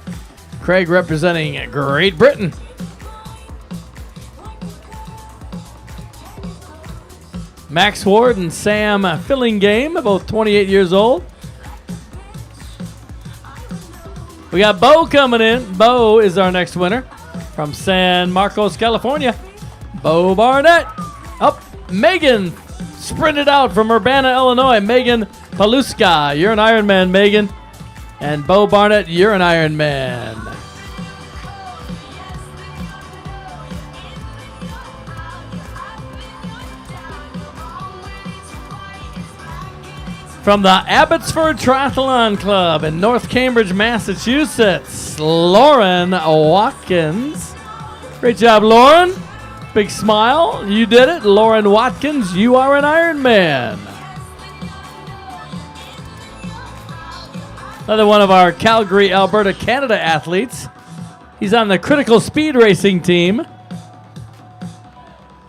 Craig representing Great Britain. Max Ward and Sam Fillingham, both 28 years old. We got Bo coming in. Bo is our next winner from San Marcos, California. Bo Barnett. Up, Megan sprinted out from Urbana, Illinois. Megan Paluska, you're an Ironman, Megan. And Bo Barnett, you're an Ironman. From the Abbotsford Triathlon Club in North Cambridge, Massachusetts, Lauren Watkins. Great job, Lauren. Big smile. You did it. Lauren Watkins, you are an Ironman. Another one of our Calgary, Alberta, Canada athletes. He's on the critical speed racing team.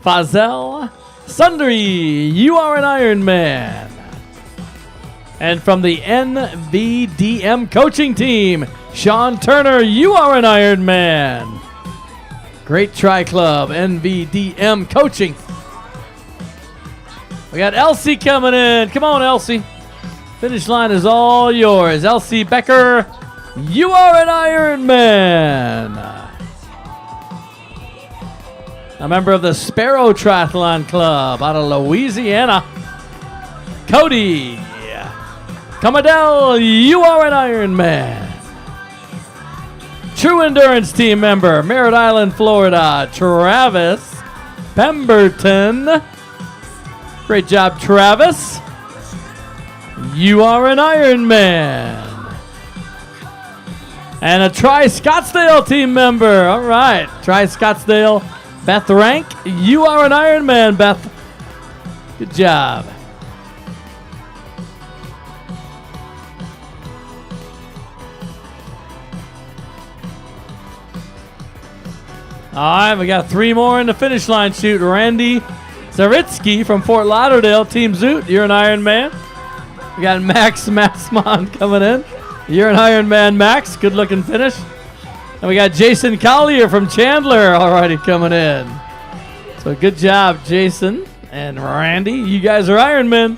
Fazel Sundry, you are an Ironman. And from the NVDM coaching team, Sean Turner, you are an Ironman. Great Tri Club, NVDM coaching. We got Elsie coming in. Come on, Elsie. Finish line is all yours. Elsie Becker, you are an Ironman. A member of the Sparrow Triathlon Club out of Louisiana. Cody Comadell, you are an Ironman. True Endurance team member, Merritt Island, Florida, Travis Pemberton. Great job, Travis. You are an Ironman. And a Tri Scottsdale team member. All right, Tri Scottsdale, Beth Rank. You are an Ironman, Beth. Good job. All right, we got three more in the finish line shoot. Randy Zaritsky from Fort Lauderdale, Team Zoot. You're an Ironman. We got Max Maxmon coming in. You're an Ironman, Max. Good looking finish. And we got Jason Collier from Chandler already coming in. So good job, Jason and Randy. You guys are Ironmen.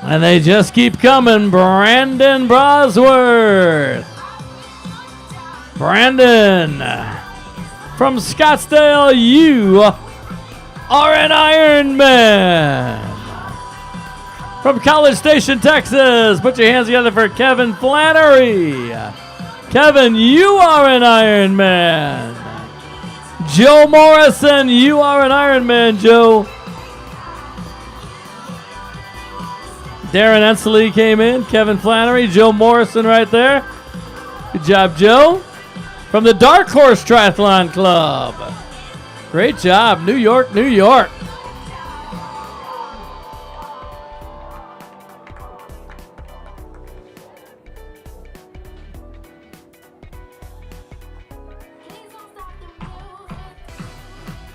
And they just keep coming. Brandon Brosworth. Brandon from Scottsdale, you are an Ironman. From College Station, Texas, put your hands together for Kevin Flannery. Kevin, you are an Ironman. Joe Morrison, you are an Ironman, Joe. Darren Ensley came in. Kevin Flannery, Joe Morrison right there. Good job, Joe. From the Dark Horse Triathlon Club. Great job, New York, New York.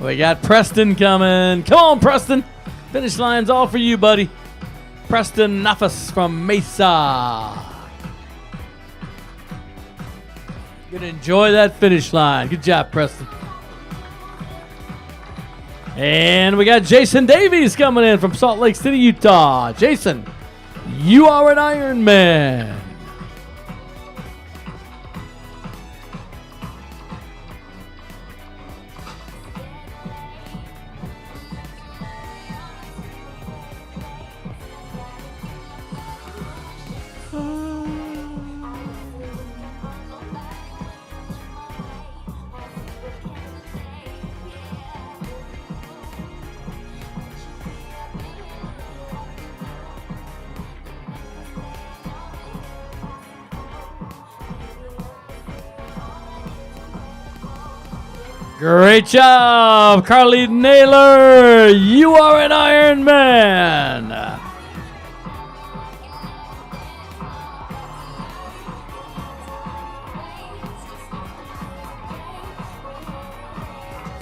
We got Preston coming. Come on, Preston. Finish line's all for you, buddy. Preston Nafas from Mesa. Gonna enjoy that finish line. Good job, Preston. And we got Jason Davies coming in from Salt Lake City, Utah. Jason, you are an Ironman. Great job, Carly Naylor. You are an Ironman.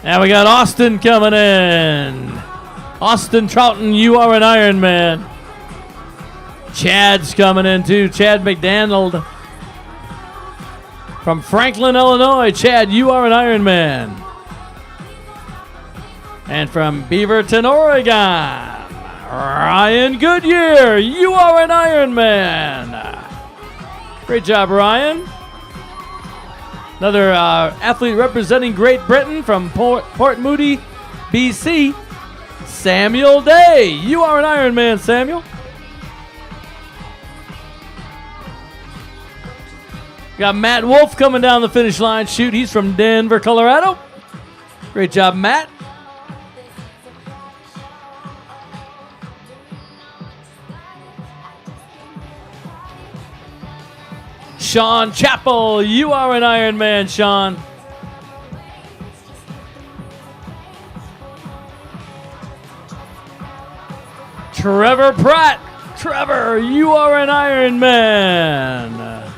Now we got Austin coming in. Austin Troughton, you are an Ironman. Chad's coming in too. Chad McDonald from Franklin, Illinois. Chad, you are an Ironman. And from Beaverton, Oregon, Ryan Goodyear, you are an Ironman. Great job, Ryan. Another athlete representing Great Britain from Port Moody, BC, Samuel Day. You are an Ironman, Samuel. Got Matt Wolf coming down the finish line. Shoot, he's from Denver, Colorado. Great job, Matt. Sean Chappell, you are an Ironman, Sean. Trevor Pratt. Trevor, you are an Ironman.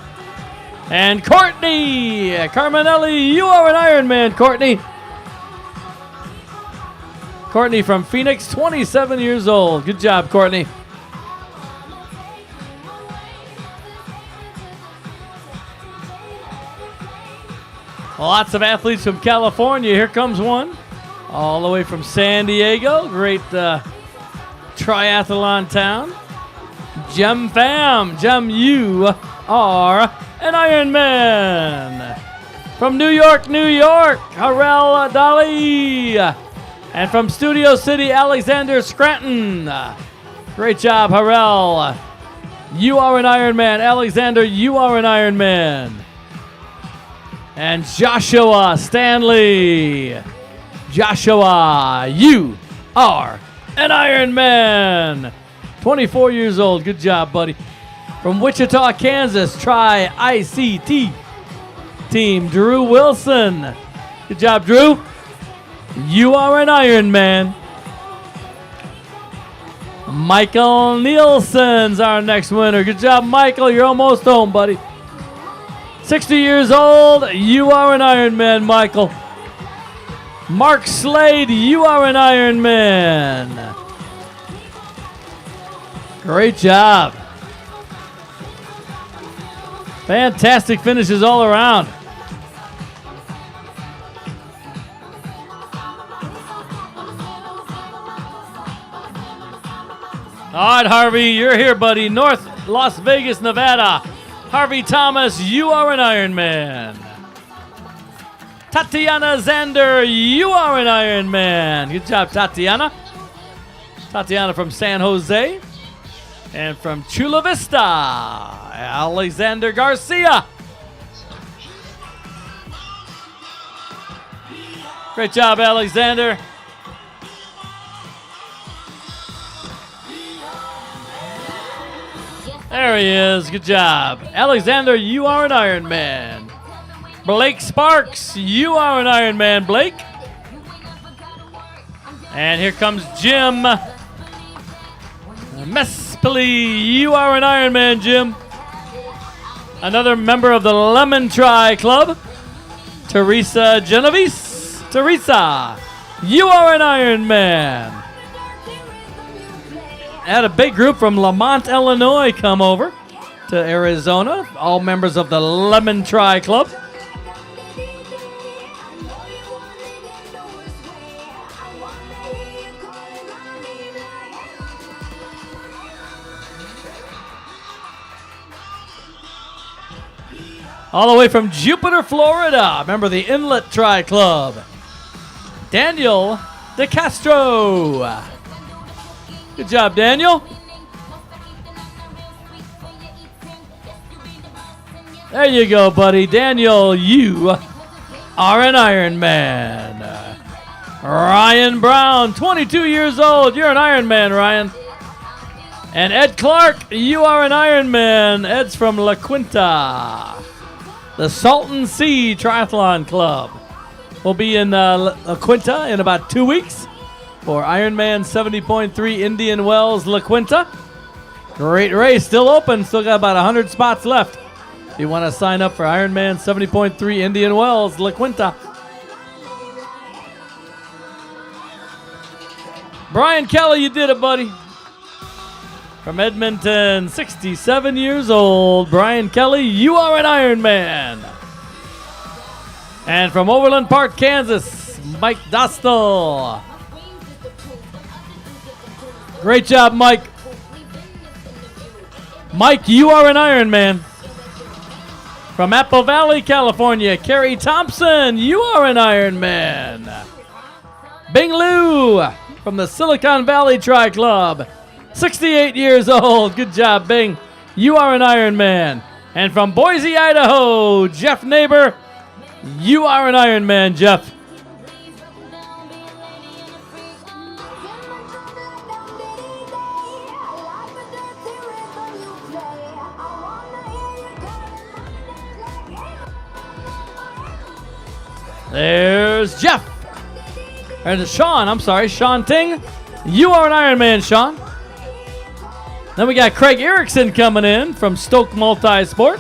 And Courtney Carminelli, you are an Ironman, Courtney. Courtney from Phoenix, 27 years old. Good job, Courtney. Lots of athletes from California. Here comes one. All the way from San Diego. Great triathlon town. Jem Pham. Jem, you are an Ironman. From New York, New York, Harrell Dali. And from Studio City, Alexander Scranton. Great job, Harrell. You are an Ironman. Alexander, you are an Ironman. And Joshua Stanley. Joshua, you are an Ironman. 24 years old. Good job, buddy. From Wichita, Kansas, Tri-ICT team, Drew Wilson. Good job, Drew. You are an Ironman. Michael Nielsen's our next winner. Good job, Michael. You're almost home, buddy. 60 years old. You are an Ironman, Michael. Mark Slade, you are an Ironman. Great job. Fantastic finishes all around. All right, Harvey, you're here, buddy. North Las Vegas, Nevada. Harvey Thomas, you are an Ironman. Tatiana Zander, you are an Ironman. Good job, Tatiana. Tatiana from San Jose. And from Chula Vista, Alexander Garcia. Great job, Alexander. There he is. Good job. Alexander, you are an Ironman. Blake Sparks, you are an Ironman, Blake. And here comes Jim Mespili, you are an Ironman, Jim. Another member of the Lemon Tri Club, Teresa Genovese. Teresa, You are an Ironman. Had a big group from Lamont, Illinois come over to Arizona, all members of the Lemon Tri Club. All the way from Jupiter, Florida, member of the Inlet Tri Club, Daniel DeCastro. Good job, Daniel. There you go, buddy. Daniel, you are an Ironman. Ryan Brown, 22 years old. You're an Ironman, Ryan. And Ed Clark, you are an Ironman. Ed's from La Quinta. The Salton Sea Triathlon Club will be in La Quinta in about 2 weeks for Ironman 70.3 Indian Wells, La Quinta. Great race, still open, still got about 100 spots left. If you want to sign up for Ironman 70.3 Indian Wells, La Quinta. Brian Kelly, you did it, buddy. From Edmonton, 67 years old. Brian Kelly, you are an Ironman. And from Overland Park, Kansas, Mike Dostal. Great job, Mike. Mike, you are an Ironman. From Apple Valley, California, Kerry Thompson, you are an Ironman. Bing Liu from the Silicon Valley Tri Club, 68 years old. Good job, Bing. You are an Ironman. And from Boise, Idaho, Jeff Neighbor, you are an Ironman, Jeff. There's Jeff. And Sean, I'm sorry, Sean Ting. You are an Ironman, Sean. Then we got Craig Erickson coming in from Stoke Multisport.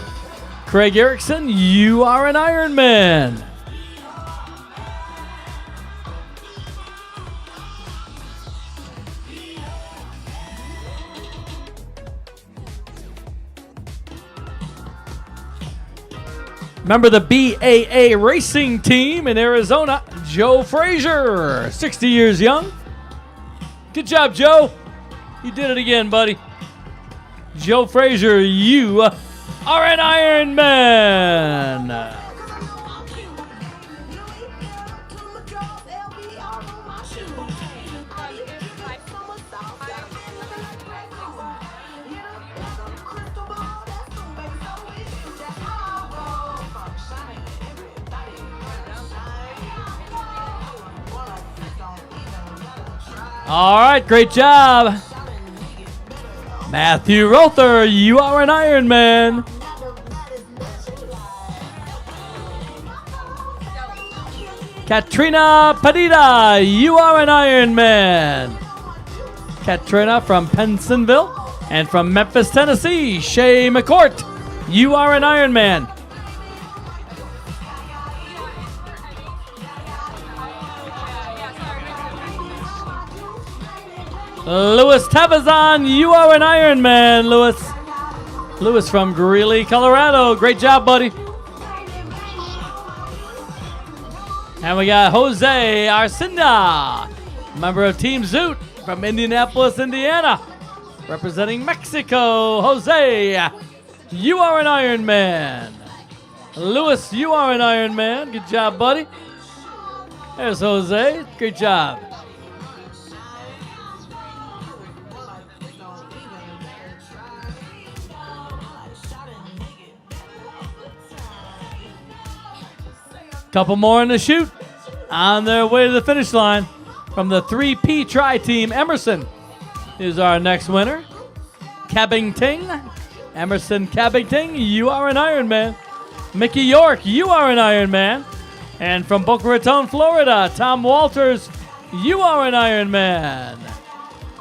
Craig Erickson, you are an Ironman. Member of the BAA racing team in Arizona, Joe Frazier, 60 years young. Good job, Joe. You did it again, buddy. Joe Frazier, you are an Ironman. All right, great job. Matthew Rother, you are an Ironman. Katrina Padilla, you are an Ironman. Katrina from Pensonville. And from Memphis, Tennessee, Shay McCourt, you are an Ironman. Louis Tabazan, you are an Ironman, Louis. Louis from Greeley, Colorado. Great job, buddy. And we got Jose Arcinda, member of Team Zoot from Indianapolis, Indiana, representing Mexico. Jose, you are an Ironman. Louis, you are an Ironman. Good job, buddy. There's Jose. Great job. Couple more in the chute. On their way to the finish line from the 3P Tri Team, Emerson is our next winner. Cabbington, Emerson Cabbington, you are an Ironman. Mickey York, you are an Ironman. And from Boca Raton, Florida, Tom Walters, you are an Ironman.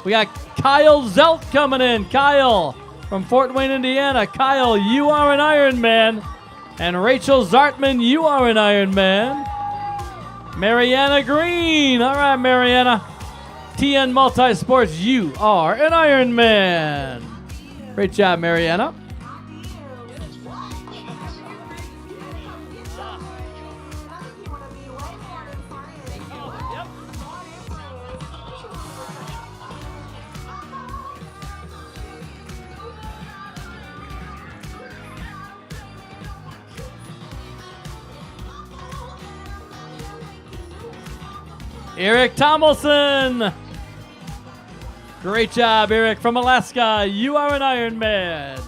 We got Kyle Zelt coming in. Kyle from Fort Wayne, Indiana. Kyle, you are an Ironman. And Rachel Zartman, you are an Ironman. Mariana Green. All right, Mariana. TN Multisports, you are an Ironman. Great job, Mariana. Eric Tomlinson. Great job, Eric from Alaska. You are an Ironman.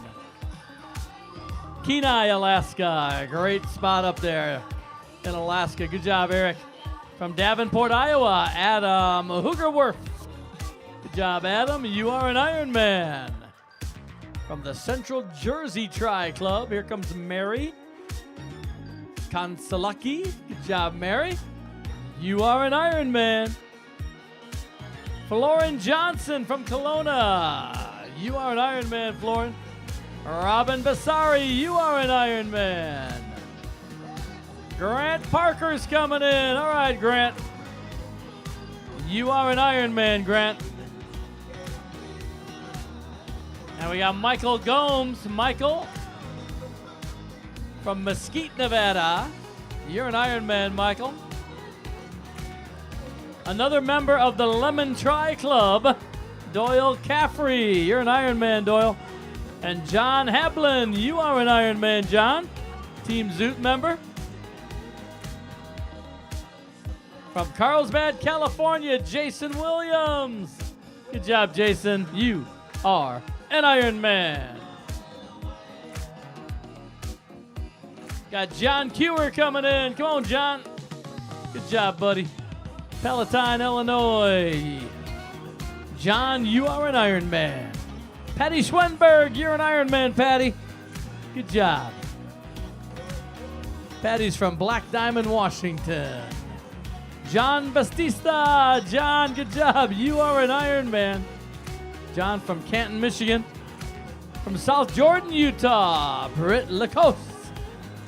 Kenai, Alaska. Great spot up there in Alaska. Good job, Eric. From Davenport, Iowa, Adam Hoogerworth. Good job, Adam. You are an Ironman. From the Central Jersey Tri Club, here comes Mary Konsalaki. Good job, Mary. You are an Ironman. Florin Johnson from Kelowna. You are an Ironman, Florin. Robin Basari, you are an Ironman. Grant Parker's coming in. All right, Grant. You are an Ironman, Grant. And we got Michael Gomes. Michael from Mesquite, Nevada. You're an Ironman, Michael. Another member of the Lemon Tri Club, Doyle Caffrey. You're an Ironman, Doyle. And John Hablin, you are an Ironman, John. Team Zoot member. From Carlsbad, California, Jason Williams. Good job, Jason. You are an Ironman. Got John Kewer coming in. Come on, John. Good job, buddy. Palatine, Illinois. John, you are an Ironman. Patty Schwenberg, you're an Ironman, Patty. Good job. Patty's from Black Diamond, Washington. John Bastista. John, good job. You are an Ironman. John from Canton, Michigan. From South Jordan, Utah, Britt Lacoste.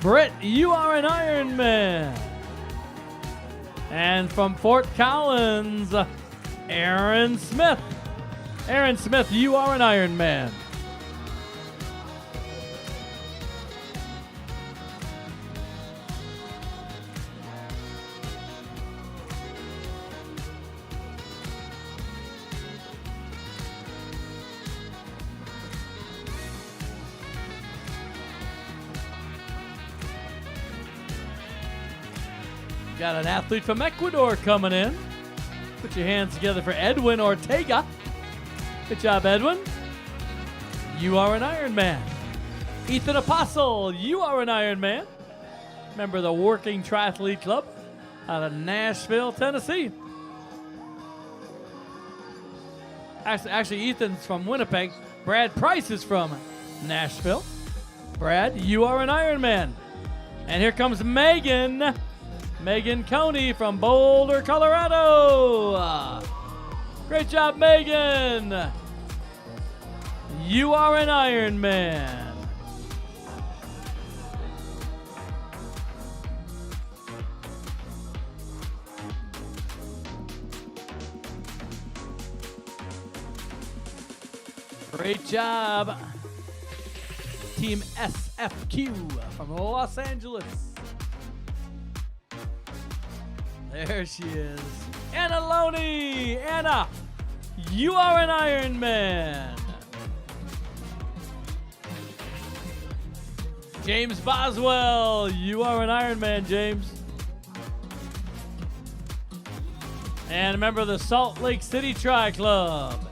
Britt, you are an Ironman. And from Fort Collins, Aaron Smith. Aaron Smith, you are an Ironman. Got an athlete from Ecuador coming in. Put your hands together for Edwin Ortega. Good job, Edwin. You are an Ironman. Ethan Apostle, you are an Ironman. Member of the Working Triathlete Club out of Nashville, Tennessee. Actually, Ethan's from Winnipeg. Brad Price is from Nashville. Brad, you are an Ironman. And here comes Megan. Megan Coney from Boulder, Colorado. Great job, Megan. You are an Ironman. Great job. Team SFQ from Los Angeles. There she is. Anna Loney. Anna, you are an Ironman. James Boswell, you are an Ironman, James. And a member of the Salt Lake City Tri Club,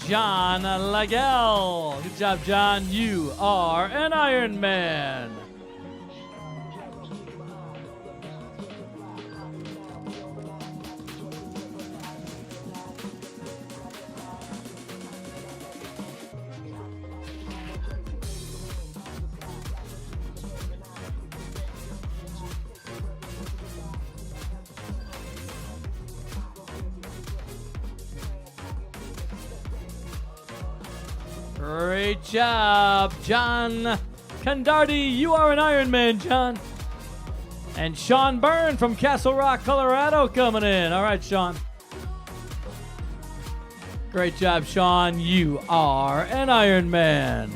John Lagel. Good job, John. You are an Ironman. Great job, John Condardi. You are an Ironman, John. And Sean Byrne from Castle Rock, Colorado coming in. All right, Sean. Great job, Sean. You are an Ironman.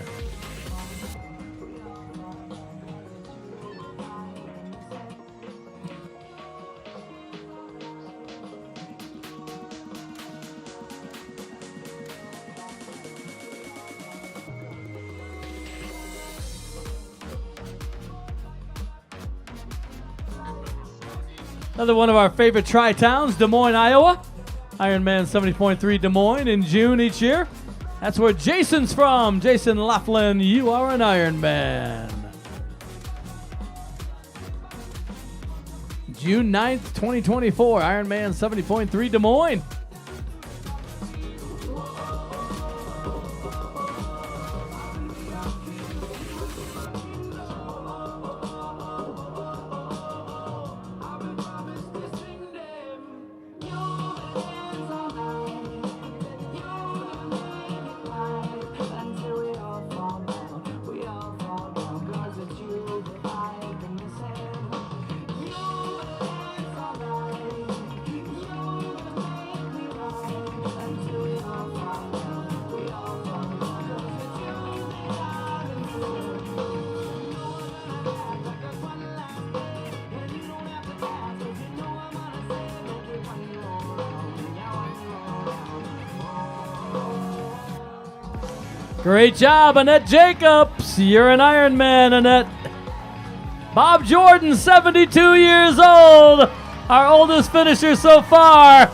Another one of our favorite tri-towns, Des Moines, Iowa. Ironman 70.3 Des Moines in June each year. That's where Jason's from. Jason Laughlin, you are an Ironman. June 9th, 2024, Ironman 70.3 Des Moines. Great job, Annette Jacobs. You're an Ironman, Annette. Bob Jordan, 72 years old. Our oldest finisher so far.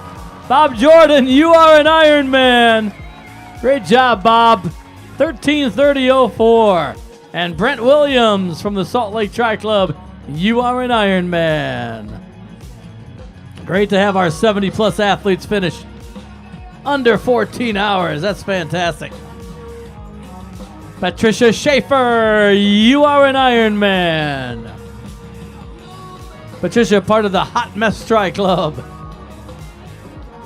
Bob Jordan, you are an Ironman. Great job, Bob. 13:30:04. And Brent Williams from the Salt Lake Tri Club, you are an Ironman. Great to have our 70-plus athletes finish under 14 hours. That's fantastic. Patricia Schaefer, you are an Ironman. Patricia, part of the Hot Mess Tri Club.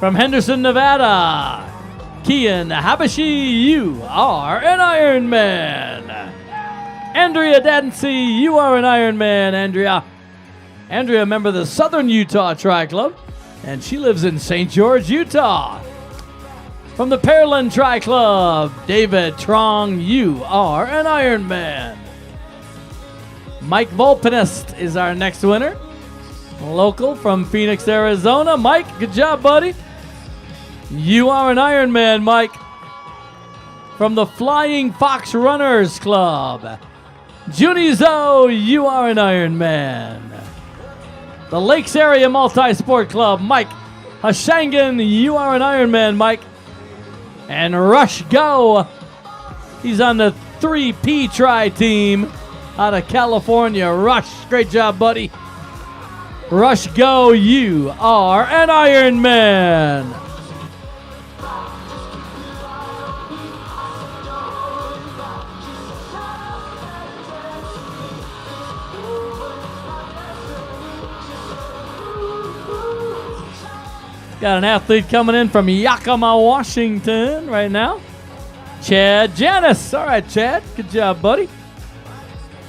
From Henderson, Nevada, Kian Habashi, you are an Ironman. Andrea Dancy, you are an Ironman, Andrea. Andrea, a member of the Southern Utah Tri Club, and she lives in St. George, Utah. From the Pearland Tri Club, David Trong, you are an Ironman. Mike Volpinist is our next winner. Local from Phoenix, Arizona. Mike, good job, buddy. You are an Ironman, Mike. From the Flying Fox Runners Club, Junie Zoe, you are an Ironman. The Lakes Area Multi-Sport Club, Mike Hashangan, you are an Ironman, Mike. And Rush Go, he's on the 3P Tri team out of California. Rush, great job, buddy. Rush Go, you are an Ironman. Got an athlete coming in from Yakima, Washington right now. Chad Janis. All right, Chad. Good job, buddy.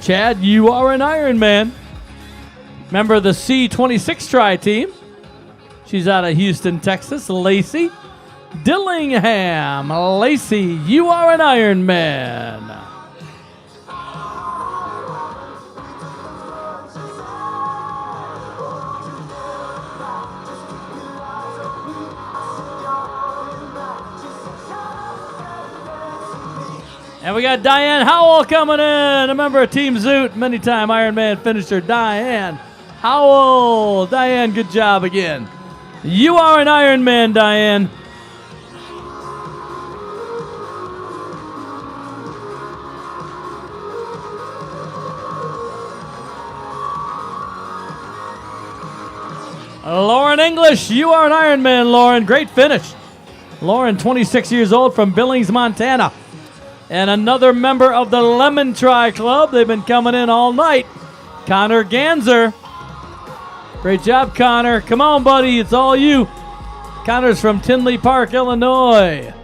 Chad, you are an Ironman. Member of the C26 Tri team. She's out of Houston, Texas. Lacey Dillingham. Lacey, you are an Ironman. And we got Diane Howell coming in, a member of Team Zoot, many-time Ironman finisher, Diane Howell. Diane, good job again. You are an Ironman, Diane. Lauren English, you are an Ironman, Lauren. Great finish. Lauren, 26 years old, from Billings, Montana. And another member of the Lemon Tri Club. They've been coming in all night. Connor Ganser. Great job, Connor. Come on, buddy. It's all you. Connor's from Tinley Park, Illinois.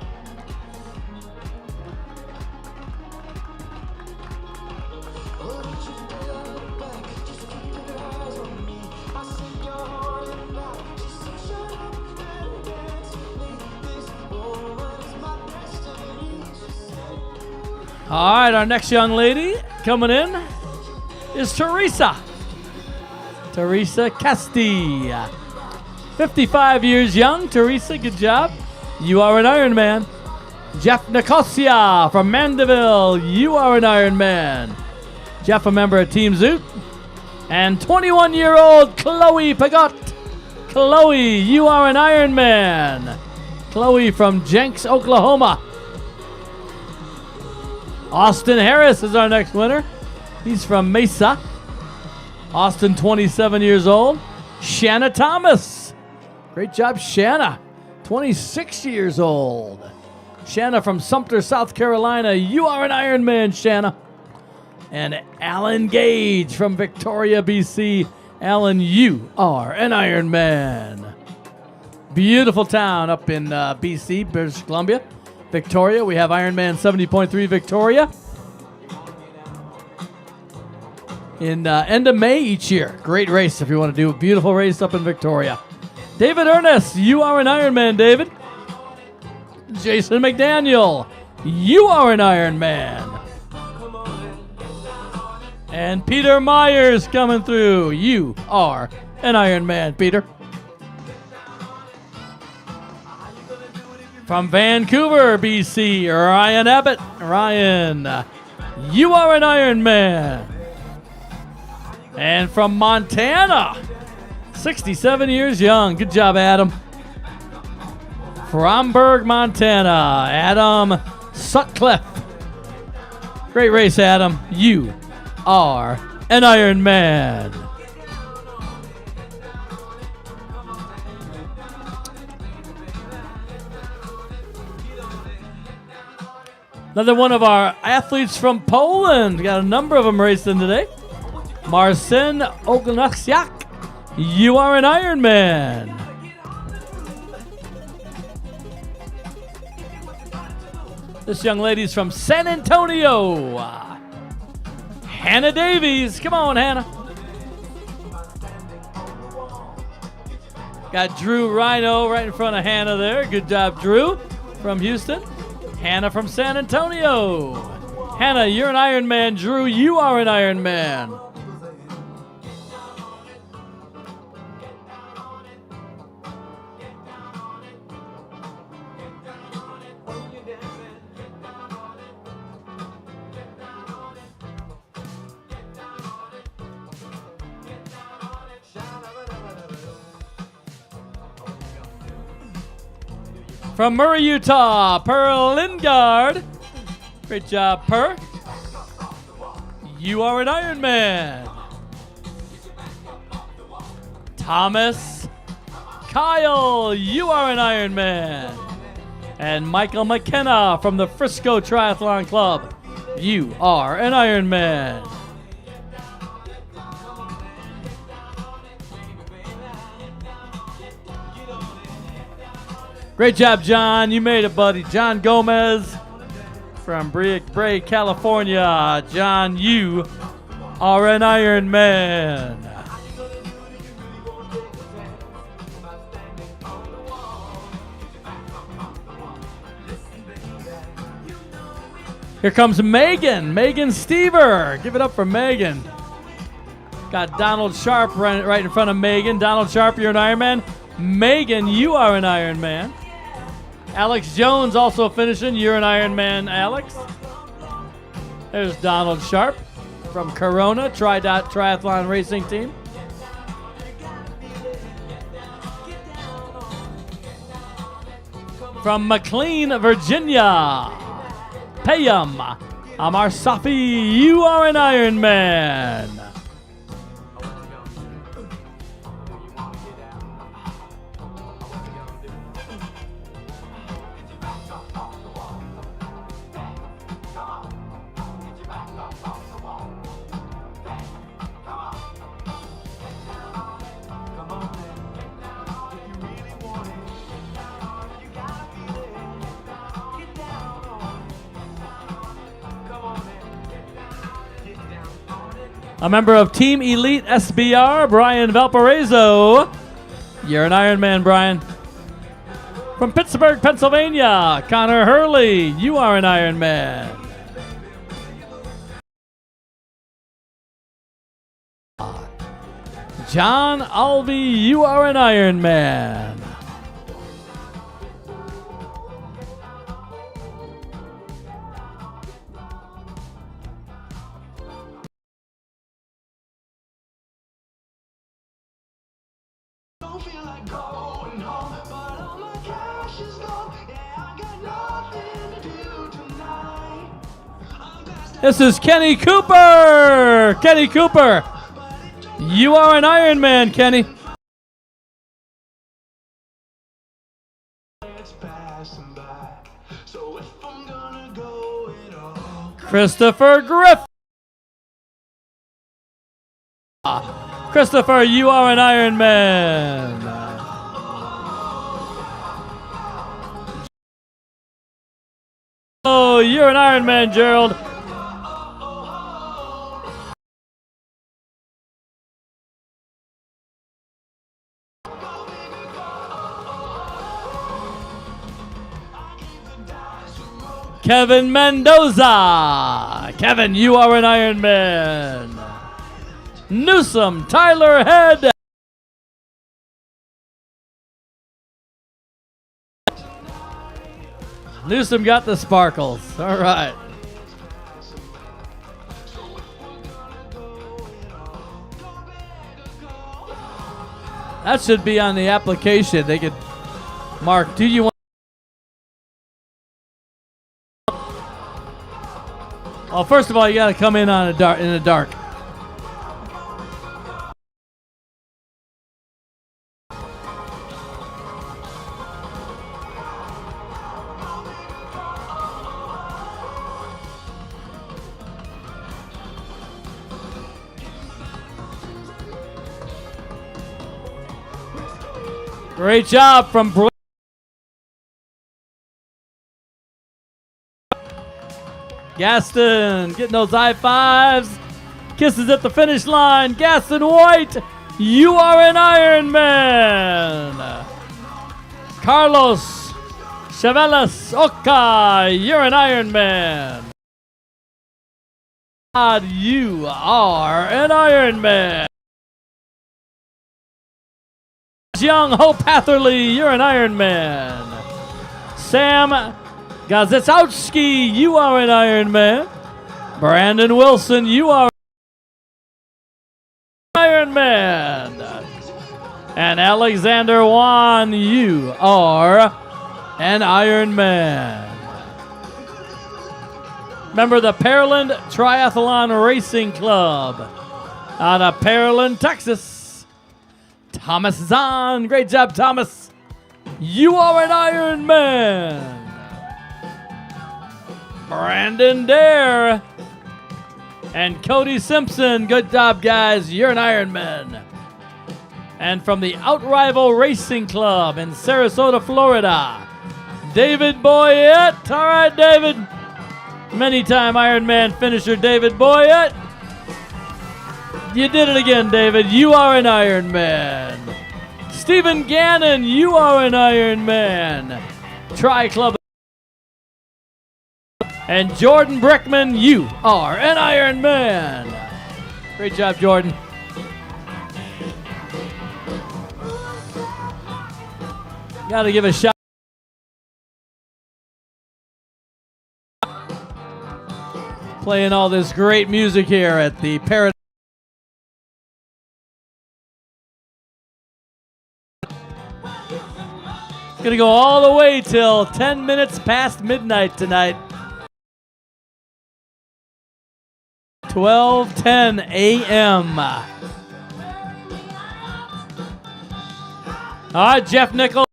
All right, our next young lady coming in is Teresa. Teresa Casti. 55 years young. Teresa, good job. You are an Ironman. Jeff Nicosia from Mandeville. You are an Ironman. Jeff, a member of Team Zoot. And 21-year-old Chloe Pagot. Chloe, you are an Ironman. Chloe from Jenks, Oklahoma. Austin Harris is our next winner. He's from Mesa. Austin, 27 years old. Shanna Thomas. Great job, Shanna. 26 years old. Shanna from Sumter, South Carolina. You are an Ironman, Shanna. And Alan Gage from Victoria, BC. Alan, you are an Ironman. Beautiful town up in BC, British Columbia. Victoria, we have Ironman 70.3 Victoria. In end of May each year. Great race if you want to do a beautiful race up in Victoria. David Ernest, you are an Ironman, David. Jason McDaniel, you are an Ironman. And Peter Myers coming through. You are an Ironman, Peter. From Vancouver, BC, Ryan Abbott. Ryan, you are an Ironman. And from Montana, 67 years young. Good job, Adam. Fromberg, Montana, Adam Sutcliffe. Great race, Adam. You are an Ironman. Another one of our athletes from Poland. Got a number of them racing today. Marcin Ognaksiak, you are an Ironman. This young lady's from San Antonio. Hannah Davies. Come on, Hannah. Got Drew Rhino right in front of Hannah there. Good job, Drew from Houston. Hannah from San Antonio. Hannah, you're an Ironman. Drew, you are an Ironman. From Murray, Utah, Per Lingard. Great job, Per. You are an Ironman. Thomas Kyle, you are an Ironman. And Michael McKenna from the Frisco Triathlon Club. You are an Ironman. Great job, John. You made it, buddy. John Gomez from Bray, California. John, you are an Ironman. Here comes Megan. Megan Stever. Give it up for Megan. Got Donald Sharp right in front of Megan. Donald Sharp, you're an Ironman. Megan, you are an Ironman. Alex Jones also finishing. You're an Ironman, Alex. There's Donald Sharp from Corona, Triathlon Racing Team. From McLean, Virginia, Payam Amar Safi, you are an Ironman. A member of Team Elite SBR, Brian Valparaiso. You're an Ironman, Brian. From Pittsburgh, Pennsylvania, Connor Hurley. You are an Ironman. John Alvey, you are an Ironman. Don't feel like going home, but all my cash is gone. Yeah, I got nothing to do tonight. I'm past This is Kenny Cooper. Kenny Cooper, you are an Ironman, Kenny. it's passing by. So if I'm gonna go it all, Christopher Griff. Christopher, you are an Ironman. Oh, you're an Ironman, Gerald. Kevin Mendoza. Kevin, you are an Ironman. Newsom, Tyler Head. Newsom got the sparkles. All right. That should be on the application. They could mark, do you want? Well, first of all, you got to come in on in the dark. Great job from Gaston, getting those high fives. Kisses at the finish line. Gaston White, you are an Ironman. Carlos Chavelas Oka, you're an Ironman. God, you are an Ironman. Young Hope Hatherley, you're an Ironman. Sam Gazetsowski, you are an Ironman. Brandon Wilson, you are an Ironman. And Alexander Wan, you are an Ironman. Member of the Pearland Triathlon Racing Club out of Pearland, Texas. Thomas Zahn, great job, Thomas. You are an Ironman. Brandon Dare and Cody Simpson, good job, guys. You're an Ironman. And from the Outrival Racing Club in Sarasota, Florida, David Boyette. All right, David. Many-time Ironman finisher, David Boyette. You did it again, David. You are an Ironman. Stephen Gannon, you are an Ironman. Tri-Club. And Jordan Brickman, you are an Ironman. Great job, Jordan. Got to give a shout. Playing all this great music here at the Paradise. Gonna go all the way till 10 minutes past midnight tonight. 12:10 a.m. All right, Jeff Nichols.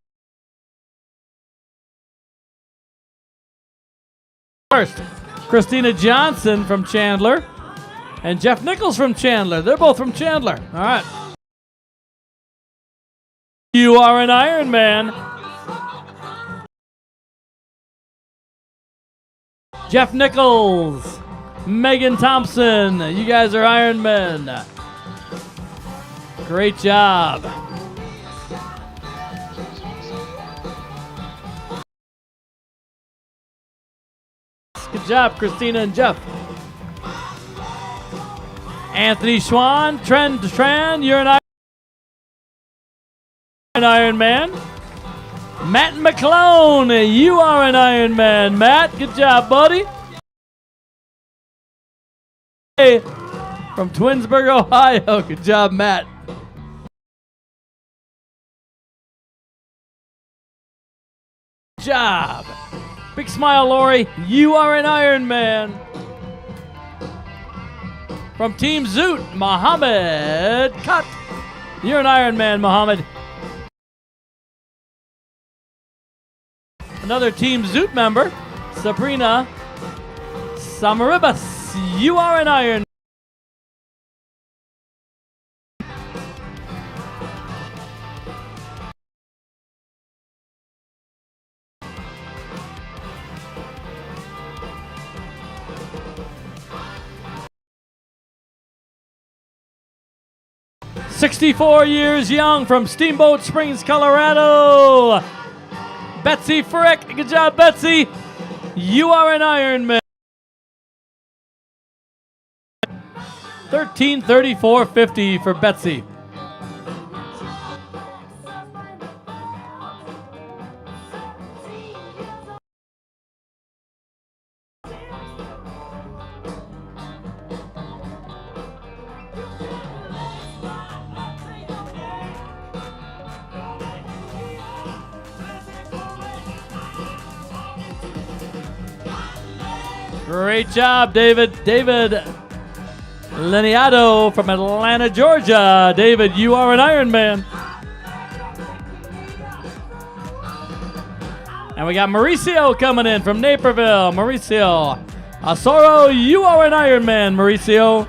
First, Christina Johnson from Chandler and Jeff Nichols from Chandler. They're both from Chandler. All right. You are an Ironman. Jeff Nichols, Megan Thompson, you guys are Ironmen. Great job. Good job, Christina and Jeff. Anthony Schwann, Tran, you're an Ironman. an Ironman. Matt McClone, you are an Ironman. Matt, good job, buddy. Hey, from Twinsburg, Ohio. Good job, Matt. Good job. Big smile, Lori. You are an Ironman. From Team Zoot, Mohammed Cut. You're an Ironman, Mohammed. Another Team Zoot member, Sabrina Samaribas. You are an Ironman. "64 years young" from Steamboat Springs, Colorado. Betsy Frick. Good job, Betsy. You are an Ironman. 13:34:50 for Betsy. Great job, David. David Leniado from Atlanta, Georgia. David, you are an Ironman. And we got Mauricio coming in from Naperville. Mauricio Asoro, you are an Ironman, Mauricio.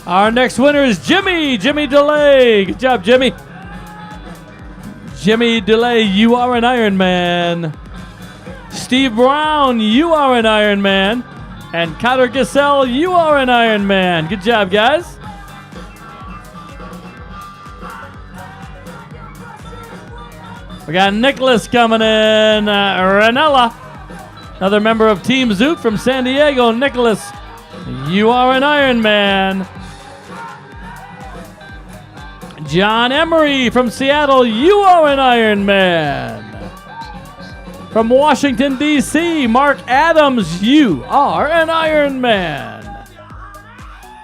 Our next winner is Jimmy DeLay. Good job, Jimmy. Jimmy DeLay, you are an Ironman. Steve Brown, you are an Ironman. And Cotter Giselle, you are an Ironman. Good job, guys. We got Nicholas coming in. Ranella, another member of Team Zoot from San Diego. Nicholas, you are an Ironman. John Emery from Seattle, you are an Ironman. From Washington, D.C., Mark Adams, you are an Ironman.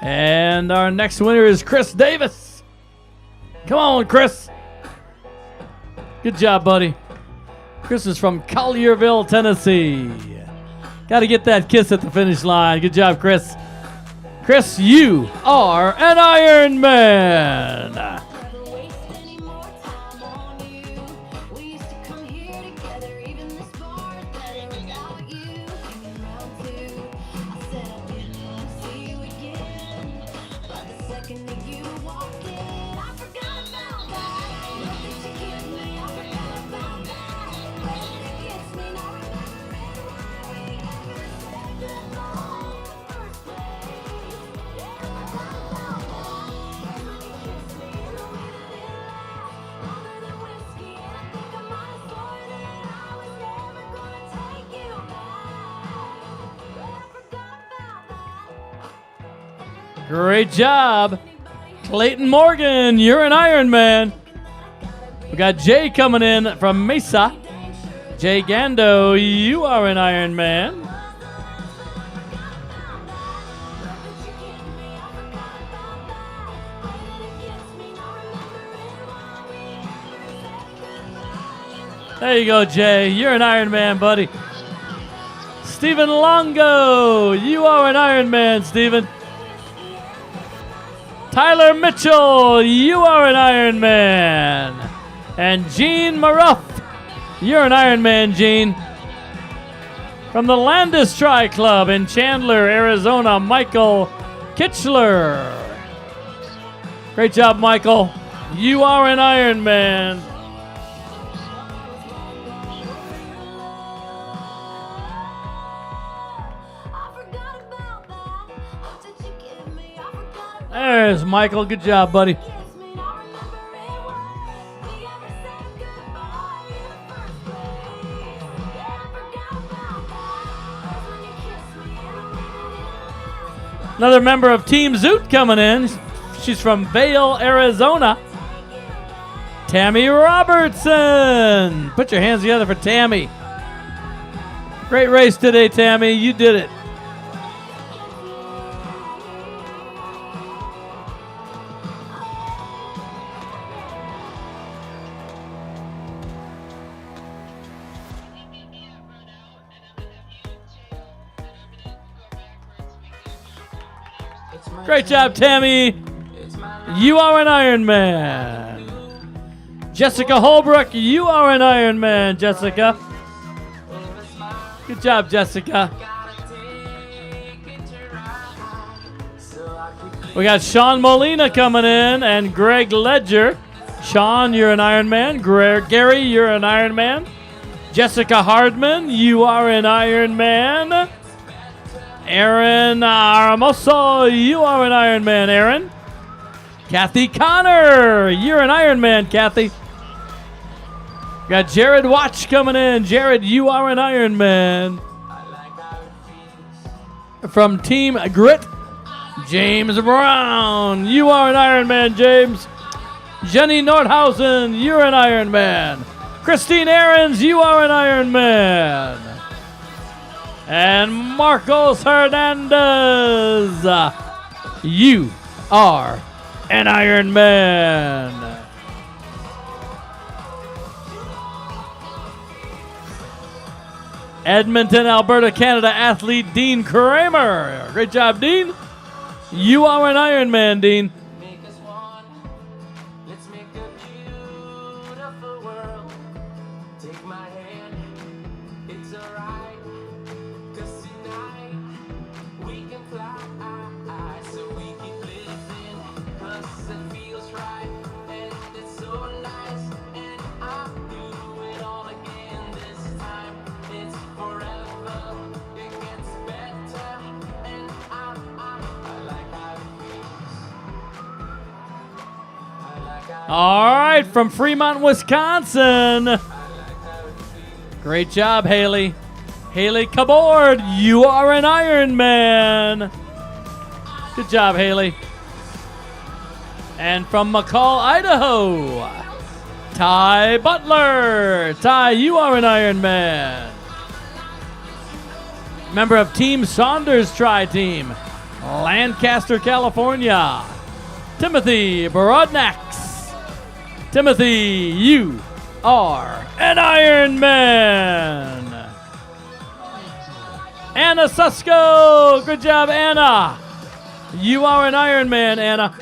And our next winner is Chris Davis. Come on, Chris. Good job, buddy. Chris is from Collierville, Tennessee. Got to get that kiss at the finish line. Good job, Chris. Chris, you are an Ironman. Great job. Clayton Morgan, you're an Ironman. We got Jay coming in from Mesa. Jay Gando, you are an Ironman. There you go, Jay. You're an Ironman, buddy. Stephen Longo, you are an Ironman, Stephen. Tyler Mitchell, you are an Ironman. And Gene Maruff, you're an Ironman, Gene. From the Landis Tri Club in Chandler, Arizona, Michael Kitchler. Great job, Michael. You are an Iron Man. There's Michael. Good job, buddy. Another member of Team Zoot coming in. She's from Vail, Arizona. Tammy Robertson. Put your hands together for Tammy. Great race today, Tammy. You did it. Great job, Tammy. You are an Iron Man. Jessica Holbrook, you are an Iron Man, Jessica. Good job, Jessica. We got Sean Molina coming in and Greg Ledger. Sean, you're an Iron Man. Gary, you're an Iron Man. Jessica Hardman, you are an Iron Man. Aaron Aramoso, you are an Iron Man, Aaron. Kathy Connor, you're an Iron Man, Kathy. Got Jared Watch coming in. Jared, you are an Iron Man. From Team Grit, James Brown, you are an Iron Man, James. Jenny Nordhausen, you're an Iron Man. Christine Ahrens, you are an Iron Man. And Marcos Hernandez, you are an Iron Man. Edmonton, Alberta, Canada athlete Dean Kramer. Great job, Dean. You are an Iron Man, Dean. Make us one. Let's make a beautiful world. Take my hand. It's alright. 'Cause tonight we can fly. So we keep living. 'Cause it feels right. And it's so nice. And I'll do it all again this time. It's forever. It gets better. And I like how it feels. I like how All right, from Fremont, Wisconsin. Great job, Haley. Haley Cabord, you are an Iron Man. Good job, Haley. And from McCall, Idaho, Ty Butler. Ty, you are an Iron Man. Member of Team Saunders Tri-Team, Lancaster, California, Timothy Borodnax. Timothy, you are an Iron Man. Anna Susko. Good job, Anna. You are an Iron Man, Anna.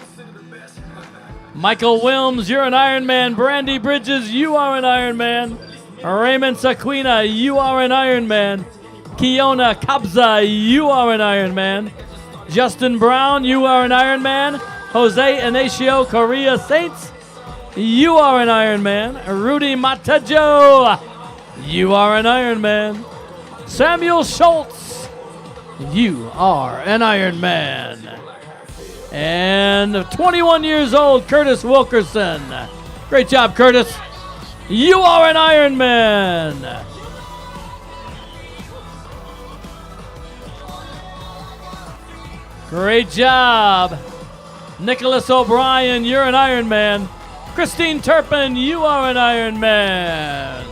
Michael Wilms, you're an Iron Man. Brandy Bridges, you are an Iron Man. Raymond Saquina, you are an Iron Man. Kiona Kabza, you are an Iron Man. Justin Brown, you are an Iron Man. Jose Inacio Correa Saints, you are an Iron Man. Rudy Matajo, you are an Iron Man. Samuel Schultz, you are an Iron Man. And 21 years old, Curtis Wilkerson. Great job, Curtis. You are an Iron Man. Great job. Nicholas O'Brien, you're an Iron Man. Christine Turpin, you are an Iron Man.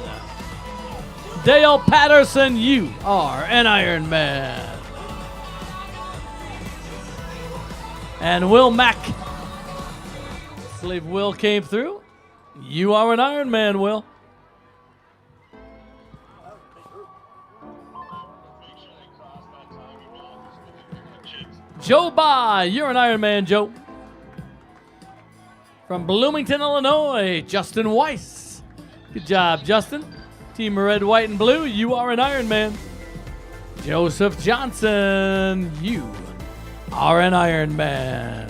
Dale Patterson, you are an Iron Man. And Will Mack, I believe Will came through. You are an Iron Man, Will. Joe Ba, you're an Iron Man, Joe. From Bloomington, Illinois, Justin Weiss. Good job, Justin. Team Red, White, and Blue, you are an Iron Man. Joseph Johnson, you are an Iron Man.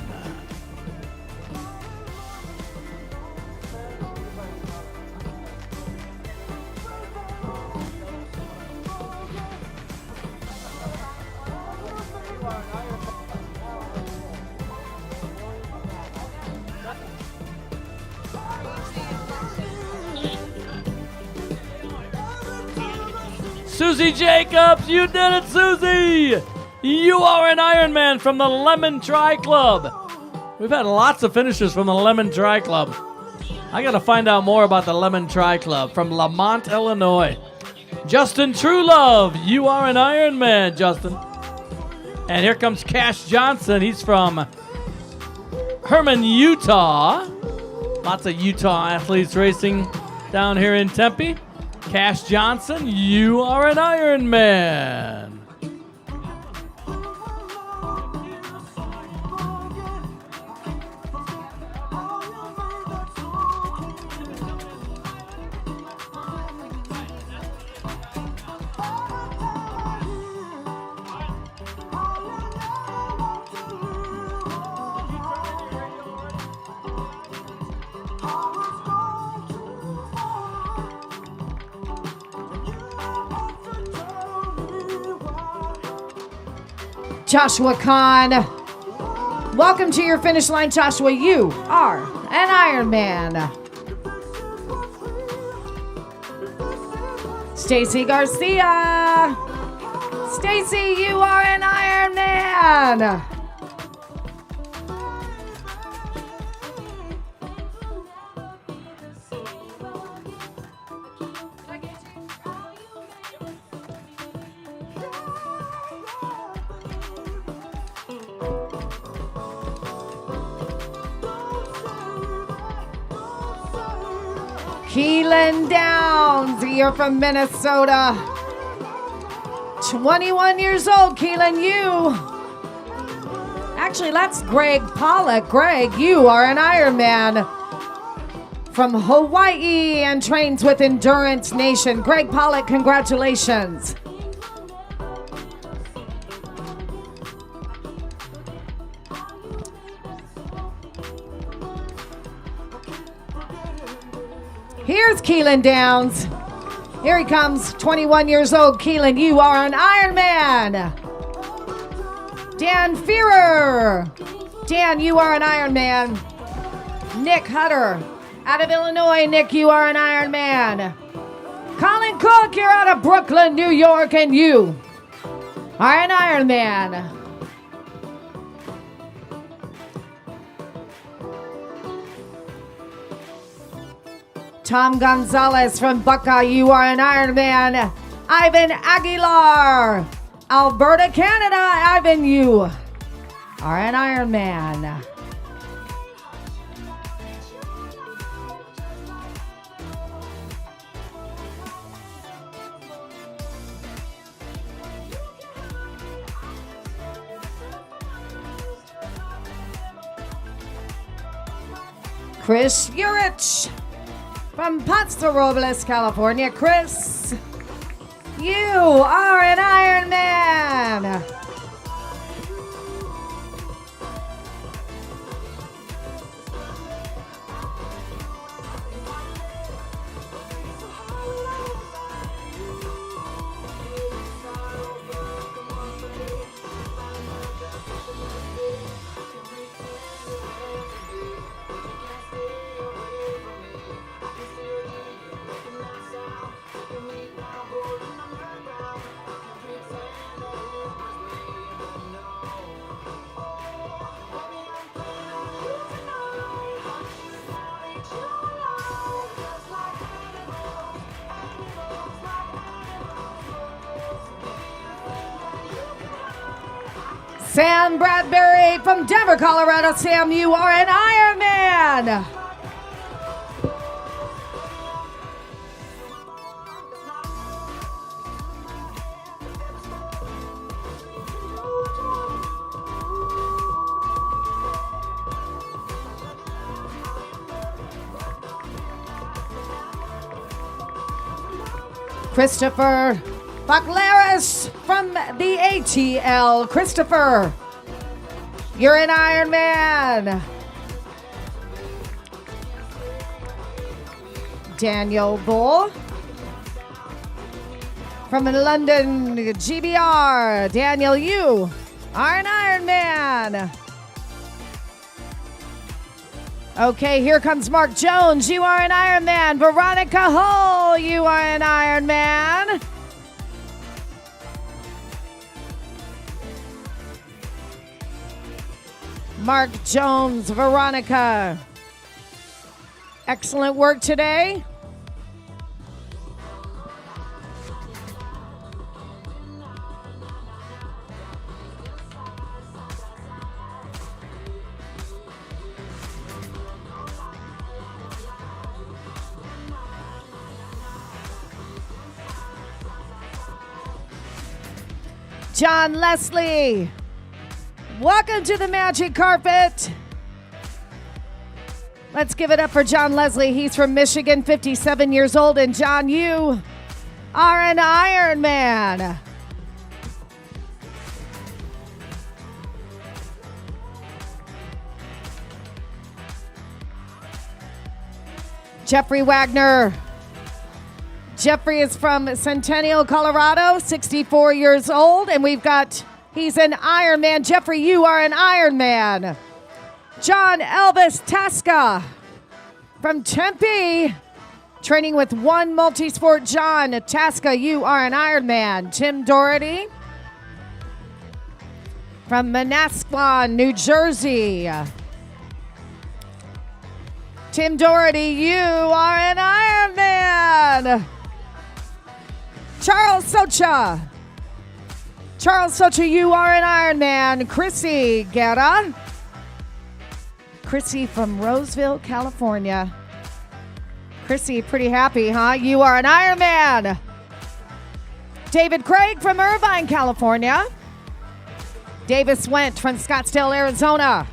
Susie Jacobs, you did it, Susie! You are an Ironman from the Lemon Tri Club. We've had lots of finishers from the Lemon Tri Club. I got to find out more about the Lemon Tri Club from Lamont, Illinois. Justin Truelove, you are an Ironman, Justin. And here comes Cash Johnson. He's from Herman, Utah. Lots of Utah athletes racing down here in Tempe. Cash Johnson, you are an Ironman. Joshua Kahn. Welcome to your finish line, Joshua. You are an Ironman. Stacy Garcia. Stacy, you are an Ironman. Keelan Downs, you're from Minnesota. 21 years old, Keelan, you. Actually, that's Greg Pollock. Greg, you are an Ironman from Hawaii and trains with Endurance Nation. Greg Pollock, congratulations. Here's Keelan Downs. Here he comes, 21 years old. Keelan, you are an Ironman. Dan Fearer. Dan, you are an Ironman. Nick Hutter, out of Illinois. Nick, you are an Ironman. Colin Cook, you're out of Brooklyn, New York, and you are an Ironman. Tom Gonzalez from Buckeye, you are an Ironman. Ivan Aguilar, Alberta, Canada. Ivan, you are an Ironman. Chris Urich from Paso Robles, California. Chris, you are an Ironman. Sam Bradbury from Denver, Colorado. Sam, you are an Ironman. Christopher Baclaris from the ATL. Christopher, you're an Ironman. Daniel Bull from London, GBR. Daniel, you are an Ironman. Okay, here comes Mark Jones. You are an Ironman. Veronica Hull, you are an Ironman. Mark Jones, Veronica. Excellent work today. John Leslie, welcome to the magic carpet. Let's give it up for John Leslie. He's from Michigan, 57 years old. And John, you are an Ironman. Jeffrey Wagner. Jeffrey is from Centennial, Colorado, 64 years old, and he's an Ironman. Jeffrey, you are an Ironman. John Elvis Tasca from Tempe, training with One Multisport. John Tasca, you are an Ironman. Tim Doherty from Manasquan, New Jersey. Tim Doherty, you are an Ironman. Charles Socha. Charles Socha, you are an Ironman. Chrissy Guerra. Chrissy from Roseville, California. Chrissy, pretty happy, huh? You are an Ironman. David Craig from Irvine, California. Davis Went from Scottsdale, Arizona.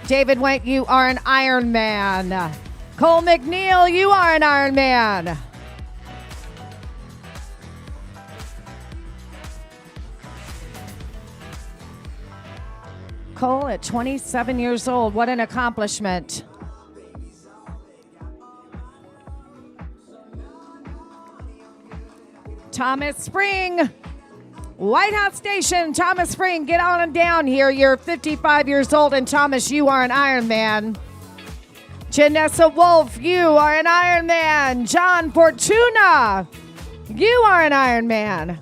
David Went, you are an Ironman. Cole McNeil, you are an Ironman. Cole at 27 years old. What an accomplishment. Thomas Spring, White House Station. Thomas Spring, get on and down here. You're 55 years old, and Thomas, you are an Ironman. Janessa Wolf, you are an Ironman. John Fortuna, you are an Ironman.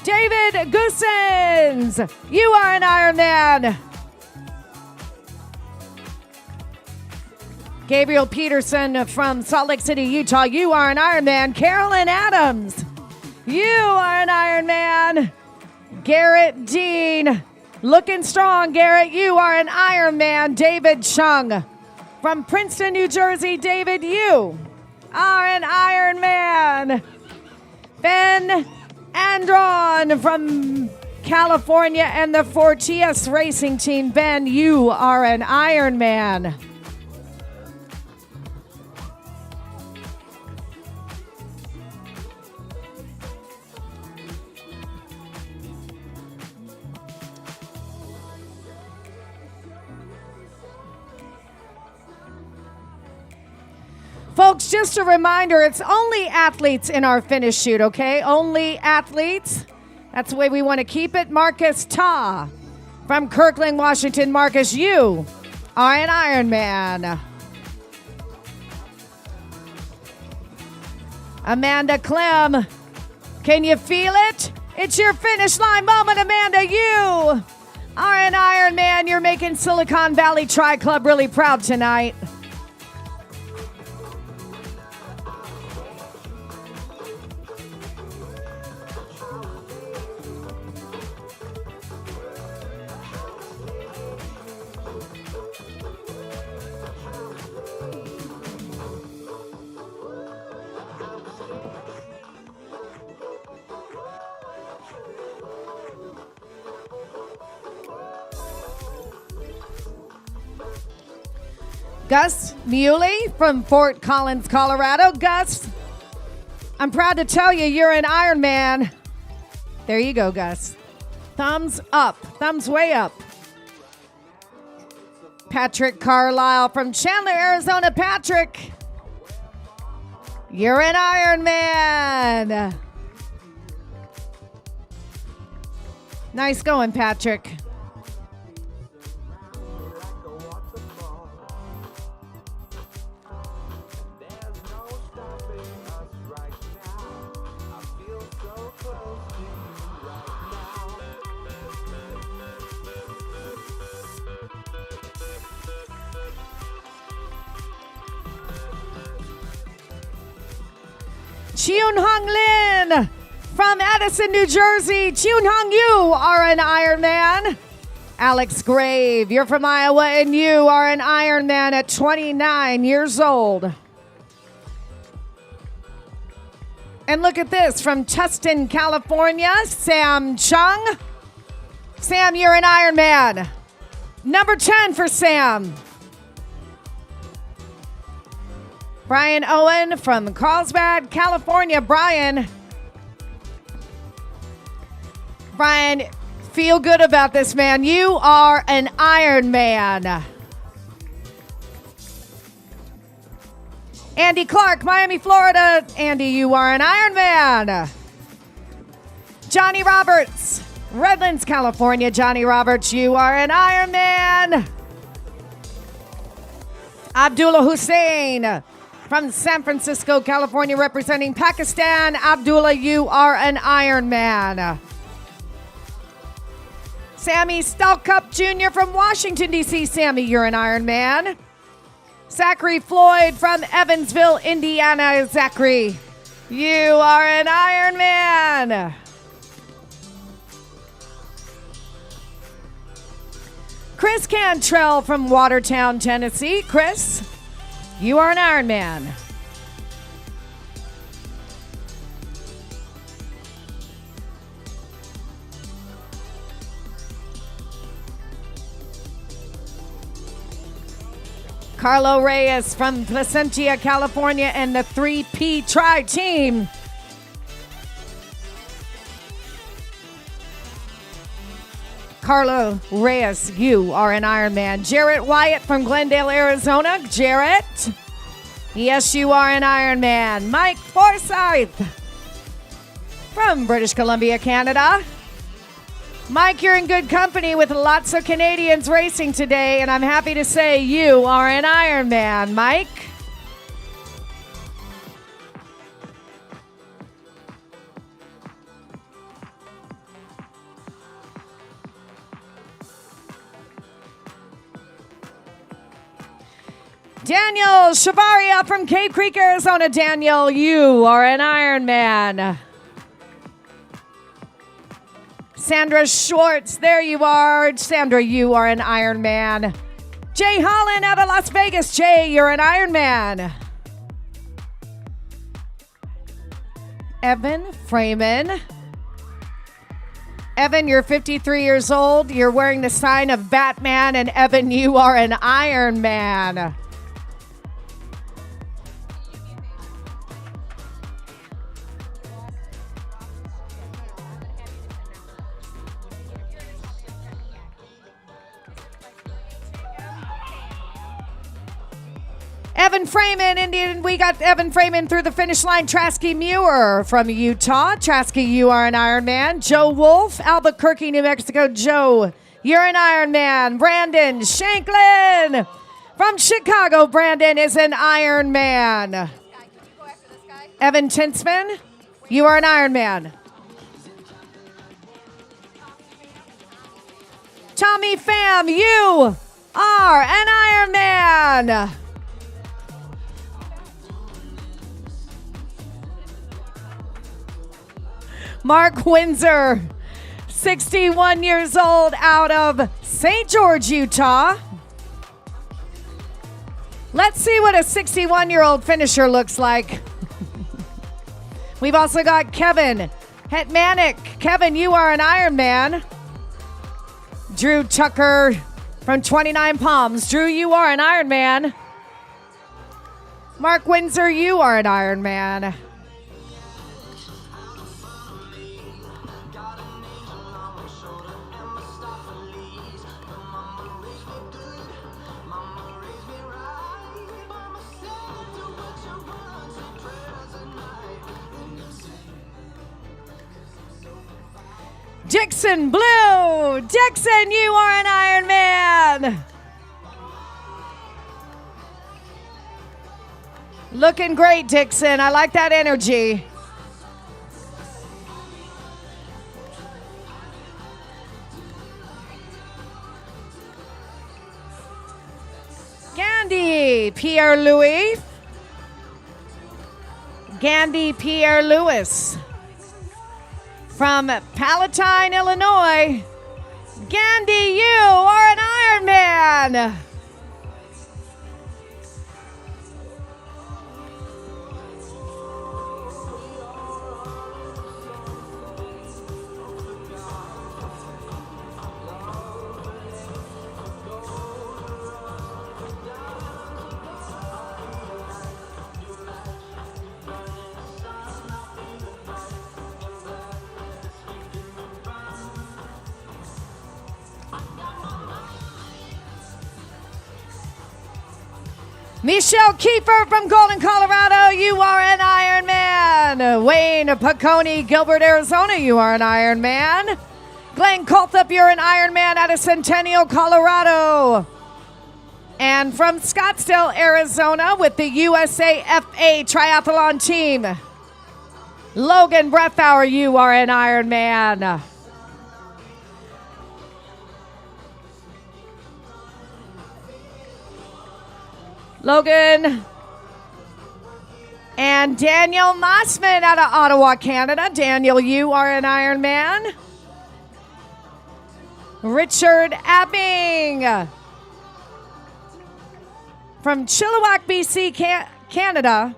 David Goosens, you are an Ironman. Gabriel Peterson from Salt Lake City, Utah, you are an Ironman. Carolyn Adams, you are an Ironman. Garrett Dean, looking strong, Garrett, you are an Ironman. David Chung from Princeton, New Jersey, David, you are an Ironman. Ben Andron from California and the Fortius Racing Team. Ben, you are an Ironman. Folks, just a reminder, it's only athletes in our finish shoot, okay? Only athletes. That's the way we want to keep it. Marcus Ta from Kirkland, Washington. Marcus, you are an Ironman. Amanda Clem, can you feel it? It's your finish line moment, Amanda. You are an Ironman. You're making Silicon Valley Tri Club really proud tonight. Gus Muley from Fort Collins, Colorado. Gus, I'm proud to tell you you're an Ironman. There you go, Gus. Thumbs up. Thumbs way up. Patrick Carlisle from Chandler, Arizona. Patrick, you're an Ironman. Nice going, Patrick. Chun Hong Lin from Addison, New Jersey. Chun Hong, you are an Ironman. Alex Grave, you're from Iowa, and you are an Ironman at 29 years old. And look at this, from Tustin, California, Sam Chung. Sam, you're an Ironman. Number 10 for Sam. Brian Owen from Carlsbad, California. Brian, feel good about this, man. You are an Ironman. Andy Clark, Miami, Florida. Andy, you are an Ironman. Johnny Roberts, Redlands, California. Johnny Roberts, you are an Ironman. Abdullah Hussein from San Francisco, California, representing Pakistan. Abdullah, you are an Ironman. Sammy Stalcup Jr. from Washington, D.C. Sammy, you're an Ironman. Zachary Floyd from Evansville, Indiana. Zachary, you are an Ironman. Chris Cantrell from Watertown, Tennessee. Chris, you are an Ironman. Carlo Reyes from Placentia, California, and the 3P Tri Team. Carlo Reyes, you are an Ironman. Jarrett Wyatt from Glendale, Arizona. Jarrett, yes, you are an Ironman. Mike Forsyth from British Columbia, Canada. Mike, you're in good company with lots of Canadians racing today, and I'm happy to say you are an Ironman, Mike. Daniel Shavaria from Cave Creek, Arizona. Daniel, you are an Ironman. Sandra Schwartz, there you are. Sandra, you are an Ironman. Jay Holland out of Las Vegas. Jay, you're an Ironman. Evan Freeman. Evan, you're 53 years old. You're wearing the sign of Batman, and Evan, you are an Ironman. Evan Freeman, Indian. We got Evan Freeman through the finish line. Trasky Muir from Utah. Trasky, you are an Ironman. Joe Wolf, Albuquerque, New Mexico. Joe, you're an Ironman. Brandon Shanklin from Chicago. Brandon is an Ironman. Evan Tinsman, you are an Ironman. Tommy Pham, you are an Ironman. Mark Windsor, 61 years old, out of St. George, Utah. Let's see what a 61-year-old finisher looks like. We've also got Kevin Hetmanic. Kevin, you are an Ironman. Drew Tucker from 29 Palms. Drew, you are an Ironman. Mark Windsor, you are an Ironman. Dixon Blue. Dixon, you are an Ironman. Looking great, Dixon. I like that energy. Gandhi Pierre-Louis. Gandhi Pierre-Louis from Palatine, Illinois. Gandhi, you are an Ironman. Michelle Kiefer from Golden, Colorado, you are an Ironman. Wayne Paconi, Gilbert, Arizona, you are an Ironman. Glenn Colthup, you're an Ironman out of Centennial, Colorado. And from Scottsdale, Arizona, with the USAFA Triathlon team, Logan Breathauer, you are an Ironman. Logan and Daniel Mossman out of Ottawa, Canada. Daniel, you are an Ironman. Richard Abbing from Chilliwack, BC, Canada.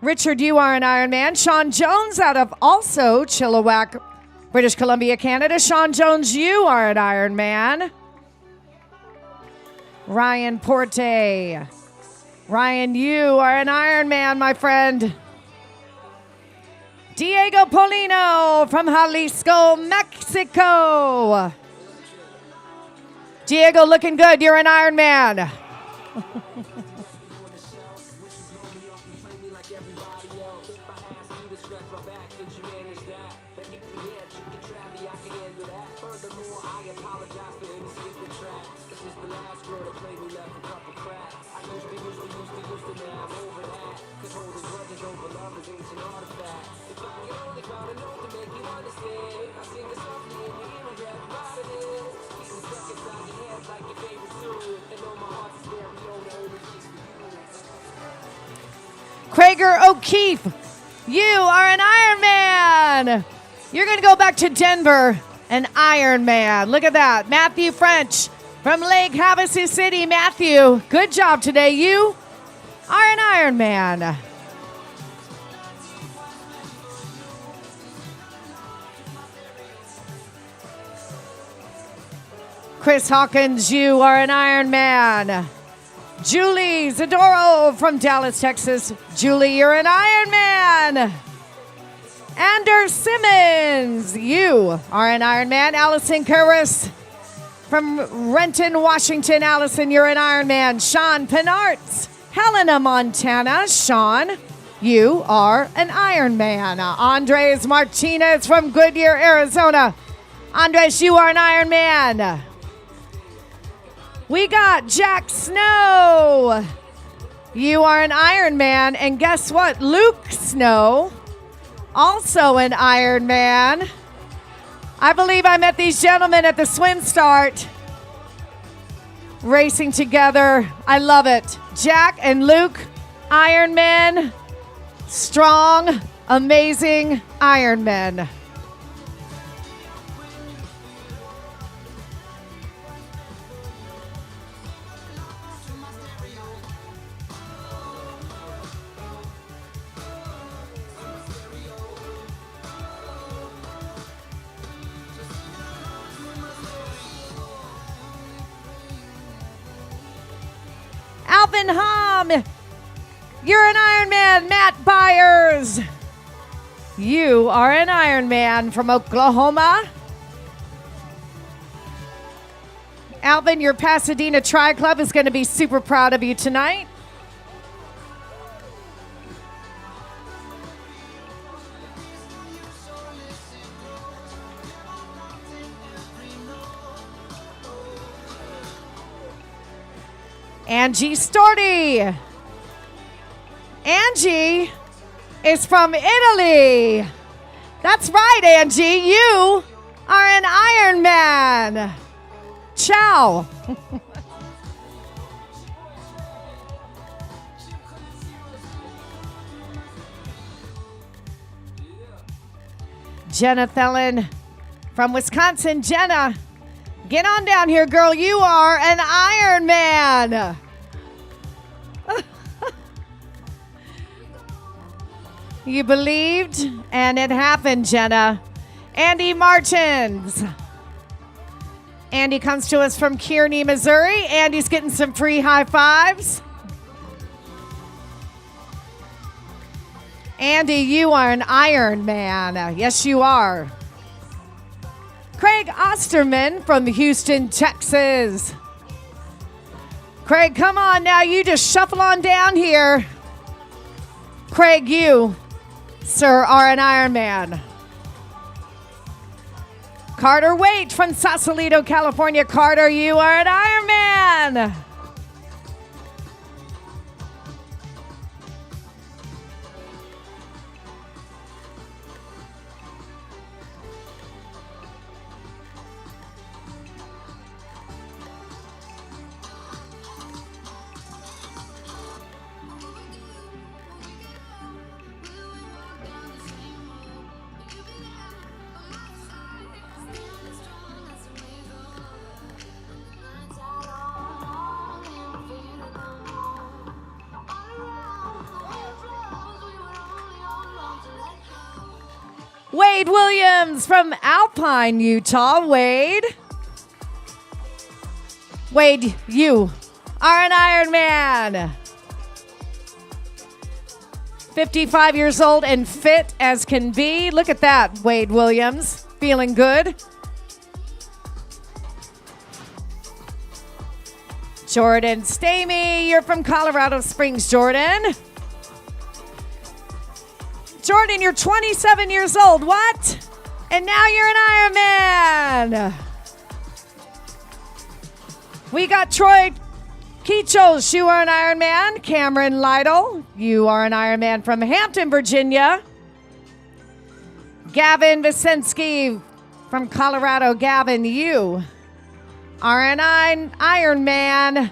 Richard, you are an Ironman. Sean Jones out of also Chilliwack, British Columbia, Canada. Sean Jones, you are an Ironman. Ryan Porte. Ryan, you are an Ironman, my friend. Diego Polino from Jalisco, Mexico. Diego, looking good. You're an Ironman. Krager O'Keefe, you are an Ironman. You're going to go back to Denver, an Ironman. Look at that. Matthew French from Lake Havasu City. Matthew, good job today. You are an Ironman. Chris Hawkins, you are an Ironman. Julie Zadoro from Dallas, Texas. Julie, you're an Ironman. Anders Simmons, you are an Ironman. Allison Curris from Renton, Washington. Allison, you're an Ironman. Sean Penarts, Helena, Montana. Sean, you are an Ironman. Andres Martinez from Goodyear, Arizona. Andres, you are an Ironman. We got Jack Snow. You are an Ironman. And guess what? Luke Snow, also an Ironman. I believe I met these gentlemen at the swim start, racing together. I love it. Jack and Luke, Ironmen, strong, amazing Ironmen. Alvin Hom, you're an Ironman. Matt Byers, you are an Ironman from Oklahoma. Alvin, your Pasadena Tri Club is going to be super proud of you tonight. Angie Storti. Angie is from Italy. That's right, Angie. You are an Ironman. Ciao. Jenna Thelen from Wisconsin. Jenna, get on down here, girl. You are an Ironman. You believed, and it happened, Jenna. Andy Martins. Andy comes to us from Kearney, Missouri. Andy's getting some free high fives. Andy, you are an Iron Man. Yes, you are. Craig Osterman from Houston, Texas. Craig, come on now. You just shuffle on down here. Craig, you, sir, are an Iron Man. Carter Waite from Sausalito, California. Carter, you are an Iron Man. Wade Williams from Alpine, Utah. Wade, you are an Iron Man. 55 years old and fit as can be. Look at that, Wade Williams. Feeling good. Jordan Stamey, you're from Colorado Springs, Jordan. Jordan, you're 27 years old. What? And now you're an Ironman. We got Troy Keachos. You are an Ironman. Cameron Lytle. You are an Ironman from Hampton, Virginia. Gavin Vicensky from Colorado. Gavin, you are an Ironman.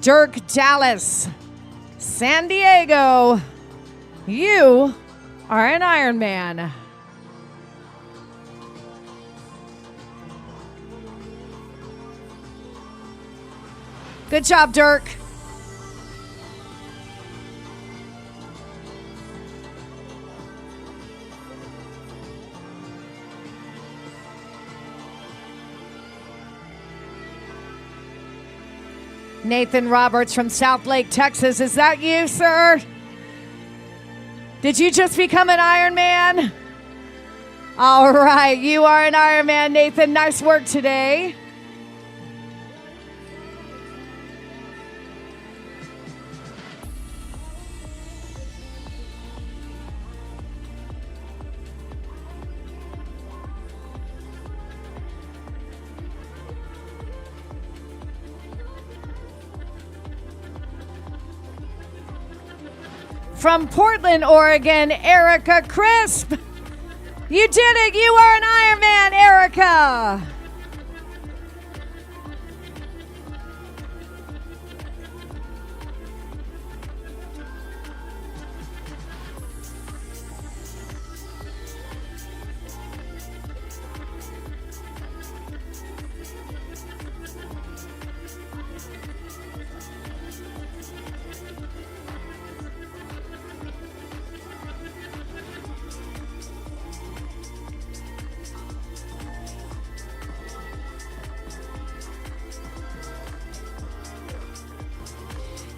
Dirk Dallas, San Diego, you are an Ironman. Good job, Dirk. Nathan Roberts from South Lake, Texas. Is that you, sir? Did you just become an Ironman? All right, you are an Ironman, Nathan. Nice work today. From Portland, Oregon, Erica Crisp. You did it. You are an Ironman, Erica.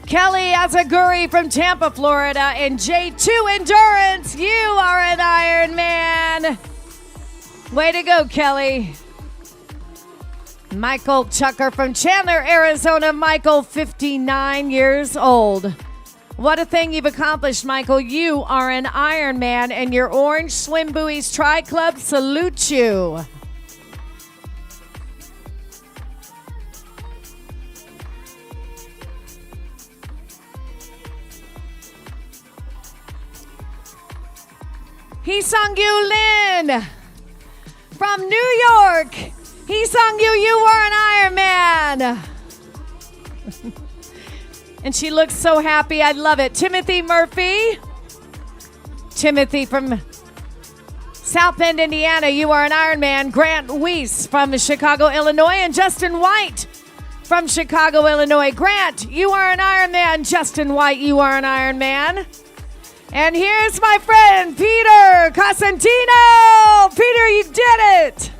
Kelly Azaguri from Tampa, Florida, and J2 Endurance. You are an Ironman. Way to go, Kelly. Michael Chucker from Chandler, Arizona. Michael, 59 years old. What a thing you've accomplished, Michael. You are an Ironman, and your Orange Swim Buoys Tri-Club salutes you. Hee-sung-yu Lin from New York. Hee-sung-yu, you are an Ironman. And she looks so happy. I love it. Timothy Murphy. Timothy from South Bend, Indiana. You are an Ironman. Grant Weiss from Chicago, Illinois. And Justin White from Chicago, Illinois. Grant, you are an Ironman. Justin White, you are an Ironman. And here's my friend, Peter Cosentino. Peter, you did it.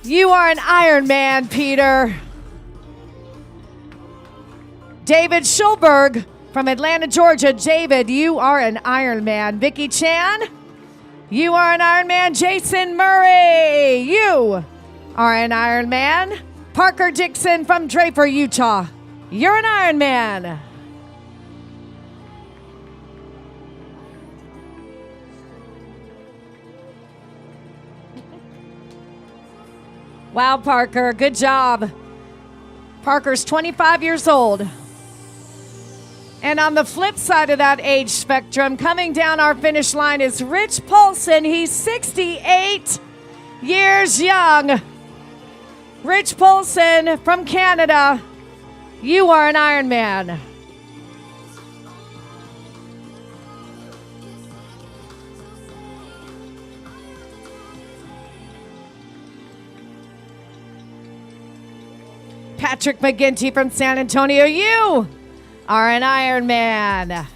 You are an Ironman, Peter. David Schulberg from Atlanta, Georgia. David, you are an Ironman. Vicky Chan, you are an Ironman. Jason Murray, you are an Ironman. Parker Dixon from Draper, Utah, you're an Ironman. Wow, Parker, good job. Parker's 25 years old. And on the flip side of that age spectrum, coming down our finish line is Rich Paulson. He's 68 years young. Rich Paulson from Canada, you are an Ironman. Patrick McGinty from San Antonio, you are an Ironman.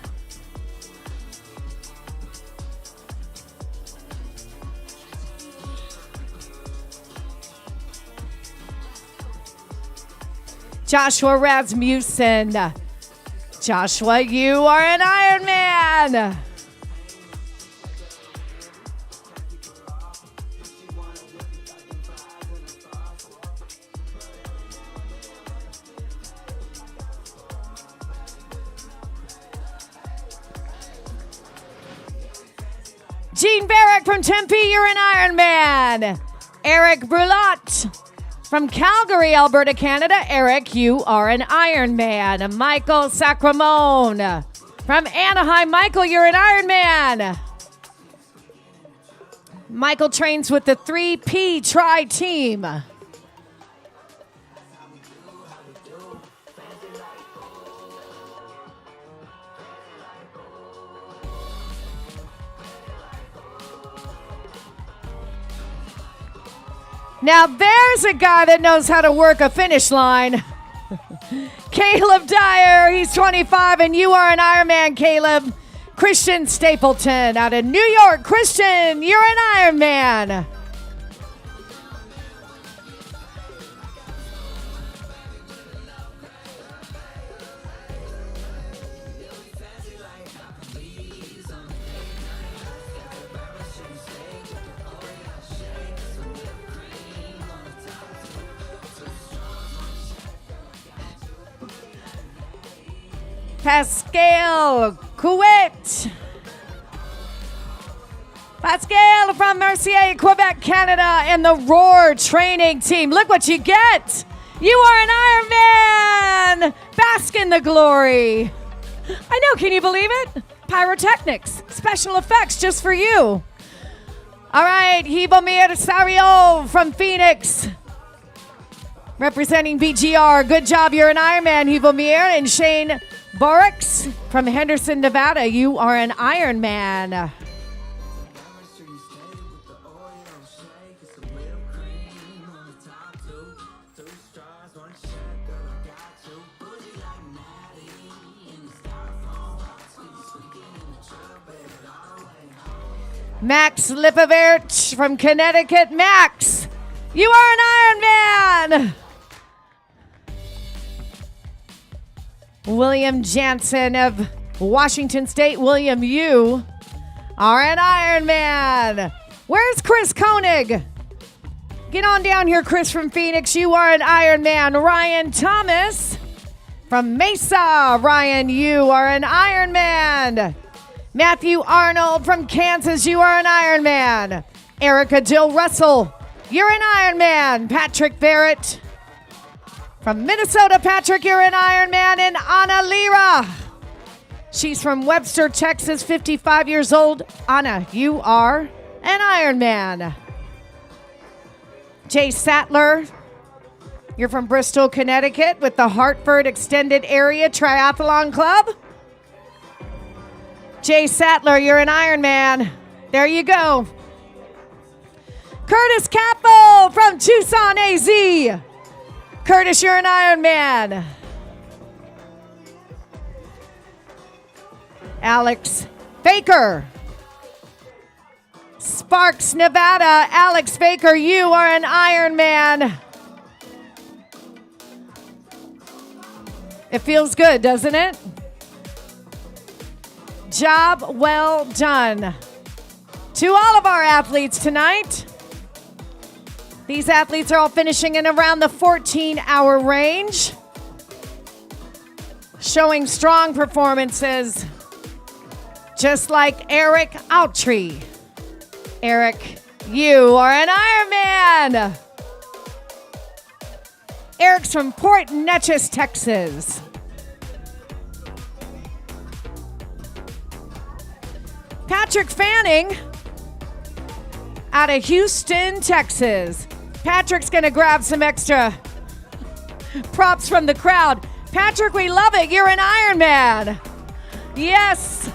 Joshua Rasmussen. Joshua, you are an Ironman. Gene Barrick from Tempe, you're an Ironman. Eric Brulot from Calgary, Alberta, Canada. Eric, you are an Ironman. Michael Sacramone from Anaheim. Michael, you're an Ironman. Michael trains with the 3P Tri Team. Now there's a guy that knows how to work a finish line. Caleb Dyer, he's 25, and you are an Ironman, Caleb. Christian Stapleton out of New York. Christian, you're an Ironman. Pascal Couette. Pascal from Mercier, Quebec, Canada, and the Roar training team. Look what you get. You are an Ironman. Bask in the glory. I know, can you believe it? Pyrotechnics, special effects just for you. All right, Hibomir Sario from Phoenix, representing BGR. Good job, you're an Ironman, Hibomir. And Shane Borix from Henderson, Nevada, you are an Ironman. Max Lipovert from Connecticut. Max, you are an Ironman. William Jansen of Washington State. William, you are an Ironman. Where's Chris Koenig? Get on down here, Chris from Phoenix. You are an Ironman. Ryan Thomas from Mesa. Ryan, you are an Ironman. Matthew Arnold from Kansas. You are an Ironman. Erica Dill Russell, you're an Ironman. Patrick Barrett from Minnesota. Patrick, you're an Ironman. And Anna Lira, She's from Webster, Texas, 55 years old. Anna, you are an Ironman. Jay Sattler, you're from Bristol, Connecticut with the Hartford Extended Area Triathlon Club. Jay Sattler, you're an Ironman. There you go. Curtis Capo from Tucson, AZ. Curtis, you're an Ironman. Alex Faker. Sparks, Nevada. Alex Faker, you are an Ironman. It feels good, doesn't it? Job well done. To all of our athletes tonight. These athletes are all finishing in around the 14-hour range, showing strong performances, just like Eric Autry. Eric, you are an Ironman. Eric's from Port Neches, Texas. Patrick Fanning out of Houston, Texas. Patrick's going to grab some extra props from the crowd. Patrick, we love it. You're an Ironman. Yes.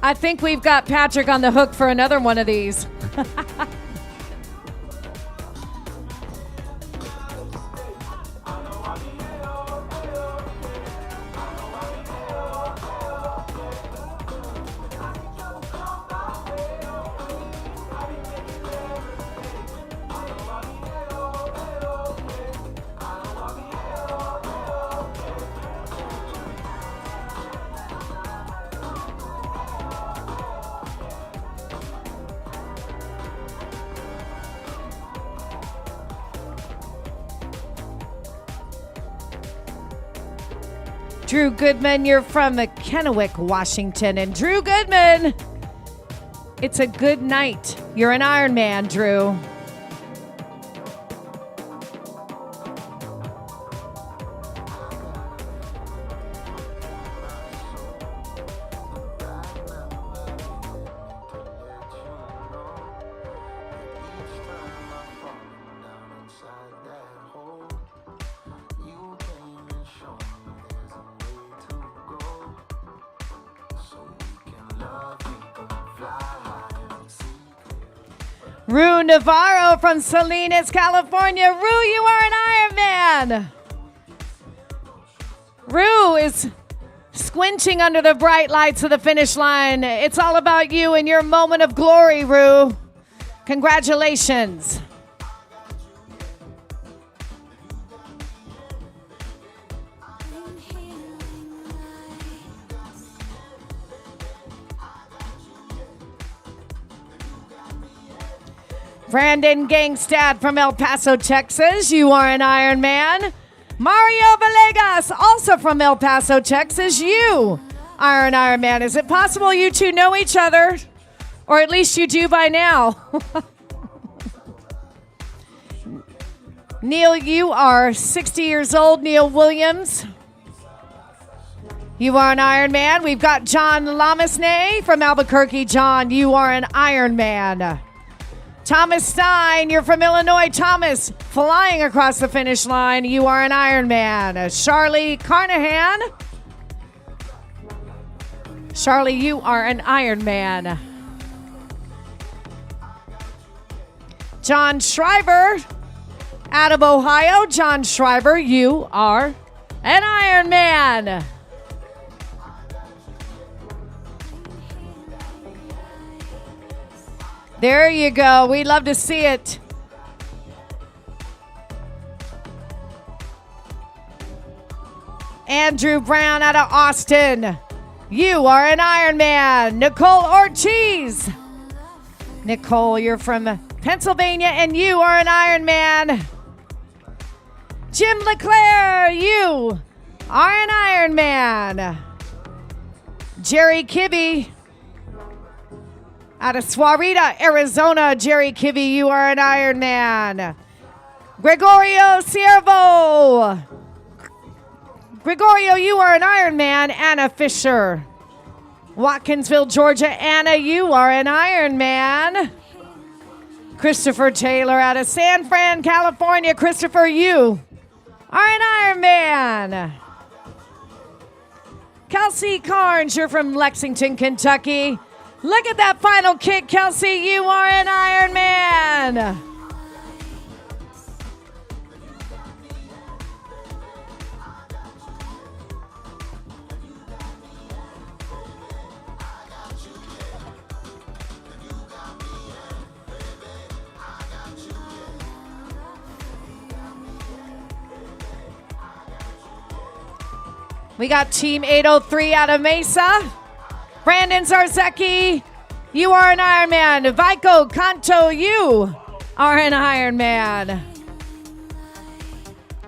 I think we've got Patrick on the hook for another one of these. Drew Goodman, you're from Kennewick, Washington. And Drew Goodman, it's a good night. You're an Ironman, Drew. Rue Navarro from Salinas, California. Rue, you are an Ironman. Rue is squinching under the bright lights of the finish line. It's all about you and your moment of glory, Rue. Congratulations. Brandon Gangstad from El Paso, Texas. You are an Ironman. Mario Villegas, also from El Paso, Texas. You are an Ironman. Is it possible you two know each other? Or at least you do by now. Neil, you are 60 years old. Neil Williams. You are an Ironman. We've got John Lamasnay from Albuquerque. John, you are an Ironman. Thomas Stein, you're from Illinois. Thomas, flying across the finish line. You are an Ironman. Charlie Carnahan. Charlie, you are an Ironman. John Shriver, out of Ohio. John Shriver, you are an Ironman. There you go. We love to see it. Andrew Brown out of Austin. You are an Ironman. Nicole Ortiz. Nicole, you're from Pennsylvania, and you are an Ironman. Jim LeClaire, you are an Ironman. Jerry Kibbe out of Suarita, Arizona. Jerry Kibbe, you are an Ironman. Gregorio Ciervo Gregorio, you are an Ironman. Anna Fisher. Watkinsville, Georgia. Anna, you are an Ironman. Christopher Taylor out of San Fran, California. Christopher, you are an Ironman. Kelsey Carnes, you're from Lexington, Kentucky. Look at that final kick, Kelsey. You are an Ironman. We got Team 803 out of Mesa. Brandon Zarzecki, you are an Ironman. Vico Canto, you are an Ironman.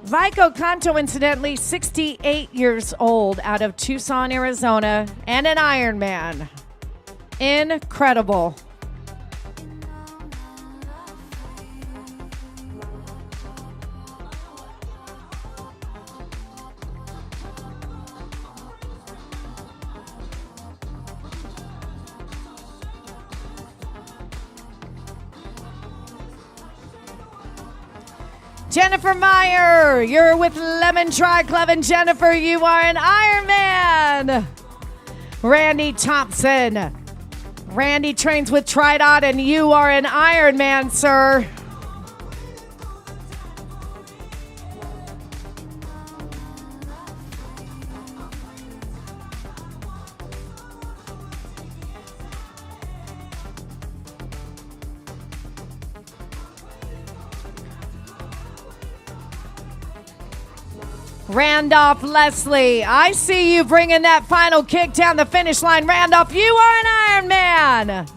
Vico Canto, incidentally, 68 years old, out of Tucson, Arizona, and an Ironman. Incredible. Jennifer Meyer, you're with Lemon Dry Club, and Jennifer, you are an Ironman. Randy Thompson, Randy trains with Triathlon, and you are an Ironman, sir. Randolph Leslie, I see you bringing that final kick down the finish line. Randolph, you are an Ironman.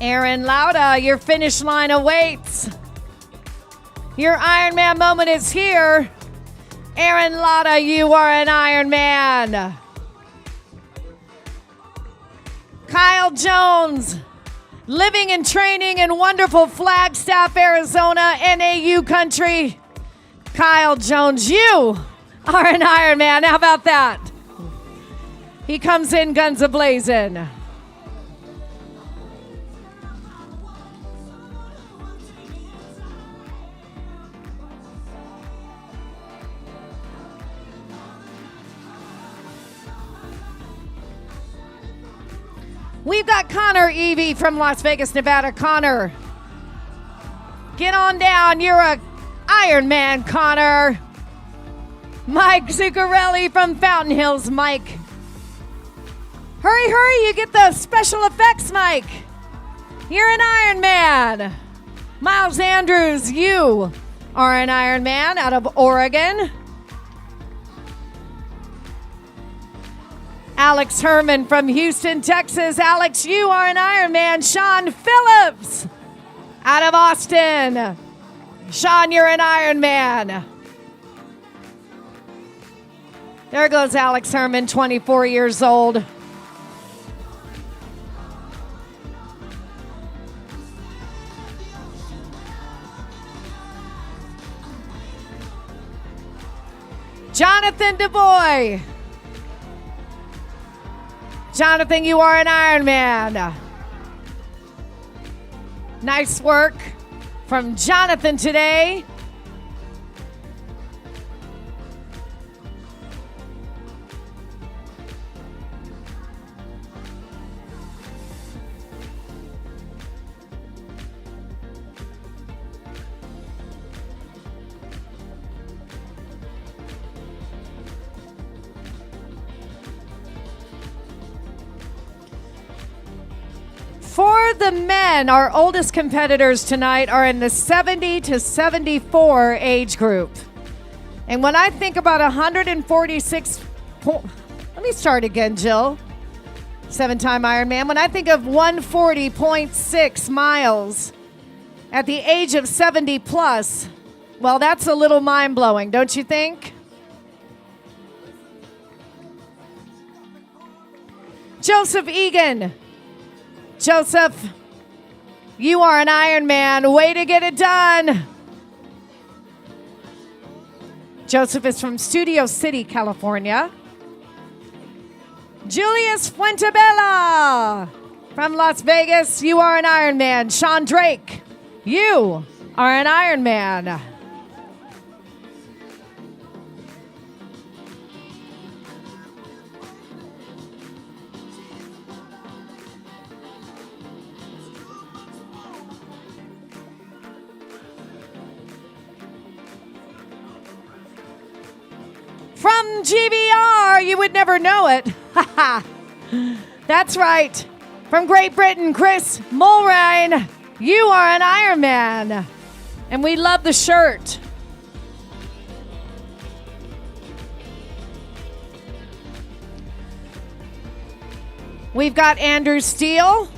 Aaron Lauda, your finish line awaits. Your Ironman moment is here. Aaron Lauda, you are an Ironman. Kyle Jones, living and training in wonderful Flagstaff, Arizona, NAU country. Kyle Jones, you are an Ironman. How about that? He comes in guns a-blazing. We've got Connor Evie from Las Vegas, Nevada. Connor, get on down. You're a Ironman, Connor. Mike Zuccarelli from Fountain Hills. Mike, hurry, hurry. You get the special effects, Mike. You're an Ironman. Miles Andrews, you are an Ironman out of Oregon. Alex Herman from Houston, Texas. Alex, you are an Ironman. Sean Phillips out of Austin. Sean, you're an Ironman. There goes Alex Herman, 24 years old. Jonathan DeBoy. Jonathan, you are an Ironman. Nice work from Jonathan today. For the men, our oldest competitors tonight are in the 70 to 74 age group. And when I think about 146, let me start again, Jill. 7-time Ironman. When I think of 140.6 miles at the age of 70 plus, well, that's a little mind-blowing, don't you think? Joseph Egan. Joseph, you are an Ironman. Way to get it done. Joseph is from Studio City, California. Julius Fuentebella from Las Vegas. You are an Ironman. Sean Drake, you are an Ironman. From GBR, you would never know it. That's right. From Great Britain, Chris Mulrine, you are an Ironman. And we love the shirt. We've got Andrew Steele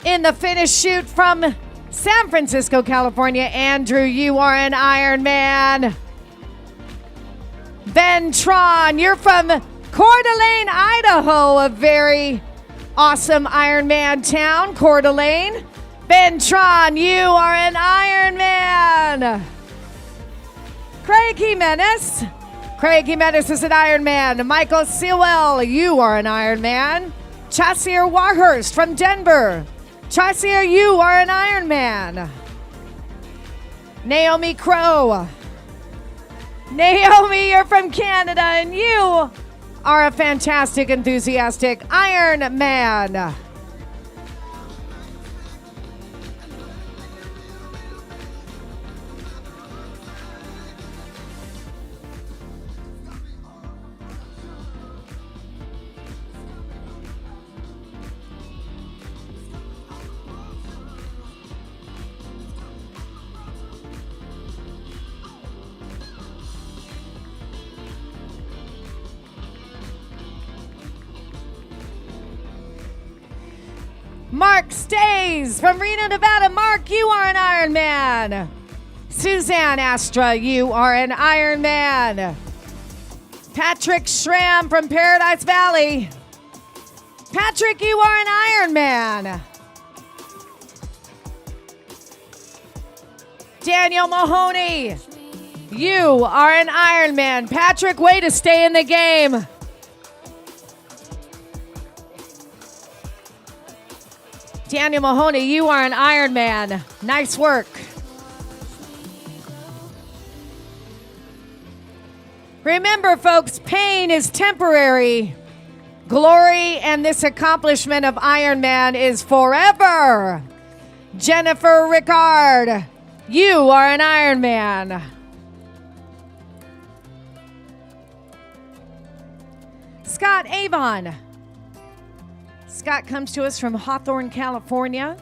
in the finish chute from San Francisco, California. Andrew, you are an Ironman. Ben Tron, you're from Coeur d'Alene, Idaho, a very awesome Ironman town, Coeur d'Alene. Ben Tron, you are an Ironman. Craig Jimenez. Craig Jimenez is an Ironman. Michael Sewell, you are an Ironman. Chassier Warhurst from Denver. Chassier, you are an Ironman. Naomi Crow. Naomi, you're from Canada, and you are a fantastic, enthusiastic Ironman. Mark Stays from Reno, Nevada. Mark, you are an Ironman. Suzanne Astra, you are an Ironman. Patrick Schramm from Paradise Valley. Patrick, you are an Ironman. Daniel Mahoney, you are an Ironman. Patrick, way to stay in the game. Daniel Mahoney, you are an Ironman. Nice work. Remember, folks, pain is temporary. Glory and this accomplishment of Ironman is forever. Jennifer Ricard, you are an Ironman. Scott Avon. Scott comes to us from Hawthorne, California.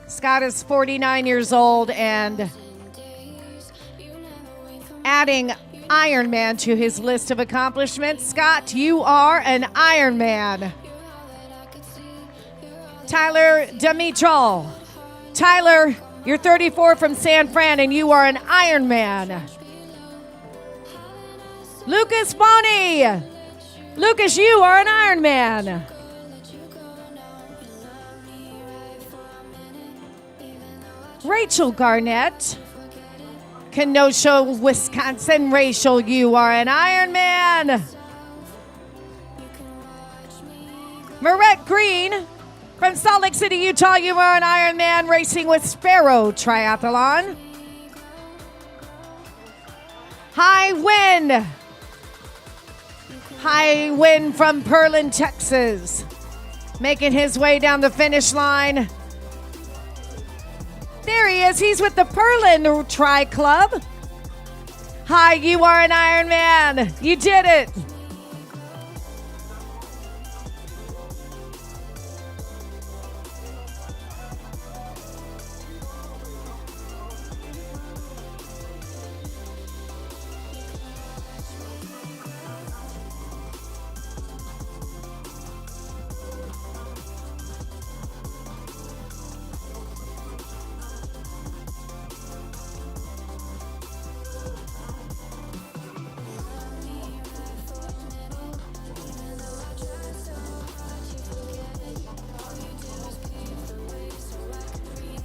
Scott is 49 years old and adding Ironman to his list of accomplishments. Scott, you are an Ironman. Tyler Dimitral. Tyler, you're 34 from San Fran and you are an Ironman. Lucas Boney. Lucas, you are an Ironman. Rachel Garnett. Kenosha, Wisconsin. Rachel, you are an Ironman. Marette Green from Salt Lake City, Utah. You are an Ironman racing with Sparrow Triathlon. High Wind. High Wind from Pearland, Texas. Making his way down the finish line. There he is. He's with the Pearland Tri Club. Hi, you are an Ironman. You did it.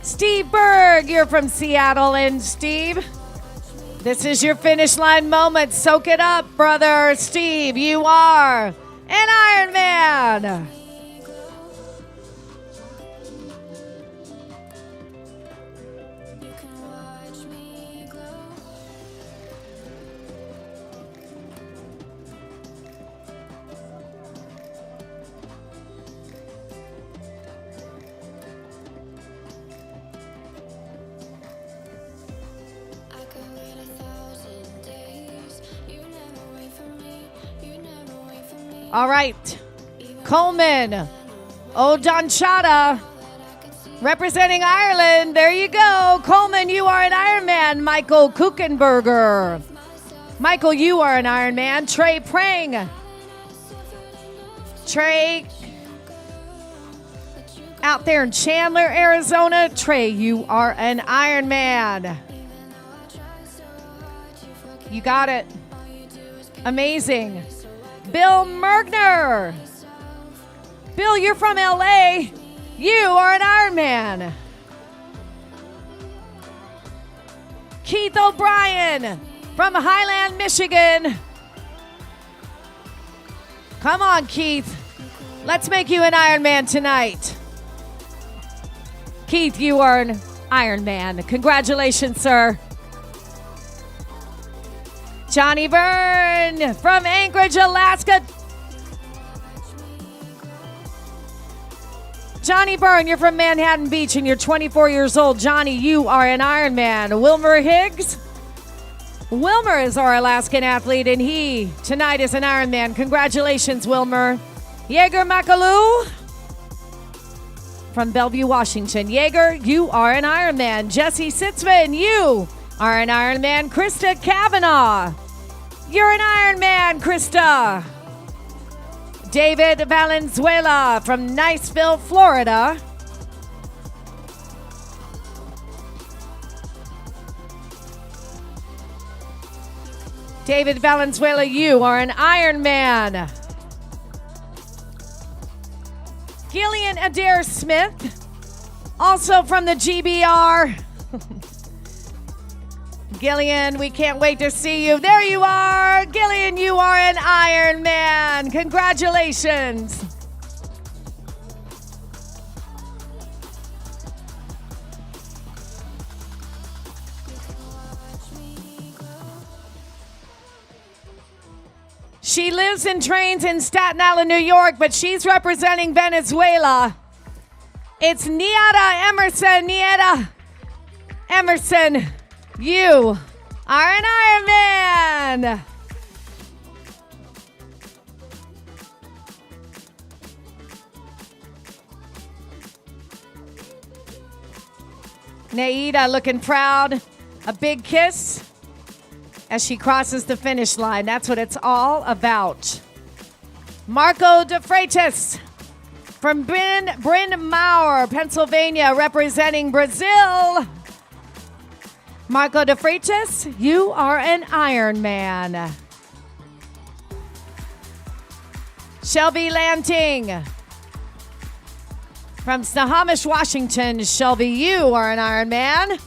Steve Berg, you're from Seattle. And Steve, this is your finish line moment. Soak it up, brother. Steve, you are an Ironman. All right, Coleman O'Donchata, representing Ireland. There you go. Coleman, you are an Ironman. Michael Kuchenberger. Michael, you are an Ironman. Trey Prang. Trey, out there in Chandler, Arizona. Trey, you are an Ironman. You got it. Amazing. Bill Mergner. Bill, you're from LA. You are an Ironman. Keith O'Brien from Highland, Michigan. Come on, Keith. Let's make you an Ironman tonight. Keith, you are an Ironman. Congratulations, sir. Johnny Byrne from Anchorage, Alaska. Johnny Byrne, you're from Manhattan Beach and you're 24 years old. Johnny, you are an Ironman. Wilmer Higgs. Wilmer is our Alaskan athlete and he tonight is an Ironman. Congratulations, Wilmer. Yeager Makalou from Bellevue, Washington. Yeager, you are an Ironman. Jesse Sitzman, you are an Ironman. Krista Kavanaugh, you're an Ironman, Krista. David Valenzuela from Niceville, Florida. David Valenzuela, you are an Ironman. Gillian Adair Smith, also from the GBR. Gillian, we can't wait to see you. There you are. Gillian, you are an Ironman. Congratulations. She lives and trains in Staten Island, New York, but she's representing Venezuela. It's Nieta Emerson. Nieta Emerson, you are an Ironman. Naida looking proud. A big kiss as she crosses the finish line. That's what it's all about. Marco De Freitas from Bryn Mawr, Pennsylvania, representing Brazil. Marco De Freitas, you are an Ironman. Shelby Lanting from Snohomish, Washington. Shelby, you are an Ironman.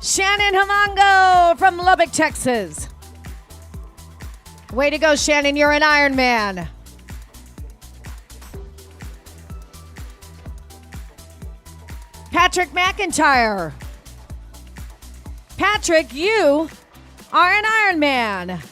Shannon Hamango from Lubbock, Texas. Way to go, Shannon. You're an Ironman. Patrick McIntyre. Patrick, you are an Ironman.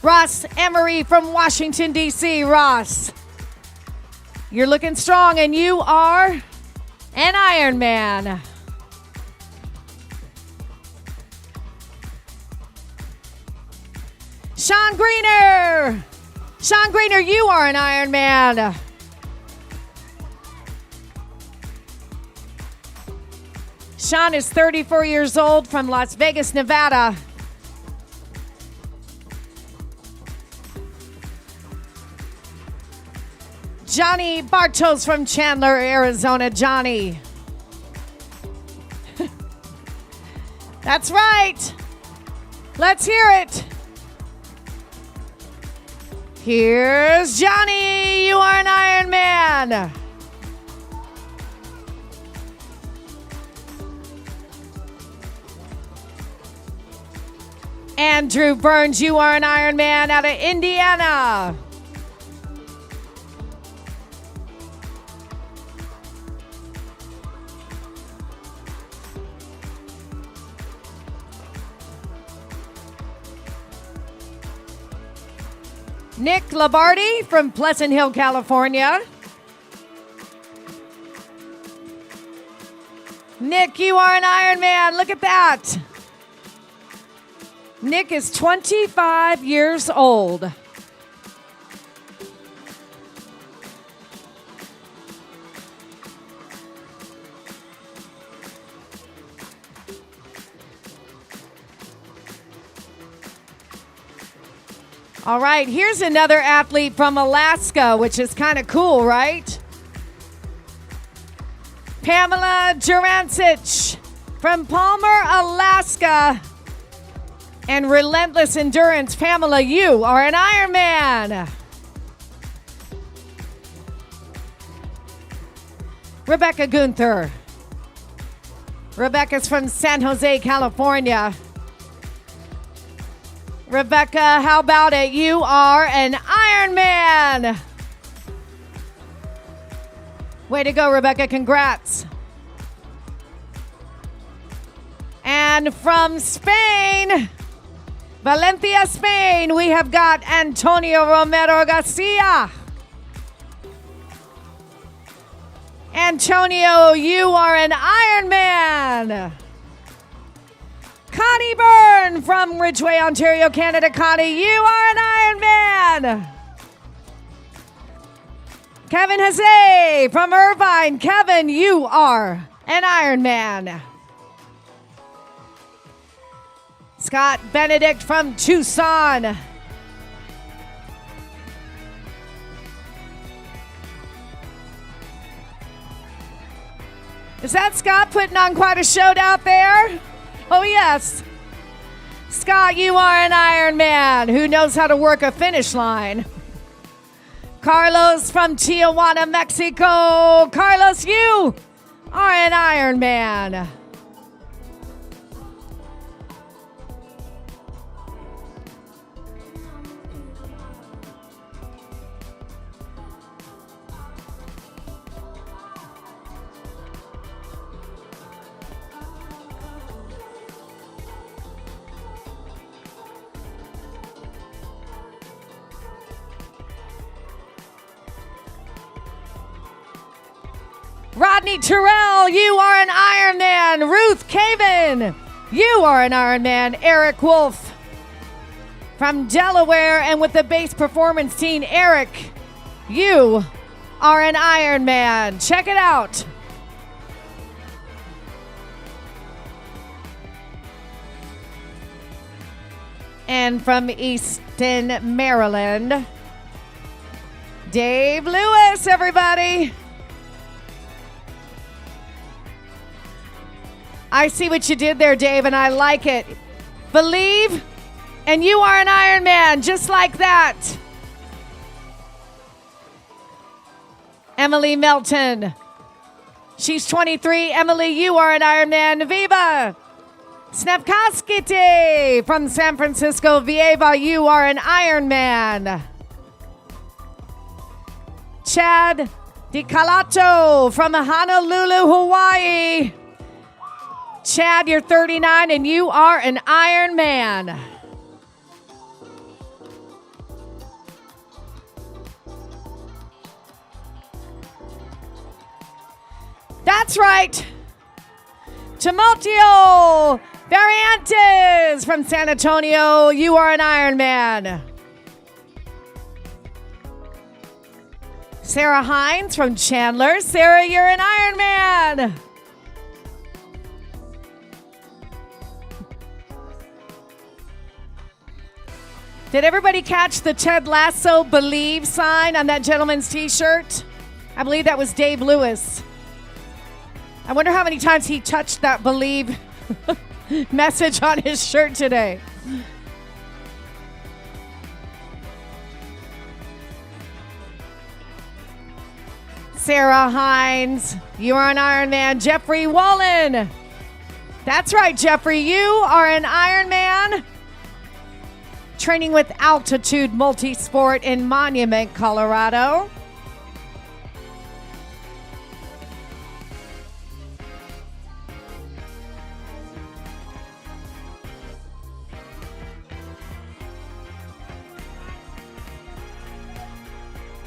Ross Emery from Washington, D.C. Ross, you're looking strong and you are an Ironman. Sean Greener. Sean Greener, you are an Ironman. Sean is 34 years old from Las Vegas, Nevada. Johnny Bartos from Chandler, Arizona. Johnny. That's right. Let's hear it. Here's Johnny. You are an Iron Man. Andrew Burns, you are an Iron Man out of Indiana. Nick Labardi from Pleasant Hill, California. Nick, you are an Iron Man. Look at that. Nick is 25 years old. All right, here's another athlete from Alaska, which is kind of cool, right? Pamela Jurancic from Palmer, Alaska. And Relentless Endurance. Pamela, you are an Ironman. Rebecca Gunther. Rebecca's from San Jose, California. Rebecca, how about it? You are an Ironman. Way to go, Rebecca. Congrats. And from Spain, Valencia, Spain, we have got Antonio Romero Garcia. Antonio, you are an Ironman. Connie Byrne from Ridgeway, Ontario, Canada. Connie, you are an Ironman. Kevin Hasse from Irvine. Kevin, you are an Ironman. Scott Benedict from Tucson. Is that Scott putting on quite a show out there? Oh, yes. Scott, you are an Ironman who knows how to work a finish line. Carlos from Tijuana, Mexico. Carlos, you are an Ironman. Rodney Terrell, you are an Ironman. Ruth Caven, you are an Ironman. Eric Wolf from Delaware and with the base performance team. Eric, you are an Ironman. Check it out. And from Easton, Maryland, Dave Lewis, everybody. I see what you did there, Dave, and I like it. Believe, and you are an Ironman, just like that. Emily Melton. She's 23. Emily, you are an Ironman. Viva Snapkoskite from San Francisco. Vieva, you are an Ironman. Chad DiCalato from Honolulu, Hawaii. Chad, you're 39 and you are an Ironman. That's right. Tumultio Variantes from San Antonio, you are an Ironman. Sarah Hines from Chandler. Sarah, you're an Ironman. Did everybody catch the Ted Lasso Believe sign on that gentleman's t-shirt? I believe that was Dave Lewis. I wonder how many times he touched that Believe message on his shirt today. Sarah Hines, you are an Ironman. Jeffrey Wallen. That's right, Jeffrey, you are an Ironman. Training with Altitude Multisport in Monument, Colorado.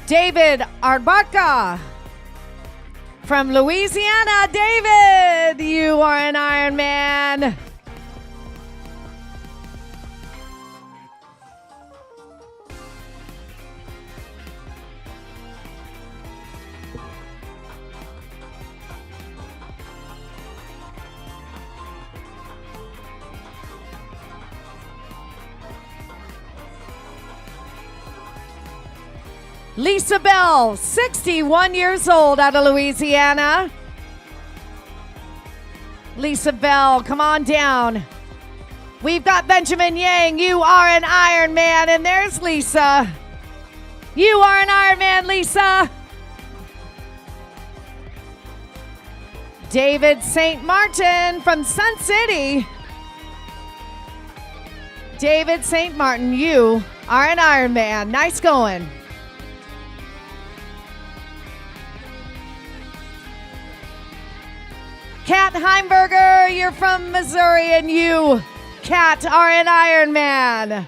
David Arbaca from Louisiana. David, you are an Ironman. Lisa Bell, 61 years old, out of Louisiana. Lisa Bell, come on down. We've got Benjamin Yang. You are an Ironman. And there's Lisa. You are an Ironman, Lisa. David St. Martin from Sun City. David St. Martin, you are an Ironman. Nice going. Kat Heimberger, you're from Missouri, and you, Kat, are an Ironman.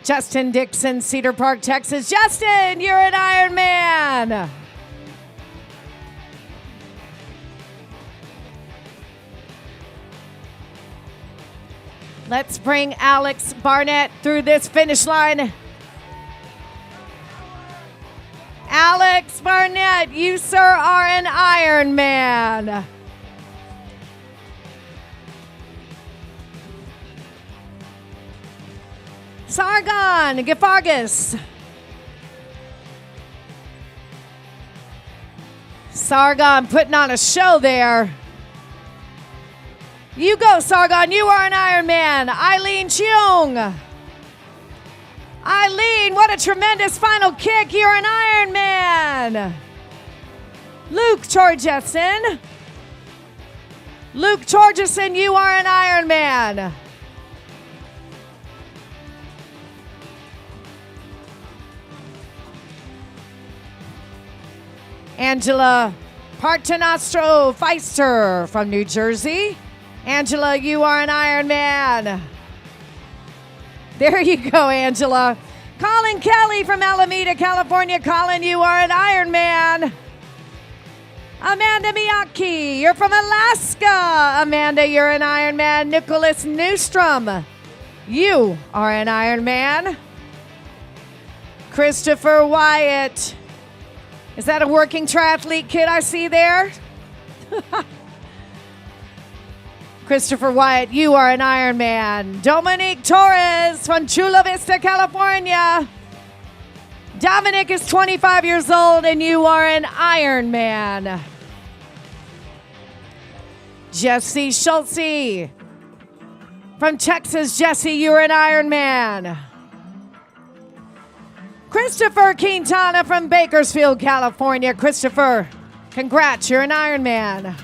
Justin Dixon, Cedar Park, Texas. Justin, you're an Ironman. Let's bring Alex Barnett through this finish line. Alex Barnett, you, sir, are an Ironman. Sargon Gefargus. Sargon putting on a show there. You go, Sargon. You are an Ironman. Eileen Cheung. Eileen, what a tremendous final kick. You're an Ironman. Luke Torgeson. Luke Torgeson, you are an Ironman. Angela Partenastro Feister from New Jersey. Angela, you are an Ironman. There you go, Angela. Colin Kelly from Alameda, California. Colin, you are an Ironman. Amanda Miyake, you're from Alaska. Amanda, you're an Ironman. Nicholas Newstrom, you are an Ironman. Christopher Wyatt. Is that a working triathlete kid I see there? Christopher Wyatt, you are an Ironman. Dominic Torres from Chula Vista, California. Dominic is 25 years old, and you are an Ironman. Jesse Schultze from Texas. Jesse, you're an Ironman. Christopher Quintana from Bakersfield, California. Christopher, congrats, you're an Ironman.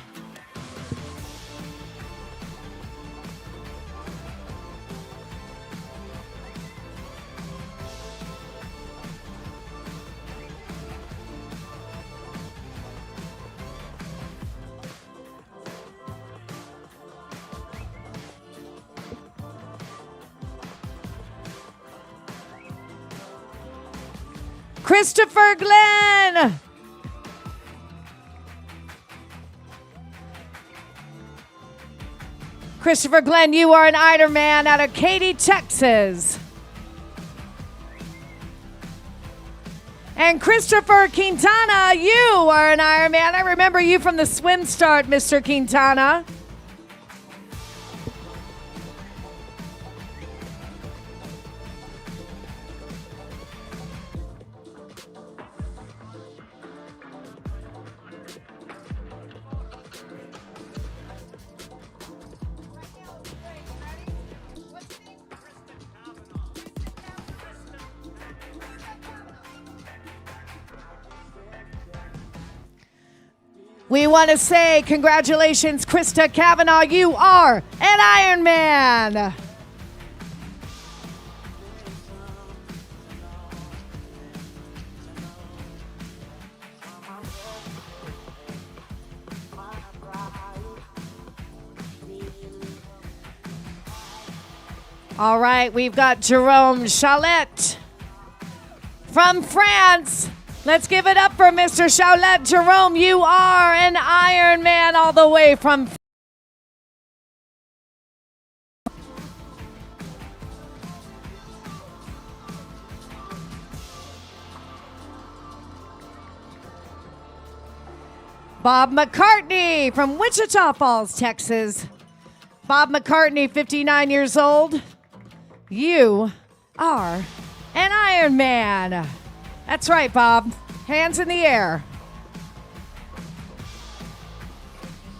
Christopher Glenn. Christopher Glenn, you are an Ironman out of Katy, Texas. And Christopher Quintana, you are an Ironman. I remember you from the swim start, Mr. Quintana. We want to say congratulations, Krista Kavanaugh. You are an Ironman. All right, we've got Jerome Chalet from France. Let's give it up for Mr. Chalet. Jerome, you are an Ironman all the way from Bob McCartney from Wichita Falls, Texas. Bob McCartney, 59 years old. You are an Ironman. That's right, Bob. Hands in the air.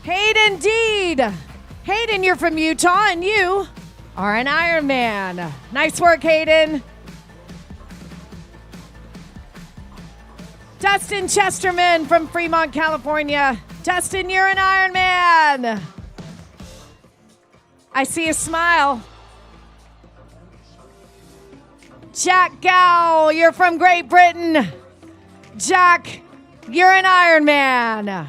Hayden Deed. Hayden, you're from Utah, and you are an Ironman. Nice work, Hayden. Dustin Chesterman from Fremont, California. Dustin, you're an Ironman. I see a smile. Jack Gow, you're from Great Britain. Jack, you're an Ironman.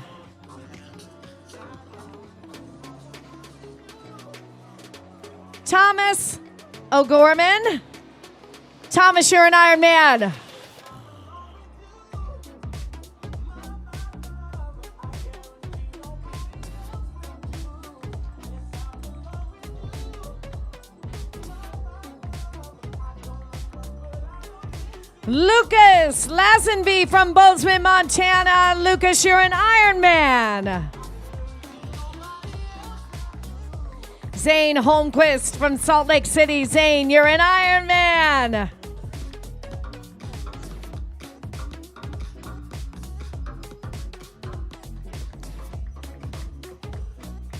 Thomas O'Gorman. Thomas, you're an Ironman. Lucas Lazenby from Bozeman, Montana. Lucas, you're an Ironman. Zane Holmquist from Salt Lake City. Zane, you're an Ironman.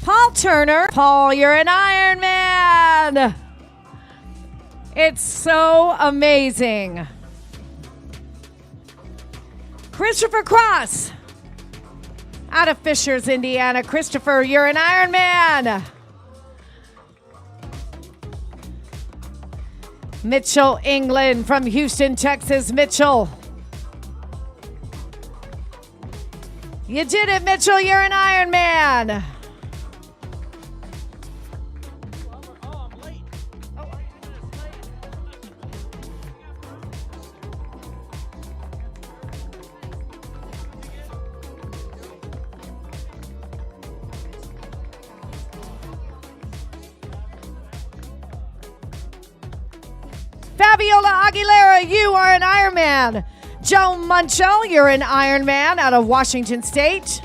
Paul Turner. Paul, you're an Ironman. It's so amazing. Christopher Cross out of Fishers, Indiana. Christopher, you're an Ironman. Mitchell England from Houston, Texas. Mitchell, you did it, Mitchell. You're an Ironman. Fabiola Aguilera, you are an Ironman. Joe Munchell, you're an Ironman out of Washington State.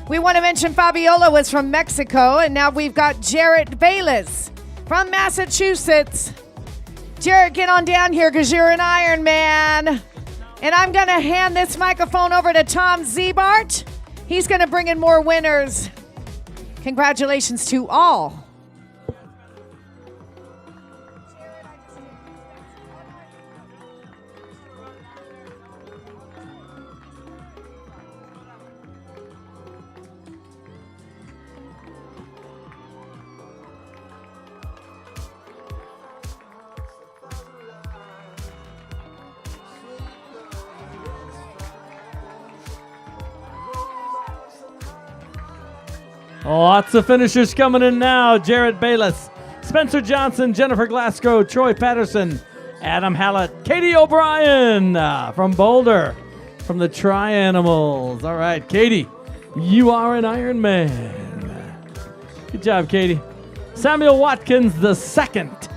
We want to mention Fabiola was from Mexico, and now we've got Jarrett Bayless from Massachusetts. Jarrett, get on down here because you're an Ironman. And I'm going to hand this microphone over to Tom Zebart. He's going to bring in more winners. Congratulations to all. Lots of finishers coming in now. Jarrett Bayless, Spencer Johnson, Jennifer Glasgow, Troy Patterson, Adam Hallett, Katie O'Brien from Boulder, from the Tri-Animals. All right, Katie, you are an Ironman. Good job, Katie. Samuel Watkins the second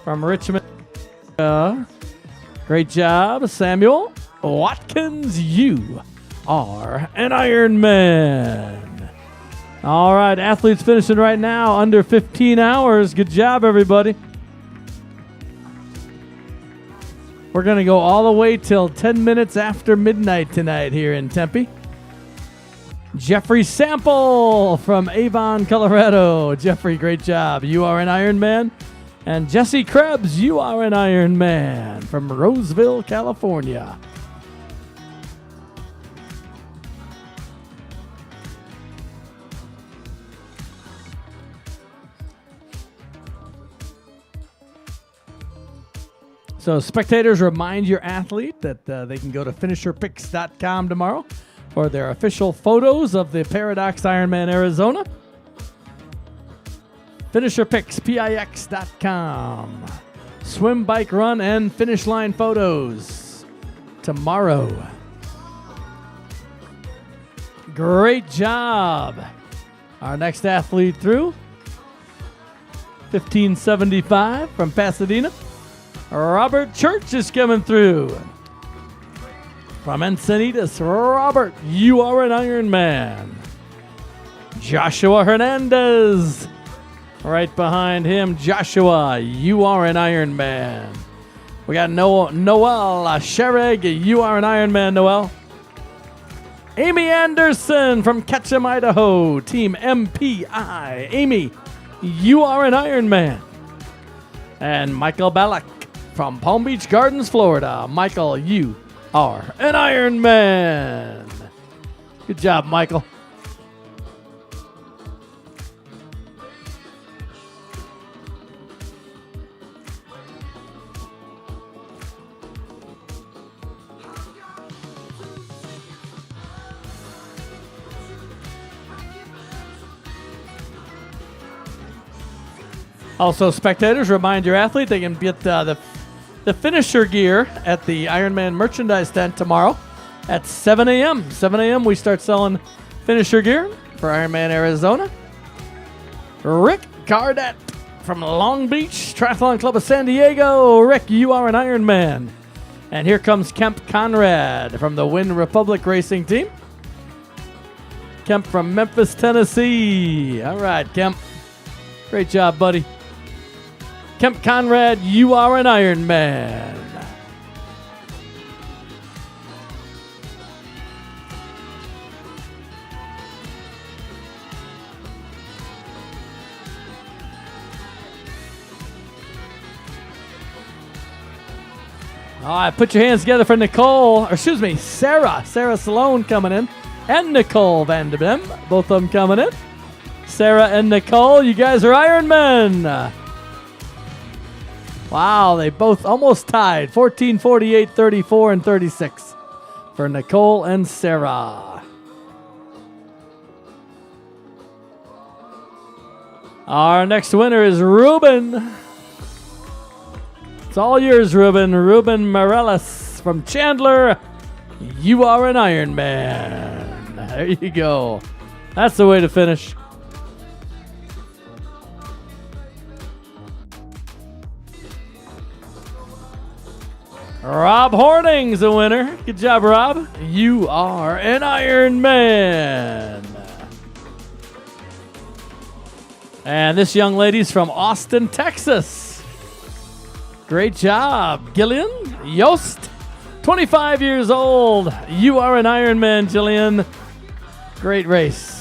from Richmond. Great job, Samuel Watkins. You are an Ironman. All right, athletes finishing right now under 15 hours. Good job, everybody. We're going to go all the way till 10 minutes after midnight tonight here in Tempe. Jeffrey Sample from Avon, Colorado. Jeffrey, great job. You are an Ironman. And Jesse Krebs, you are an Ironman from Roseville, California. So spectators, remind your athlete that they can go to finisherpicks.com tomorrow for their official photos of the Paradox Ironman Arizona. Finisherpicks.com. Swim, bike, run, and finish line photos tomorrow. Great job. Our next athlete through, 1575 from Pasadena. Robert Church is coming through. From Encinitas, Robert, you are an Ironman. Joshua Hernandez, right behind him. Joshua, you are an Ironman. We got Noel Sherrig, you are an Ironman, Noel. Amy Anderson from Ketchum, Idaho, Team MPI. Amy, you are an Ironman. And Michael Ballack from Palm Beach Gardens, Florida. Michael, you are an Ironman. Good job, Michael. Also, spectators, remind your athlete they can get the finisher gear at the Ironman merchandise tent tomorrow at 7 a.m. 7 a.m. we start selling finisher gear for Ironman Arizona. Rick Gardett from Long Beach Triathlon Club of San Diego. Rick, you are an Ironman. And here comes Kemp Conrad from the Win Republic Racing Team. Kemp from Memphis, Tennessee. All right, Kemp. Great job, buddy. Kemp Conrad, you are an Ironman. All right, put your hands together for Sarah. Sarah Sloan coming in. And Nicole Van de Bem, both of them coming in. Sarah and Nicole, you guys are Ironmen. Wow, they both almost tied. 14, 48, 34, and 36 for Nicole and Sarah. Our next winner is Ruben. It's all yours, Ruben. Ruben Morales from Chandler. You are an Ironman. There you go. That's the way to finish. Rob Horning's the winner. Good job, Rob. You are an Ironman. And this young lady's from Austin, Texas. Great job, Gillian Yost. 25 years old. You are an Ironman, Gillian. Great race.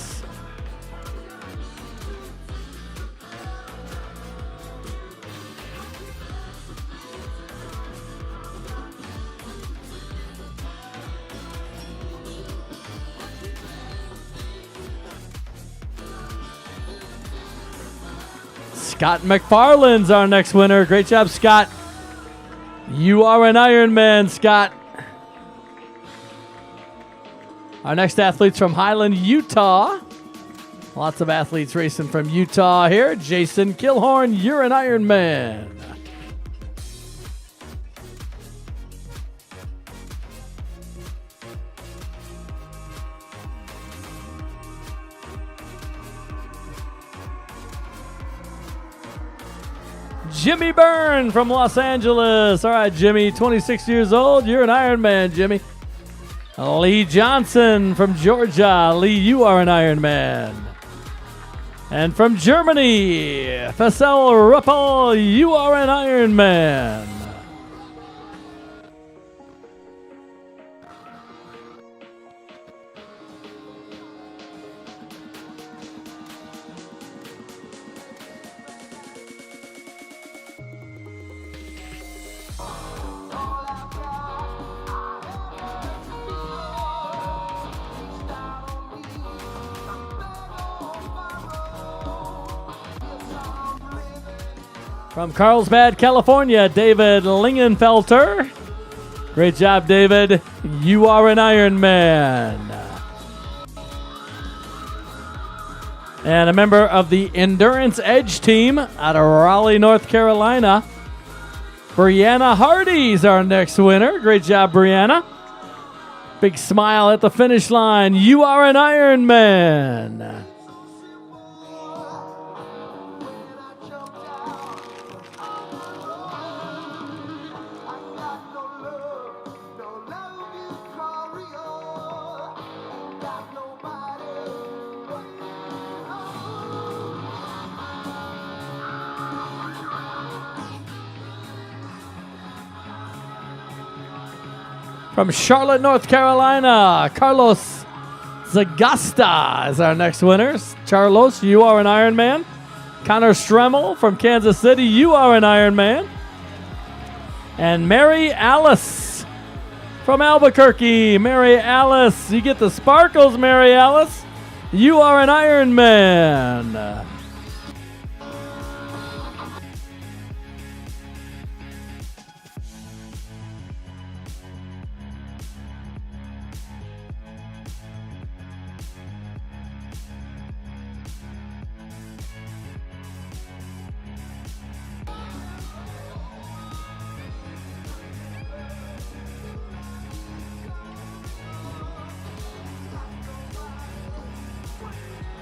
Scott McFarland's our next winner. Great job, Scott. You are an Ironman, Scott. Our next athlete's from Highland, Utah. Lots of athletes racing from Utah here. Jason Kilhorn, you're an Ironman. Jimmy Byrne from Los Angeles. All right, Jimmy, 26 years old. You're an Ironman, Jimmy. Lee Johnson from Georgia. Lee, you are an Ironman. And from Germany, Faisal Ruppel, you are an Ironman. From Carlsbad, California, David Lingenfelter. Great job, David. You are an Ironman. And a member of the Endurance Edge team out of Raleigh, North Carolina, Brianna Hardy's our next winner. Great job, Brianna. Big smile at the finish line. You are an Ironman. From Charlotte, North Carolina, Carlos Zagasta is our next winner. Carlos, you are an Ironman. Connor Stremmel from Kansas City, you are an Ironman. And Mary Alice from Albuquerque. Mary Alice, you get the sparkles, Mary Alice. You are an Ironman.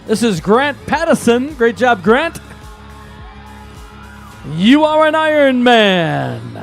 This is Grant Pattison. Great job, Grant. You are an Ironman.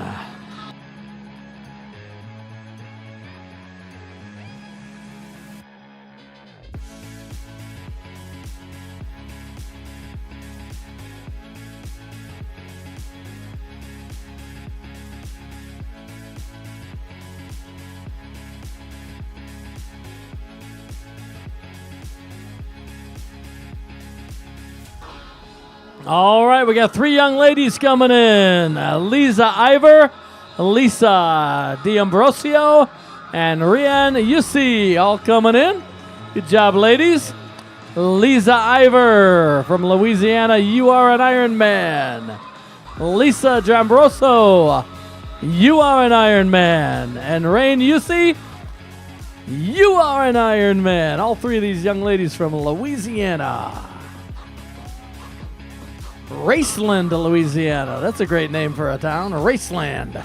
All right, we got 3 young ladies coming in. Lisa Ivor, Lisa D'Ambrosio, and Rian Yussi all coming in. Good job, ladies. Lisa Ivor from Louisiana, you are an Ironman. Lisa D'Ambrosio, you are an Ironman. And Rain Yussi, you are an Ironman. All 3 of these young ladies from Louisiana. Raceland, Louisiana. That's a great name for a town. Raceland.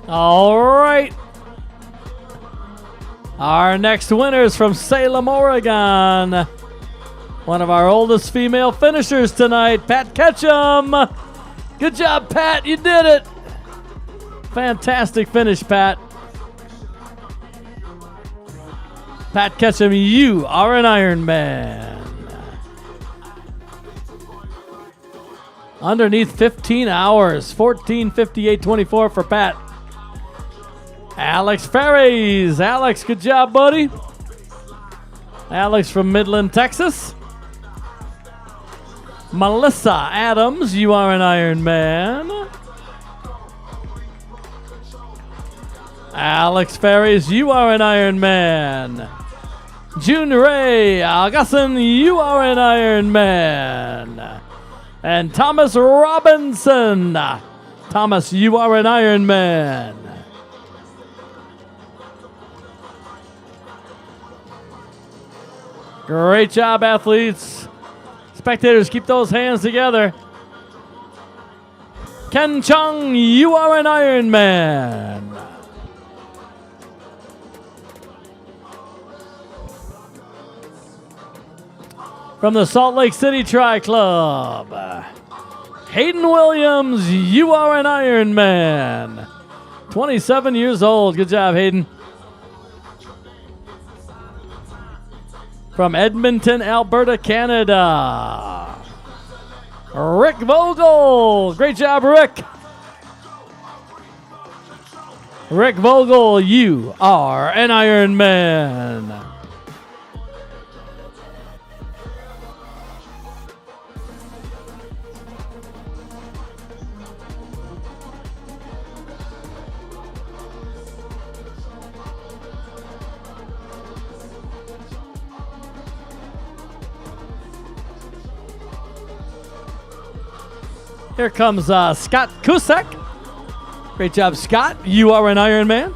All right. Our next winner is from Salem, Oregon. One of our oldest female finishers tonight, Pat Ketchum. Good job, Pat. You did it. Fantastic finish, Pat. Pat Ketchum, you are an Ironman. Underneath 15 hours, 14:58:24 for Pat. Alex Ferries. Alex, good job, buddy. Alex from Midland, Texas. Melissa Adams, you are an Ironman. Alex Ferries, you are an Ironman. June Ray Augustin, you are an Ironman. And Thomas Robinson. Thomas, you are an Ironman. Great job, athletes. Spectators, keep those hands together. Ken Chung, you are an Ironman. From the Salt Lake City Tri Club, Hayden Williams, you are an Ironman. 27 years old. Good job, Hayden. From Edmonton, Alberta, Canada, Rick Vogel. Great job, Rick. Rick Vogel, you are an Ironman. Here comes Scott Cusack. Great job, Scott. You are an Ironman.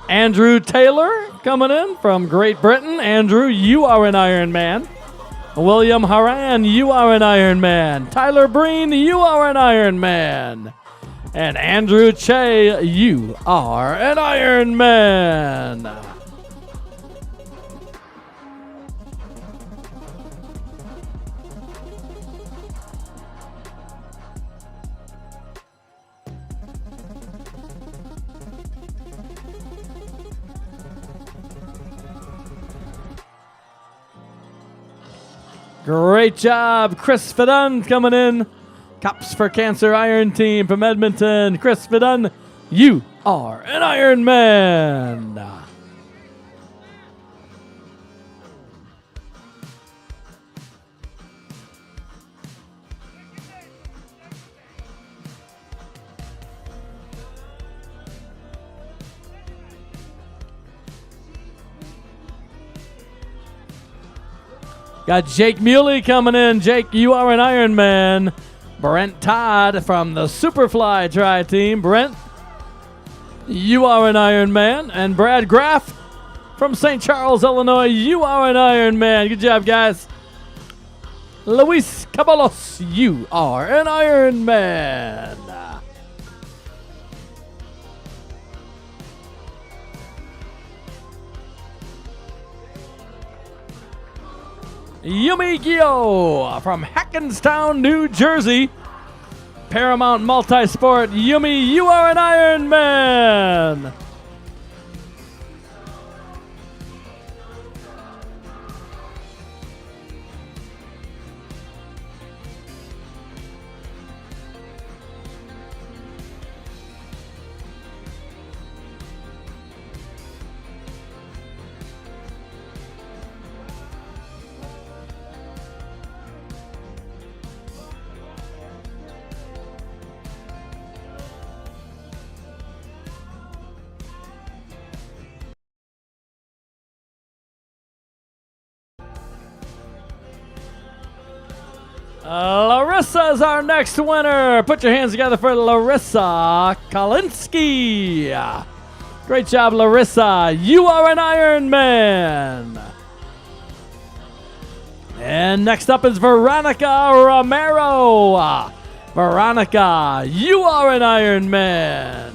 Andrew Taylor coming in from Great Britain. Andrew, you are an Ironman. William Haran, you are an Ironman. Tyler Breen, you are an Ironman. And Andrew Che, you are an Ironman. Great job, Chris Fidun coming in. Cops for Cancer Iron Team from Edmonton. Chris Fidun, you are an Ironman. Got Jake Muley coming in. Jake, you are an Ironman. Brent Todd from the Superfly Tri Team. Brent, you are an Ironman. And Brad Graff from St. Charles, Illinois, you are an Ironman. Good job, guys. Luis Caballos, you are an Ironman. Yumi Gio from Hackenstown, New Jersey. Paramount Multisport. Yumi, you are an Ironman. Larissa is our next winner. Put your hands together for Larissa Kalinsky. Great job, Larissa. You are an Ironman. And next up is Veronica Romero. Veronica, you are an Ironman.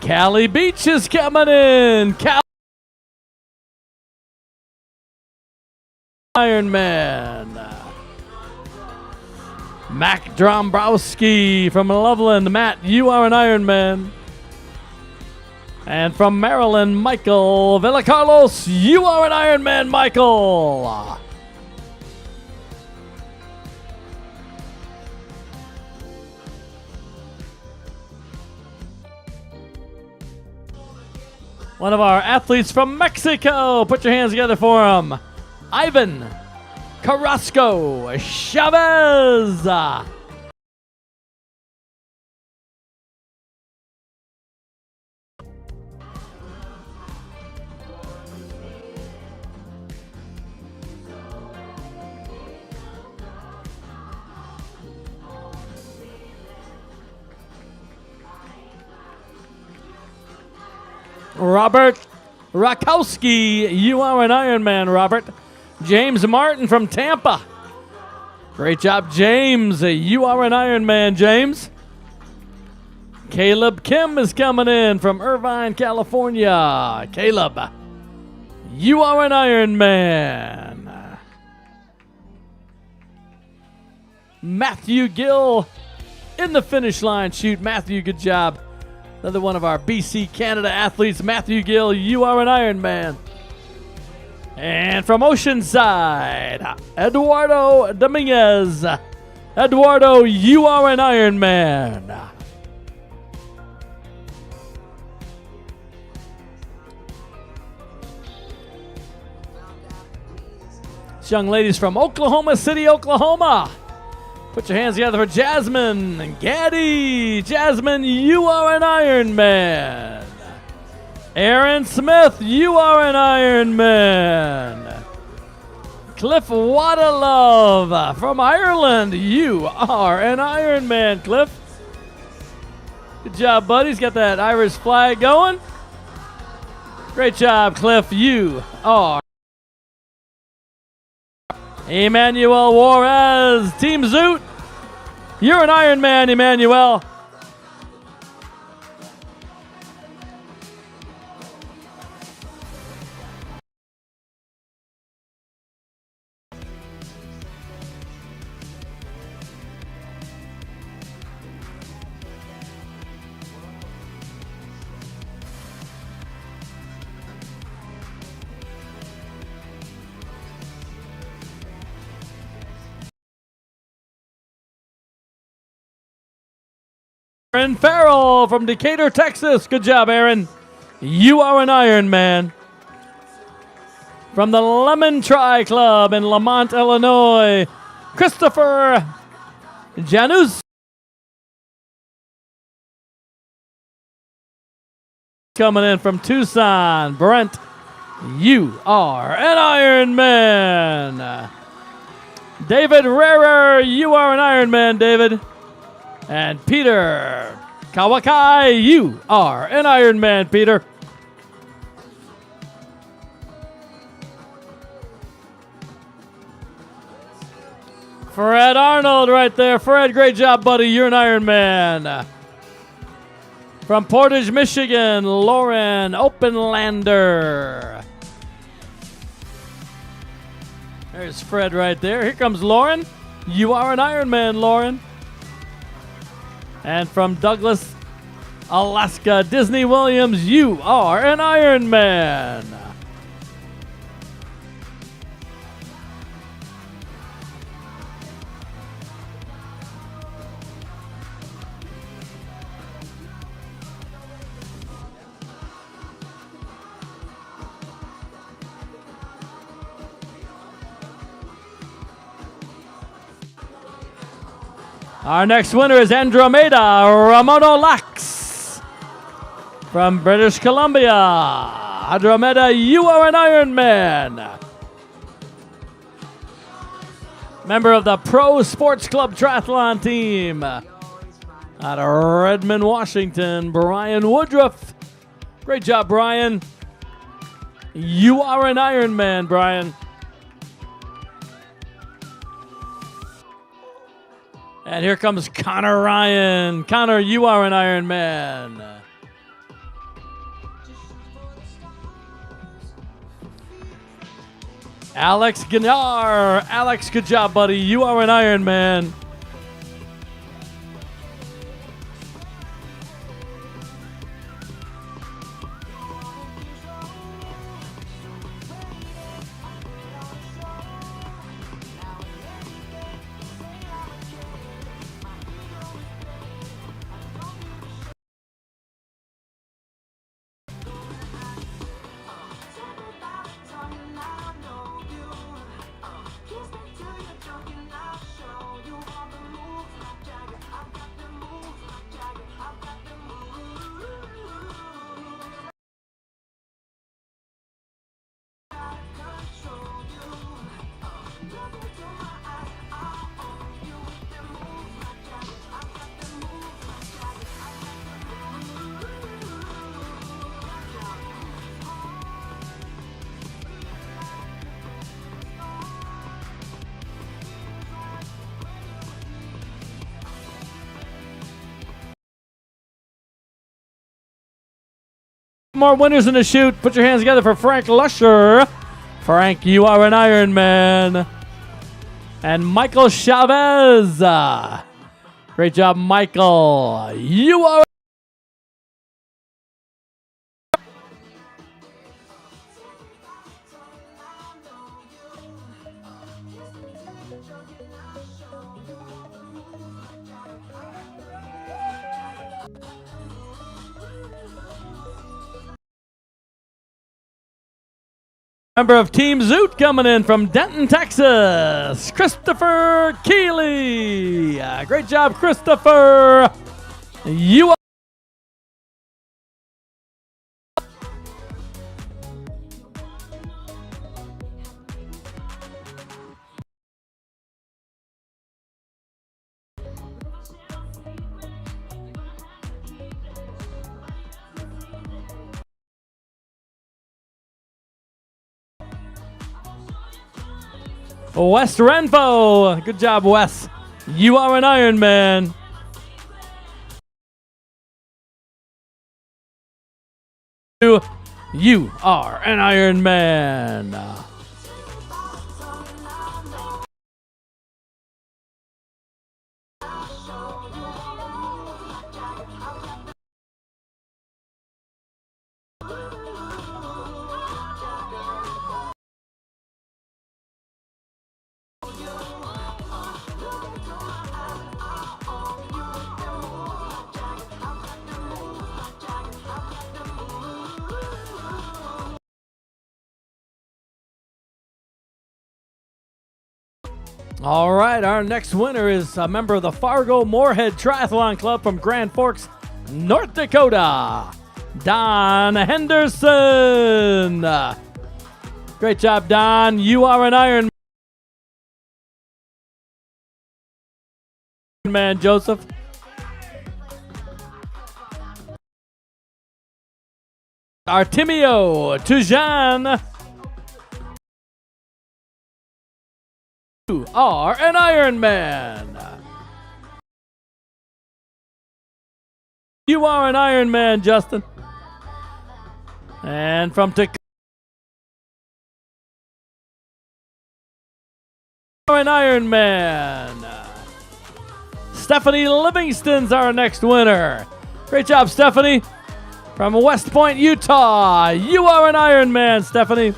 Callie Beach is coming in. Ironman. Mac Dombrowski from Loveland. Matt, you are an Ironman. And from Maryland, Michael Villacarlos, you are an Ironman, Michael. One of our athletes from Mexico. Put your hands together for him. Ivan Carrasco Chavez. Robert Rakowski, you are an Ironman, Robert. James Martin from Tampa. Great job, James. You are an Ironman, James. Caleb Kim is coming in from Irvine, California. Caleb, you are an Ironman. Matthew Gill in the finish line. Shoot, Matthew, good job. Another one of our BC Canada athletes, Matthew Gill, you are an Ironman. And from Oceanside, Eduardo Dominguez. Eduardo, you are an Ironman. This young lady's from Oklahoma City, Oklahoma. Put your hands together for Jasmine and Gaddy. Jasmine, you are an Ironman. Aaron Smith, you are an Ironman. Cliff Waterlove from Ireland, you are an Ironman, Cliff. Good job, buddy. He's got that Irish flag going. Great job, Cliff. You are. Emmanuel Juarez, Team Zoot. You're an Ironman, Emmanuel. Aaron Farrell from Decatur, Texas. Good job, Aaron. You are an Ironman. From the Lemon Tri Club in Lamont, Illinois, Christopher Janus. Coming in from Tucson, Brent, you are an Ironman. David Rarer, you are an Ironman, David. And Peter Kawakai, you are an Ironman, Peter. Fred Arnold right there. Fred, great job, buddy. You're an Ironman. From Portage, Michigan, Lauren Openlander. There's Fred right there. Here comes Lauren. You are an Ironman, Lauren. And from Douglas, Alaska, Disney Williams, you are an Ironman. Our next winner is Andromeda Ramono Lax from British Columbia. Andromeda, you are an Ironman. Member of the Pro Sports Club Triathlon team out of Redmond, Washington, Brian Woodruff. Great job, Brian. You are an Ironman, Brian. And here comes Connor Ryan. Connor, you are an Ironman. Alex Gnar. Alex, good job, buddy. You are an Ironman. More winners in the chute. Put your hands together for Frank Lusher. Frank, you are an Ironman. And Michael Chavez. Great job, Michael. You are member of Team Zoot coming in from Denton, Texas, Christopher Keeley. Great job, Christopher. You are Wes Renfo. Good job, Wes. You are an Ironman. You are an Ironman. All right, our next winner is a member of the Fargo Moorhead Triathlon Club from Grand Forks, North Dakota, Don Henderson. Great job, Don. You are an Ironman, Joseph. Artemio Tujan. You are an Ironman. You are an Ironman, Justin. And from Tacoma, an Ironman. Stephanie Livingston's our next winner. Great job, Stephanie. From West Point, Utah. You are an Ironman, Stephanie.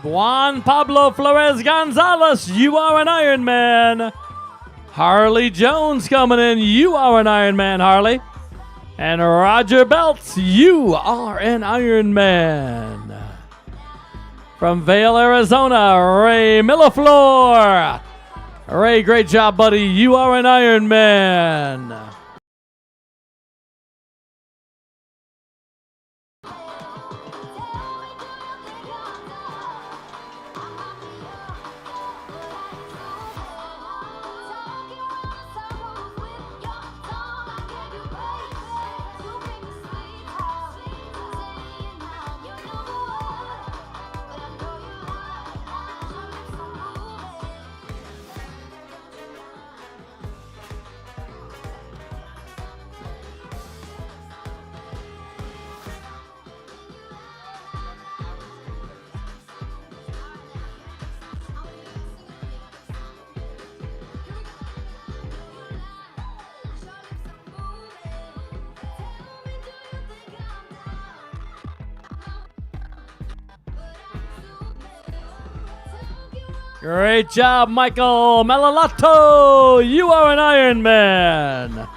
Juan Pablo Flores Gonzalez, you are an Ironman. Harley Jones coming in, you are an Ironman, Harley. And Roger Belts, you are an Ironman. From Vail, Arizona, Ray Milleflor. Ray, great job, buddy. You are an Ironman. Great job, Michael Melalato. You are an Ironman.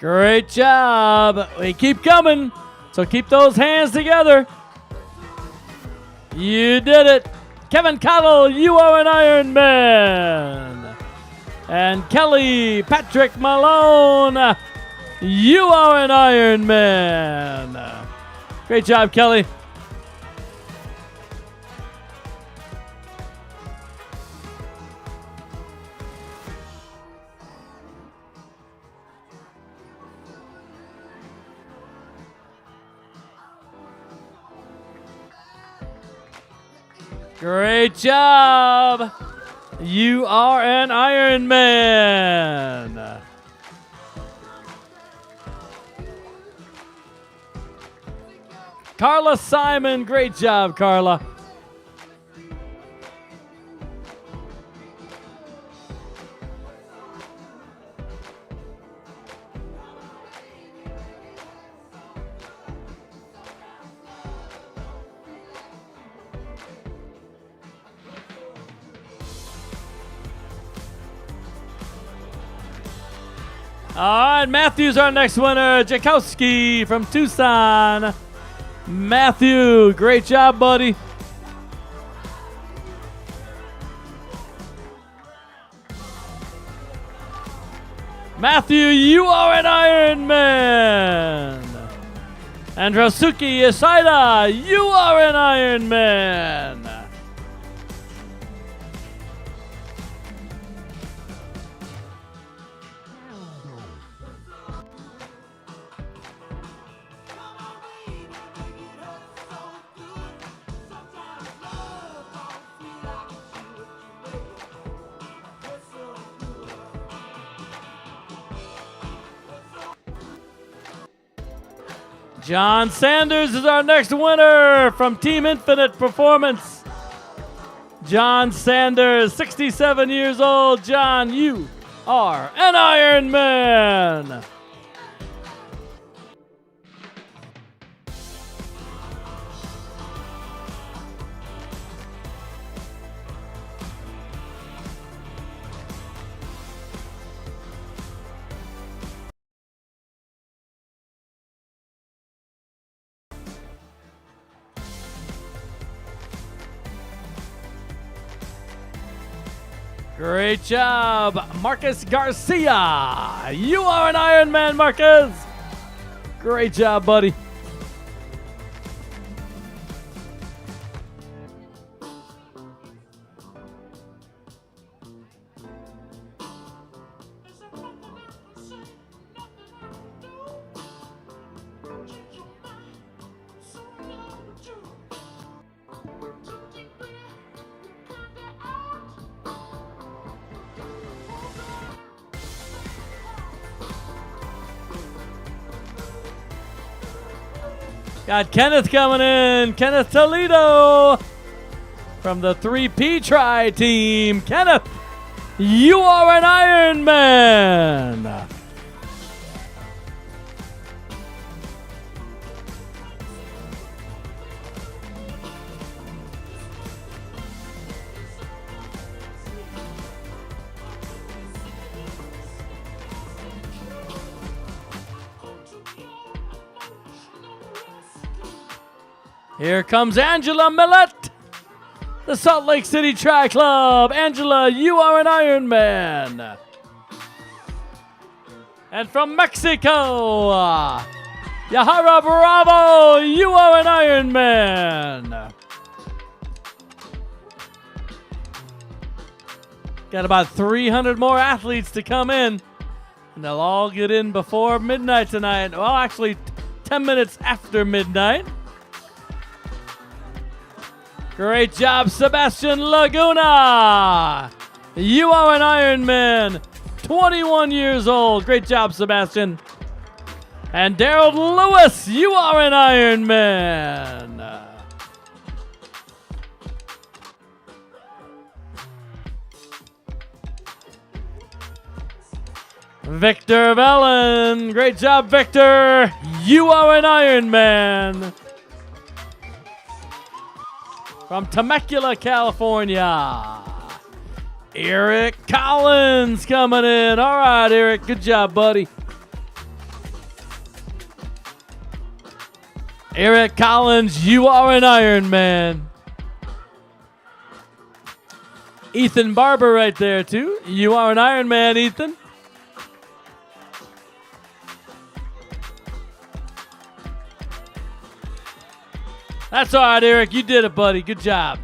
Great job. We keep coming, so keep those hands together. You did it. Kevin Cottle, you are an Ironman. And Kelly Patrick Malone, you are an Ironman. Great job, Kelly. Great job. You are an Ironman. Carla Simon, great job, Carla. All right, Matthew's our next winner. Jakowski from Tucson. Matthew, great job, buddy. Matthew, you are an Ironman. And Rasuki Yoshida, you are an Ironman. John Sanders is our next winner from Team Infinite Performance. John Sanders, 67 years old. John, you are an Ironman. Great job, Marcus Garcia. You are an Ironman, Marcus. Great job, buddy. Got Kenneth coming in. Kenneth Toledo from the 3P Tri team. Kenneth, you are an Ironman. Here comes Angela Millett, the Salt Lake City Tri Club. Angela, you are an Ironman. And from Mexico, Yahara Bravo, you are an Ironman. Got about 300 more athletes to come in, and they'll all get in before midnight tonight. Well, actually, 10 minutes after midnight. Great job, Sebastian Laguna. You are an Ironman, 21 years old. Great job, Sebastian. And Daryl Lewis, you are an Ironman. Victor Vellen, great job, Victor. You are an Ironman. From Temecula, California, Eric Collins coming in. All right, Eric, good job, buddy. Eric Collins, you are an Iron Man. Ethan Barber right there, too. You are an Iron Man, Ethan. That's all right, Eric. You did it, buddy. Good job.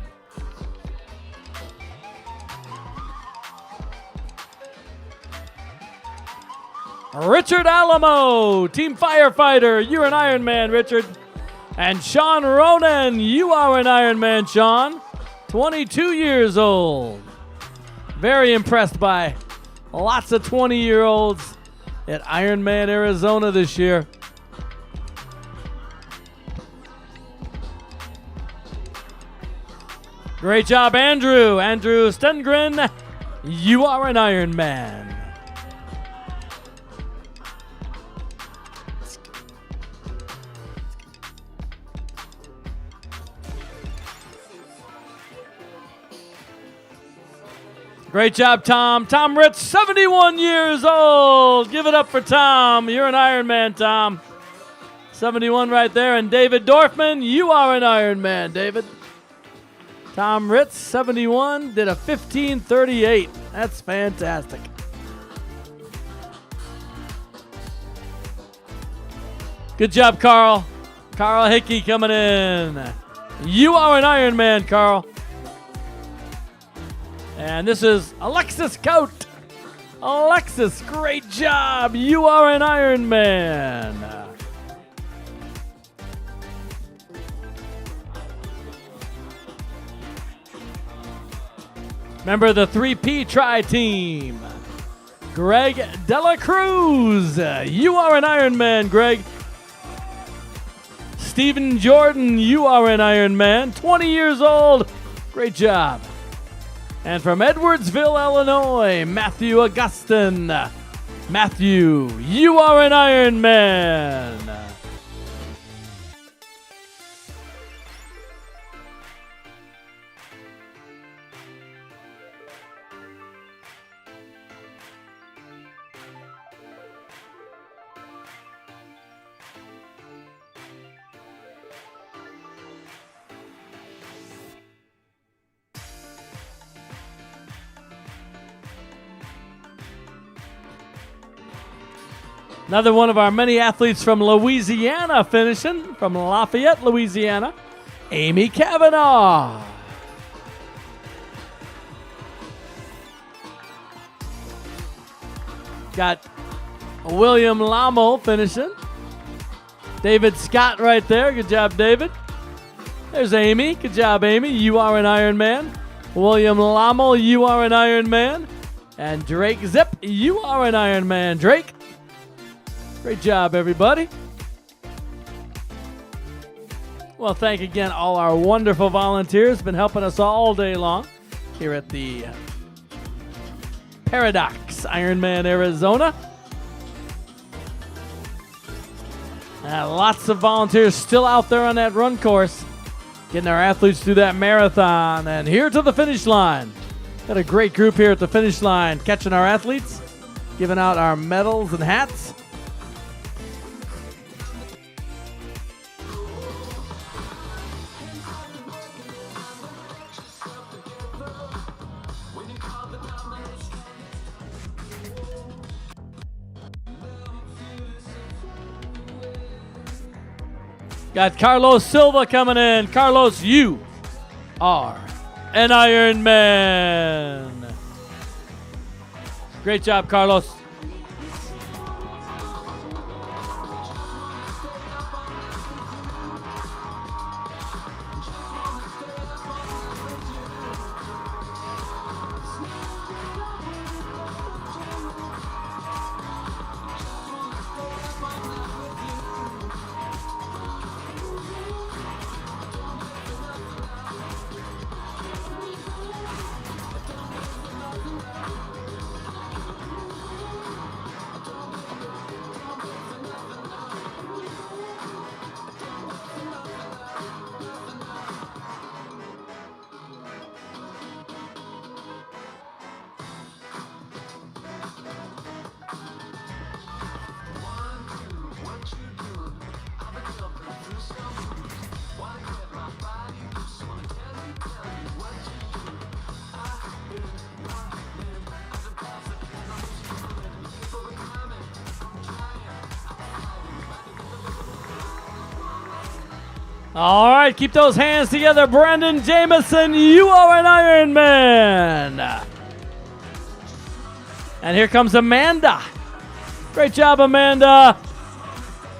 Richard Alamo, Team Firefighter. You're an Iron Man, Richard. And Sean Ronan, you are an Iron Man, Sean. 22 years old. Very impressed by lots of 20-year-olds at Ironman Arizona this year. Great job, Andrew. Andrew Stengren, you are an Iron Man. Great job, Tom. Tom Ritz, 71 years old. Give it up for Tom. You're an Iron Man, Tom. 71 right there. And David Dorfman, you are an Iron Man, David. Tom Ritz, 71, did a 15:38. That's fantastic. Good job, Carl. Carl Hickey coming in. You are an Iron Man, Carl. And this is Alexis Coat. Alexis, great job. You are an Iron Man. Remember the 3P Tri-Team. Greg Dela Cruz. You are an Iron Man, Greg. Stephen Jordan, you are an Iron Man. 20 years old. Great job. And from Edwardsville, Illinois, Matthew Augustin. Matthew, you are an Iron Man. Another one of our many athletes from Louisiana finishing, from Lafayette, Louisiana, Amy Cavanaugh. Got William Lamo finishing. David Scott right there. Good job, David. There's Amy. Good job, Amy. You are an Iron Man. William Lamo, you are an Iron Man. And Drake Zip, you are an Iron Man, Drake. Great job, everybody. Well, thank again all our wonderful volunteers. Been helping us all day long here at the Paradox Ironman Arizona. Lots of volunteers still out there on that run course, getting our athletes through that marathon. And here to the finish line. Got a great group here at the finish line, catching our athletes, giving out our medals and hats. Got Carlos Silva coming in. Carlos, you are an Iron Man. Great job, Carlos. All right, keep those hands together. Brandon Jameson, you are an Ironman. And here comes Amanda. Great job, Amanda.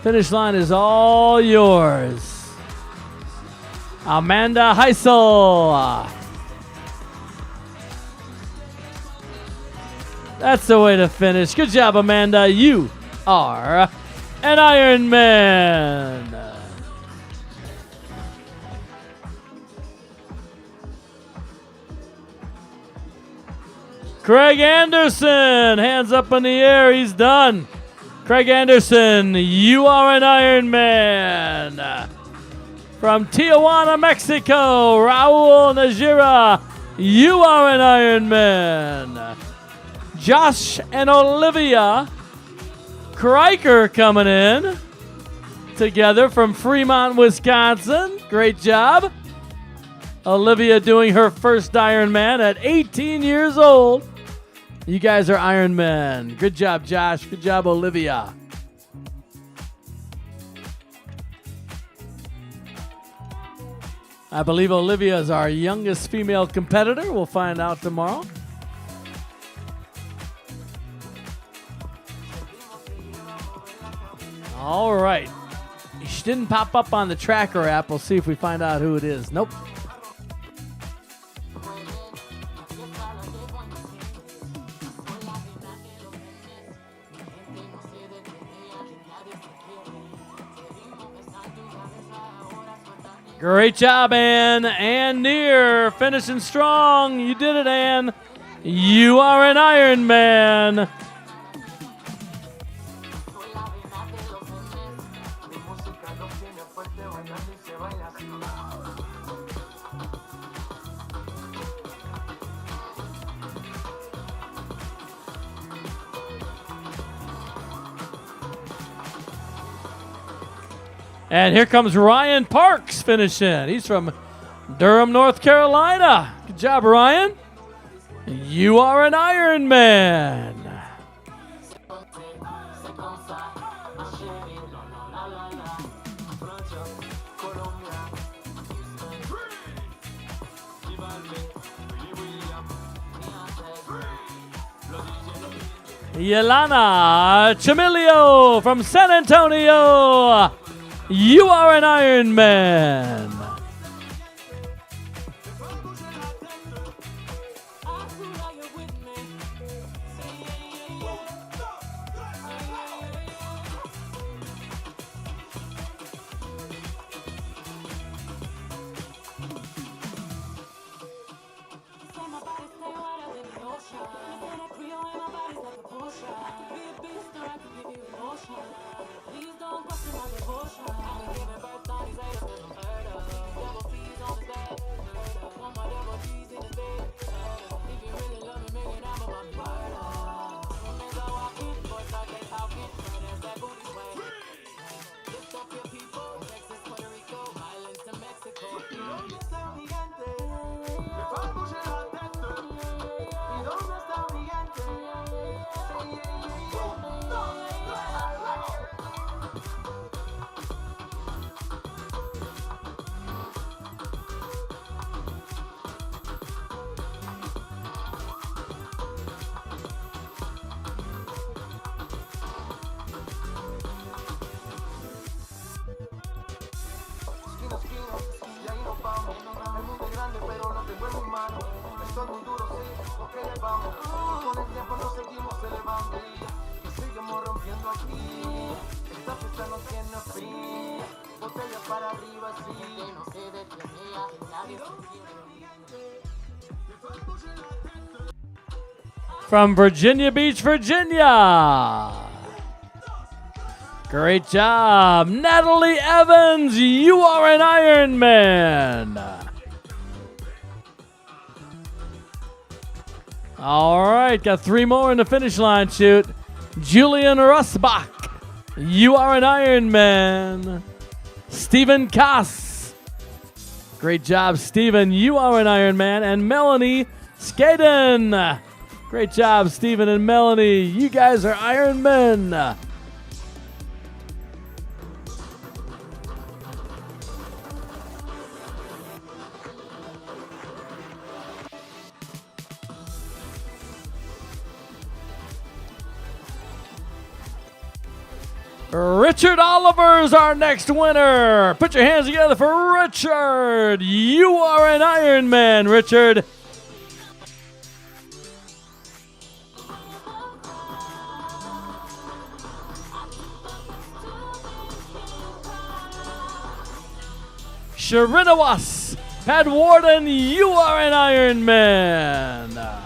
Finish line is all yours. Amanda Heisel. That's the way to finish. Good job, Amanda. You are an Ironman. Craig Anderson, hands up in the air. He's done. Craig Anderson, you are an Ironman. From Tijuana, Mexico, Raul Najira, you are an Ironman. Josh and Olivia Kreiker coming in together from Fremont, Wisconsin. Great job. Olivia doing her first Ironman at 18 years old. You guys are Ironmen. Good job, Josh. Good job, Olivia. I believe Olivia is our youngest female competitor. We'll find out tomorrow. All right. She didn't pop up on the tracker app. We'll see if we find out who it is. Nope. Great job, Ann. Ann Neer, finishing strong. You did it, Ann. You are an Ironman. And here comes Ryan Parks finishing. He's from Durham, North Carolina. Good job, Ryan. You are an Ironman. Yelana Chamilio from San Antonio. You are an Ironman. From Virginia Beach, Virginia. Great job. Natalie Evans, you are an Ironman. All right, got three more in the finish line shoot. Julian Russbach, you are an Ironman. Stephen Koss. Great job, Stephen. You are an Ironman. And Melanie Skaden. Great job, Stephen and Melanie. You guys are Ironmen. Richard Oliver's our next winner. Put your hands together for Richard. You are an Ironman, Richard. Sharinawas, Pat Warden, you are an Ironman.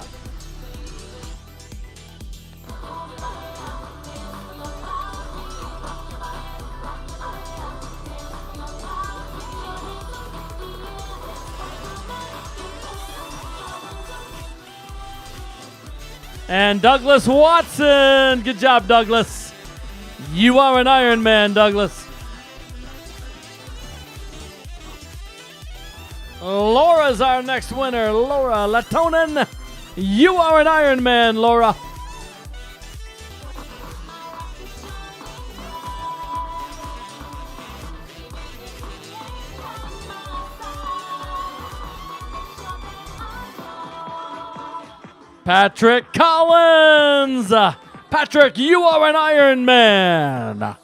And Douglas Watson. Good job, Douglas. You are an Ironman, Douglas. Laura's our next winner. Laura Latonen. You are an Ironman, Laura. Patrick Collins. Patrick, you are an Ironman.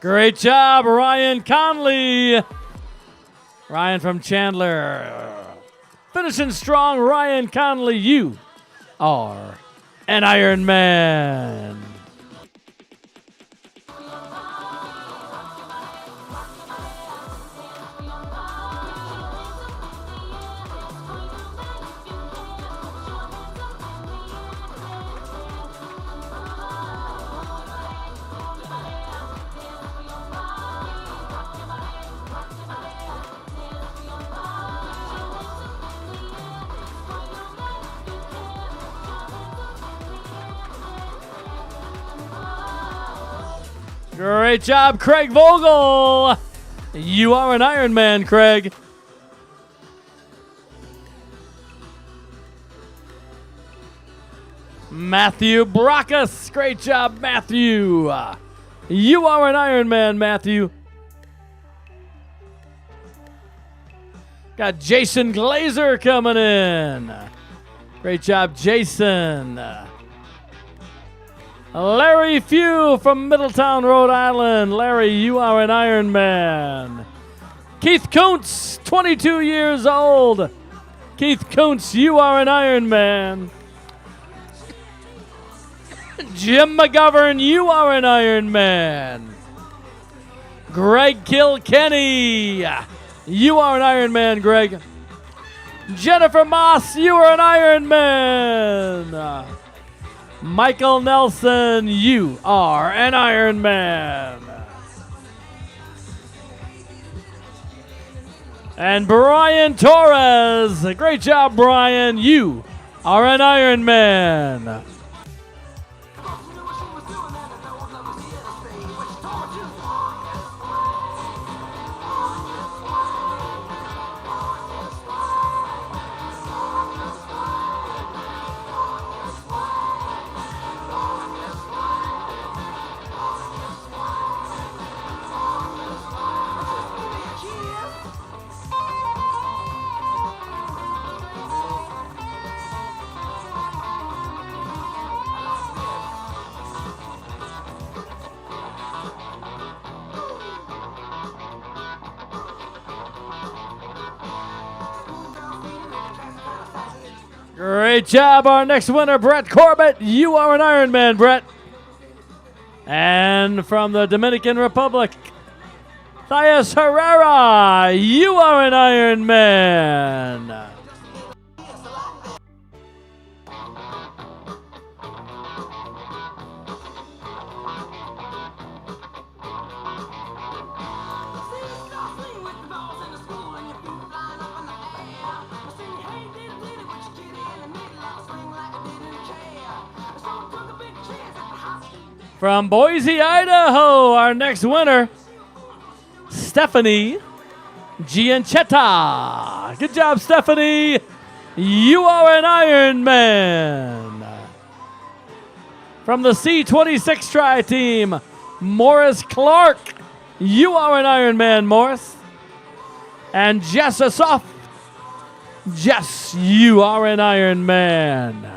Great job, Ryan Conley. Ryan from Chandler. Finishing strong, Ryan Conley. You are an Ironman. Great job, Craig Vogel. You are an Ironman, Craig. Matthew Brockus. Great job, Matthew. You are an Ironman, Matthew. Got Jason Glazer coming in. Great job, Jason. Larry Few from Middletown, Rhode Island. Larry, you are an Ironman. Keith Kuntz, 22 years old. Keith Kuntz, you are an Ironman. Jim McGovern, you are an Ironman. Greg Kilkenny, you are an Ironman, Greg. Jennifer Moss, you are an Ironman. Michael Nelson, you are an Ironman. And Brian Torres, great job, Brian. You are an Ironman. Great job, our next winner, Brett Corbett. You are an Ironman, Brett. And from the Dominican Republic, Thias Herrera, you are an Ironman. From Boise, Idaho, our next winner, Stephanie Gianchetta. Good job, Stephanie. You are an Ironman. From the C26 Tri Team, Morris Clark. You are an Ironman, Morris. And Jess Assoff. Jess, you are an Ironman.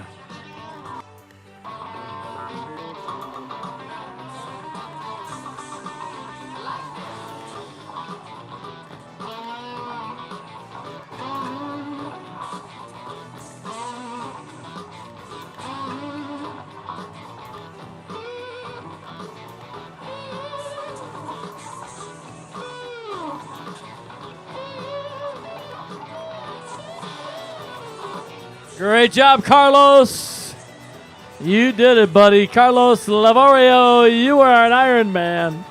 Great job, Carlos. You did it, buddy. Carlos Lavorio, you are an Ironman.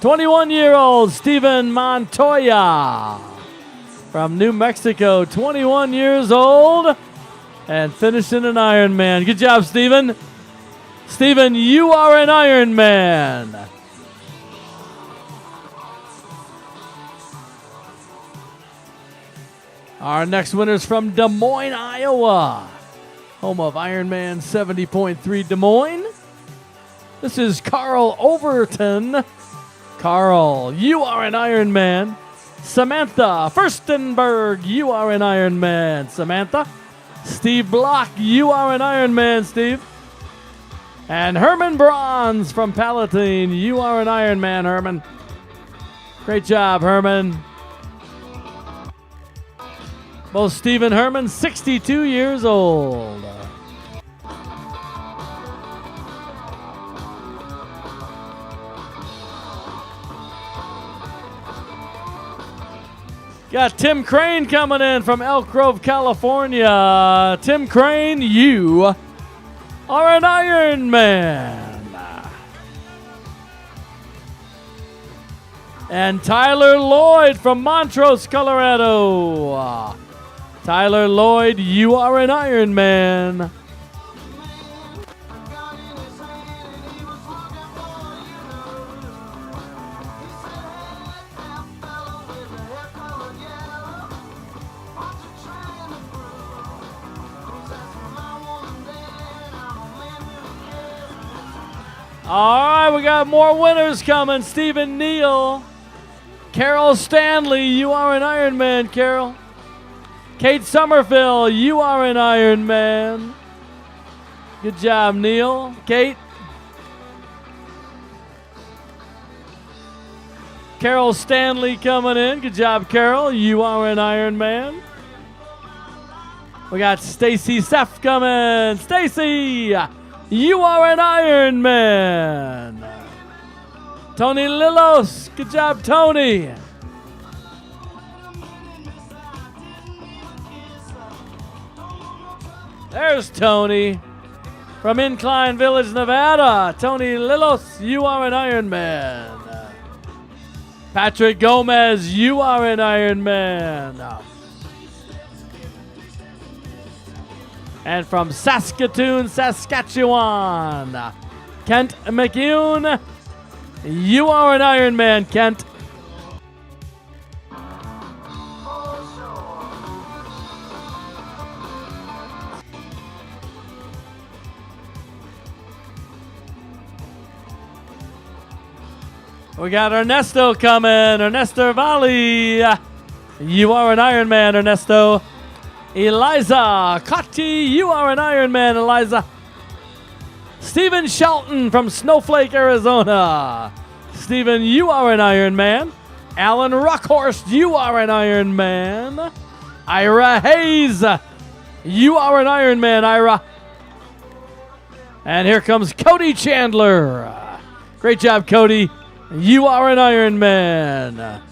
21-year-old Steven Montoya from New Mexico, 21 years old, and finishing an Ironman. Good job, Steven. Steven, you are an Ironman. Our next winner is from Des Moines, Iowa, home of Ironman 70.3 Des Moines. This is Carl Overton. Carl, you are an Ironman. Samantha Furstenberg, you are an Ironman. Samantha. Steve Block, you are an Ironman, Steve. And Herman Bronze from Palatine, you are an Ironman, Herman. Great job, Herman. Both Steve and Herman, 62 years old. Got Tim Crane coming in from Elk Grove, California. Tim Crane, you are an Ironman. And Tyler Lloyd from Montrose, Colorado. Tyler Lloyd, you are an Ironman. All right, we got more winners coming. Stephen Neal. Carol Stanley, you are an Ironman, Carol. Kate Somerville, you are an Ironman. Good job, Neil. Kate. Carol Stanley coming in. Good job, Carol. You are an Ironman. We got Stacy Seff coming. Stacy, you are an Ironman. Tony Lillos. Good job, Tony. There's Tony from Incline Village, Nevada. Tony Lillos, you are an Ironman. Patrick Gomez, you are an Ironman. And from Saskatoon, Saskatchewan, Kent McEwen, you are an Ironman, Kent. We got Ernesto coming. Ernesto Valli. You are an Ironman, Ernesto. Eliza Cotti, you are an Ironman, Eliza. Stephen Shelton from Snowflake, Arizona. Stephen, you are an Ironman. Alan Rockhorst, you are an Ironman. Ira Hayes, you are an Ironman, Ira. And here comes Cody Chandler. Great job, Cody. You are an Ironman.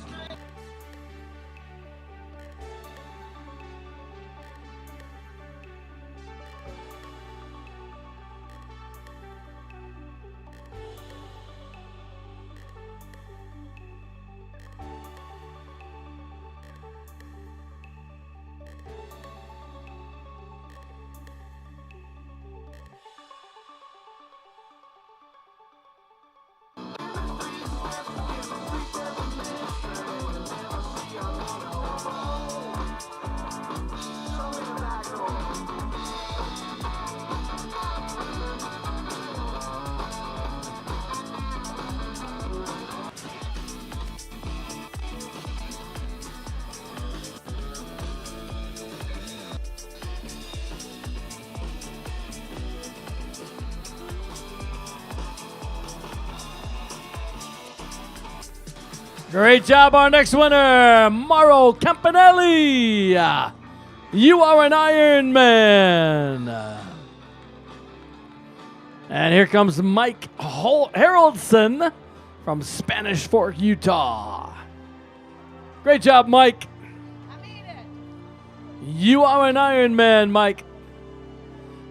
Great job, our next winner, Mauro Campanelli. You are an Ironman. And here comes Mike Haraldson from Spanish Fork, Utah. Great job, Mike. I made it. You are an Ironman, Mike.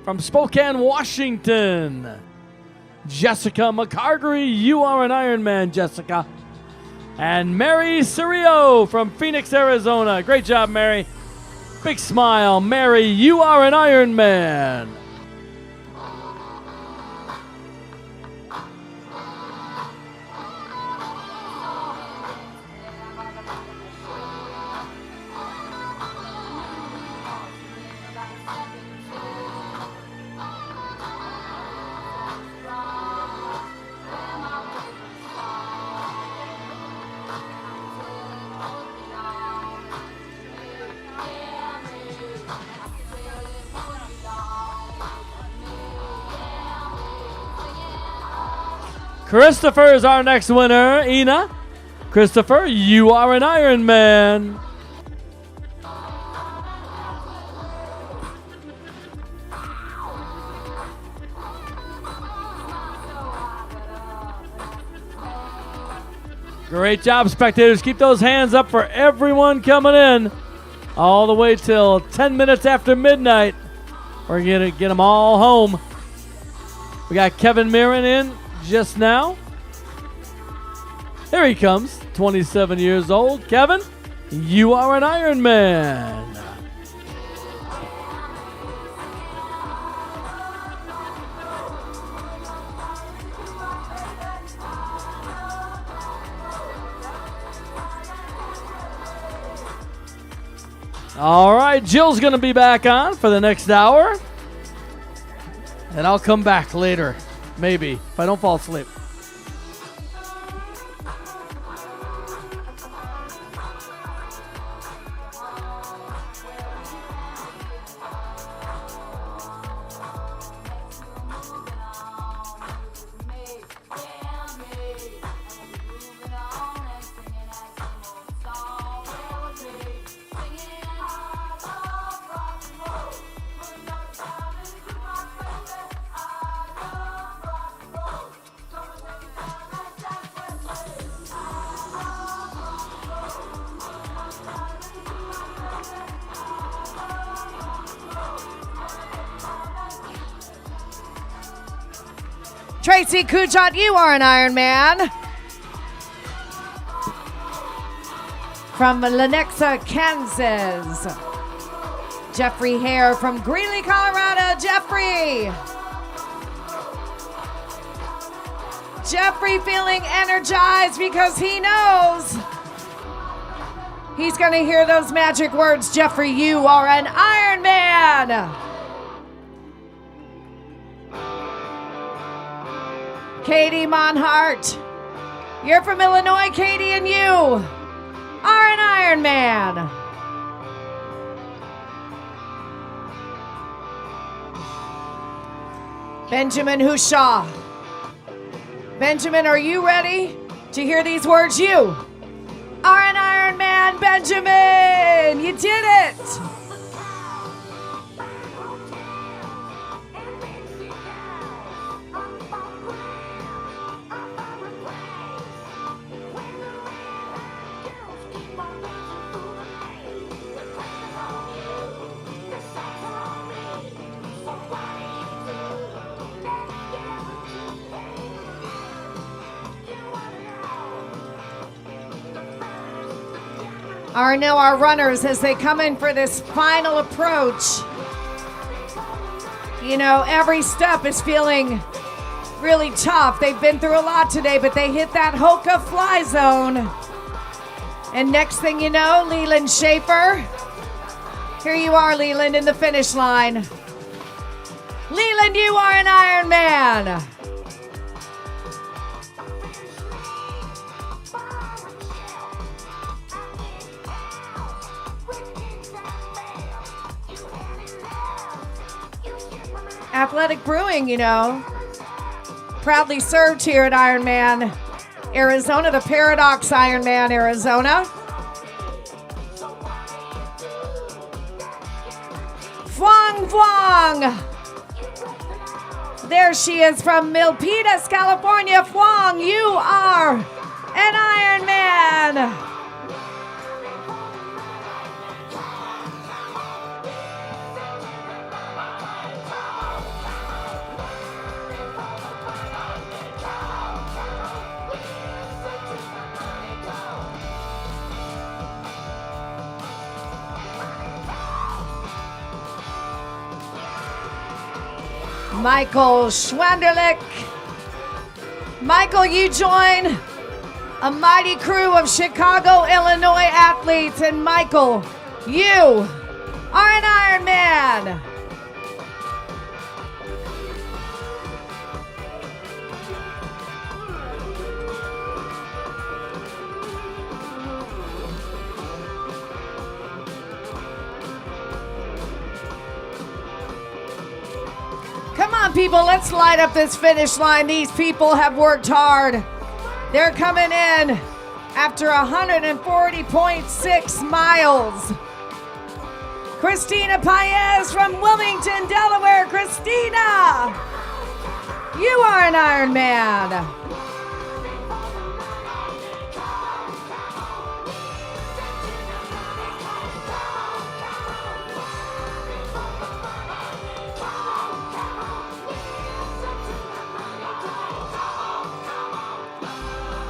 From Spokane, Washington, Jessica McCargery. You are an Ironman, Jessica. And Mary Cirio from Phoenix, Arizona. Great job, Mary. Big smile. Mary, you are an Ironman. Christopher is our next winner, Ina. Christopher, you are an Ironman. Great job, spectators. Keep those hands up for everyone coming in. All the way till 10 minutes after midnight. We're going to get them all home. We got Kevin Mirren in just now. Here he comes, 27 years old. Kevin, you are an Ironman. All right, Jill's going to be back on for the next hour. And I'll come back later, maybe, if I don't fall asleep. Tracy Kuchot, you are an Ironman. From Lenexa, Kansas. Jeffrey Hare from Greeley, Colorado. Jeffrey. Jeffrey feeling energized because he knows he's going to hear those magic words. Jeffrey, you are an Ironman. Katie Monhart, you're from Illinois, Katie, and you are an Ironman. Benjamin Hushaw. Benjamin, are you ready to hear these words? You are an Ironman, Benjamin. You did it. our runners as they come in for this final approach. You know, every step is feeling really tough. They've been through a lot today, but they hit that Hoka fly zone. And next thing you know, Leland Schaefer. Here you are, Leland, in the finish line. Leland, you are an Ironman. Athletic Brewing, you know, proudly served here at Ironman Arizona, the Paradox Ironman Arizona. Fwang Fwang. There she is from Milpitas, California. Fwang, you are an Ironman. Michael Schwanderlich. Michael, you join a mighty crew of Chicago, Illinois athletes. And Michael, you are an Ironman. Come on, people, let's light up this finish line. These people have worked hard. They're coming in after 140.6 miles. Christina Paez from Wilmington, Delaware. Christina, you are an Ironman.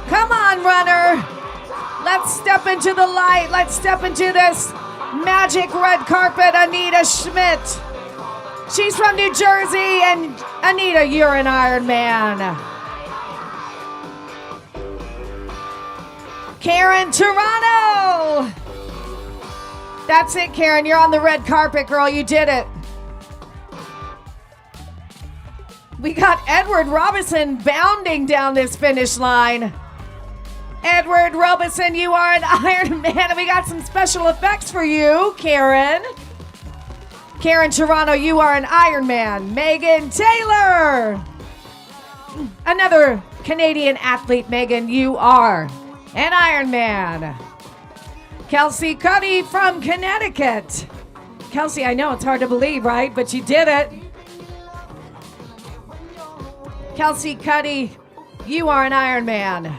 Come on, runner. Let's step into the light. Let's step into this magic red carpet. Anita Schmidt. She's from New Jersey, and Anita, you're an Ironman. Karen Toronto. That's it, Karen. You're on the red carpet, girl. You did it. We got Edward Robinson bounding down this finish line. Edward Robinson, you are an Ironman, and we got some special effects for you, Karen. Karen Toronto, you are an Ironman. Megan Taylor, another Canadian athlete. Megan, you are an Ironman. Kelsey Cuddy from Connecticut. Kelsey, I know it's hard to believe, right? But you did it. Kelsey Cuddy, you are an Ironman.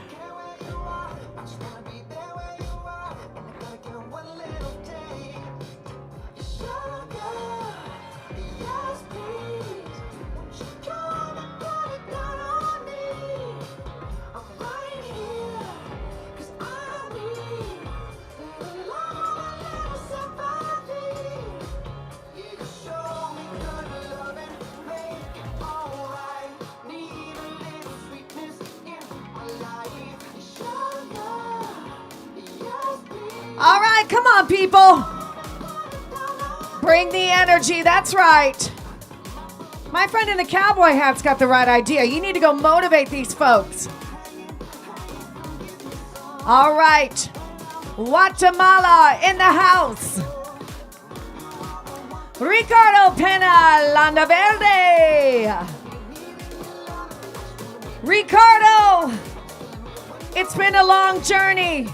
All right, come on, people. Bring the energy. That's right. My friend in the cowboy hat's got the right idea. You need to go motivate these folks. All right. Guatemala in the house. Ricardo Pena Landaverde. Ricardo, it's been a long journey,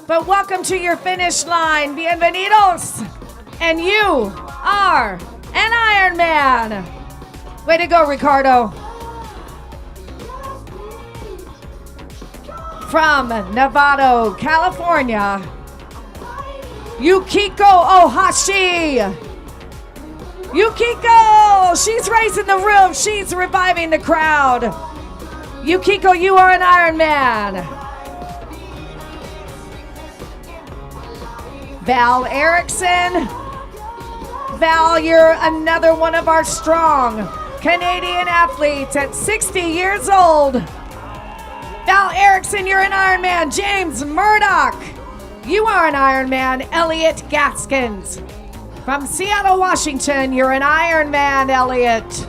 but welcome to your finish line. Bienvenidos. And you are an Ironman. Way to go, Ricardo. From Nevada, California, Yukiko Ohashi. Yukiko, she's raising the roof. She's reviving the crowd. Yukiko, you are an Ironman. Val Erickson. Val, you're another one of our strong Canadian athletes at 60 years old. Val Erickson, you're an Ironman. James Murdoch, you are an Ironman. Elliot Gaskins from Seattle, Washington, you're an Ironman, Elliot.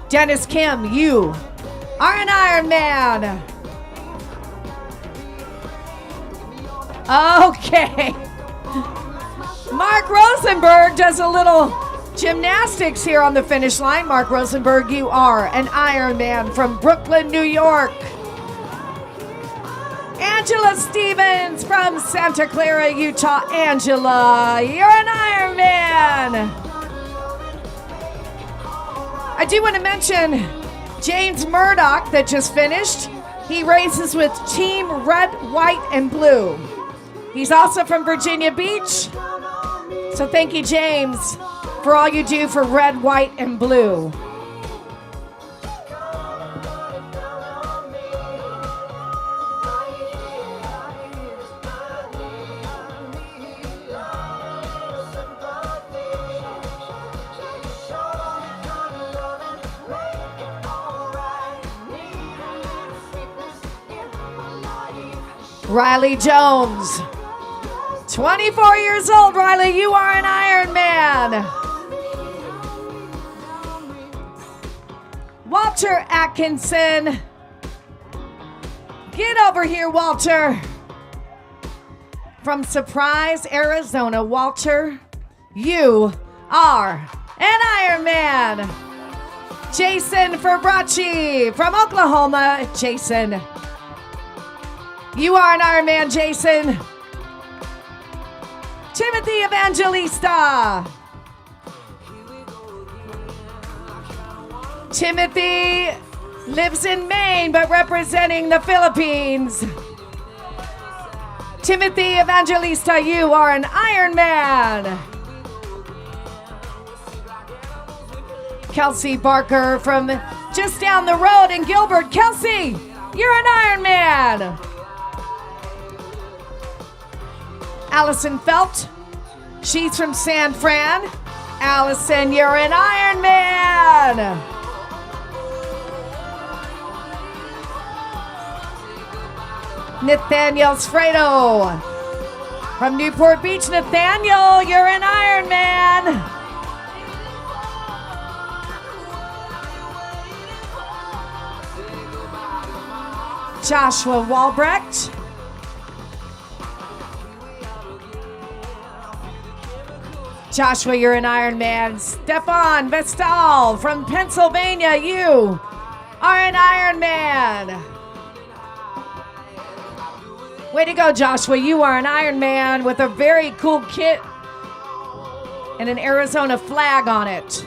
Dennis Kim, you are an Ironman. Okay. Mark Rosenberg does a little gymnastics here on the finish line. Mark Rosenberg, you are an Ironman from Brooklyn, New York. Angela Stevens from Santa Clara, Utah. Angela, you're an Ironman. I do want to mention James Murdoch that just finished. He races with Team Red, White, and Blue. He's also from Virginia Beach. So thank you, James, for all you do for Red, White, and Blue. Riley Jones, 24 years old. Riley, you are an Ironman. Walter Atkinson, get over here, Walter. From Surprise, Arizona, Walter, you are an Ironman. Jason Fabracci from Oklahoma, Jason, you are an Ironman, Jason. Timothy Evangelista. Timothy lives in Maine, but representing the Philippines. Timothy Evangelista, you are an Ironman. Kelsey Barker from just down the road in Gilbert. Kelsey, you're an Ironman. Allison Felt, she's from San Fran. Allison, you're an Ironman. Nathaniel Sfredo from Newport Beach. Nathaniel, you're an Ironman. Joshua Walbrecht. Joshua, you're an Ironman. Stefan Vestal from Pennsylvania, you are an Ironman. Way to go, Joshua. You are an Ironman with a very cool kit and an Arizona flag on it.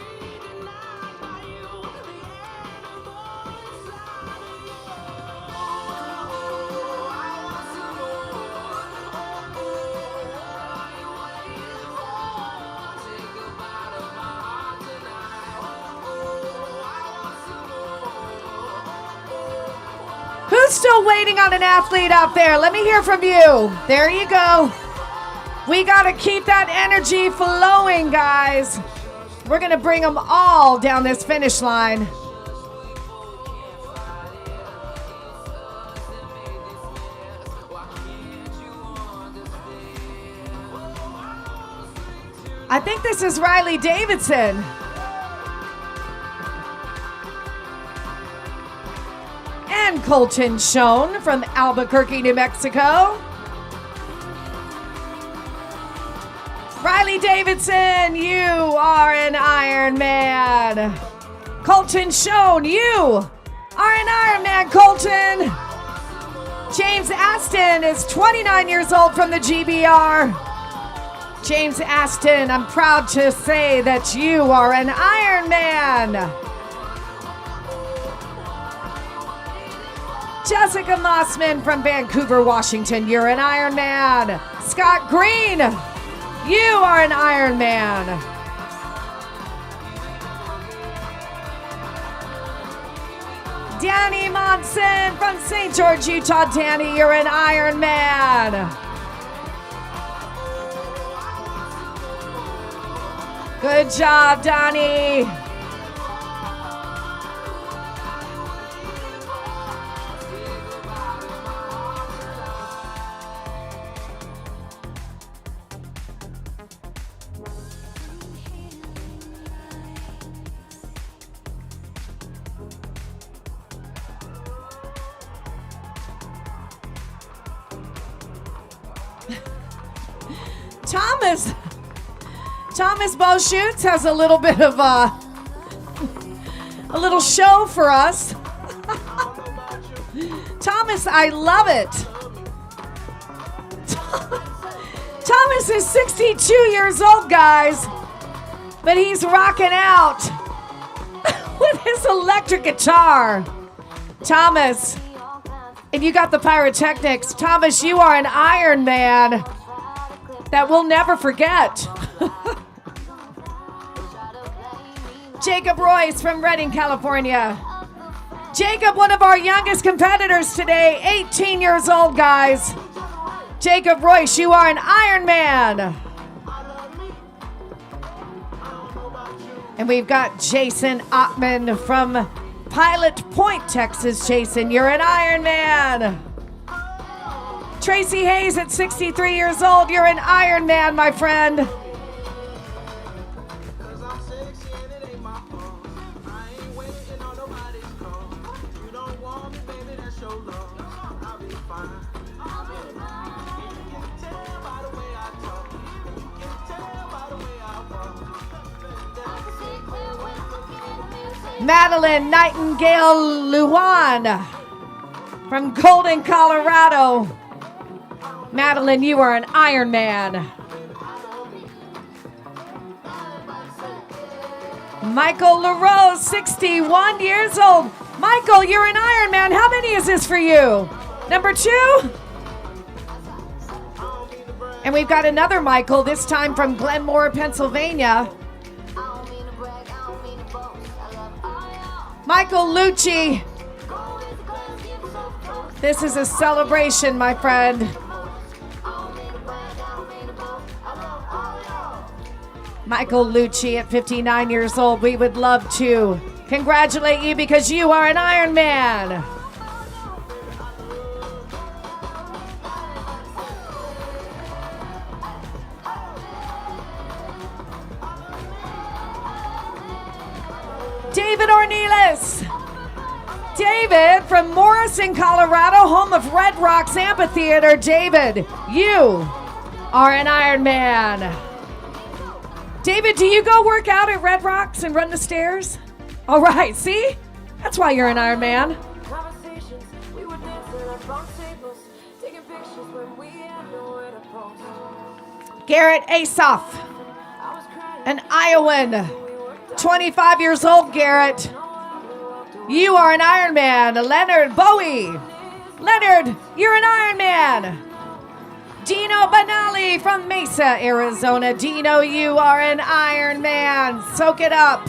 Who's still waiting on an athlete out there? Let me hear from you. There you go. We got to keep that energy flowing, guys. We're going to bring them all down this finish line. I think this is Riley Davidson. And Colton Schoen from Albuquerque, New Mexico. Riley Davidson, you are an Ironman. Colton Schoen, you are an Ironman, Colton. James Aston is 29 years old from the GBR. James Aston, I'm proud to say that you are an Ironman. Jessica Mossman from Vancouver, Washington, you're an Ironman. Scott Green, you are an Ironman. Danny Monson from St. George, Utah. Danny, you're an Ironman. Good job, Donnie. Thomas Beauchutes has a little bit of a little show for us. Thomas, I love it. Thomas is 62 years old, guys, but he's rocking out with his electric guitar. Thomas, and you got the pyrotechnics. Thomas, you are an Iron Man that we'll never forget. Jacob Royce from Redding, California. Jacob, one of our youngest competitors today, 18 years old, guys. Jacob Royce, you are an Iron Man. And we've got Jason Ottman from Pilot Point, Texas. Jason, you're an Iron Man. Tracy Hayes at 63 years old, you're an Iron Man, my friend. Madeline Nightingale Luan from Golden, Colorado. Madeline, you are an Iron Man. Michael LaRose, 61 years old. Michael, you're an Iron Man. How many is this for you? Number 2? And we've got another Michael, this time from Glenmore, Pennsylvania. Michael Lucci. This is a celebration, my friend. Michael Lucci at 59 years old. We would love to congratulate you because you are an Iron Man. David Ornelas. David from Morrison, Colorado, home of Red Rocks Amphitheater. David, you are an Iron Man. David, do you go work out at Red Rocks and run the stairs? All right, see? That's why you're an Iron Man. Garrett Asoff, an Iowan, 25 years old, Garrett. You are an Iron Man. Leonard Bowie. Leonard, you're an Iron Man. Dino Banali from Mesa, Arizona. Dino, you are an Iron Man. Soak it up.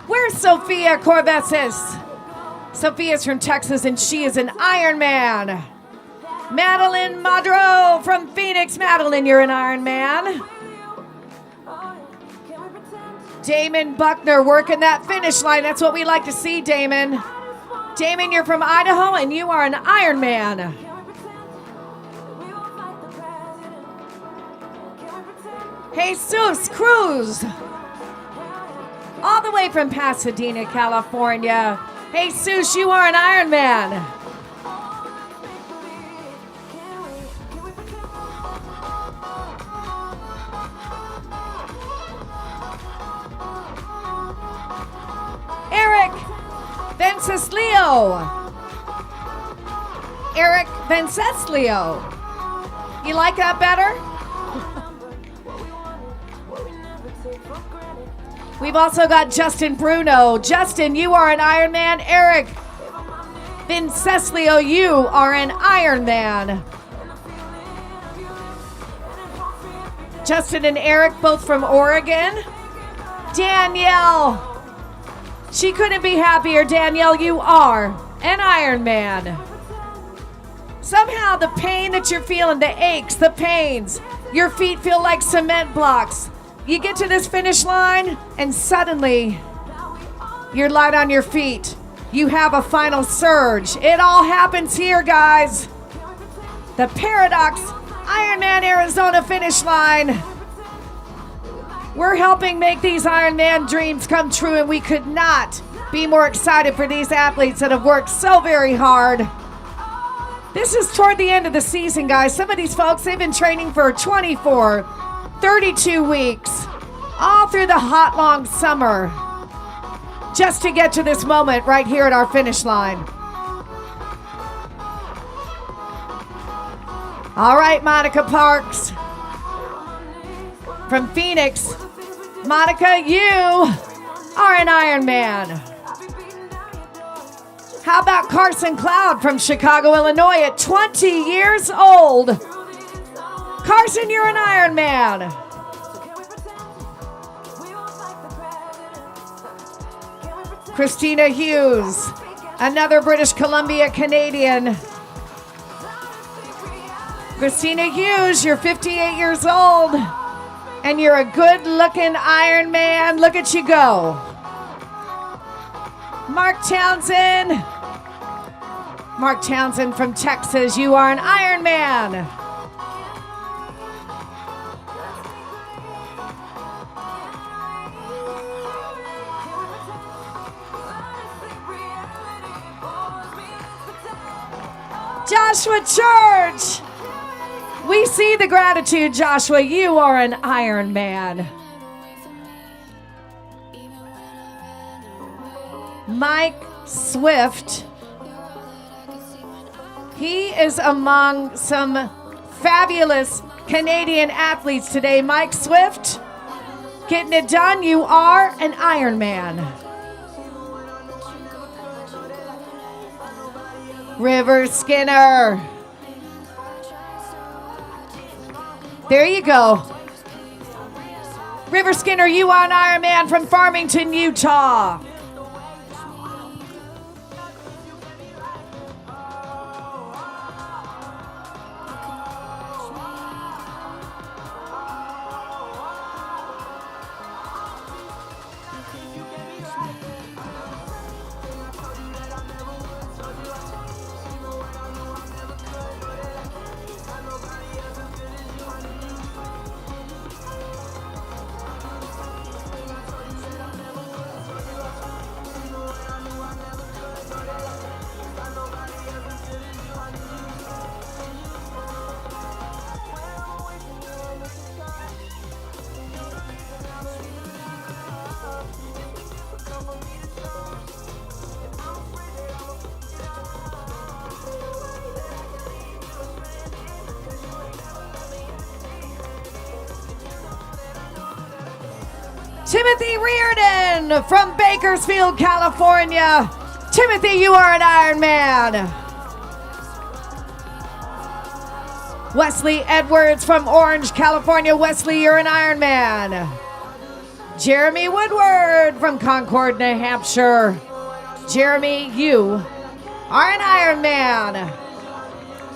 Where's Sophia Corbesis? Sophia's from Texas, and she is an Iron Man. Madeline Madro from Phoenix. Madeline, you're an Iron Man. Damon Buckner working that finish line. That's what we like to see, Damon. Damon, you're from Idaho, and you are an Iron Man. Jesus Cruz, all the way from Pasadena, California. Jesus, you are an Iron Man. Eric Venceslio. Eric Venceslio. You like that better? We've also got Justin Bruno. Justin, you are an Iron Man. Eric Venceslio, you are an Iron Man. Justin and Eric, both from Oregon. Danielle. She couldn't be happier. Danielle, you are an Iron Man. Somehow the pain that you're feeling, the aches, the pains, your feet feel like cement blocks. You get to this finish line and suddenly you're light on your feet. You have a final surge. It all happens here, guys. The Paradox Ironman Arizona finish line. We're helping make these Ironman dreams come true, and we could not be more excited for these athletes that have worked so very hard. This is toward the end of the season, guys. Some of these folks, they've been training for 24, 32 weeks, all through the hot, long summer, just to get to this moment right here at our finish line. All right, Monica Parks from Phoenix. Monica, you are an Ironman. How about Carson Cloud from Chicago, Illinois at 20 years old? Carson, you're an Ironman. Christina Hughes, another British Columbia Canadian. Christina Hughes, you're 58 years old, and you're a good-looking Ironman. Look at you go. Mark Townsend. Mark Townsend from Texas, you are an Ironman. Joshua Church. We see the gratitude, Joshua. You are an Ironman. Mike Swift. He is among some fabulous Canadian athletes today. Mike Swift, getting it done. You are an Ironman. River Skinner. There you go. River Skinner, you are an Ironman from Farmington, Utah. Timothy Reardon from Bakersfield, California. Timothy, you are an Ironman. Wesley Edwards from Orange, California. Wesley, you're an Ironman. Jeremy Woodward from Concord, New Hampshire. Jeremy, you are an Ironman.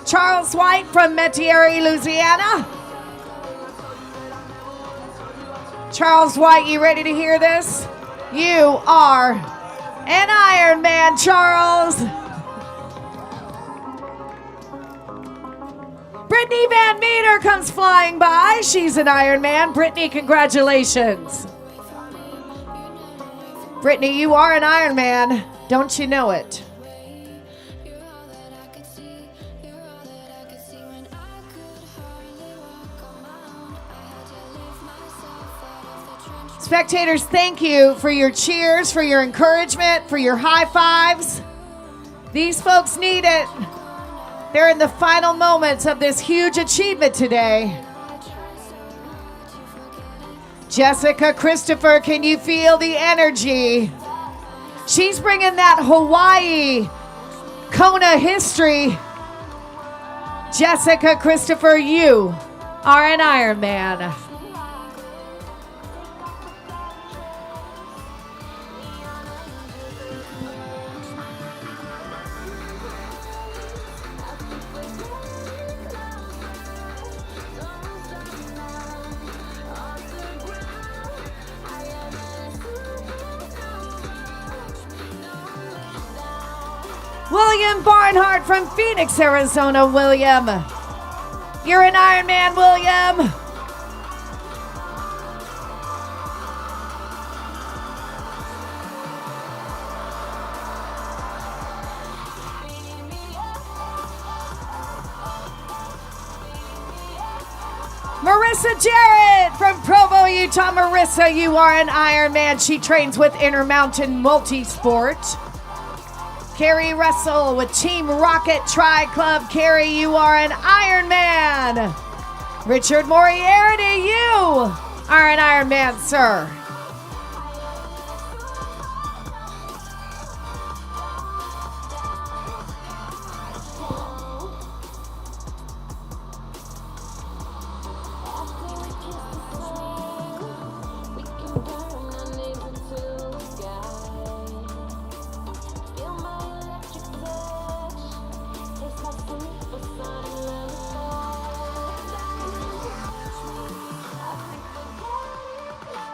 Charles White from Metairie, Louisiana. Charles White, you ready to hear this? You are an Ironman, Charles. Brittany Van Meter comes flying by. She's an Ironman. Brittany, congratulations. Brittany, you are an Ironman. Don't you know it? Spectators, thank you for your cheers, for your encouragement, for your high fives. These folks need it. They're in the final moments of this huge achievement today. Jessica Christopher, can you feel the energy? She's bringing that Hawaii Kona history. Jessica Christopher, you are an Ironman. William Barnhart from Phoenix, Arizona. William, you're an Ironman, William. Marissa Jarrett from Provo, Utah. Marissa, you are an Ironman. She trains with Intermountain Multisport. Carrie Russell with Team Rocket Tri Club. Carrie, you are an Ironman. Richard Moriarty, you are an Ironman, sir.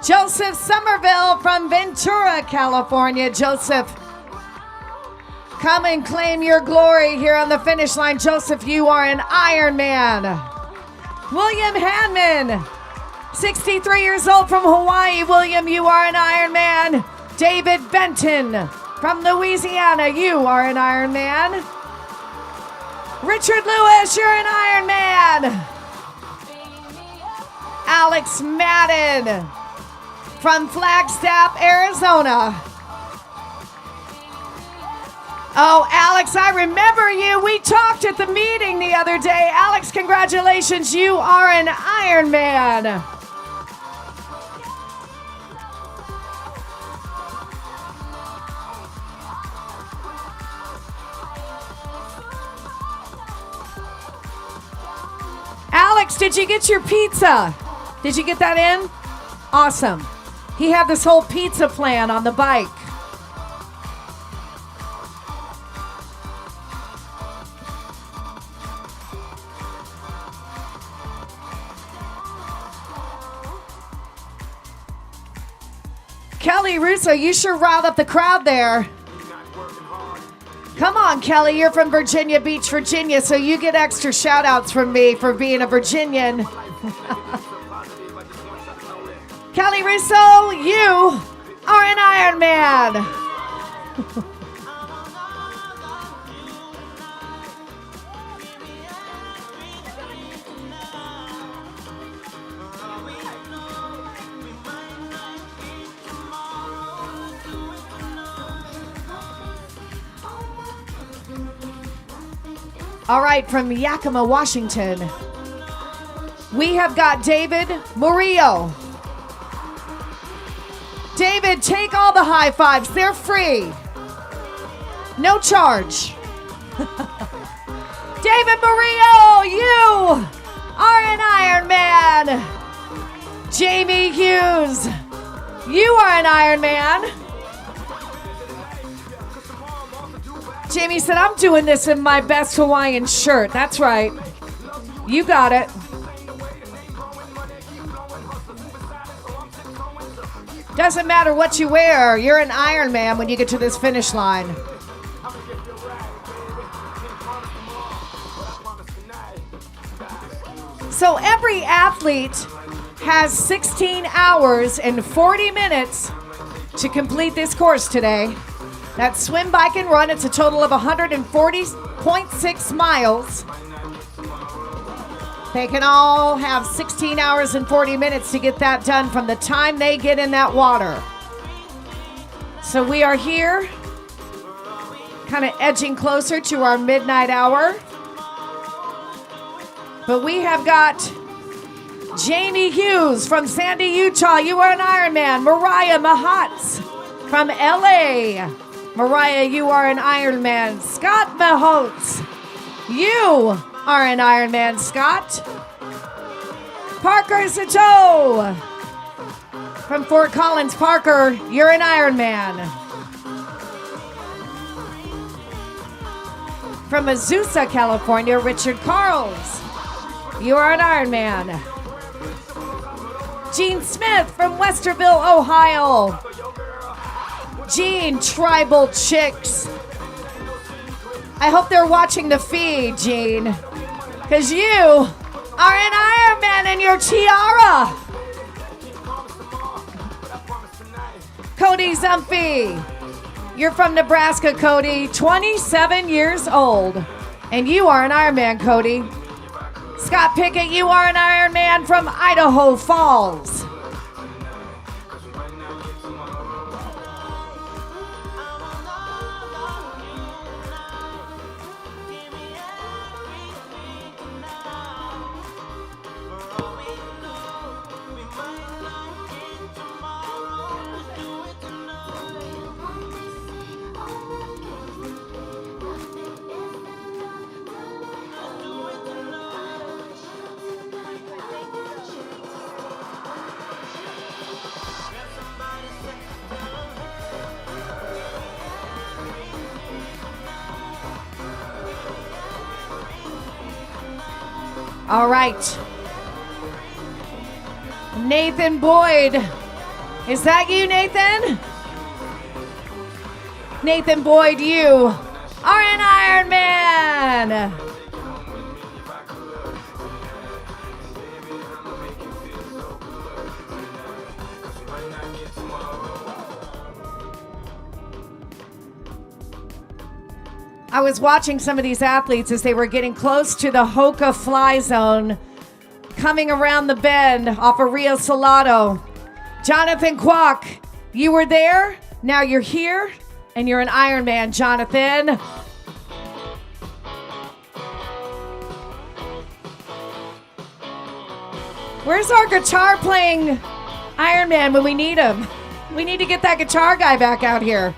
Joseph Somerville from Ventura, California. Joseph, come and claim your glory here on the finish line. Joseph, you are an Ironman. William Hanman, 63 years old from Hawaii. William, you are an Ironman. David Benton from Louisiana, you are an Ironman. Richard Lewis, you're an Ironman. Alex Madden from Flagstaff, Arizona. Oh, Alex, I remember you. We talked at the meeting the other day. Alex, congratulations. You are an Ironman. Alex, did you get your pizza? Did you get that in? Awesome. He had this whole pizza plan on the bike. Kelly Russo, you sure riled up the crowd there. Come on, Kelly, you're from Virginia Beach, Virginia, so you get extra shout outs from me for being a Virginian. Kelly Russo, you are an Ironman. All right, from Yakima, Washington, we have got David Murillo. David, take all the high fives. They're free. No charge. David Murillo, you are an Ironman. Jamie Hughes, you are an Ironman. Jamie said, I'm doing this in my best Hawaiian shirt. That's right. You got it. Doesn't matter what you wear, you're an Ironman when you get to this finish line. So every athlete has 16 hours and 40 minutes to complete this course today. That's swim, bike, and run. It's a total of 140.6 miles. They can all have 16 hours and 40 minutes to get that done from the time they get in that water. So we are here, kind of edging closer to our midnight hour. But we have got Jamie Hughes from Sandy, Utah. You are an Ironman. Mariah Mahatz from LA. Mariah, you are an Ironman. Scott Mahotz, you are an Ironman, Scott. Parker Sato from Fort Collins. Parker, you're an Ironman. From Azusa, California, Richard Carls, you are an Ironman. Gene Smith from Westerville, Ohio. Gene, Tribal Chicks. I hope they're watching the feed, Gene. Because you are an Ironman in your tiara. Cody Zumphy. You're from Nebraska, Cody. 27 years old. And you are an Ironman, Cody. Scott Pickett, you are an Ironman from Idaho Falls. All right. Nathan Boyd. Is that you, Nathan? Nathan Boyd, you are an Ironman. I was watching some of these athletes as they were getting close to the Hoka fly zone, coming around the bend off of Rio Salado. Jonathan Kwok, you were there, now you're here, and you're an Ironman, Jonathan. Where's our guitar playing Ironman when we need him? We need to get that guitar guy back out here.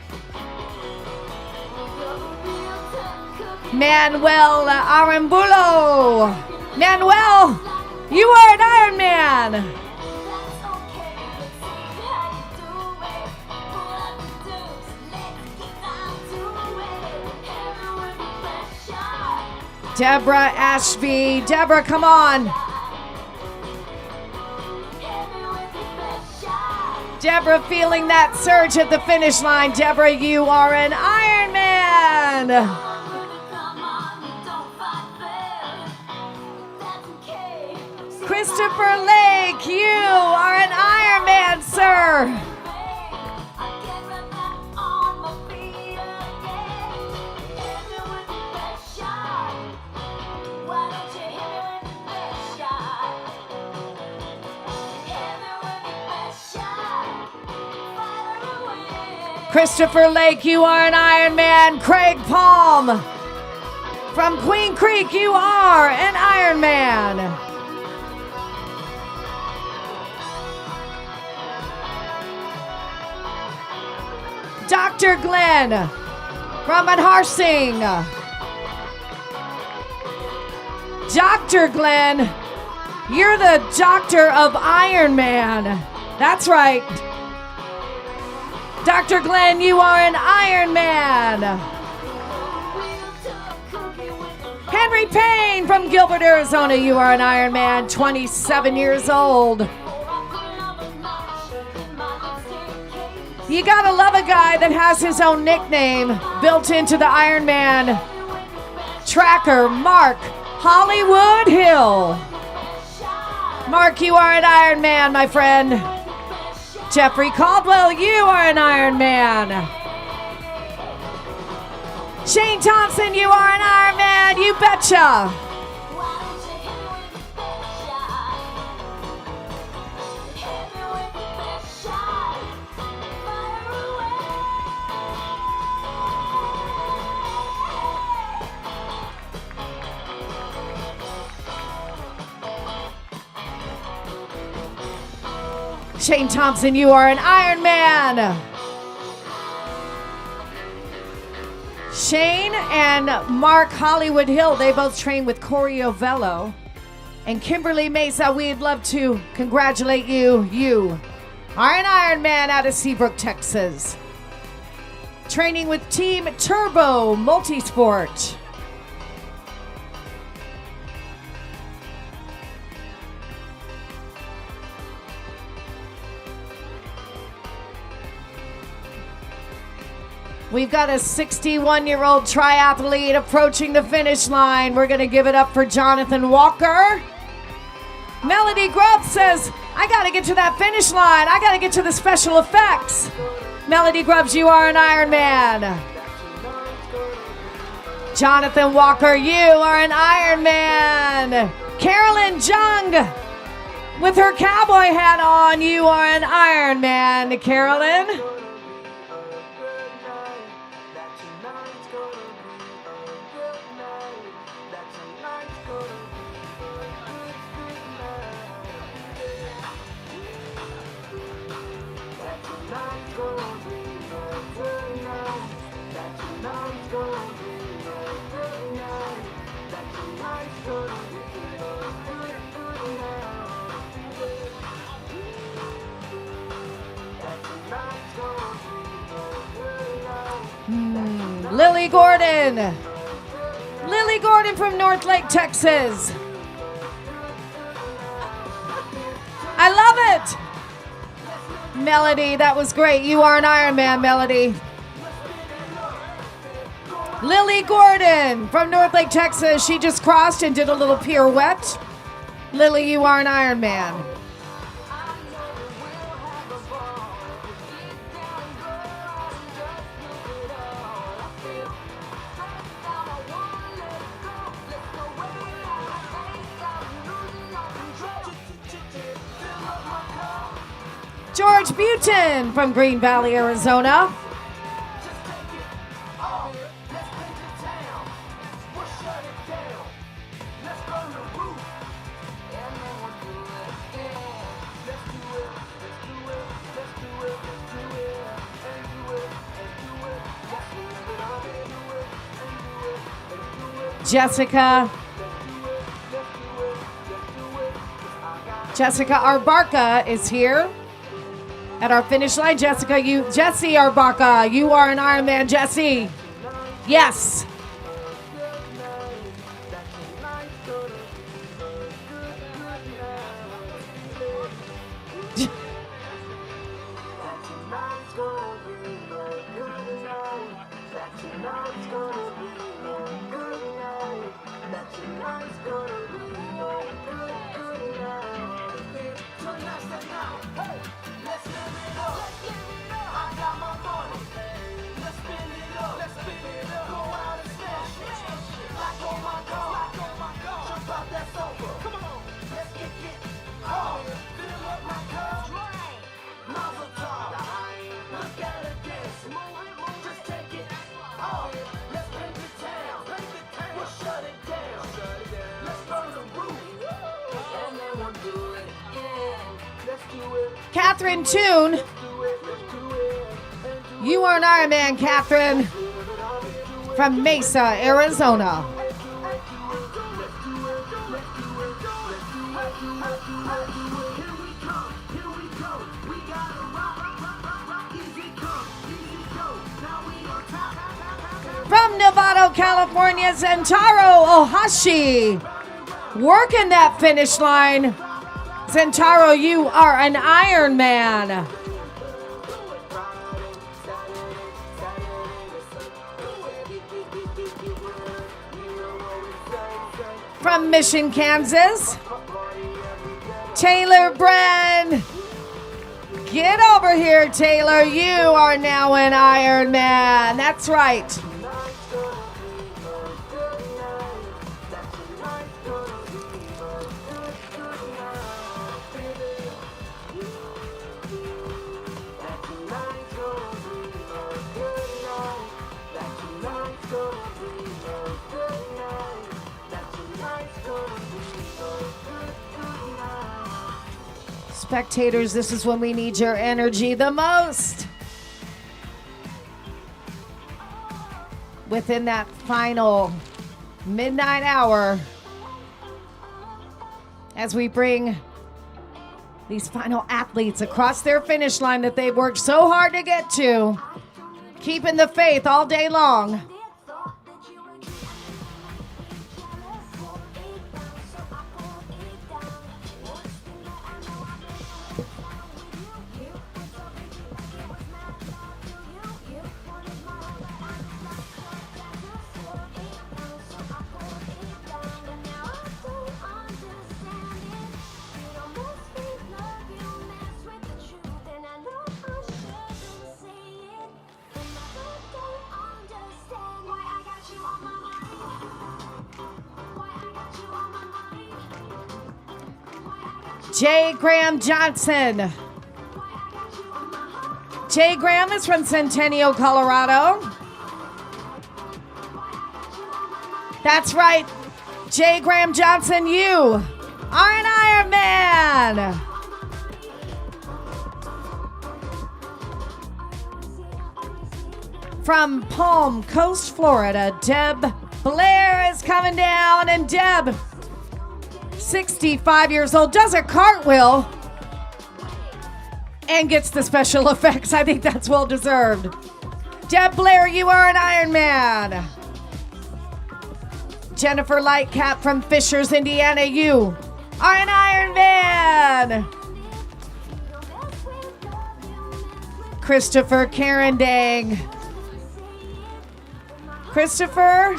Manuel Arambulo. Manuel, you are an Ironman. Deborah Ashby. Deborah, come on. Deborah feeling that surge at the finish line. Deborah, you are an Ironman. Christopher Lake, you are an Ironman, sir. Christopher Lake, you are an Ironman. Craig Palm from Queen Creek, you are an Ironman. Dr. Glenn from Harsing. Dr. Glenn, you're the doctor of Ironman. That's right. Dr. Glenn, you are an Ironman. Henry Payne from Gilbert, Arizona, you are an Ironman, 27 years old. You gotta love a guy that has his own nickname built into the Ironman tracker, Mark Hollywood Hill. Mark, you are an Ironman, my friend. Jeffrey Caldwell, you are an Ironman. Shane Thompson, you are an Ironman, you betcha. Shane Thompson, you are an Ironman. Shane and Mark Hollywood Hill, they both train with Corey Ovello. And Kimberly Mesa, we'd love to congratulate you. You are an Ironman out of Seabrook, Texas. Training with Team Turbo Multisport. We've got a 61-year-old triathlete approaching the finish line. We're going to give it up for Jonathan Walker. Melody Grubb says, I got to get to that finish line. I got to get to the special effects. Melody Grubbs, you are an Ironman. Jonathan Walker, you are an Ironman. Carolyn Jung, with her cowboy hat on, you are an Ironman, Carolyn. Lily Gordon. Lily Gordon from North Lake, Texas. I love it. Melody, that was great. You are an Ironman, Melody. Lily Gordon from North Lake, Texas. She just crossed and did a little pirouette. Lily, you are an Ironman. George Butin from Green Valley, Arizona. Jessica Arbarca is here at our finish line. Jesse Arbarca, you are an Ironman, Jesse. Yes. Catherine Toon, you are an Ironman, Catherine, from Mesa, Arizona. From Novato, California, Zentaro Ohashi, working that finish line. Zentaro, you are an Ironman. From Mission, Kansas, Taylor Bren. Get over here, Taylor. You are now an Ironman. That's right. Spectators, this is when we need your energy the most. Within that final midnight hour, as we bring these final athletes across their finish line that they've worked so hard to get to, keeping the faith all day long. J. Graham Johnson. J. Graham is from Centennial, Colorado. That's right. J. Graham Johnson, you are an Ironman. From Palm Coast, Florida, Deb Blair is coming down, and Deb, 65 years old, does a cartwheel and gets the special effects. I think that's well deserved. Deb Blair, you are an Ironman. Jennifer Lightcap from Fishers, Indiana, you are an Ironman. Christopher Carendang. Christopher,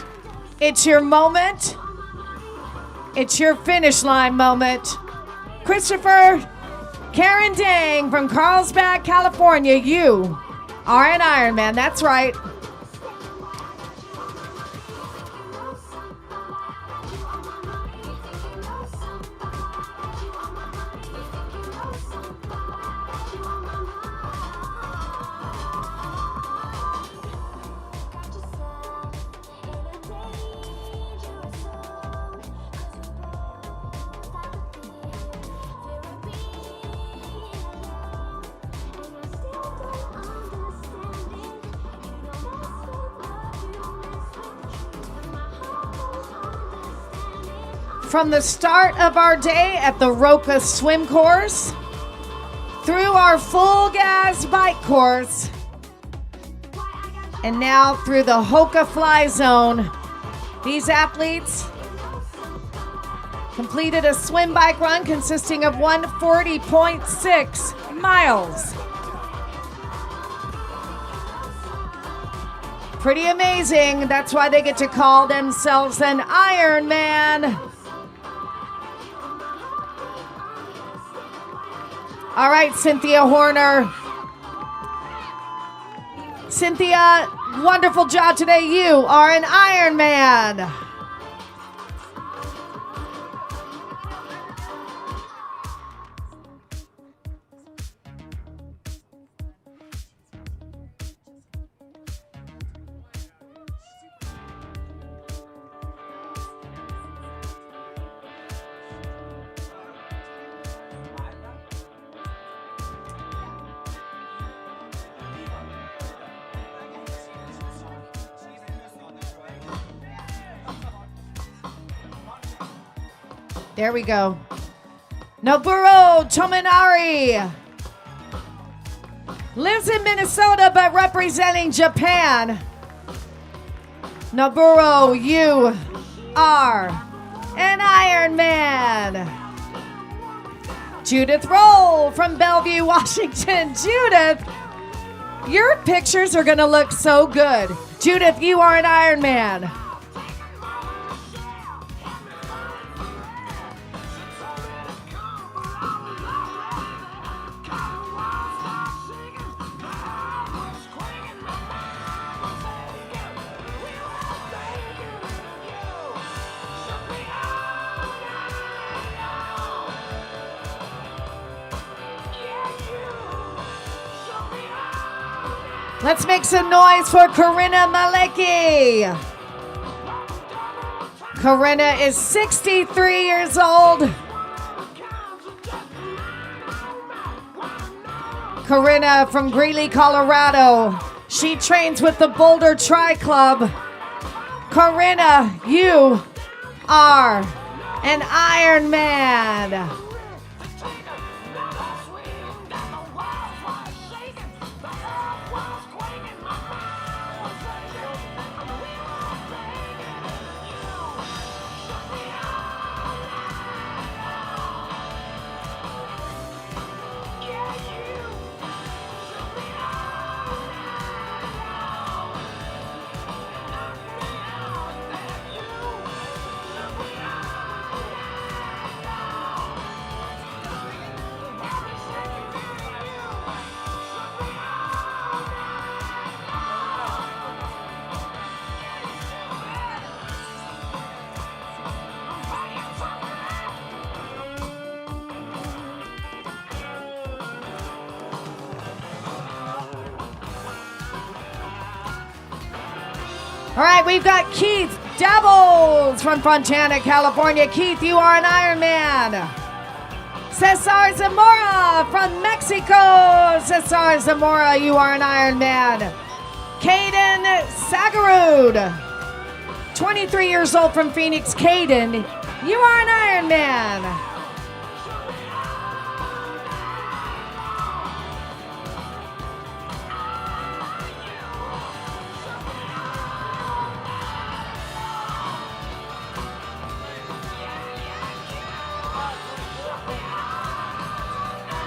it's your moment. It's your finish line moment. Christopher Carendang from Carlsbad, California, you are an Ironman. That's right. From the start of our day at the Roca Swim Course, through our full gas bike course, and now through the Hoka Fly Zone, these athletes completed a swim bike run consisting of 140.6 miles. Pretty amazing. That's why they get to call themselves an Ironman. All right, Cynthia Horner. Cynthia, wonderful job today. You are an Ironman. There we go. Noburo Tominari lives in Minnesota but representing Japan. Noburo, you are an Ironman. Judith Roll from Bellevue, Washington. Judith, your pictures are going to look so good. Judith, you are an Ironman. Let's make some noise for Corinna Malecki. Corinna is 63 years old. Corinna from Greeley, Colorado. She trains with the Boulder Tri Club. Corinna, you are an Ironman. All right, we've got Keith Devils from Fontana, California. Keith, you are an Ironman. Cesar Zamora from Mexico. Cesar Zamora, you are an Ironman. Caden Sagarud, 23 years old from Phoenix. Caden, you are an Ironman.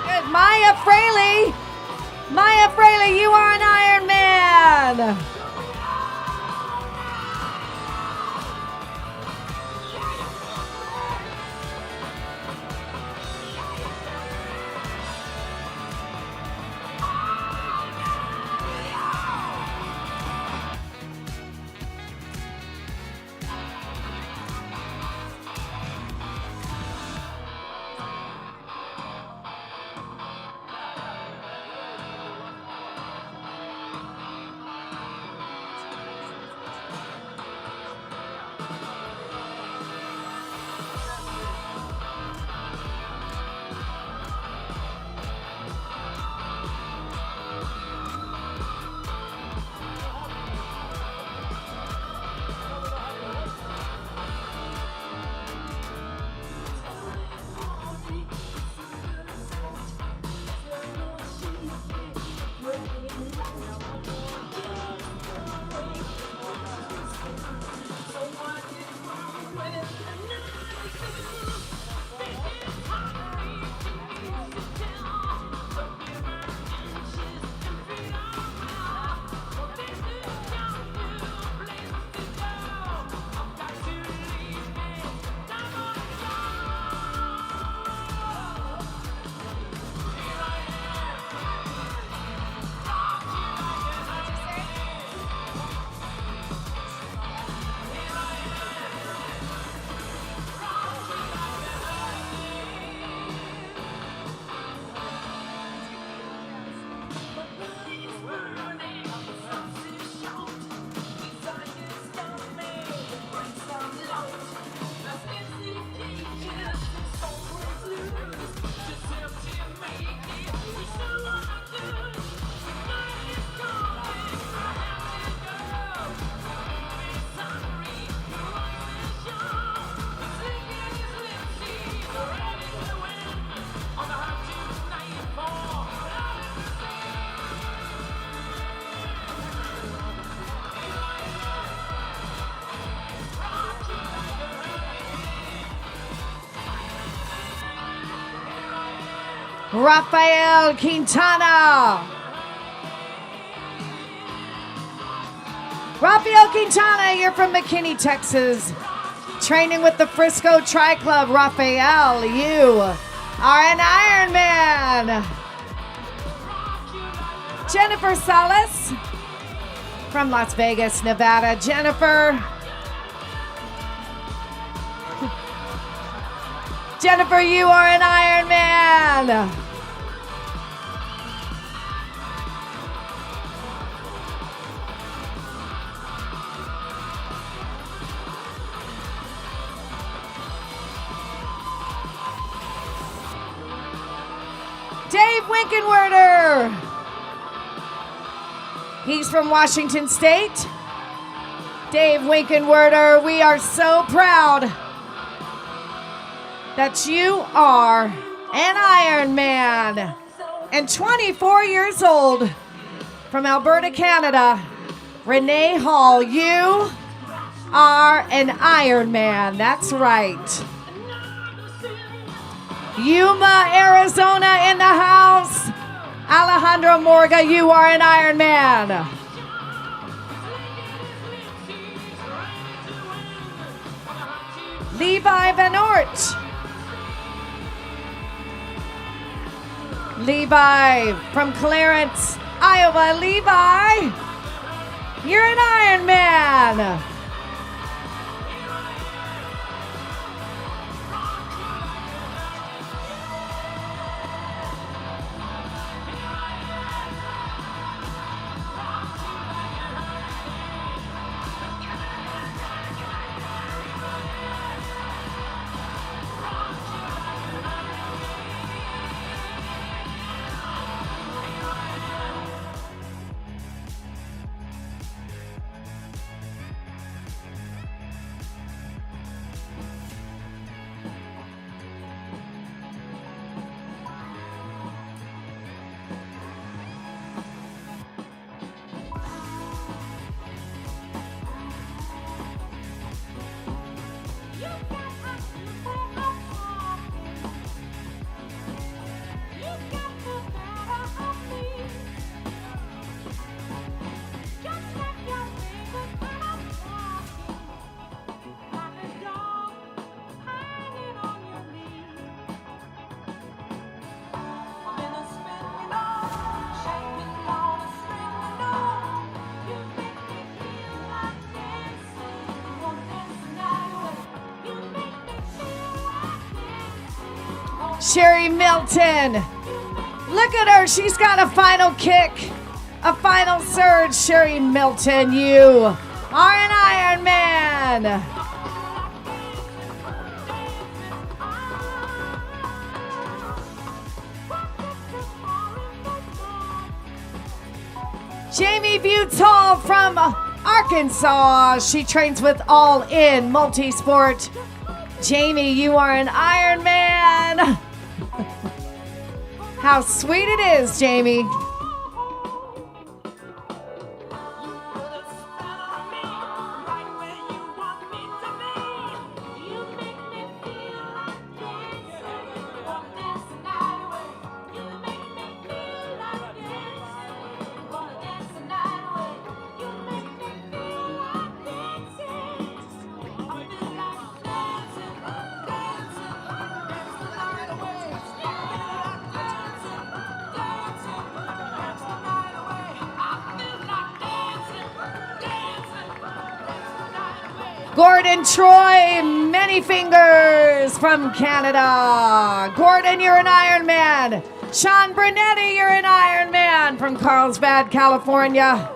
Good. Maya Fraley, you are an Ironman. Rafael Quintana. Rafael Quintana, you're from McKinney, Texas. Training with the Frisco Tri Club. Rafael, you are an Ironman. Jennifer Salas from Las Vegas, Nevada. Jennifer, you are an Ironman. Dave Winkenwerder. He's from Washington State. Dave Winkenwerder, we are so proud that you are an Ironman. And 24 years old from Alberta, Canada, Renee Hall, you are an Ironman. That's right. Yuma, Arizona in the house. Alejandro Morga, you are an Ironman. Levi Van Ort. Levi from Clarence, Iowa. Levi, you're an Ironman. Sherry Milton. Look at her. She's got a final kick, a final surge. Sherry Milton, you are an Ironman. Jamie Butal from Arkansas. She trains with All In Multisport. Jamie, you are an Ironman. How sweet it is, Jamie. Gordon Troy, many fingers from Canada. Gordon, you're an Ironman. Sean Brunetti, you're an Ironman from Carlsbad, California.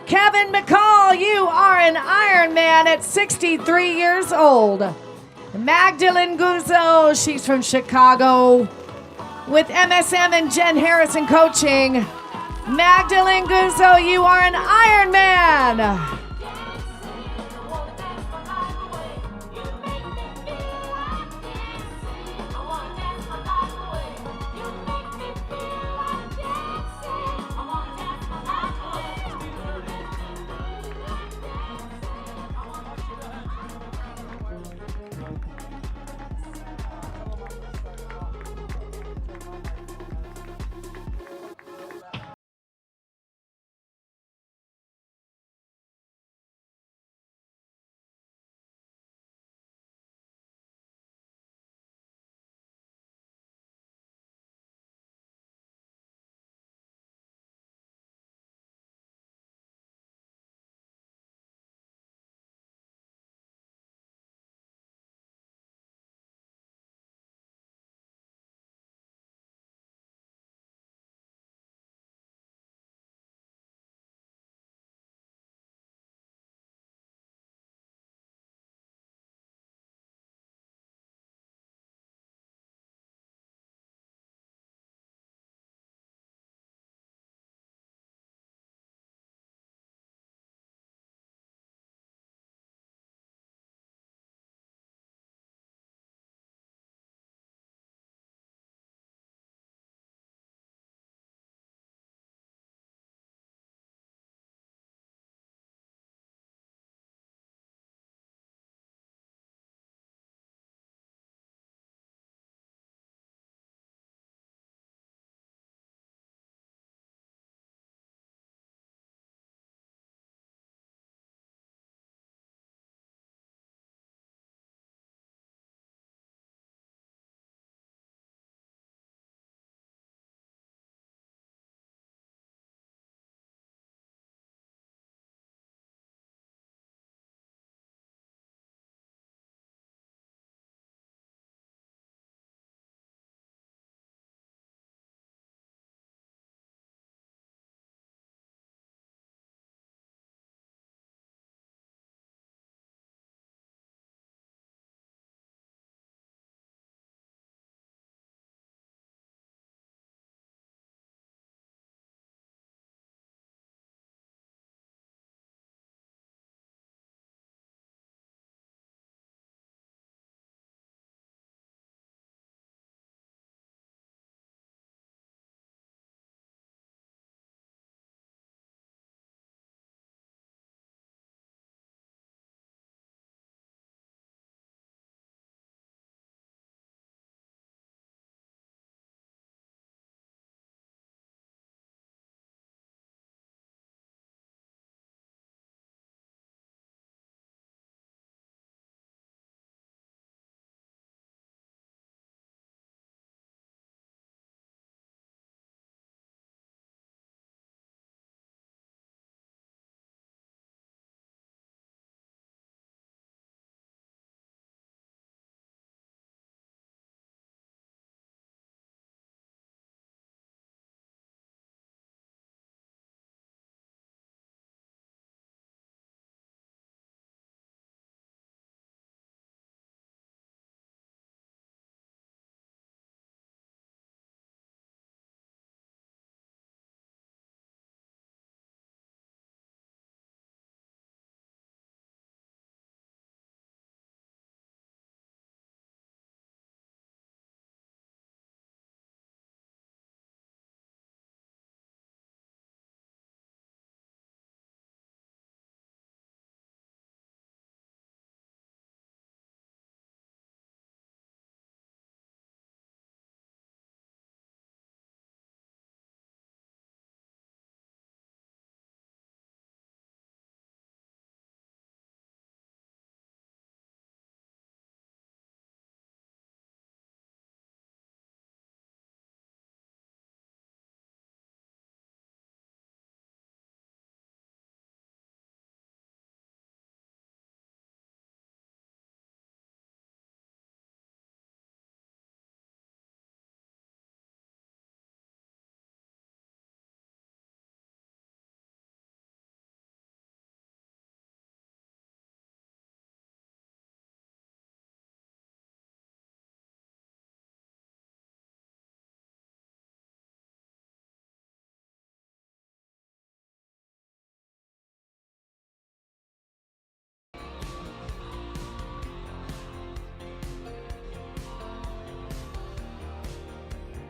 Kevin McCall, you are an Ironman at 63 years old. Magdalene Guzzo, she's from Chicago with MSM and Jen Harrison coaching. Magdalene Guzzo, you are an Ironman.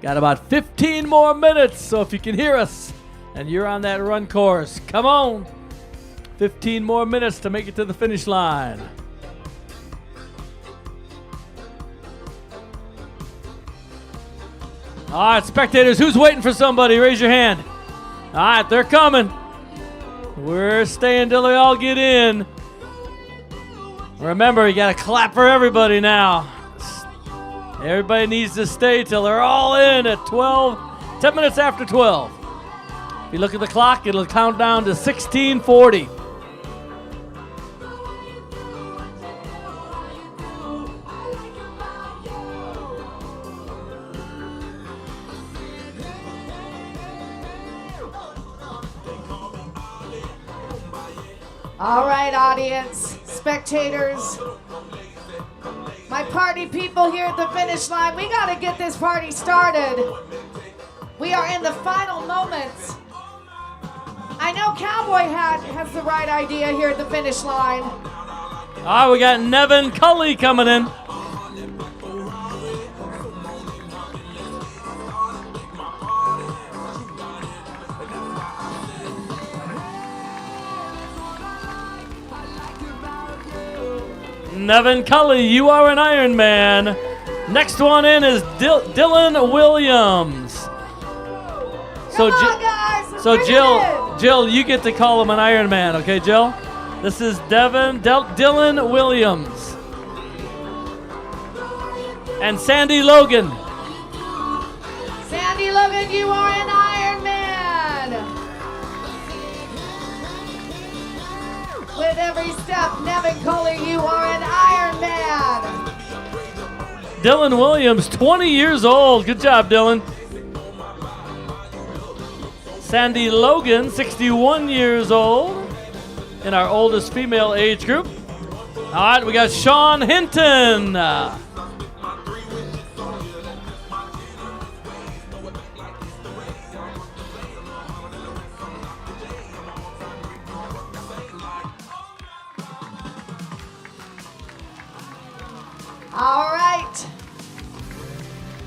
Got about 15 more minutes, so if you can hear us and you're on that run course, come on. 15 more minutes to make it to the finish line. All right, spectators, who's waiting for somebody? Raise your hand. All right, they're coming. We're staying till they all get in. Remember, you got to clap for everybody now. Everybody needs to stay till they're all in at 10 minutes after 12. If you look at the clock, it'll count down to 16:40. All right, audience, spectators, my party people here at the finish line, we got to get this party started. We are in the final moments. I know Cowboy Hat has the right idea here at the finish line. All right, we got Nevin Cully coming in. Nevin Cully, you are an Ironman. Next one in is Dylan Williams. Come on, guys, let's bring it in. Jill, you get to call him an Ironman, okay, Jill? This is Dylan Williams. And Sandy Logan. Sandy Logan, you are an Ironman. With every step, Nevin Coley, you are an Ironman. Dylan Williams, 20 years old. Good job, Dylan. Sandy Logan, 61 years old, in our oldest female age group. All right, we got Sean Hinton. All right.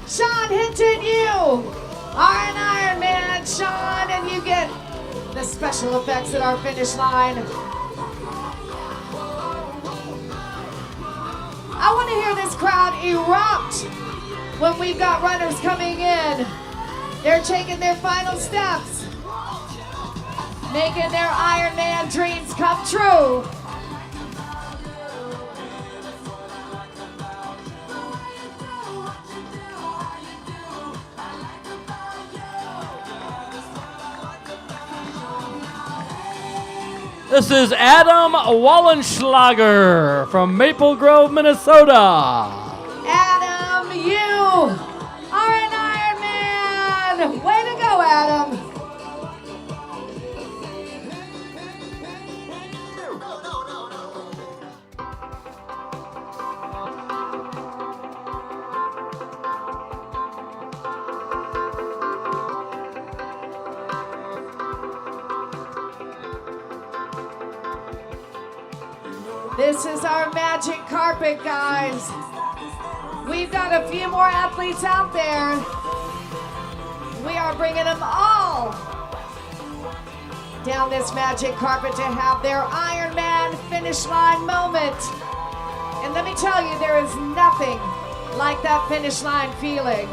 Sean Hinton, you are an Ironman, Sean, and you get the special effects at our finish line. I want to hear this crowd erupt when we've got runners coming in. They're taking their final steps, making their Ironman dreams come true. This is Adam Wallenschlager from Maple Grove, Minnesota. Adam, you are an Ironman. Way to go, Adam. This is our magic carpet, guys. We've got a few more athletes out there. We are bringing them all down this magic carpet to have their Ironman finish line moment. And let me tell you, there is nothing like that finish line feeling.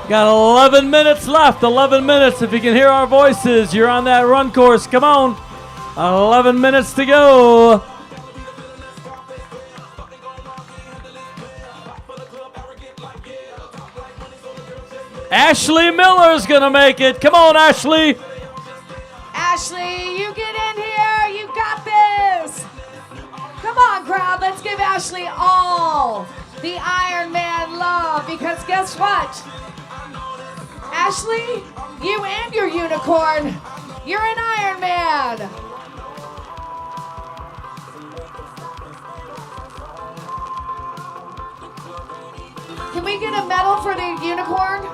Got 11 minutes left. 11 minutes. If you can hear our voices, you're on that run course. Come on. 11 minutes to go. Ashley Miller's gonna make it. Come on, Ashley. Ashley, you get in here. You got this. Come on, crowd. Let's give Ashley all the Ironman love, because guess what? Ashley, you and your unicorn, you're an Ironman. Can we get a medal for the unicorn?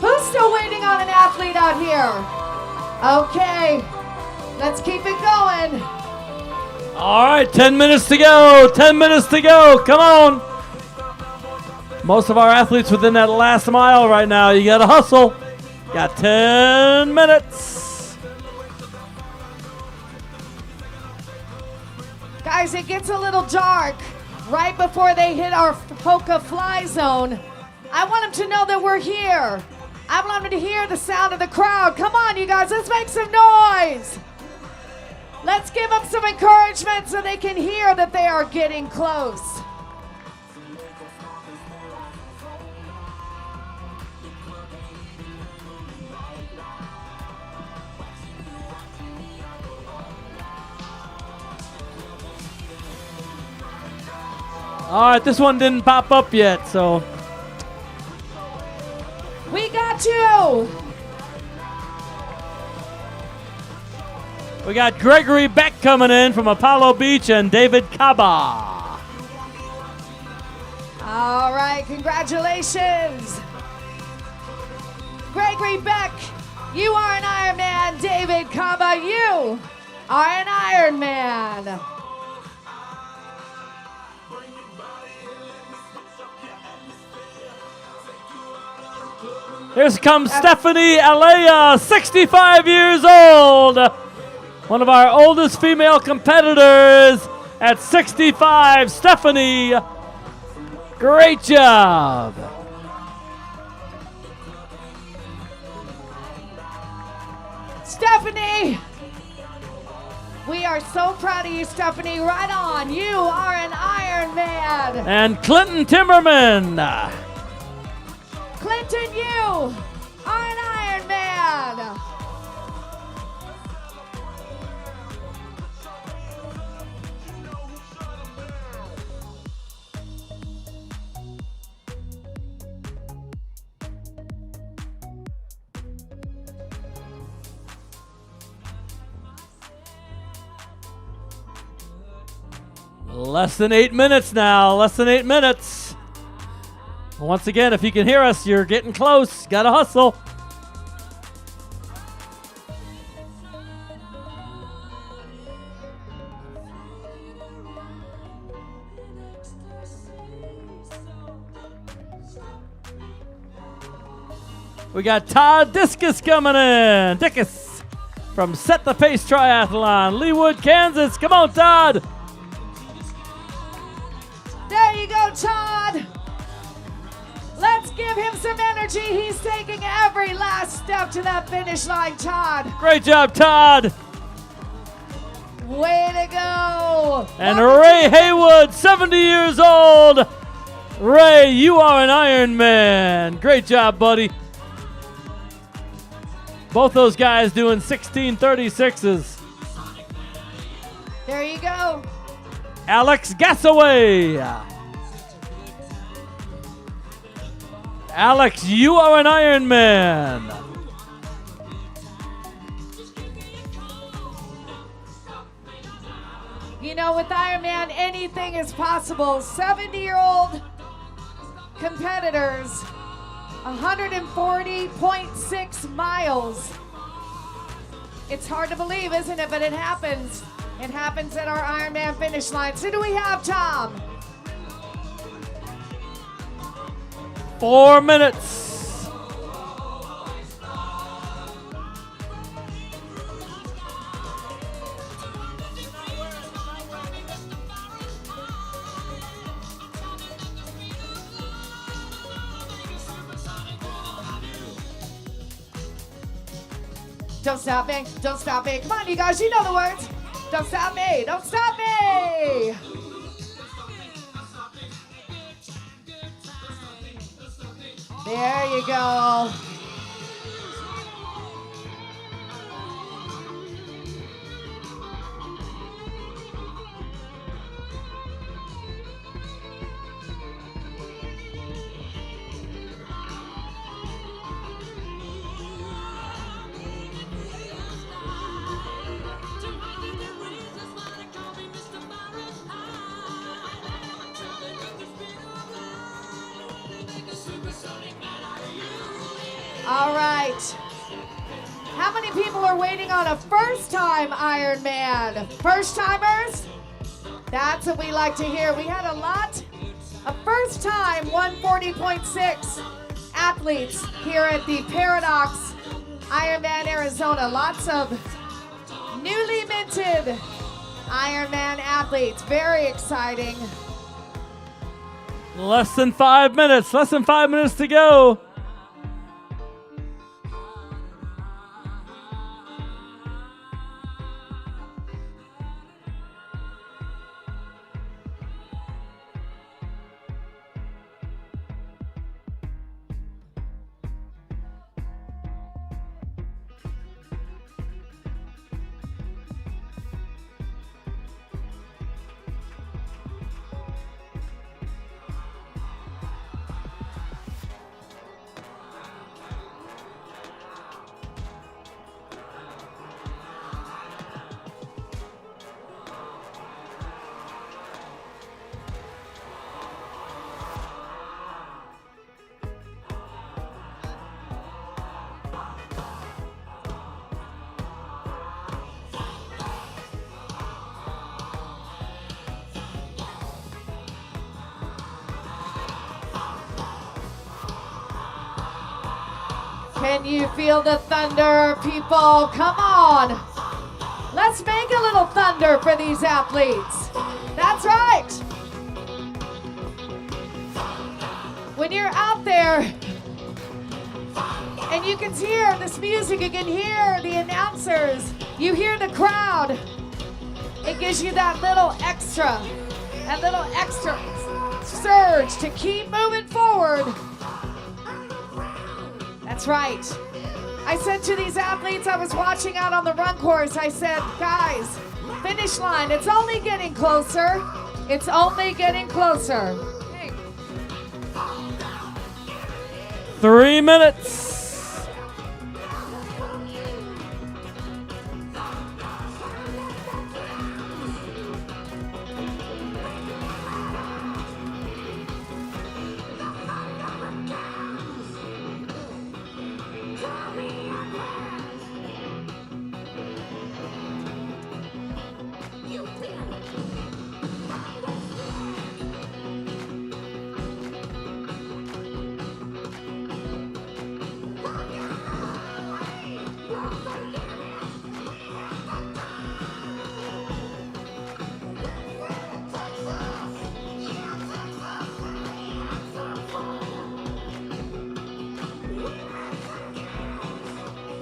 Who's waiting on an athlete out here? Okay, let's keep it going. All right, 10 minutes to go. 10 minutes to go. Come on. Most of our athletes within that last mile right now. You got to hustle. Got 10 minutes. Guys, it gets a little dark right before they hit our Hoka fly zone. I want them to know that we're here. I want them to hear the sound of the crowd. Come on, you guys, let's make some noise. Let's give them some encouragement so they can hear that they are getting close. All right, this one didn't pop up yet, so. We got you. We got Gregory Beck coming in from Apollo Beach and David Kaba. All right, congratulations. Gregory Beck, you are an Ironman. David Kaba, you are an Ironman. Here comes Stephanie Alea, 65 years old. One of our oldest female competitors at 65. Stephanie, great job. Stephanie, we are so proud of you, Stephanie. Right on. You are an Ironman. And Clinton Timmerman. Clinton, you are an Ironman. Less than 8 minutes now. Less than 8 minutes. Once again, if you can hear us, you're getting close. Gotta hustle. We got Todd Discus coming in. Dickus from Set the Pace Triathlon, Leawood, Kansas. Come on, Todd. There you go, Todd. Let's give him some energy. He's taking every last step to that finish line, Todd. Great job, Todd. Way to go. And Ray Haywood, 70 years old. Ray, you are an Ironman. Great job, buddy. Both those guys doing 16:36s. There you go. Alex Gassaway. Alex, you are an Ironman. You know, with Ironman, anything is possible. 70-year-old competitors, 140.6 miles. It's hard to believe, isn't it? But it happens. It happens at our Ironman finish line. So do we have, Tom? 4 minutes. Don't stop me. Don't stop me. Come on, you guys. You know the words. Don't stop me. Don't stop me. There you go. All right. How many people are waiting on a first-time Ironman? First-timers? That's what we like to hear. We had a lot of first-time 140.6 athletes here at the Paradox Ironman Arizona. Lots of newly minted Ironman athletes. Very exciting. Less than 5 minutes. Less than 5 minutes to go. Can you feel the thunder, people? Come on. Let's make a little thunder for these athletes. That's right. When you're out there and you can hear this music, you can hear the announcers, you hear the crowd, it gives you that little extra surge to keep moving forward. That's right. I said to these athletes I was watching out on the run course, I said, guys, finish line, it's only getting closer. It's only getting closer. 3 minutes.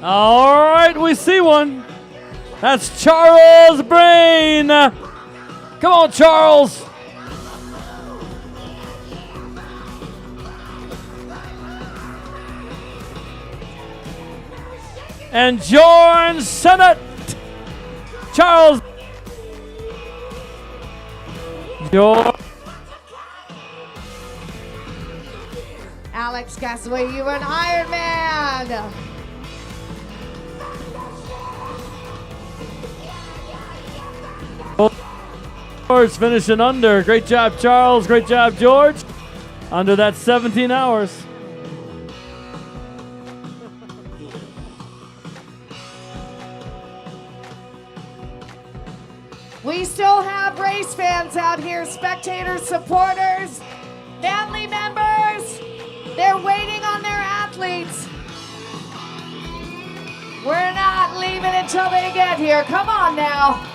All right, we see one. That's Charles Brain. Come on, Charles. And Jordan Sennett. Charles. Alex Gasaway, you were an Ironman. George finishing under. Great job, Charles. Great job, George. Under that 17 hours. We still have race fans out here, spectators, supporters, family members. They're waiting on their athletes. We're not leaving until they get here. Come on now.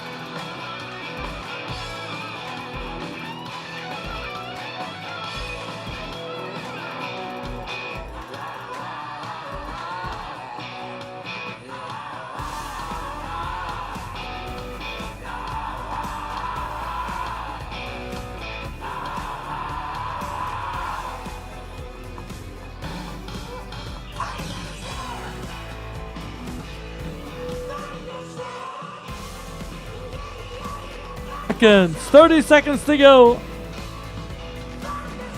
Seconds, 30 seconds to go.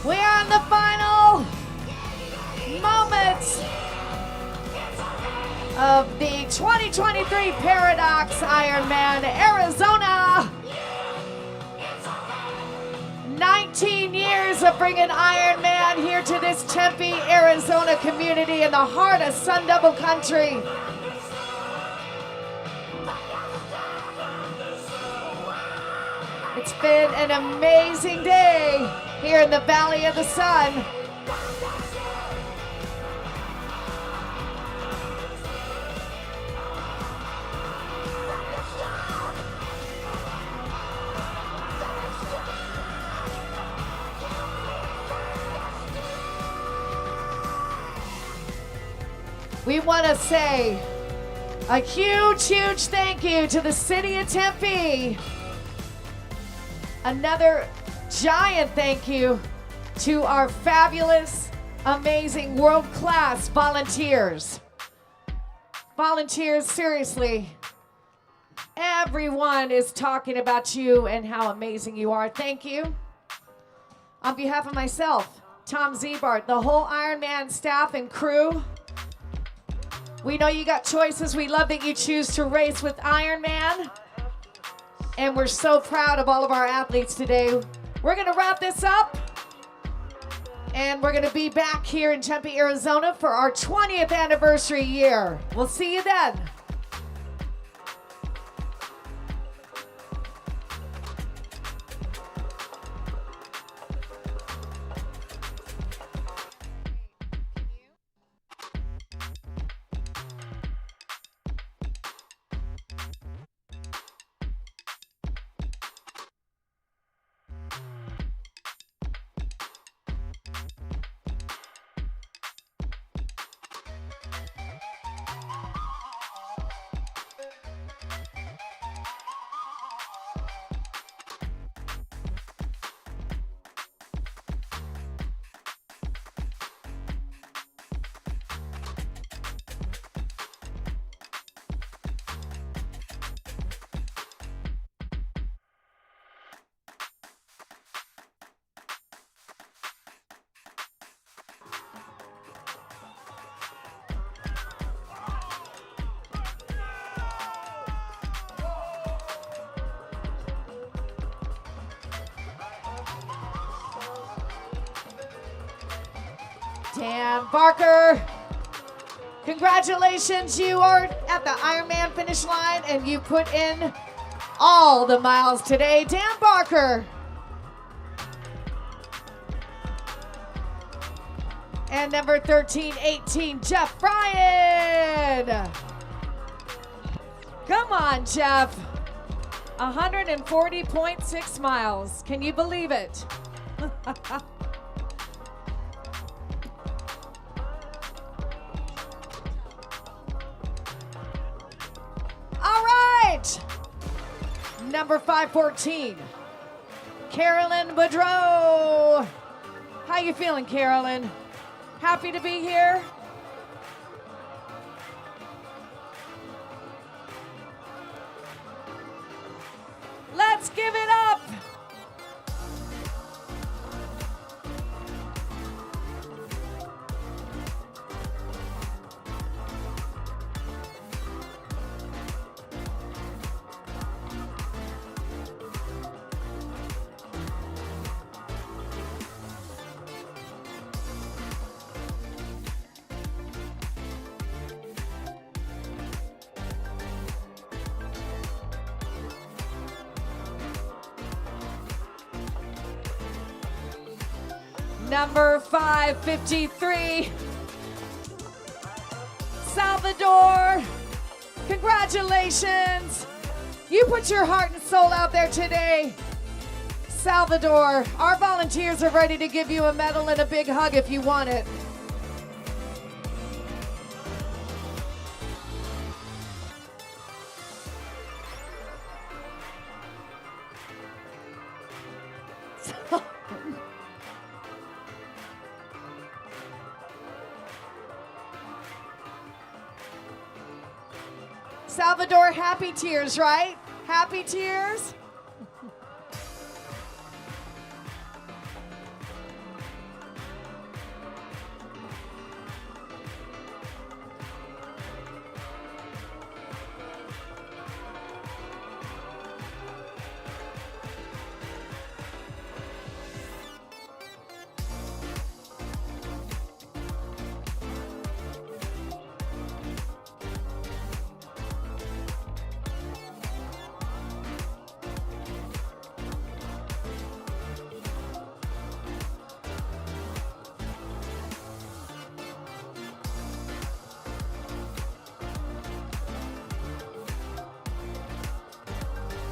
We are in the final moments of the 2023 Paradox Ironman Arizona. 19 15 years of bringing Ironman here to this Tempe, Arizona community in the heart of Sun Devil Country. It's been an amazing day here in the Valley of the Sun. We want to say a huge, huge thank you to the city of Tempe. Another giant thank you to our fabulous, amazing, world-class volunteers. Volunteers, seriously, everyone is talking about you and how amazing you are. Thank you. On behalf of myself, Tom Zebart, the whole Ironman staff and crew, we know you got choices. We love that you choose to race with Ironman. And we're so proud of all of our athletes today. We're going to wrap this up. And we're going to be back here in Tempe, Arizona for our 20th anniversary year. We'll see you then. Dan Barker, congratulations, you are at the Ironman finish line and you put in all the miles today. Dan Barker. And number 1318, Jeff Bryan. Come on, Jeff. 140.6 miles. Can you believe it? Number 514, Carolyn Boudreau. How you feeling, Carolyn? Happy to be here? Let's give it up. Number 553, Salvador. Congratulations. You put your heart and soul out there today. Salvador, our volunteers are ready to give you a medal and a big hug if you want it. Salvador, happy tears, right? Happy tears?